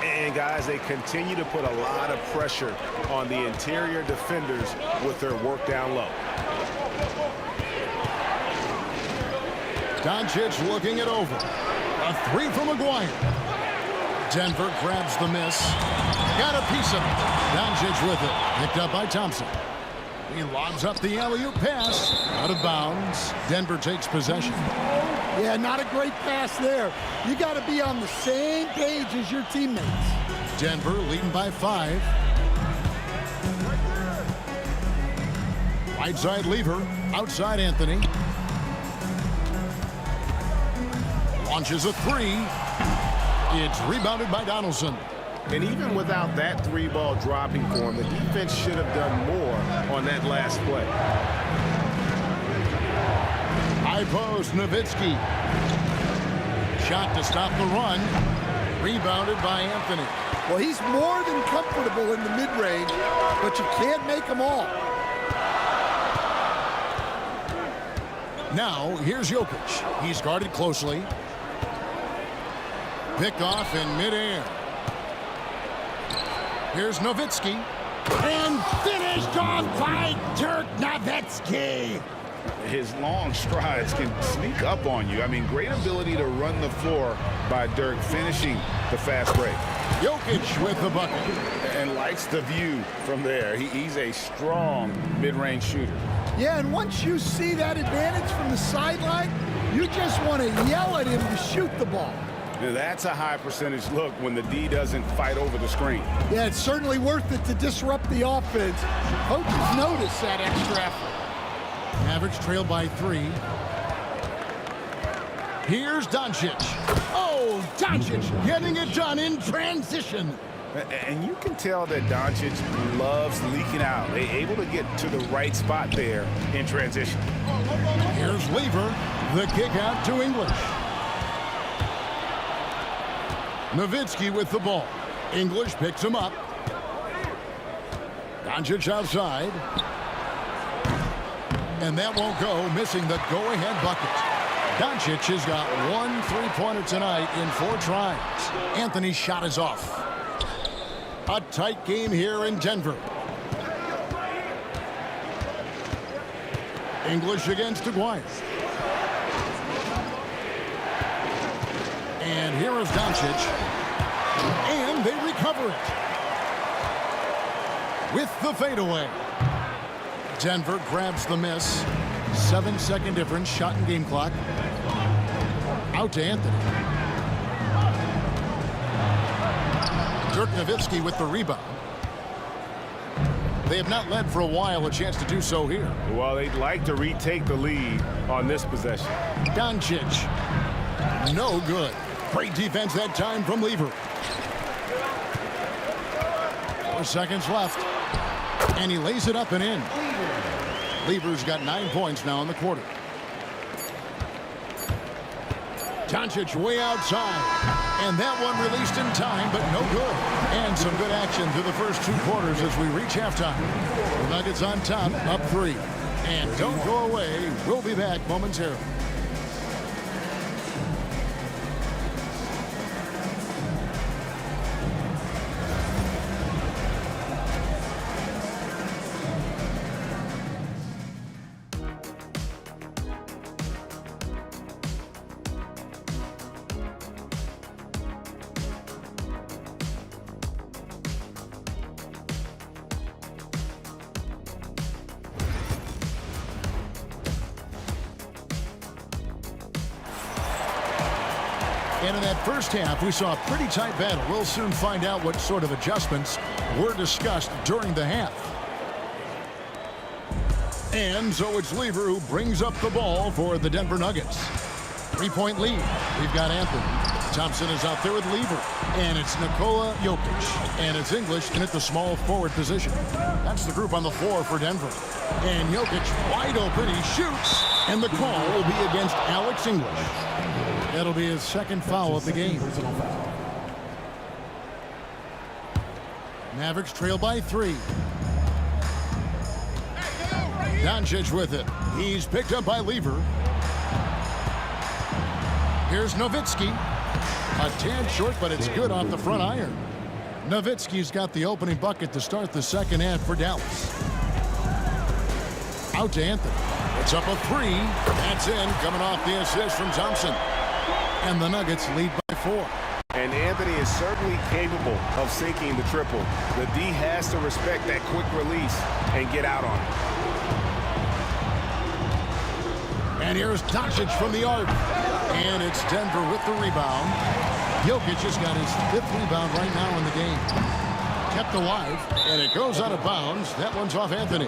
And, guys, they continue to put a lot of pressure on the interior defenders with their work down low. Doncic looking it over. A 3 from Aguirre. Denver grabs the miss. Got a piece of it. Doncic with it. Picked up by Thompson. He lobs up the alley-oop pass. Out of bounds. Denver takes possession. Yeah, not a great pass there. You got to be on the same page as your teammates. Denver leading by 5. Right side Lever. Outside Anthony. Launches a 3. It's rebounded by Donaldson. And even without that 3-ball dropping for him, the defense should have done more on that last play. High post, Nowitzki. Shot to stop the run. Rebounded by Anthony. Well, he's more than comfortable in the mid-range, but you can't make them all. Now, here's Jokic. He's guarded closely. Picked off in midair. Here's Nowitzki. And finished off by Dirk Nowitzki. His long strides can sneak up on you. I mean, great ability to run the floor by Dirk, finishing the fast break. Jokic with the bucket. And likes the view from there. He's a strong mid-range shooter. Yeah, and once you see that advantage from the sideline, you just want to yell at him to shoot the ball. That's a high percentage look when the D doesn't fight over the screen. Yeah, it's certainly worth it to disrupt the offense. Coaches notice that extra effort. Mavericks trail by 3. Here's Doncic. Oh, Doncic getting it done in transition. And you can tell that Doncic loves leaking out. They're able to get to the right spot there in transition. Here's Lever. The kick out to English. Nowitzki with the ball. English picks him up. Doncic outside. And that won't go, missing the go-ahead bucket. Doncic has got 1 3-pointer tonight in 4 tries. Anthony's shot is off. A tight game here in Denver. English against Aguirre. And here is Doncic. And they recover it. With the fadeaway. Denver grabs the miss. 7-second difference, shot and game clock. Out to Anthony. Dirk Nowitzki with the rebound. They have not led for a while, a chance to do so here. Well, they'd like to retake the lead on this possession. Doncic. No good. Great defense that time from Lever. 4 seconds left. And he lays it up and in. Lever's got 9 points now in the quarter. Doncic way outside. And that one released in time, but no good. And some good action through the first 2 quarters as we reach halftime. The Nuggets on top, up 3. And don't go away. We'll be back momentarily. And in that first half, we saw a pretty tight battle. We'll soon find out what sort of adjustments were discussed during the half. And so it's Lever who brings up the ball for the Denver Nuggets. 3-point lead. We've got Anthony. Thompson is out there with Lever. And it's Nikola Jokic. And it's English in at the small forward position. That's the group on the floor for Denver. And Jokic wide open. He shoots. And the call will be against Alex English. That'll be his second foul of the game. Mavericks trail by 3. Doncic with it. He's picked up by Lever. Here's Nowitzki. A tad short, but it's good off the front iron. Nowitzki's got the opening bucket to start the second half for Dallas. Out to Anthony. It's up a 3. That's in, coming off the assist from Thompson. And the Nuggets lead by 4. And Anthony is certainly capable of sinking the triple. The D has to respect that quick release and get out on it. And here's Doncic from the arc. And it's Denver with the rebound. Jokic has got his 5th rebound right now in the game. Kept alive, and it goes out of bounds. That one's off Anthony.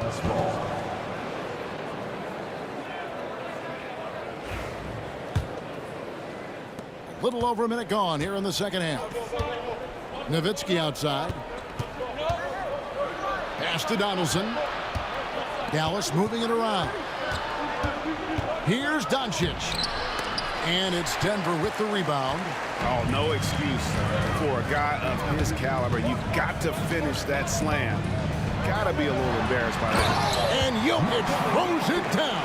Little over a minute gone here in the second half. Nowitzki outside. Pass to Donaldson. Dallas moving it around. Here's Doncic. And it's Denver with the rebound. Oh, no excuse for a guy of his caliber. You've got to finish that slam. Got to be a little embarrassed by that. And Jokic throws it down.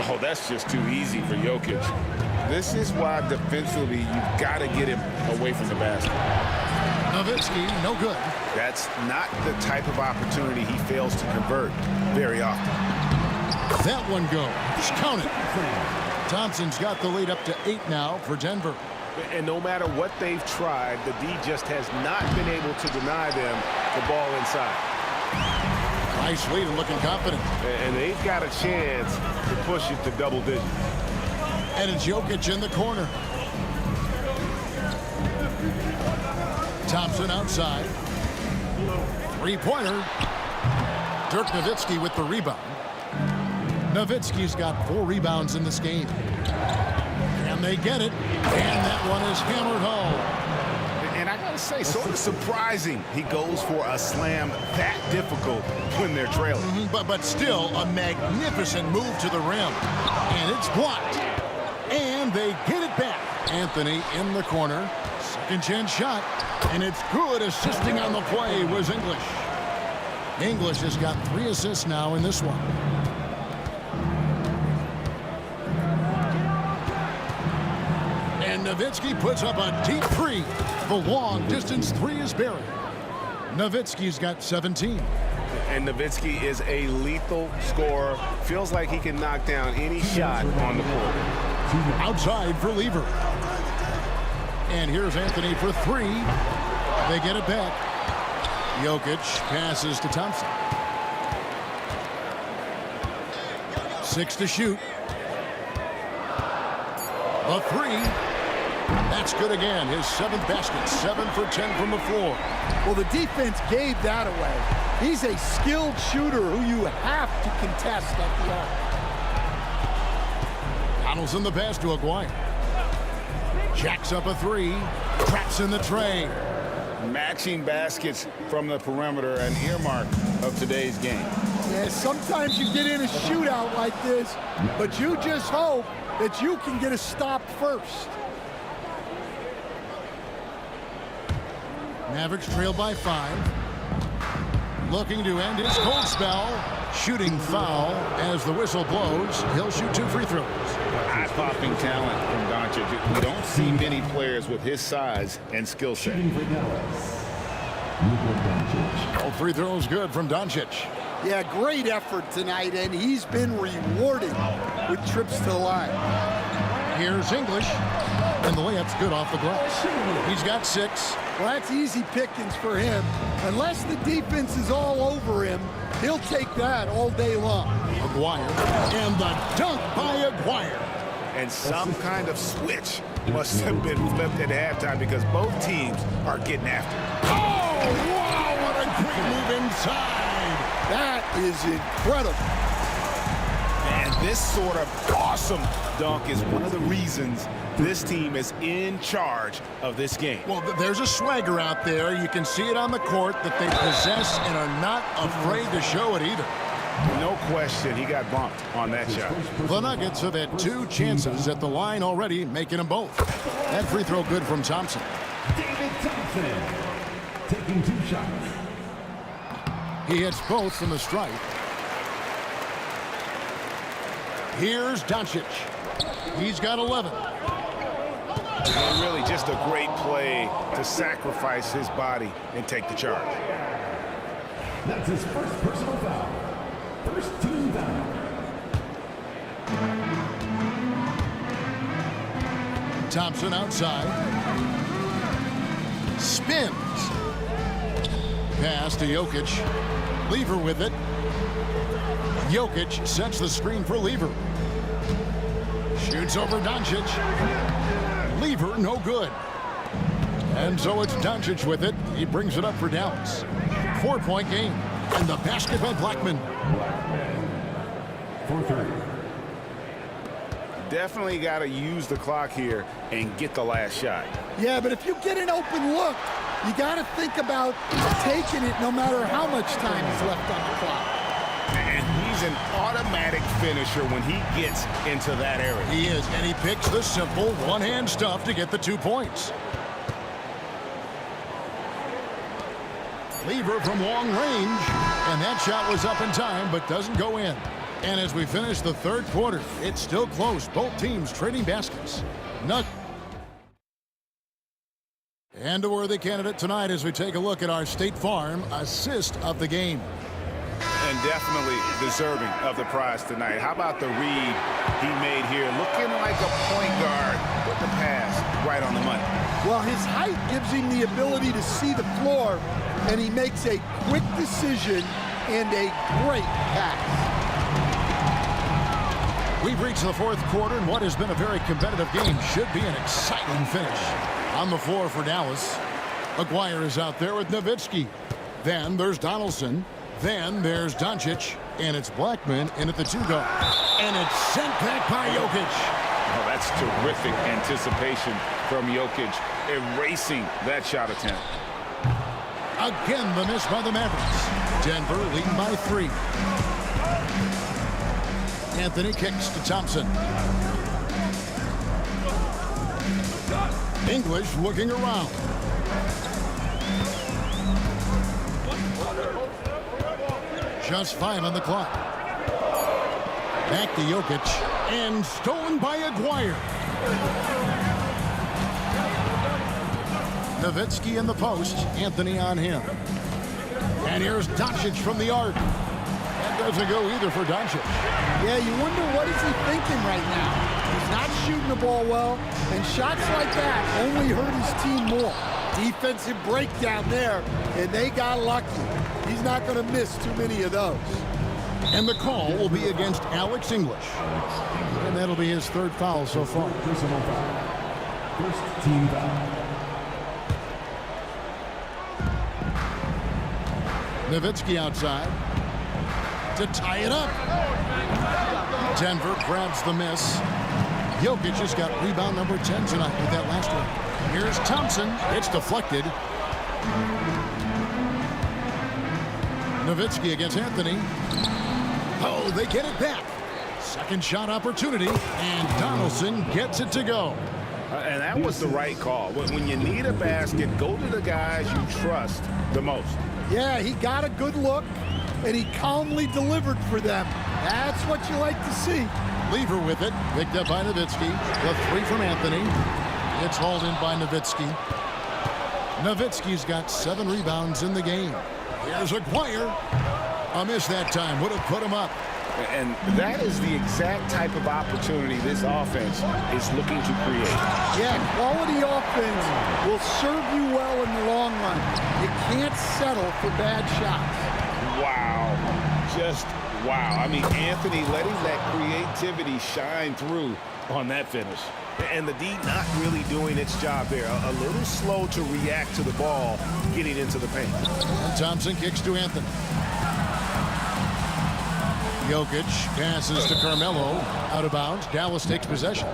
Oh, that's just too easy for Jokic. This is why defensively you've got to get him away from the basket. Nowitzki, no good. That's not the type of opportunity he fails to convert very often. That one goes. Count it. Thompson's got the lead up to 8 now for Denver. And no matter what they've tried, the D just has not been able to deny them the ball inside. Nice lead and looking confident. And they've got a chance to push it to double digits. And it's Jokic in the corner. Thompson outside. Three-pointer. Dirk Nowitzki with the rebound. Nowitzki's got 4 rebounds in this game. And they get it. And that one is hammered home. And I gotta say, sort of surprising he goes for a slam that difficult when they're trailing. But still a magnificent move to the rim. And it's blocked. And they get it back. Anthony in the corner. Second chance shot. And it's good. Assisting on the play was English. English has got 3 assists now in this one. And Nowitzki puts up a deep 3. The long distance 3 is buried. Nowitzki's got 17. And Nowitzki is a lethal scorer. Feels like he can knock down any shot on the court. Outside for Lever. And here's Anthony for 3. They get it back. Jokic passes to Thompson. 6 to shoot. The 3. That's good again. His 7th basket. 7 for 10 from the floor. Well, the defense gave that away. He's a skilled shooter who you have to contest at the arc. Donaldson the pass to Aguirre. Jacks up a 3. Traps in the tray. Matching baskets from the perimeter, an earmark of today's game. Yeah, sometimes you get in a shootout like this, but you just hope that you can get a stop first. Mavericks trail by 5. Looking to end his cold spell. Shooting foul as the whistle blows. He'll shoot 2 free throws. Eye-popping talent from Doncic. We don't see many players with his size and skill set. All free throws good from Doncic. Yeah, great effort tonight, and he's been rewarded with trips to the line. Here's English. And the layup's good off the glass. He's got 6. Well, that's easy pickings for him. Unless the defense is all over him, he'll take that all day long. Aguirre. And the dunk by Aguirre. And some kind of switch must have been flipped at halftime because both teams are getting after it. Oh, wow, what a great move inside. That is incredible. And this sort of awesome dunk is one of the reasons this team is in charge of this game. Well, there's a swagger out there. You can see it on the court that they possess and are not afraid to show it either. No question, he got bumped on that shot. The Nuggets have had 2 chances at the line already, making them both. That free throw good from Thompson. David Thompson taking 2 shots. He hits both from the stripe. Here's Doncic. He's got 11. And really just a great play to sacrifice his body and take the charge. That's his first personal foul. First team foul. Thompson outside. Spins. Pass to Jokic. Lever with it. Jokic sets the screen for Lever. Shoots over Doncic. Lever, no good. And so it's Doncic with it. He brings it up for Dallas. 4-point game. And the basket by Blackman. For 3. Definitely got to use the clock here and get the last shot. Yeah, but if you get an open look, you got to think about taking it no matter how much time is left on the clock. And he's He's an automatic finisher when he gets into that area. He is, and he picks the simple one-hand stuff to get the 2 points. Lever from long range, and that shot was up in time but doesn't go in. And as we finish the third quarter, it's still close. Both teams trading baskets. And a worthy candidate tonight as we take a look at our State Farm assist of the game. And definitely deserving of the prize tonight. How about the read he made here? Looking like a point guard with the pass right on the money. Well, his height gives him the ability to see the floor, and he makes a quick decision and a great pass. We've reached the fourth quarter, and what has been a very competitive game should be an exciting finish. On the floor for Dallas, Aguirre is out there with Nowitzki. Then there's Donaldson. Then there's Doncic, and it's Blackman in at the 2 guard. And it's sent back by Jokic. Oh, that's terrific anticipation from Jokic, erasing that shot attempt. Again, the miss by the Mavericks. Denver leading by 3. Anthony kicks to Thompson. English looking around. Just 5 on the clock. Back to Jokic. And stolen by Aguirre. Nowitzki in the post. Anthony on him. And here's Doncic from the arc. That doesn't go either for Doncic. Yeah, you wonder what is he thinking right now. He's not shooting the ball well, and shots like that only hurt his team more. Defensive breakdown there, and they got lucky. He's not going to miss too many of those. And the call will be against Alex English. And that'll be his 3rd foul so far. Personal foul. First team foul. Nowitzki outside to tie it up. Denver grabs the miss. Jokic has got rebound number 10 tonight with that last one. Here's Thompson. It's deflected. Nowitzki against Anthony. Oh, they get it back. Second shot opportunity, and Donaldson gets it to go. And that was the right call. When you need a basket, go to the guys you trust the most. Yeah, he got a good look, and he calmly delivered for them. That's what you like to see. Lever with it, picked up by Nowitzki. The 3 from Anthony. It's hauled in by Nowitzki. Nowitzki's got 7 rebounds in the game. Here's Aguirre. A miss that time would have put him up. And that is the exact type of opportunity this offense is looking to create. Yeah, quality offense will serve you well in the long run. You can't settle for bad shots. Wow. Just wow. I mean, Anthony letting that creativity shine through on that finish. And the D not really doing its job there. A little slow to react to the ball getting into the paint. And Thompson kicks to Anthony. Jokic passes to Carmelo. Out of bounds. Dallas takes possession.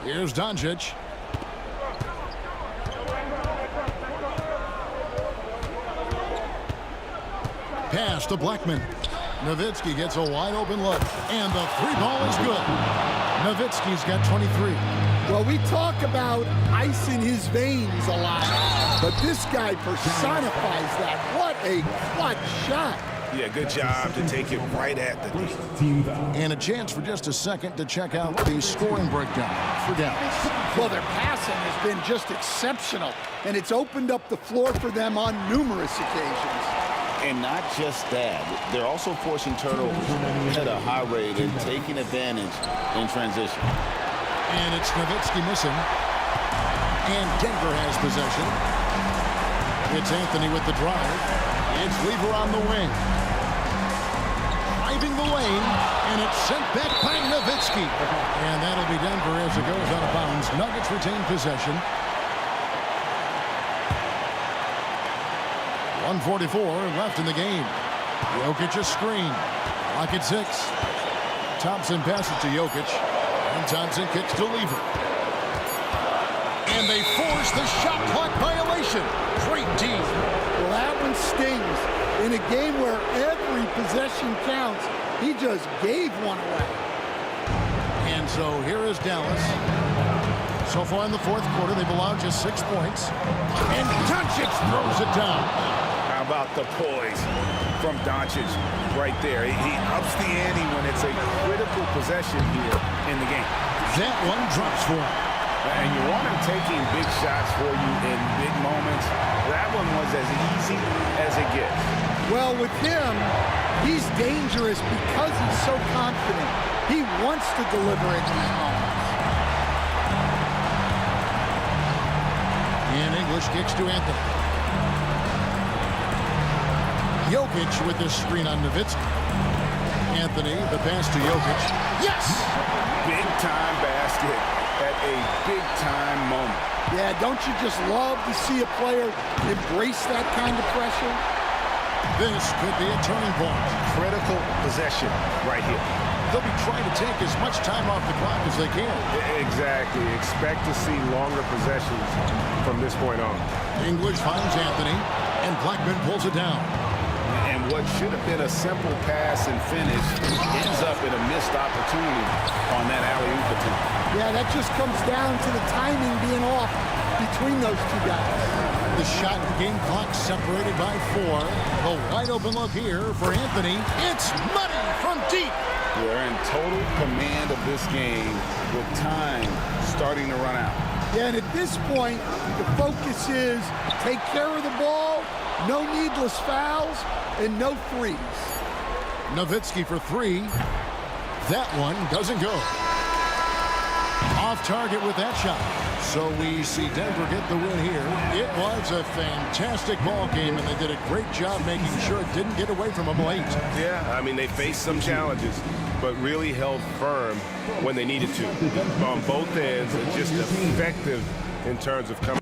Here's Doncic. Pass to Blackman. Nowitzki gets a wide open look, and the 3 ball is good. Nowitzki's got 23. Well, we talk about ice in his veins a lot, but this guy personifies that. What a clutch shot. Yeah, good job to take it right at the D. And a chance for just a second to check out the scoring breakdown for Dallas. Well, their passing has been just exceptional, and it's opened up the floor for them on numerous occasions. And not just that, they're also forcing turnovers at a high rate and taking advantage in transition. And it's Nowitzki missing. And Denver has possession. It's Anthony with the drive. It's Lever on the wing. Driving the lane, and it's sent back by Nowitzki. And that'll be Denver as it goes out of bounds. Nuggets retain possession. 1:44 left in the game. Jokic a screen. Clock at 6. Thompson passes to Jokic. And Thompson kicks to Lever. And they force the shot clock violation. Great team. Well, that one stings. In a game where every possession counts, he just gave one away. And so here is Dallas. So far in the fourth quarter, they've allowed just 6 points. And Doncic throws it down. How about the poise from Doncic right there? He ups the ante when it's a critical possession here in the game. That one drops for him. And you want him taking big shots for you in big moments. That one was as easy as it gets. Well, with him, he's dangerous because he's so confident. He wants to deliver in these moments. And English kicks to Anthony. Jokic with this screen on Nowitzki. Anthony, the pass to Jokic. Yes! Big-time basket at a big-time moment. Yeah, don't you just love to see a player embrace that kind of pressure? This could be a turning point. Critical possession right here. They'll be trying to take as much time off the clock as they can. Exactly. Expect to see longer possessions from this point on. English finds Anthony, and Blackman pulls it down. And what should have been a simple pass and finish ends up in a missed opportunity on that alley-oop attempt. Yeah, that just comes down to the timing being off between those two guys. The shot game clock separated by 4. The wide open look here for Anthony. It's money from deep. They're in total command of this game with time starting to run out. Yeah, and at this point, the focus is take care of the ball, no needless fouls, and no threes. Nowitzki for 3. That one doesn't go. Off target with that shot. So we see Denver get the win here. It was a fantastic ball game, and they did a great job making sure it didn't get away from them late. Yeah, I mean, they faced some challenges, but really held firm when they needed to. On both ends, and just effective in terms of coming.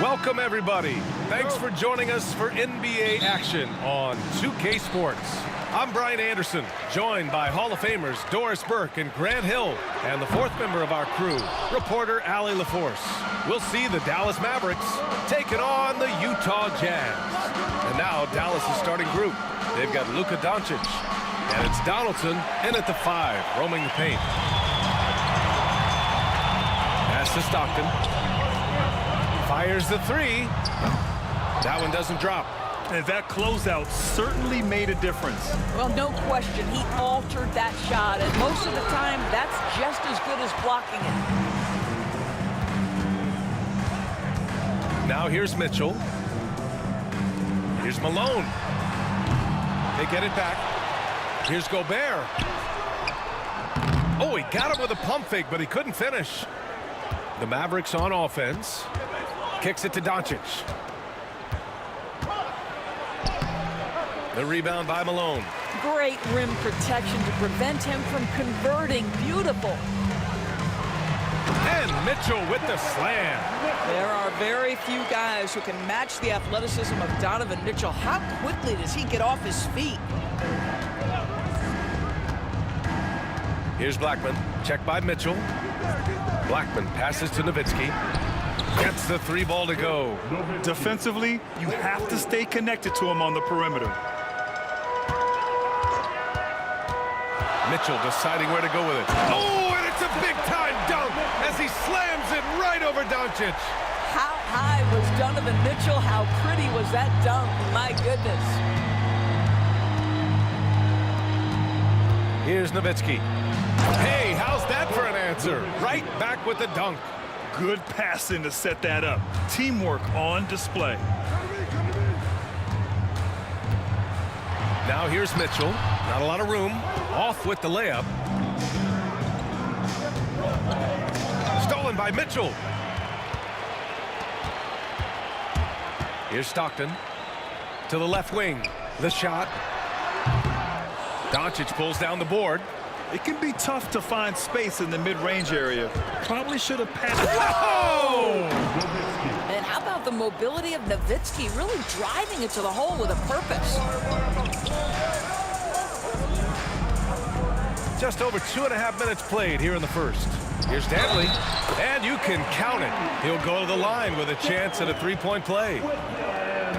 Welcome, everybody. Thanks for joining us for NBA action on 2K Sports. I'm Brian Anderson, joined by Hall of Famers Doris Burke and Grant Hill, and the fourth member of our crew, reporter Allie LaForce. We'll see the Dallas Mavericks taking on the Utah Jazz. And now Dallas' starting group. They've got Luka Doncic, and it's Donaldson in at the 5, roaming the paint. Pass to Stockton. Fires the 3. That one doesn't drop. And that closeout certainly made a difference. Well, no question. He altered that shot, and most of the time, that's just as good as blocking it. Now here's Mitchell. Here's Malone. They get it back. Here's Gobert. Oh, he got him with a pump fake, but he couldn't finish. The Mavericks on offense. Kicks it to Doncic. The rebound by Malone. Great rim protection to prevent him from converting. Beautiful. And Mitchell with the slam. There are very few guys who can match the athleticism of Donovan Mitchell. How quickly does he get off his feet? Here's Blackman. Check by Mitchell. Blackman passes to Nowitzki. Gets the 3 ball to go. Defensively, you have to stay connected to him on the perimeter. Mitchell deciding where to go with it. Oh, and it's a big-time dunk as he slams it right over Doncic. How high was Donovan Mitchell? How pretty was that dunk? My goodness. Here's Nowitzki. Hey, how's that for an answer? Right back with the dunk. Good passing to set that up. Teamwork on display. Now here's Mitchell. Not a lot of room. Off with the layup. Stolen by Mitchell. Here's Stockton. To the left wing. The shot. Doncic pulls down the board. It can be tough to find space in the mid-range area. Probably should have passed. Oh! And how about the mobility of Nowitzki, really driving it to the hole with a purpose? Just over 2.5 minutes played here in the first. Here's Dantley, and you can count it. He'll go to the line with a chance at a 3-point play.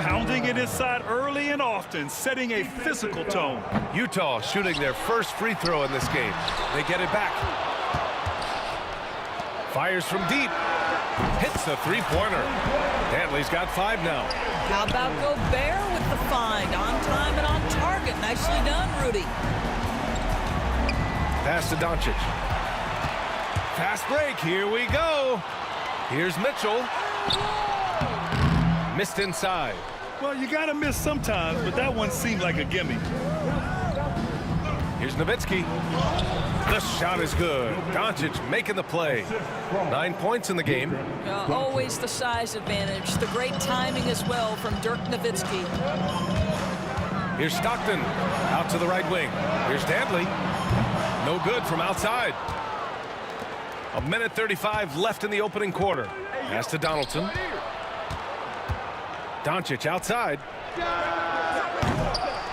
Pounding it inside early and often, setting a physical tone. Utah shooting their first free throw in this game. They get it back. Fires from deep. Hits the 3-pointer. Dantley's got 5 now. How about Gobert with the find? On time and on target. Nicely done, Rudy. Pass to Doncic. Fast break. Here we go. Here's Mitchell. Missed inside. Well, you got to miss sometimes, but that one seemed like a gimme. Here's Nowitzki. The shot is good. Doncic making the play. 9 points in the game. Always the size advantage. The great timing as well from Dirk Nowitzki. Here's Stockton. Out to the right wing. Here's Dantley. No good from outside. 1:35 left in the opening quarter. Pass to Donaldson. Doncic outside.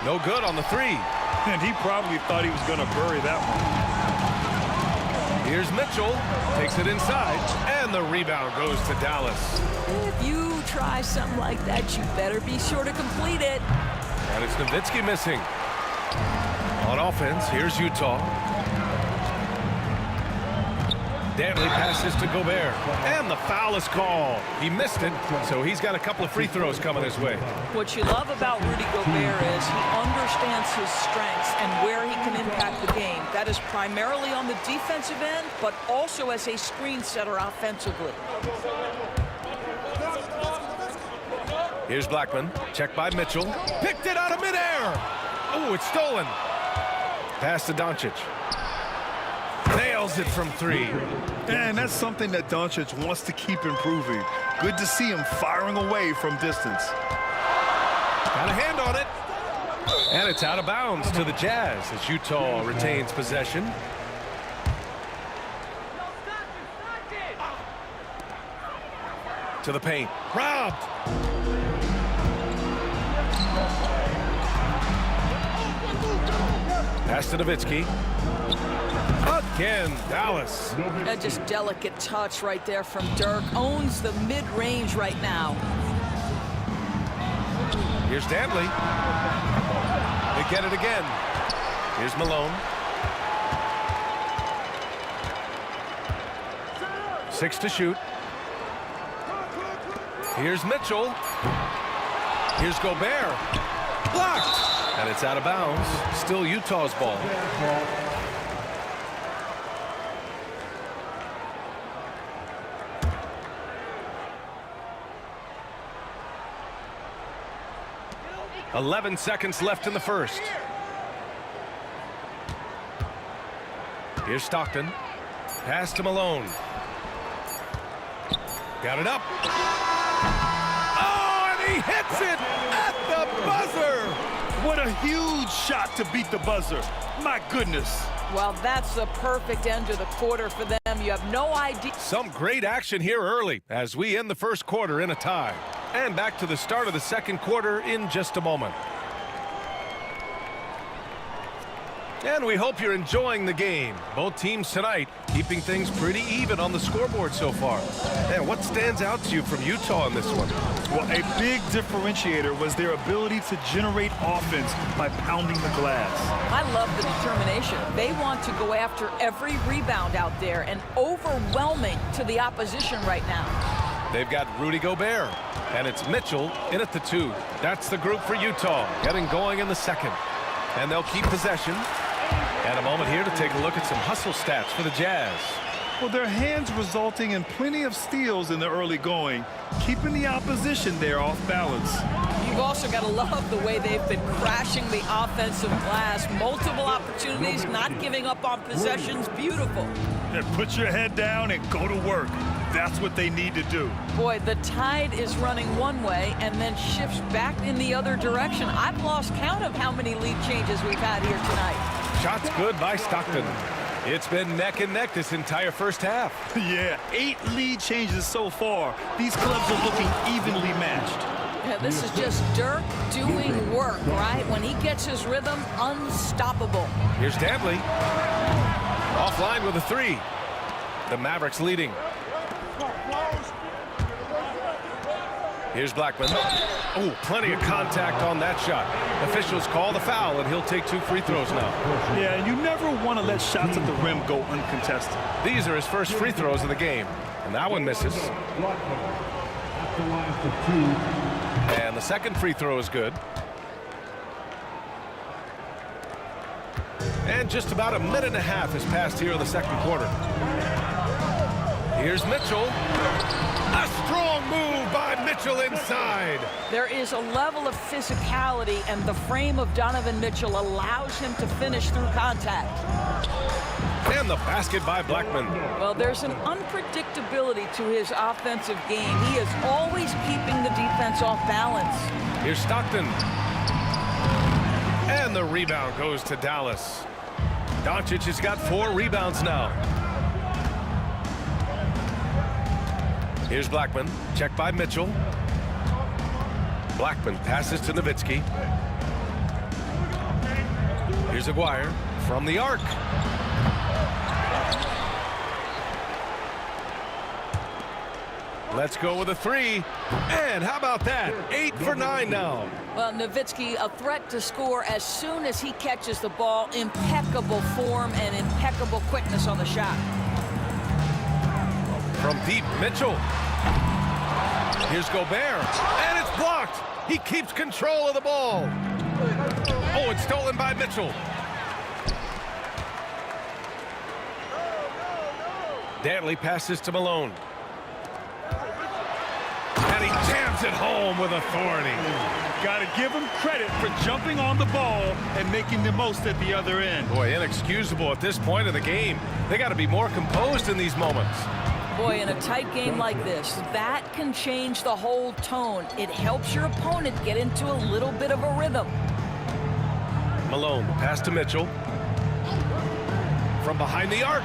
No good on the 3. And he probably thought he was going to bury that one. Here's Mitchell. Takes it inside. And the rebound goes to Dallas. If you try something like that, you better be sure to complete it. And it's Nowitzki missing. On offense, here's Utah. Dantley passes to Gobert. And the foul is called. He missed it, so he's got a couple of free throws coming his way. What you love about Rudy Gobert is he understands his strengths and where he can impact the game. That is primarily on the defensive end, but also as a screen setter offensively. Here's Blackman. Checked by Mitchell. Picked it out of midair. Oh, it's stolen. Pass to Doncic. Nails it from 3. And that's something that Doncic wants to keep improving. Good to see him firing away from distance. Got a hand on it. And it's out of bounds to the Jazz as Utah retains possession. To the paint. Robbed. Pass to Nowitzki. Again, Dallas. That just delicate touch right there from Dirk. Owns the mid-range right now. Here's Dantley. They get it again. Here's Malone. 6 to shoot. Here's Mitchell. Here's Gobert. Blocked. And it's out of bounds. Still Utah's ball. "11 seconds left in the first." Here's Stockton. Pass to Malone. Got it up. Oh, and he hits it at the buzzer. What a huge shot to beat the buzzer. My goodness. Well, that's the perfect end to the quarter for them. You have no idea. Some great action here early as we end the first quarter in a tie. And back to the start of the second quarter in just a moment. And we hope you're enjoying the game. Both teams tonight keeping things pretty even on the scoreboard so far. And what stands out to you from Utah in this one? Well, a big differentiator was their ability to generate offense by pounding the glass. I love the determination. They want to go after every rebound out there and overwhelming to the opposition right now. They've got Rudy Gobert, and it's Mitchell in at the 2. That's the group for Utah, getting going in the second. And they'll keep possession. And a moment here to take a look at some hustle stats for the Jazz. Well, their hands resulting in plenty of steals in the early going, keeping the opposition there off balance. You've also got to love the way they've been crashing the offensive glass. Multiple opportunities, not giving up on possessions. Beautiful. Then put your head down and go to work. That's what they need to do. Boy, the tide is running one way and then shifts back in the other direction. I've lost count of how many lead changes we've had here tonight. Shots good by Stockton. It's been neck and neck this entire first half. Yeah, 8 lead changes so far. These clubs are looking evenly matched. Yeah, this is just Dirk doing work, right? When he gets his rhythm, unstoppable. Here's Dantley. Offline with a 3. The Mavericks leading. Here's Blackman. Oh, plenty of contact on that shot. Officials call the foul, and he'll take 2 free throws now. Yeah, and you never want to let shots at the rim go uncontested. These are his first free throws of the game, and that one misses. And the second free throw is good. And just about a minute and a half has passed here in the second quarter. Here's Mitchell. A strong move by Mitchell inside. There is a level of physicality, and the frame of Donovan Mitchell allows him to finish through contact. And the basket by Blackman. Well, there's an unpredictability to his offensive game. He is always keeping the defense off balance. Here's Stockton. And the rebound goes to Dallas. Doncic has got 4 rebounds now. Here's Blackman. Checked by Mitchell. Blackman passes to Nowitzki. Here's Aguirre from the arc. Let's go with a 3. And how about that? 8 for 9 now. Well, Nowitzki, a threat to score as soon as he catches the ball. Impeccable form and impeccable quickness on the shot. From deep, Mitchell. Here's Gobert. And it's blocked. He keeps control of the ball. Oh, it's stolen by Mitchell. Dantley passes to Malone. And he jams it home with authority. Got to give him credit for jumping on the ball and making the most at the other end. Boy, inexcusable at this point of the game. They got to be more composed in these moments. Boy, in a tight game like this, that can change the whole tone. It helps your opponent get into a little bit of a rhythm. Malone, pass to Mitchell. from behind the arc.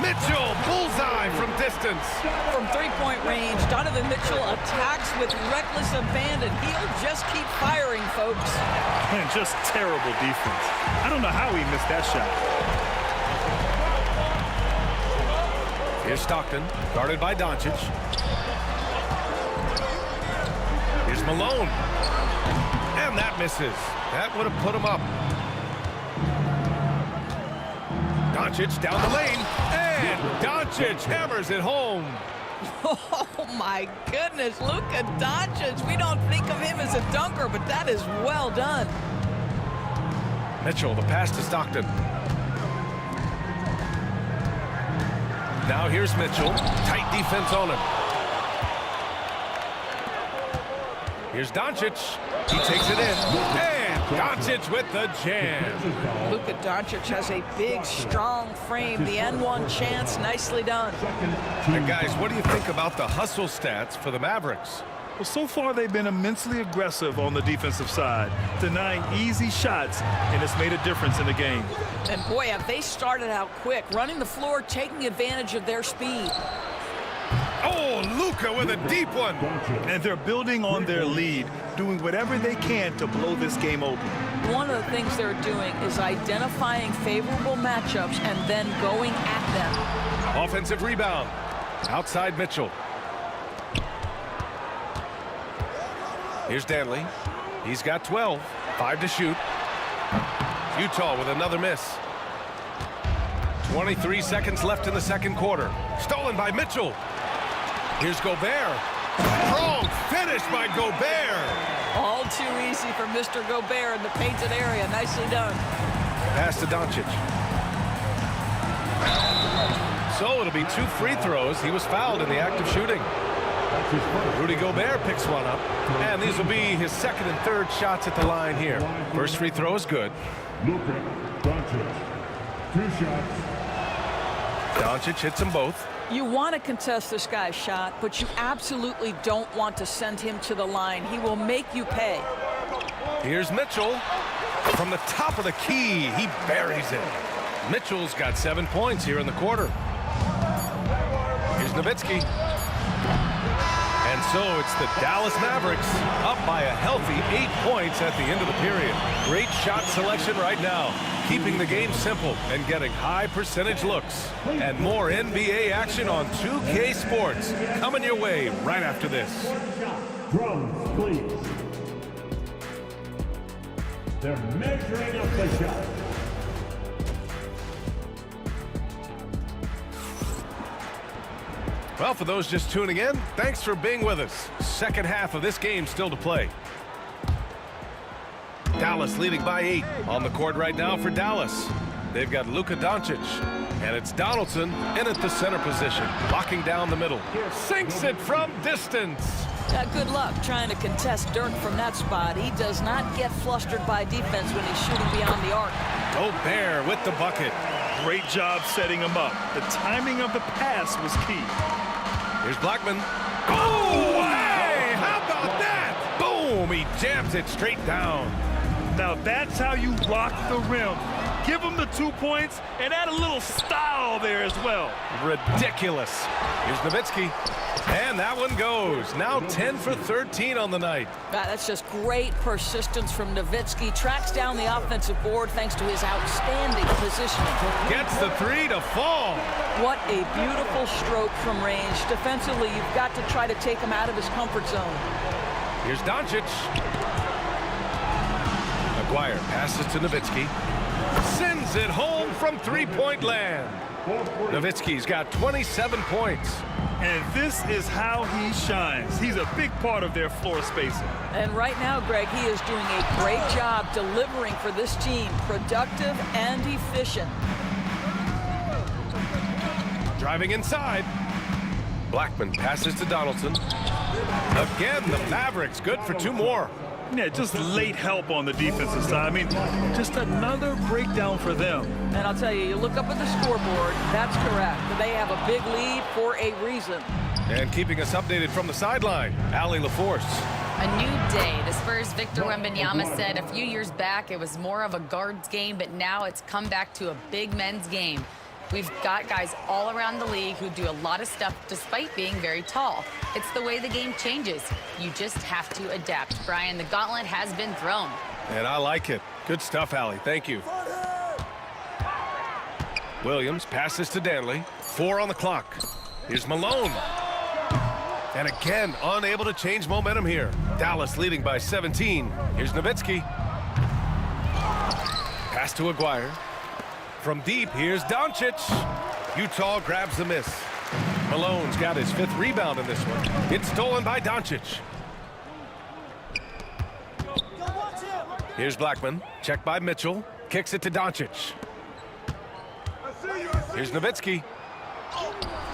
Mitchell, bullseye from distance. From three-point range, Donovan Mitchell attacks with reckless abandon. He'll just keep firing, folks. Man, just terrible defense. I don't know how he missed that shot. Here's Stockton, guarded by Doncic. Here's Malone. And that misses. That would have put him up. Doncic down the lane. And Doncic hammers it home. Oh, my goodness. Luka Doncic. We don't think of him as a dunker, but that is well done. Mitchell, the pass to Stockton. Now here's Mitchell. Tight defense on him. Here's Doncic. He takes it in. And Doncic with the jam. Luka Doncic has a big, strong frame. The N1 chance, nicely done. And guys, what do you think about the hustle stats for the Mavericks? Well, so far they've been immensely aggressive on the defensive side, denying easy shots, and it's made a difference in the game. And boy, have they started out quick, running the floor, taking advantage of their speed. Oh, Luka with a deep one. And they're building on their lead, doing whatever they can to blow this game open. One of the things they're doing is identifying favorable matchups and then going at them. Offensive rebound. Outside Mitchell. Here's Danley. He's got 12. 5 to shoot. Utah with another miss. 23 seconds left in the second quarter. Stolen by Mitchell. Here's Gobert. Strong finish by Gobert. All too easy for Mr. Gobert in the painted area. Nicely done. Pass to Doncic. So it'll be 2 free throws. He was fouled in the act of shooting. Rudy Gobert picks one up. And these will be his second and third shots at the line here. First free throw is good. Luka Doncic. 2 shots. Doncic hits them both. You want to contest this guy's shot, but you absolutely don't want to send him to the line. He will make you pay. Here's Mitchell. From the top of the key, he buries it. Mitchell's got 7 points here in the quarter. Here's Nowitzki. And so it's the Dallas Mavericks up by a healthy 8 points at the end of the period. Great shot selection right now, keeping the game simple and getting high percentage looks. And more NBA action on 2K Sports coming your way right after this. Drums, please. They're measuring up the shot. Well, for those just tuning in, thanks for being with us. Second half of this game still to play. Dallas leading by 8 on the court right now for Dallas. They've got Luka Doncic, and it's Donaldson in at the center position, locking down the middle. Sinks it from distance. Good luck trying to contest Dirk from that spot. He does not get flustered by defense when he's shooting beyond the arc. Gobert with the bucket. Great job setting him up. The timing of the pass was key. Here's Blackman. Oh, hey, how about that? Boom, he jams it straight down. Now that's how you block the rim. Give him the 2 points and add a little style there as well. Ridiculous. Here's Nowitzki. And that one goes. Now 10 for 13 on the night. That's just great persistence from Nowitzki. Tracks down the offensive board thanks to his outstanding positioning. Gets the 3 to fall. What a beautiful stroke from range. Defensively, you've got to try to take him out of his comfort zone. Here's Doncic. McGuire passes to Nowitzki. Sends it home from three-point land. Nowitzki's got 27 points. And this is how he shines. He's a big part of their floor spacing. And right now, Greg, he is doing a great job delivering for this team. Productive and efficient. Driving inside. Blackman passes to Donaldson. Again, the Mavericks good for 2 more. Yeah, just late help on the defensive side. I mean, just another breakdown for them. And I'll tell you, you look up at the scoreboard, that's correct. They have a big lead for a reason. And keeping us updated from the sideline, Allie LaForce. A new day. The Spurs' Victor Wembanyama said a few years back it was more of a guards game, but now it's come back to a big men's game. We've got guys all around the league who do a lot of stuff despite being very tall. It's the way the game changes. You just have to adapt. Brian, the gauntlet has been thrown. And I like it. Good stuff, Allie. Thank you. Williams passes to Danley. 4 on the clock. Here's Malone. And again, unable to change momentum here. Dallas leading by 17. Here's Nowitzki. Pass to Aguirre. From deep, here's Doncic. Utah grabs the miss. Malone's got his 5th rebound in this one. It's stolen by Doncic. Here's Blackman. Checked by Mitchell. Kicks it to Doncic. Here's Nowitzki.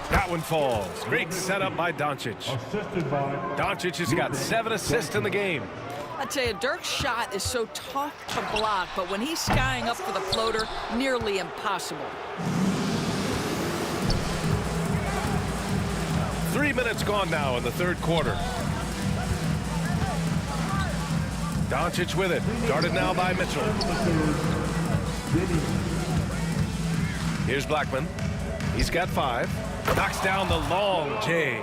That one falls. Great setup by Doncic. Doncic has got 7 assists in the game. I tell you, Dirk's shot is so tough to block, but when he's skying up for the floater, nearly impossible. 3 minutes gone now in the 3rd quarter. Doncic with it. Guarded now by Mitchell. Here's Blackman. He's got 5. Knocks down the long J.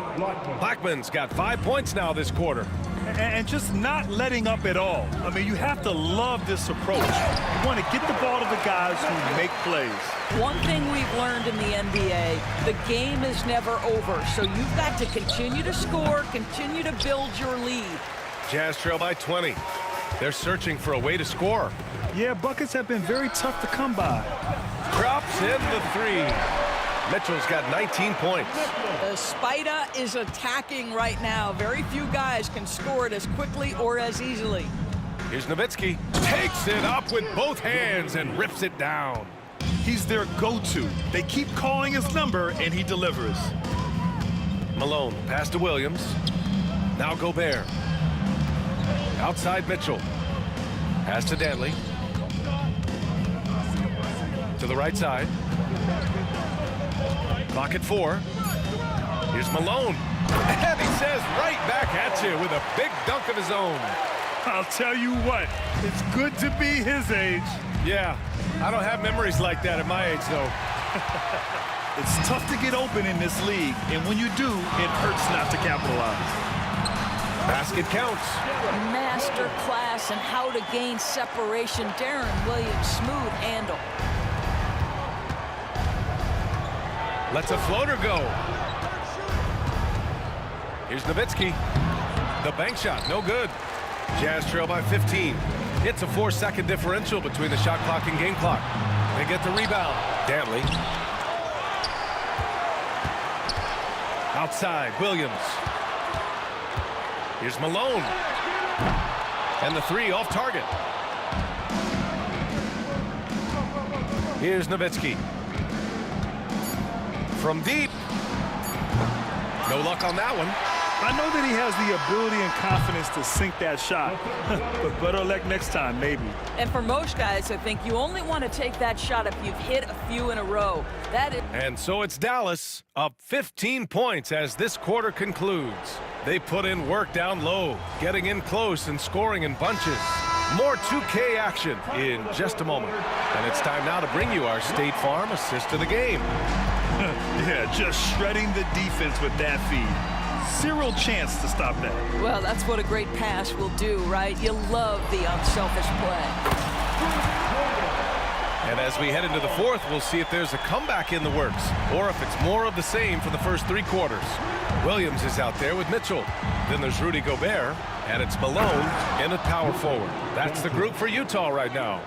Blackman's got 5 points now this quarter. And just not letting up at all. I mean, you have to love this approach. You want to get the ball to the guys who make plays. One thing we've learned in the NBA, the game is never over. So you've got to continue to score, continue to build your lead. Jazz trail by 20. They're searching for a way to score. Yeah, buckets have been very tough to come by. Drops in the 3. Mitchell's got 19 points. The Spider is attacking right now. Very few guys can score it as quickly or as easily. Here's Nowitzki. Takes it up with both hands and rips it down. He's their go-to. They keep calling his number, and he delivers. Malone, pass to Williams. Now Gobert. Outside Mitchell. Pass to Danley. To the right side. Clock at 4. Here's Malone. And he says right back at you with a big dunk of his own. I'll tell you what, it's good to be his age. Yeah, I don't have memories like that at my age, though. It's tough to get open in this league, and when you do, it hurts not to capitalize. Basket counts. Master class in how to gain separation. Darren Williams, smooth handle. Lets a floater go. Here's Nowitzki. The bank shot, no good. Jazz trail by 15. It's a 4-second differential between the shot clock and game clock. They get the rebound. Danley. Outside, Williams. Here's Malone. And the 3 off target. Here's Nowitzki. From deep. No luck on that one. I know that he has the ability and confidence to sink that shot, but better luck next time, maybe. And for most guys, I think you only want to take that shot if you've hit a few in a row. That is. And so it's Dallas up 15 points as this quarter concludes. They put in work down low, getting in close and scoring in bunches. More 2K action in just a moment. And it's time now to bring you our State Farm assist of the game. Yeah, just shredding the defense with that feed. Zero chance to stop that. Well, that's what a great pass will do, right? You love the unselfish play. And as we head into the 4th, we'll see if there's a comeback in the works or if it's more of the same for the first 3 quarters. Williams is out there with Mitchell. Then there's Rudy Gobert, and it's Malone in at power forward. That's the group for Utah right now.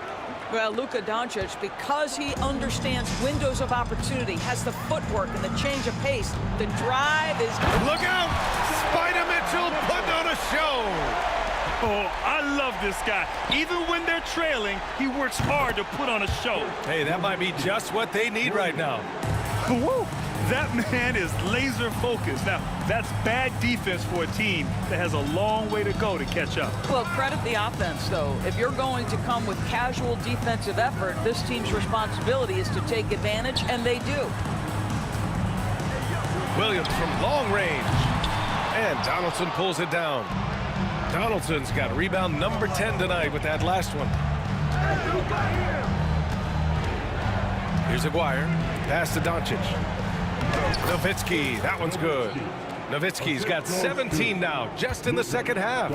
Well, Luka Doncic, because he understands windows of opportunity, has the footwork and the change of pace. The drive is... Look out! Spider Mitchell putting on a show! Oh, I love this guy. Even when they're trailing, he works hard to put on a show. Hey, that might be just what they need right now. Woo! That man is laser focused. Now, that's bad defense for a team that has a long way to go to catch up. Well, credit the offense, though. If you're going to come with casual defensive effort, this team's responsibility is to take advantage, and they do. Williams from long range. And Donaldson pulls it down. Donaldson's got rebound number 10 tonight with that last one. Here's Aguirre. Pass to Doncic. Nowitzki, that one's good. Nowitzki's got 17 now, just in the second half.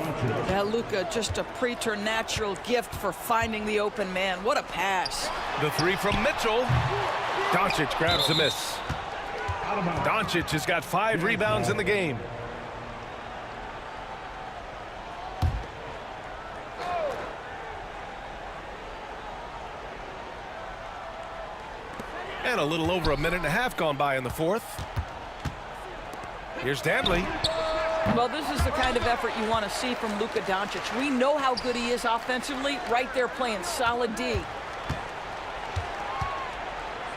Yeah, Luka, just a preternatural gift for finding the open man. What a pass. The three from Mitchell. Doncic grabs the miss. Doncic has got 5 rebounds in the game. And a little over a minute and a half gone by in the fourth. Here's Danley. Well, this is the kind of effort you want to see from Luka Doncic. We know how good he is offensively. Right there playing solid D.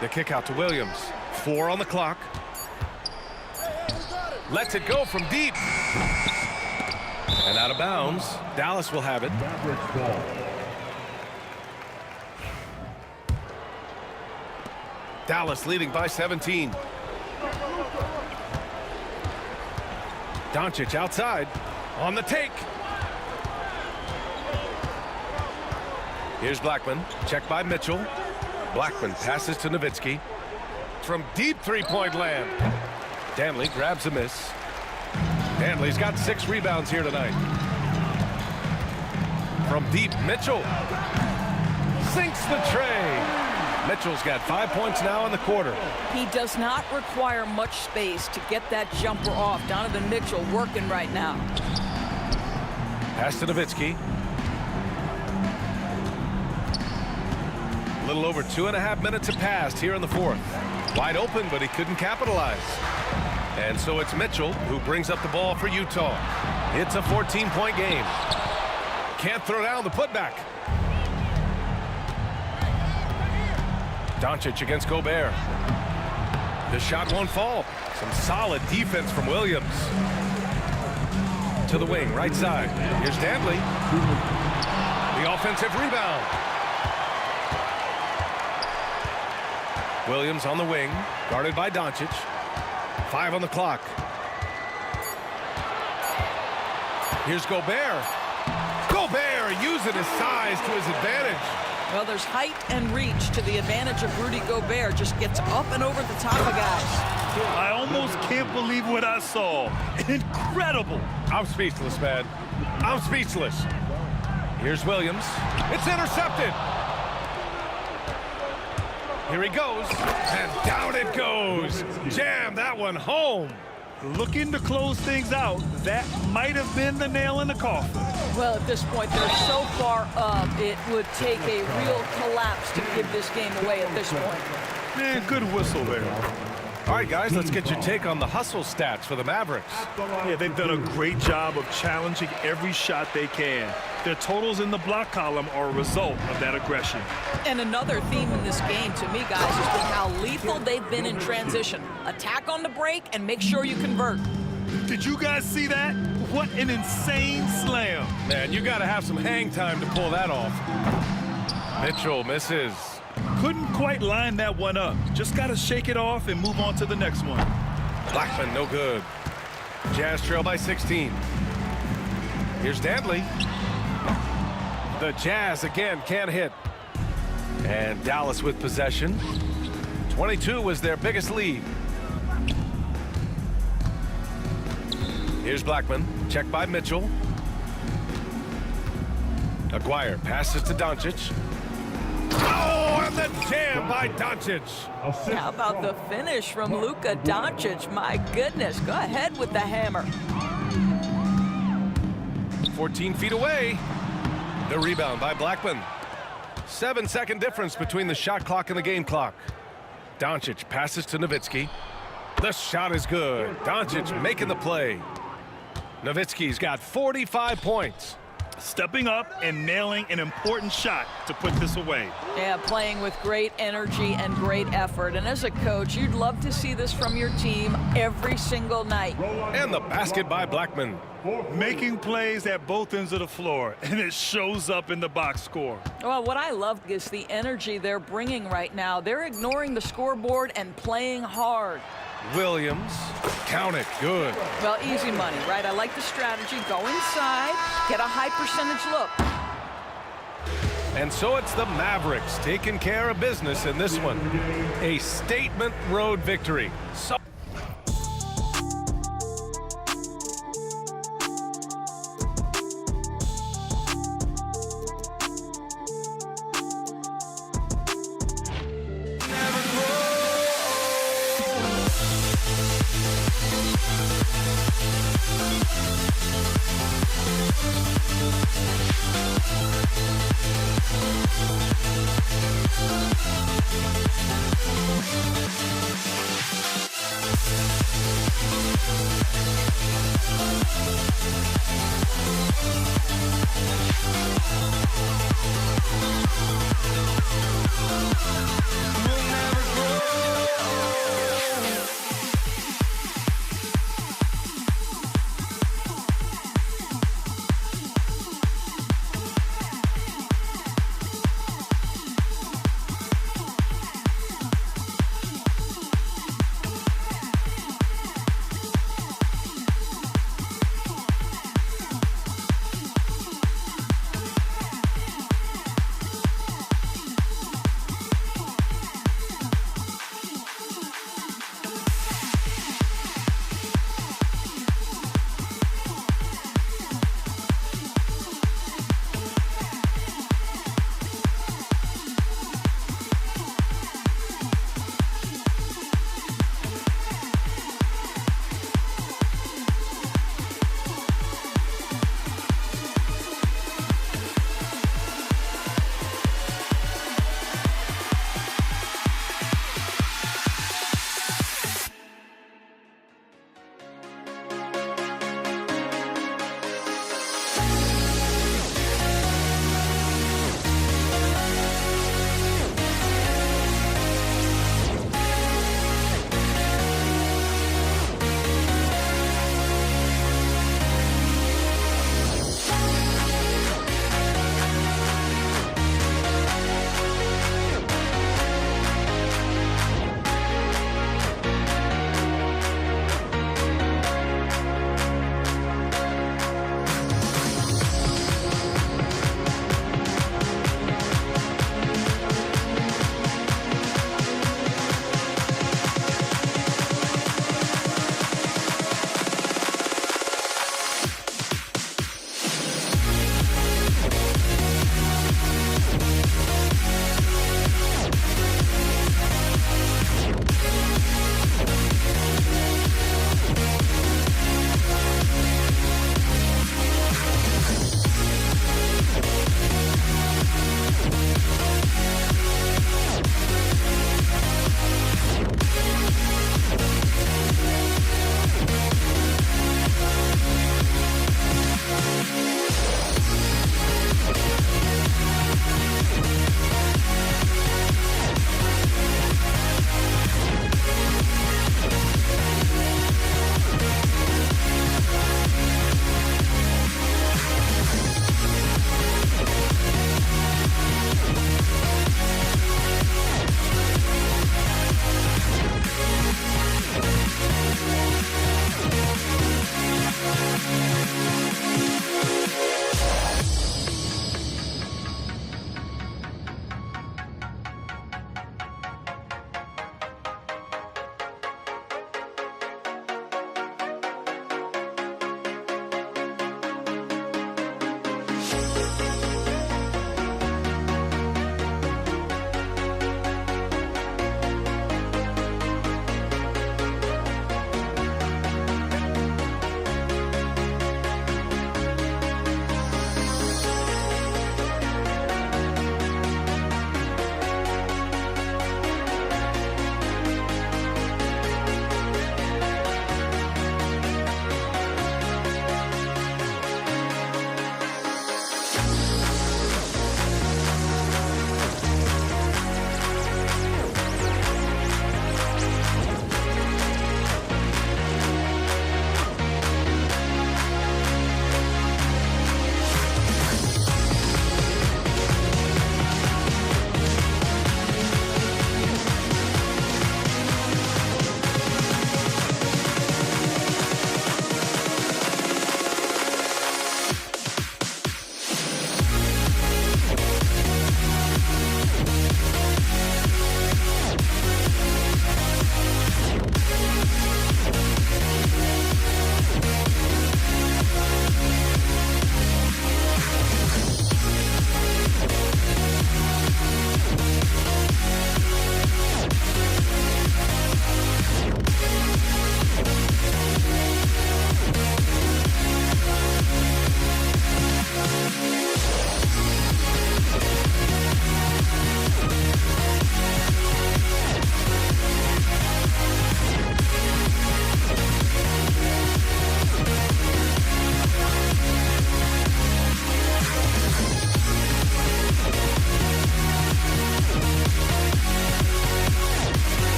The kick out to Williams. 4 on the clock. Lets it go from deep. And out of bounds. Dallas will have it. Dallas leading by 17. Doncic outside on the take. Here's Blackman. Checked by Mitchell. Blackman passes to Nowitzki. From deep three-point land. Danley grabs a miss. Danley's got 6 rebounds here tonight. From deep, Mitchell sinks the tray. Mitchell's got 5 points now in the quarter. He does not require much space to get that jumper off. Donovan Mitchell working right now. Pass to Nowitzki. A little over 2.5 minutes have passed here in the fourth. Wide open, but he couldn't capitalize. And so it's Mitchell who brings up the ball for Utah. It's a 14-point game. Can't throw down the putback. Doncic against Gobert. The shot won't fall. Some solid defense from Williams. To the wing, right side. Here's Danley. The offensive rebound. Williams on the wing, guarded by Doncic. 5 on the clock. Here's Gobert. Gobert using his size to his advantage. Well, there's height and reach to the advantage of Rudy Gobert. Just gets up and over the top of guys. I almost can't believe what I saw. Incredible. I'm speechless, man. I'm speechless. Here's Williams. It's intercepted. Here he goes. And down it goes. Jam that one home. Looking to close things out. That might have been the nail in the coffin. Well, at this point, they're so far up, it would take a real collapse to give this game away at this point. Man, good whistle there. All right, guys, let's get your take on the hustle stats for the Mavericks. Yeah, they've done a great job of challenging every shot they can. Their totals in the block column are a result of that aggression. And another theme in this game, to me, guys, has been how lethal they've been in transition. Attack on the break and make sure you convert. Did you guys see that? What an insane slam. Man, you got to have some hang time to pull that off. Mitchell misses. Couldn't quite line that one up. Just got to shake it off and move on to the next one. Blackman, no good. Jazz trail by 16. Here's Danley. The Jazz again can't hit. And Dallas with possession. 22 was their biggest lead. Here's Blackman. Checked by Mitchell. Aguirre passes to Doncic. Oh, and the jam by Doncic. How about the finish from Luka Doncic? My goodness, go ahead with the hammer. 14 feet away. The rebound by Blackman. 7-second difference between the shot clock and the game clock. Doncic passes to Nowitzki. The shot is good. Doncic making the play. Nowitzki's got 45 points. Stepping up and nailing an important shot to put this away. Yeah, playing with great energy and great effort. And as a coach, you'd love to see this from your team every single night. And the basket by Blackman. Making plays at both ends of the floor, and it shows up in the box score. Well, what I love is the energy they're bringing right now. They're ignoring the scoreboard and playing hard. Williams. Count it. Good. Well, easy money, right? I like the strategy. Go inside, get a high percentage look. And so it's the Mavericks taking care of business in this one. A statement road victory.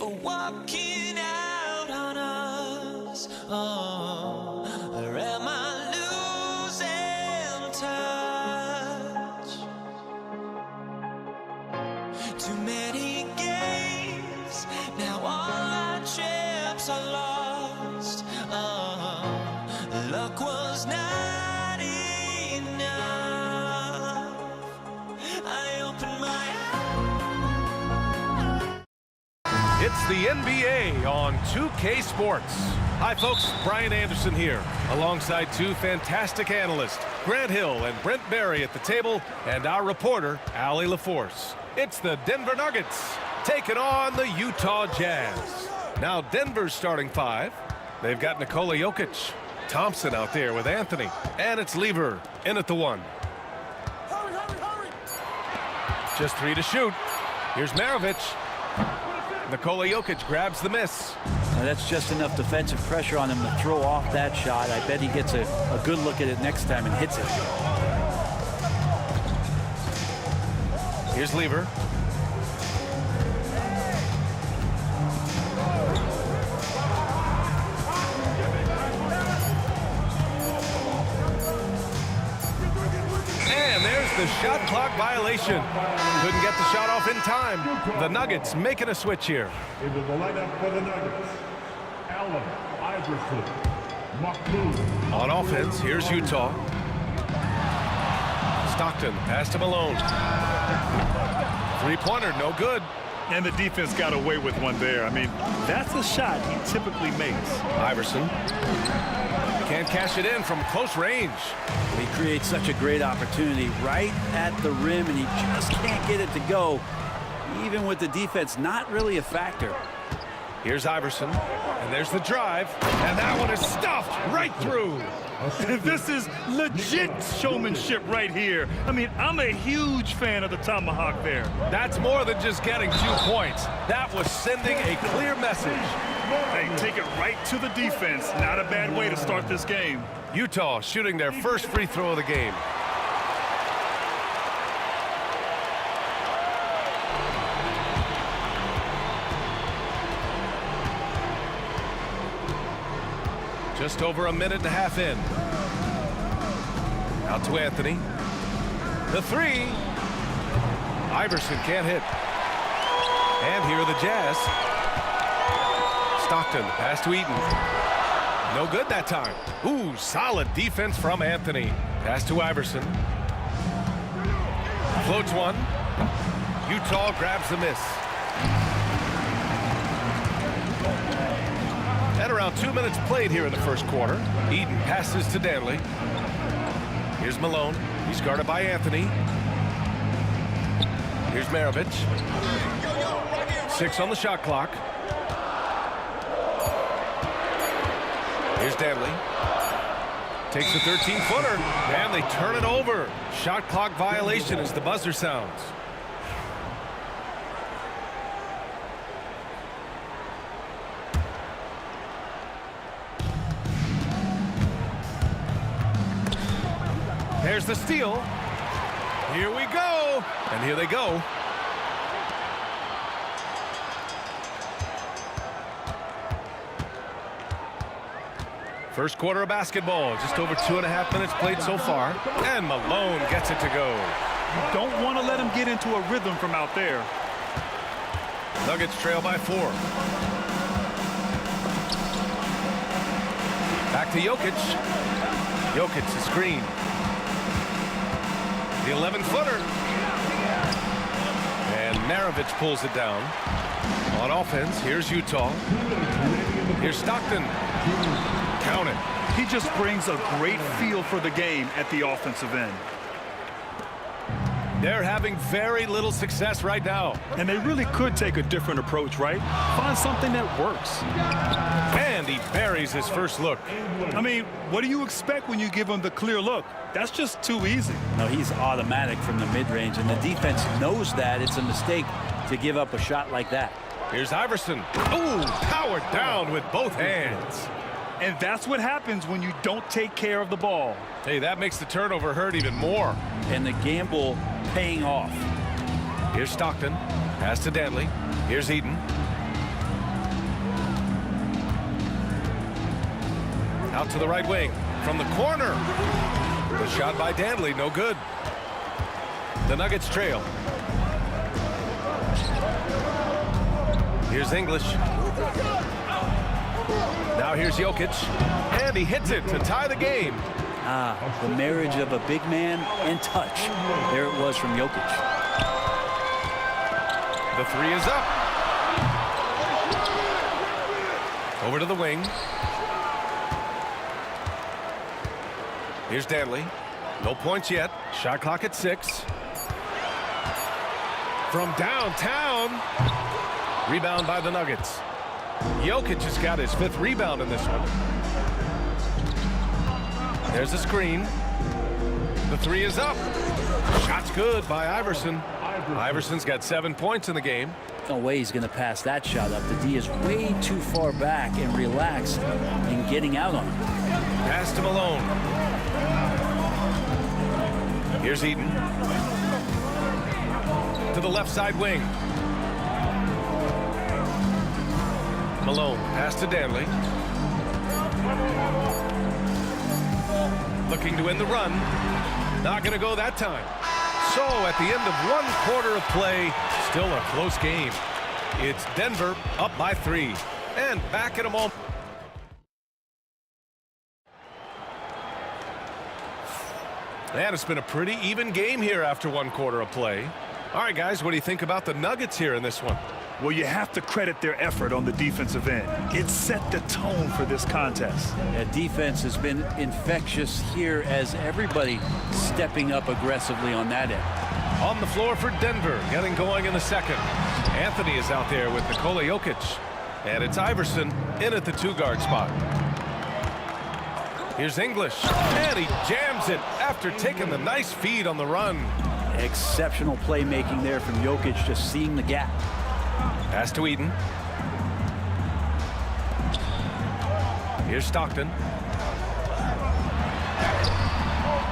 for walking out on us. Oh, or am I losing touch? Too many games, now all our chips are lost. Oh, luck was not enough. I opened my eyes. It's the NBA on 2K Sports. Hi, folks. Brian Anderson here, alongside two fantastic analysts, Grant Hill and Brent Barry at the table, and our reporter, Allie LaForce. It's the Denver Nuggets taking on the Utah Jazz. Now, Denver's starting five. They've got Nikola Jokic, Thompson out there with Anthony, and it's Lever in at the one. Just 3 to shoot. Here's Maravich. Nikola Jokic grabs the miss. Now that's just enough defensive pressure on him to throw off that shot. I bet he gets a good look at it next time and hits it. Here's Lever. And there's the shot clock violation. Couldn't get the shot off in time. The Nuggets making a switch here. Into the lineup for the Nuggets, Allen Iverson, Mahmoud. On offense, here's Utah. Stockton, pass to Malone. Three-pointer, no good. And the defense got away with one there. I mean, that's a shot he typically makes. Iverson can't cash it in from close range. He creates such a great opportunity right at the rim, and he just can't get it to go, even with the defense not really a factor. Here's Iverson, and there's the drive, and that one is stuffed right through. This is legit showmanship right here. I mean, I'm a huge fan of the tomahawk there. That's more than just getting 2 points. That was sending a clear message. Hey, take it right to the defense. Not a bad way to start this game. Utah shooting their first free throw of the game. Just over a minute and a half in. Out to Anthony. The three. Iverson can't hit. And here are the Jazz. Stockton, pass to Eaton. No good that time. Ooh, solid defense from Anthony. Pass to Iverson. Floats one. Utah grabs the miss. At around 2 minutes played here in the first quarter. Eden passes to Danley. Here's Malone. He's guarded by Anthony. Here's Maravich. 6 on the shot clock. Here's Danley. Takes a 13-footer, and they turn it over. Shot clock violation as the buzzer sounds. There's the steal. Here we go. And here they go. First quarter of basketball. Just over 2.5 minutes played so far. And Malone gets it to go. You don't want to let him get into a rhythm from out there. Nuggets trail by 4. Back to Jokic. Jokic, the screen. The 11-footer. And Maravich pulls it down. On offense, here's Utah. Here's Stockton. Count it. He just brings a great feel for the game at the offensive end. They're having very little success right now. And they really could take a different approach, right? Find something that works. And he buries his first look. I mean, what do you expect when you give him the clear look? That's just too easy. No, he's automatic from the mid-range, and the defense knows that. It's a mistake to give up a shot like that. Here's Iverson. Ooh, powered down with both hands. And that's what happens when you don't take care of the ball. Hey, that makes the turnover hurt even more. And the gamble paying off. Here's Stockton. Pass to Danley. Here's Eden. Out to the right wing. From the corner. The shot by Danley, no good. The Nuggets trail. Here's English. Now here's Jokic. And he hits it to tie the game. The marriage of a big man and touch. There it was from Jokic. The three is up. Over to the wing. Here's Danley. No points yet. Shot clock at 6. From downtown. Rebound by the Nuggets. Jokic has got his 5th rebound in this one. There's a screen. The three is up. Shot's good by Iverson. Iverson's got 7 points in the game. No way he's going to pass that shot up. The D is way too far back and relaxed in getting out on him. Pass to Malone. Here's Eden. To the left side wing. Malone. Pass to Danley. Looking to win the run. Not going to go that time. So at the end of 1 quarter of play, still a close game. It's Denver up by 3. And back in a moment. And it's been a pretty even game here after 1 quarter of play. All right, guys, what do you think about the Nuggets here in this one? Well, you have to credit their effort on the defensive end. It set the tone for this contest. That defense has been infectious here as everybody stepping up aggressively on that end. On the floor for Denver, getting going in the second. Anthony is out there with Nikola Jokic. And it's Iverson in at the 2-guard spot. Here's English. And he jams it after taking the nice feed on the run. Exceptional playmaking there from Jokic, just seeing the gap. Pass to Eden. Here's Stockton.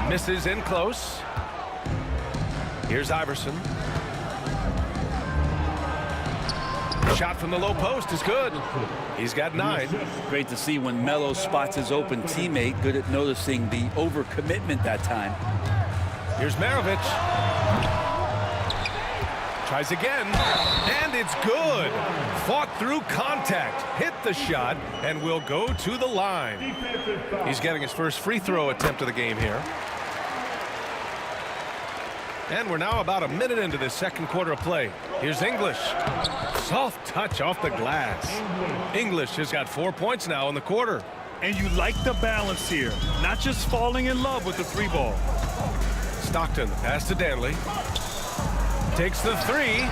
Misses in close. Here's Iverson. Shot from the low post is good. He's got 9. Great to see when Melo spots his open teammate. Good at noticing the overcommitment that time. Here's Maravich. Tries again, and it's good. Fought through contact, hit the shot, and will go to the line. He's getting his first free throw attempt of the game here. And we're now about a minute into this 2nd quarter of play. Here's English. Soft touch off the glass. English has got 4 points now in the quarter. And you like the balance here, not just falling in love with the 3-ball. Stockton, pass to Danley. Takes the 3.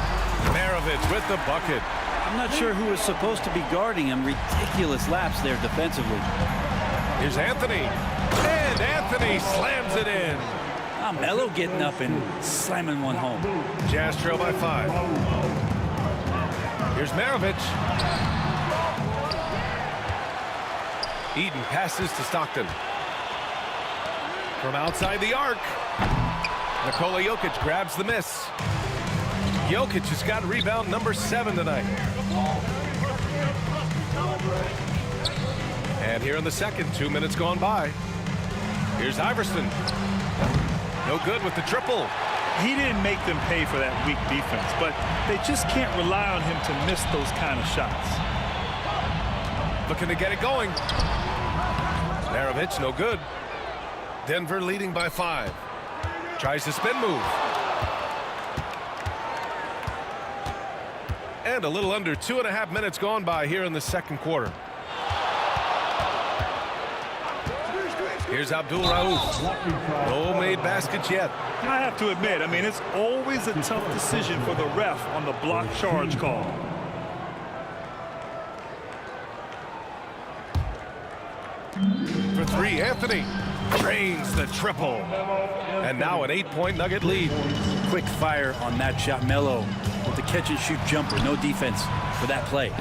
Maravich with the bucket. I'm not sure who was supposed to be guarding him. Ridiculous lapse there defensively. Here's Anthony. And Anthony slams it in. Melo getting up and slamming one home. Jazz trail by 5. Here's Maravich. Eden passes to Stockton. From outside the arc. Nikola Jokic grabs the miss. Jokic has got rebound number 7 tonight. And here in the second, 2 minutes gone by. Here's Iverson. No good with the triple. He didn't make them pay for that weak defense, but they just can't rely on him to miss those kind of shots. Looking to get it going. Maravich, no good. Denver leading by 5. Tries the spin move. And a little under 2.5 minutes gone by here in the 2nd quarter. Here's Abdul Rauf. No made baskets yet. I have to admit, I mean, it's always a tough decision for the ref on the block charge call. For 3, Anthony drains the triple. And now an 8-point Nugget lead. Quick fire on that shot. Melo with the catch and shoot jumper. No defense for that play.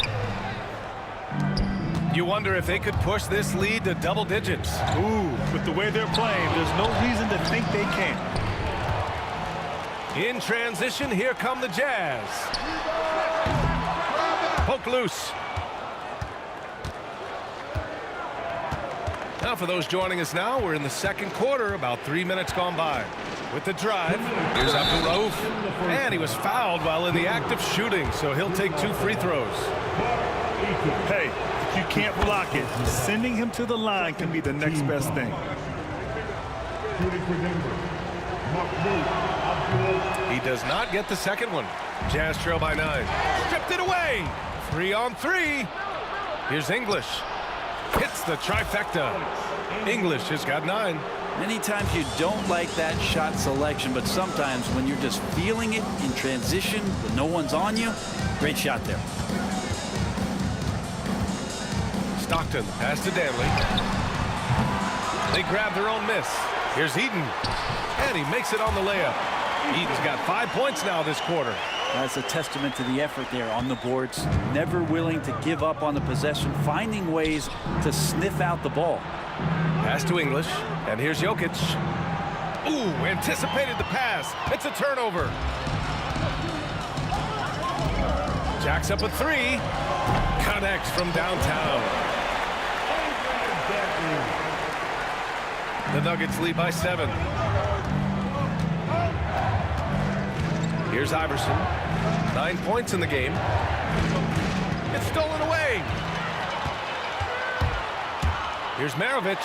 You wonder if they could push this lead to double digits. Ooh, with the way they're playing, there's no reason to think they can't. In transition, here come the Jazz. Poke loose. Now for those joining us now, we're in the second quarter, about 3 minutes gone by. With the drive, here's Abdul Rauf. And he was fouled while in the act of shooting, so he'll take 2 free throws. Hey, if you can't block it, sending him to the line can be the next best thing. He does not get the second one. Jazz trail by 9. Stripped it away. 3 on 3. Here's English. Hits the trifecta. English has got 9. Many times you don't like that shot selection, but sometimes when you're just feeling it in transition with no one's on you, great shot there. Stockton, pass to Danley. They grab their own miss. Here's Eaton. And he makes it on the layup. Eaton's got 5 points now this quarter. That's a testament to the effort there on the boards. Never willing to give up on the possession, finding ways to sniff out the ball. Pass to English. And here's Jokic. Ooh, anticipated the pass. It's a turnover. Jacks up a 3. Connects from downtown. The Nuggets lead by 7. Here's Iverson. 9 points in the game. It's stolen away. Here's Maravich.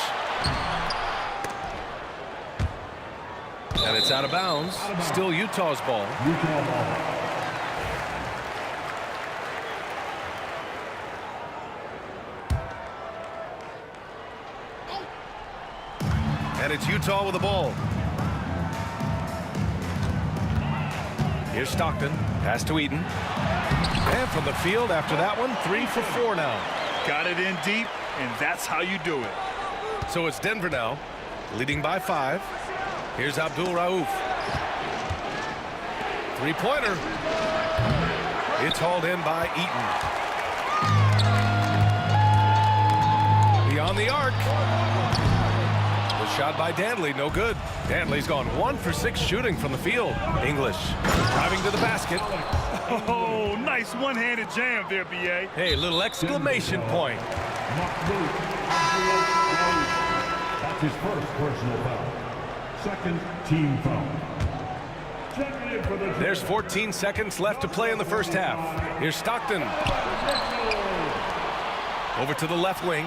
And it's out of bounds. Still Utah's ball. And it's Utah with the ball. Here's Stockton. Pass to Eden. And from the field after that one, 3 for 4 now. Got it in deep, and that's how you do it. So it's Denver now, leading by 5. Here's Abdul Rauf. 3-pointer. It's hauled in by Eaton. Beyond the arc. The shot by Danley, no good. Danley's gone 1 for 6 shooting from the field. English driving to the basket. Oh, nice one-handed jam there, B.A. Hey, little exclamation point. That's his first personal foul. Second team foul. There's 14 seconds left to play in the first half. Here's Stockton. Over to the left wing.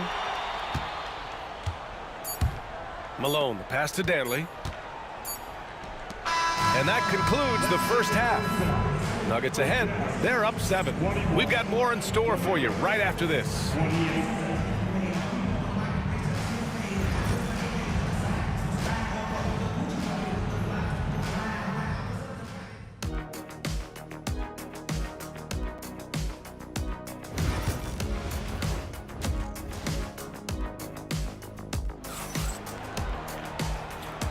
Malone, the pass to Danley. And that concludes the first half. Nuggets ahead. They're up 7. We've got more in store for you right after this.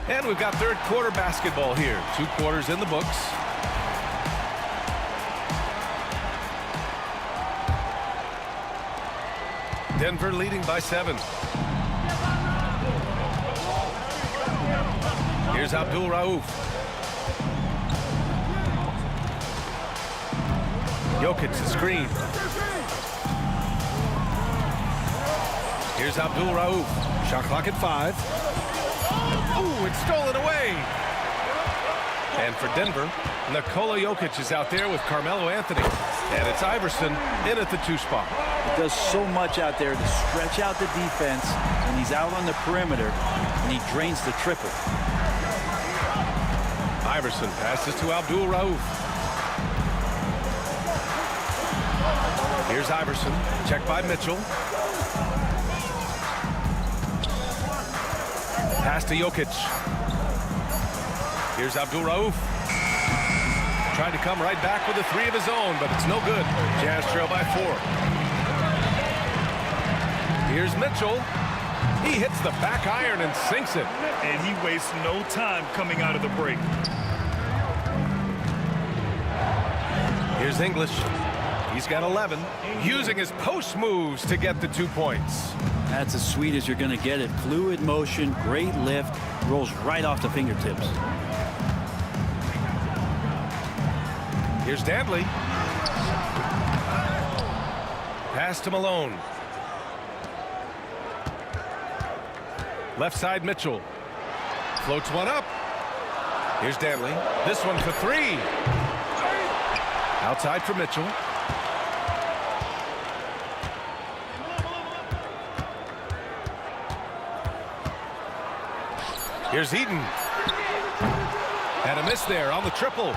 And we've got third quarter basketball here. 2 quarters in the books. Denver leading by 7. Here's Abdul Rauf. Jokic the screen. Here's Abdul Rauf. Shot clock at 5. Ooh, it's stolen away. And for Denver, Nikola Jokic is out there with Carmelo Anthony. And it's Iverson in at the 2 spot. He does so much out there to stretch out the defense when he's out on the perimeter, and he drains the triple. Iverson passes to Abdul Rauf. Here's Iverson. Check by Mitchell. Pass to Jokic. Here's Abdul Rauf. Trying to come right back with a 3 of his own, but it's no good. Jazz trail by 4. Here's Mitchell. He hits the back iron and sinks it. And he wastes no time coming out of the break. Here's English. He's got 11. Using his post moves to get the 2 points. That's as sweet as you're going to get it. Fluid motion, great lift, rolls right off the fingertips. Here's Danley. Pass to Malone. Left side Mitchell. Floats one up. Here's Danley. This one for three. Outside for Mitchell. Here's Eaton. And a miss there on the triple.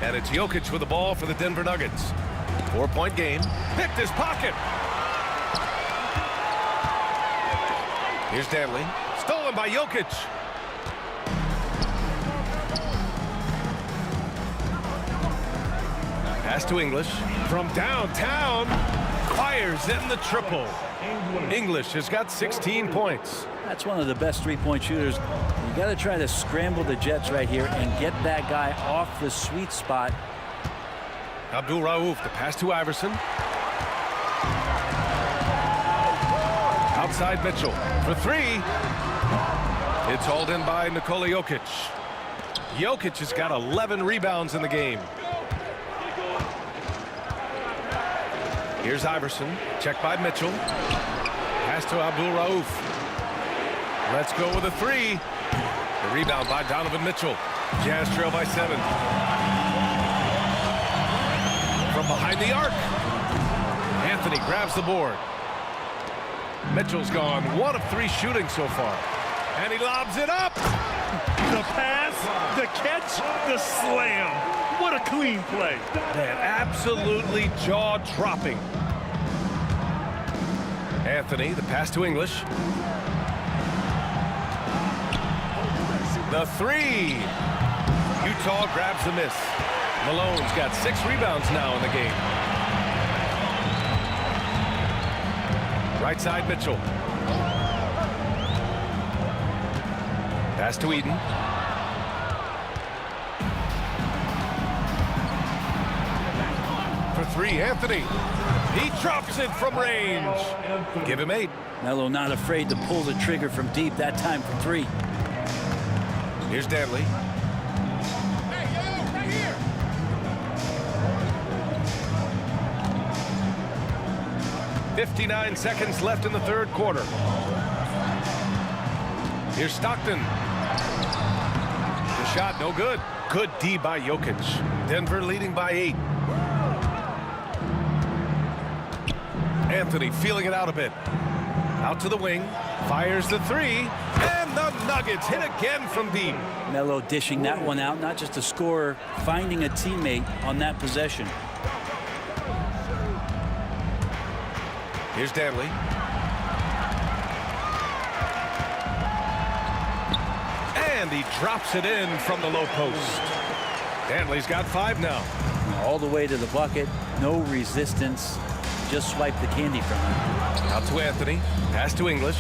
And it's Jokic with the ball for the Denver Nuggets. 4-point game. Picked his pocket. Here's Danley. Stolen by Jokic. Pass to English. From downtown. Fires in the triple. English has got 16 points. That's one of the best three-point shooters. You got to try to scramble the Jets right here and get that guy off the sweet spot. Abdul Rauf, the pass to Iverson. Outside Mitchell for three. It's hauled in by Nikola Jokic. Jokic has got 11 rebounds in the game. Here's Iverson. Checked by Mitchell. Pass to Abdul Rauf. Let's go with a three. The rebound by Donovan Mitchell. Jazz trail by 7. From behind the arc. Anthony grabs the board. Mitchell's gone 1 of 3 shooting so far. And he lobs it up. The pass, the catch, the slam. What a clean play. Man, absolutely jaw-dropping. Anthony, the pass to English. The three. Utah grabs the miss. Malone's got 6 rebounds now in the game. Right side Mitchell. Pass to Eden. For three, Anthony. He drops it from range. Give him 8. Melo not afraid to pull the trigger from deep, that time for 3. Here's Danley. 59 seconds left in the third quarter. Here's Stockton. The shot no good. Good D by Jokic. Denver leading by 8. Anthony feeling it out a bit. Out to the wing. Fires the three. And the Nuggets hit again from deep. Melo dishing that one out. Not just a scorer, finding a teammate on that possession. Here's Danley. And he drops it in from the low post. Danley's got 5 now. All the way to the bucket. No resistance. Just swipe the candy from him. Out to Anthony. Pass to English.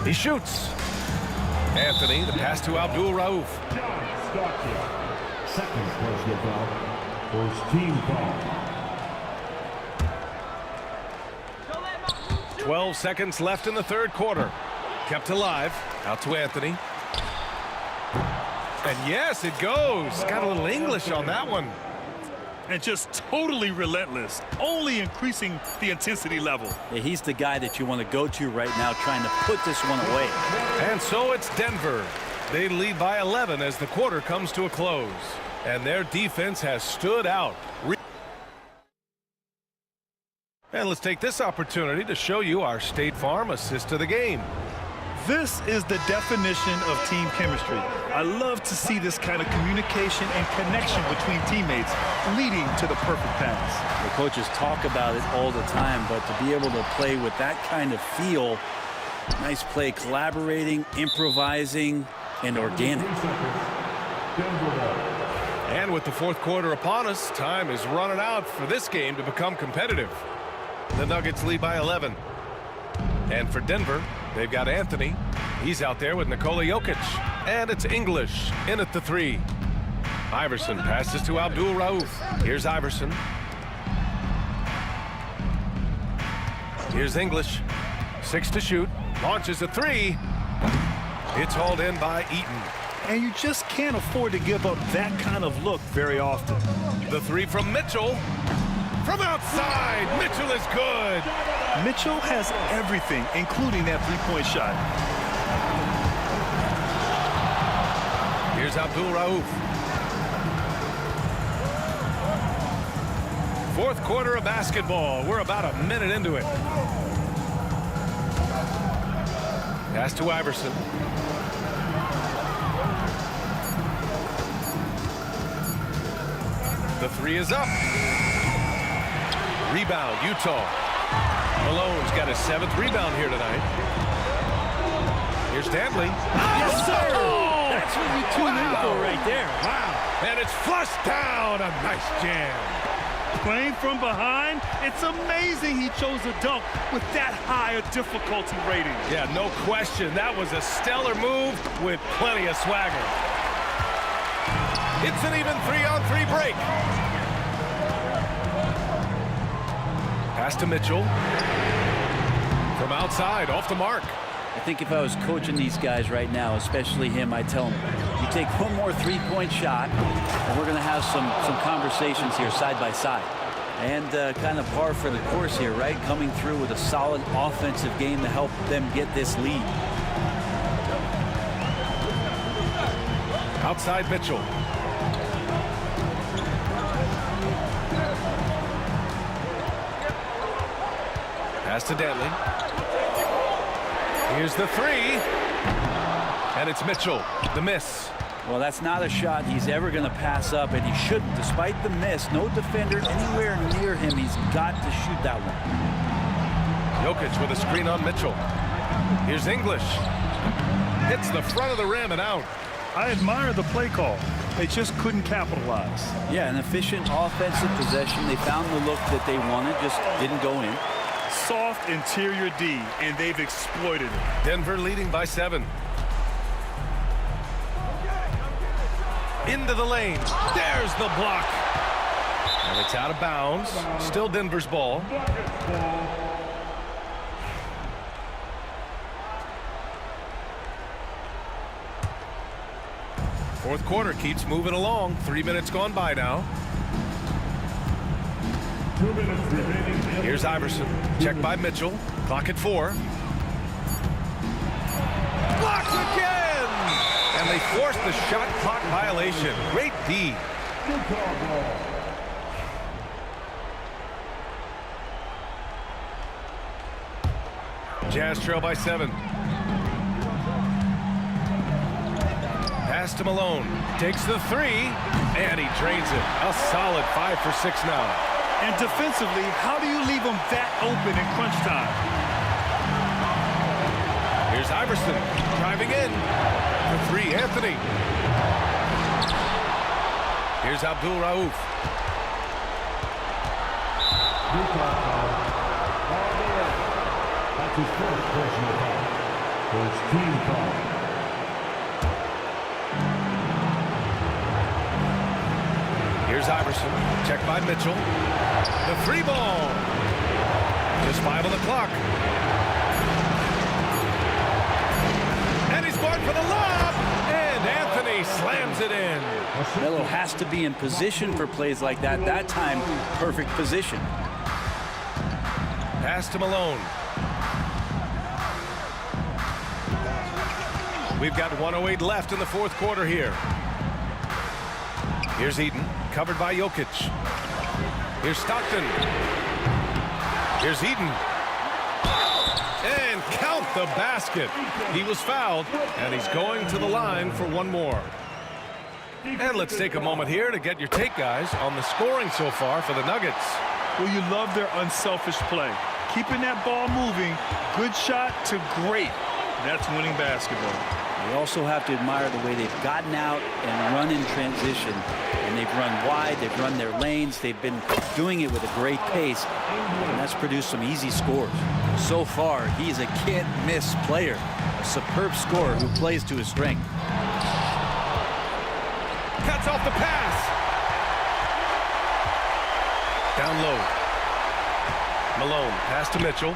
He shoots. Anthony, the pass to Abdul Rauf. Second personal foul. First team foul. 12 seconds left in the third quarter. Kept alive. Out to Anthony. And yes, it goes. Got a little English on that one. And just totally relentless, only increasing the intensity level. Yeah, he's the guy that you want to go to right now, trying to put this one away. And so it's Denver. They lead by 11 as the quarter comes to a close. And their defense has stood out. And let's take this opportunity to show you our State Farm assist of the game. This is the definition of team chemistry. I love to see this kind of communication and connection between teammates leading to the perfect pass. The coaches talk about it all the time, but to be able to play with that kind of feel, nice play, collaborating, improvising, and organic. And with the fourth quarter upon us, time is running out for this game to become competitive. The Nuggets lead by 11. And for Denver, they've got Anthony. He's out there with Nikola Jokic. And it's English in at the 3. Iverson passes to Abdul Rauf. Here's Iverson. Here's English. 6 to shoot. Launches a 3. It's hauled in by Eaton. And you just can't afford to give up that kind of look very often. The 3 from Mitchell. from outside. Mitchell is good. Mitchell has everything, including that three-point shot. Here's Abdul Rauf. Fourth quarter of basketball. We're about a minute into it. Pass to Iverson. The three is up. Rebound, Utah. Malone's got his 7th rebound here tonight. Here's Dantley. Yes, sir! That's what you tune in for right there. Wow. And it's flushed down. A nice jam. Playing from behind, it's amazing he chose a dunk with that high a difficulty rating. Yeah, no question. That was a stellar move with plenty of swagger. It's an even 3-on-3 break. Pass to Mitchell. From outside, off the mark. I think if I was coaching these guys right now, especially him, I'd tell him, you take one more three-point shot, and we're going to have some conversations here side by side. And kind of par for the course here, right? Coming through with a solid offensive game to help them get this lead. Outside Mitchell. Pass to Dantley. Here's the three. And it's Mitchell. The miss. Well, that's not a shot he's ever going to pass up, and he shouldn't. Despite the miss, no defender anywhere near him. He's got to shoot that one. Jokic with a screen on Mitchell. Here's English. Hits the front of the rim and out. I admire the play call. They just couldn't capitalize. Yeah, an efficient offensive possession. They found the look that they wanted, just didn't go in. Soft interior D, and they've exploited it. Denver leading by 7. Into the lane. There's the block. And it's out of bounds. Still Denver's ball. Fourth quarter keeps moving along. 3 minutes gone by now. 2 minutes remaining. Here's Iverson. Checked by Mitchell. Clock at 4. Blocked again! And they forced the shot clock violation. Great D. Jazz trail by 7. Pass to Malone. Takes the 3. And he drains it. A solid 5 for 6 now. And defensively, how do you leave them that open in crunch time? Here's Iverson driving in. The 3, Anthony. Here's Abdul Rauf. That's his first personal foul. First team foul. Here's Iverson. Checked by Mitchell. The 3 ball. Just 5 on the clock. And he's going for the lob. And Anthony slams it in. Melo has to be in position for plays like that. That time, perfect position. Pass to Malone. We've got 1:08 left in the fourth quarter here. Here's Eden, covered by Jokic. Here's Stockton. Here's Eden. And count the basket. He was fouled, and he's going to the line for one more. And let's take a moment here to get your take, guys, on the scoring so far for the Nuggets. Well, you love their unselfish play. Keeping that ball moving, good shot to great. That's winning basketball. You also have to admire the way they've gotten out and run in transition. And they've run wide, they've run their lanes, they've been doing it with a great pace. And that's produced some easy scores. So far, he's a can't-miss player. A superb scorer who plays to his strength. Cuts off the pass. Down low. Malone, pass to Mitchell.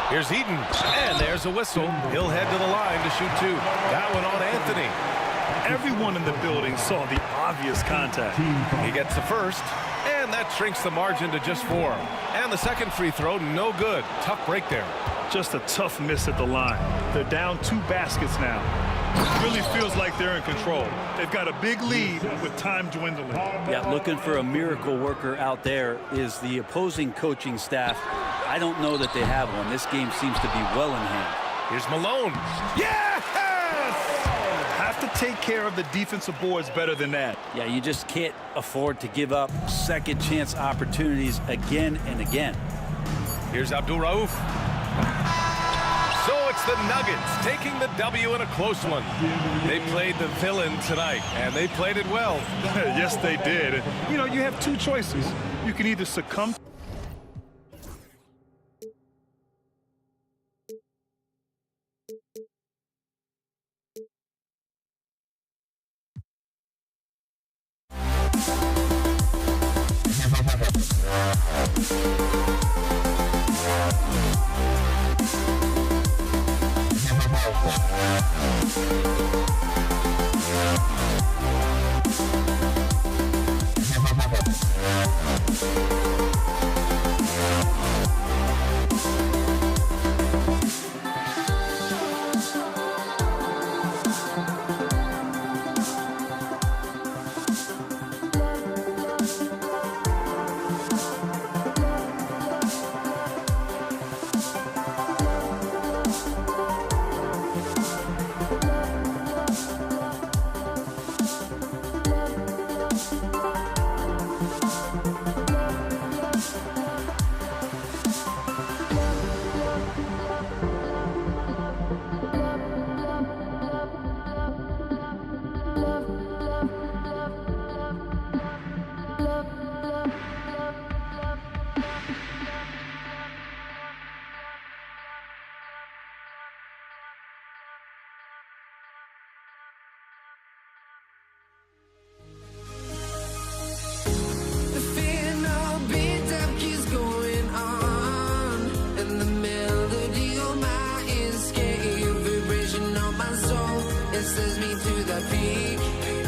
Here's Eden, and there's a whistle. He'll head to the line to shoot 2. That one on Anthony. Everyone in the building saw the obvious contact. He gets the first, And that shrinks the margin to just 4. And the second free throw, no good. Tough break there. Just a tough miss at the line. They're down 2 baskets now. It really feels like they're in control. They've got a big lead with time dwindling. Yeah, looking for a miracle worker out there is the opposing coaching staff. I don't know that they have one. This game seems to be well in hand. Here's Malone. Yes! Have to take care of the defensive boards better than that. Yeah, you just can't afford to give up second chance opportunities again and again. Here's Abdul Rauf. So it's the Nuggets taking the W in a close one. They played the villain tonight, and they played it well. Yes, they did. You know, you have 2 choices. You can either succumb. It sends me to the peak.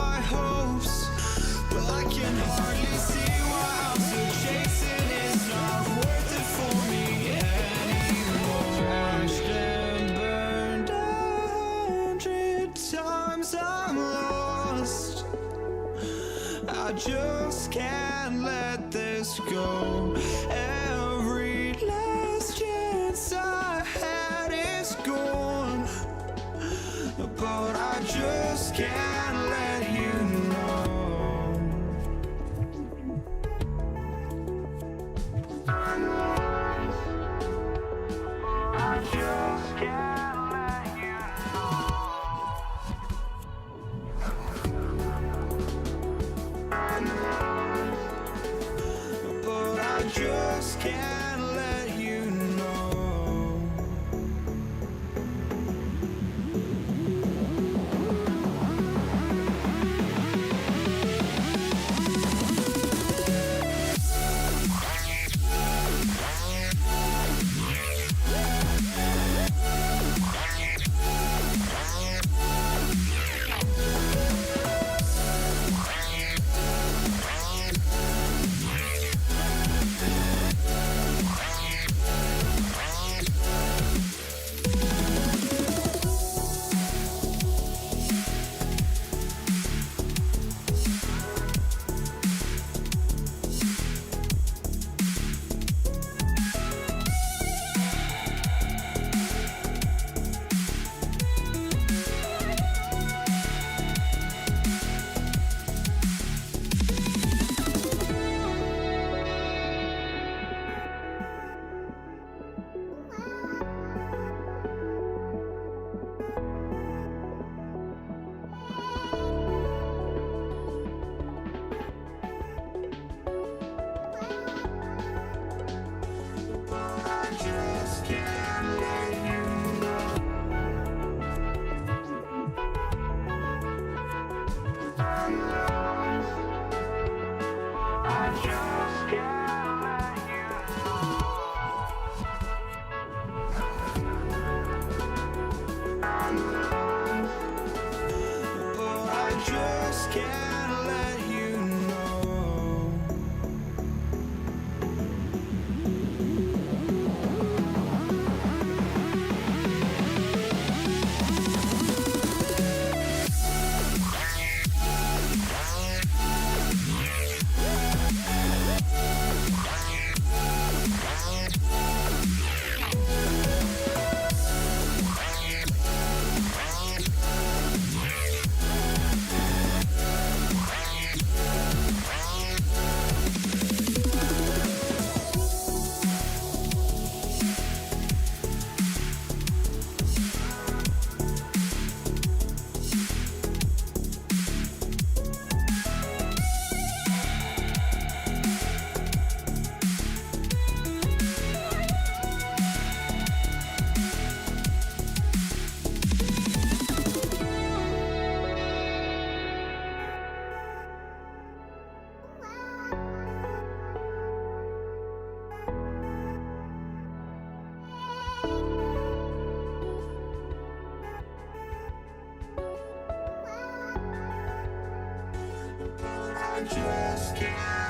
my hopes, but I can hardly see why I'm still chasing. It's not worth it for me anymore. Crashed and burned 100 times, I'm lost. I just can't let this go. Every last chance I had is gone, but I just can't let you know. I just can't let you know. But I just can't let you know. I just can't.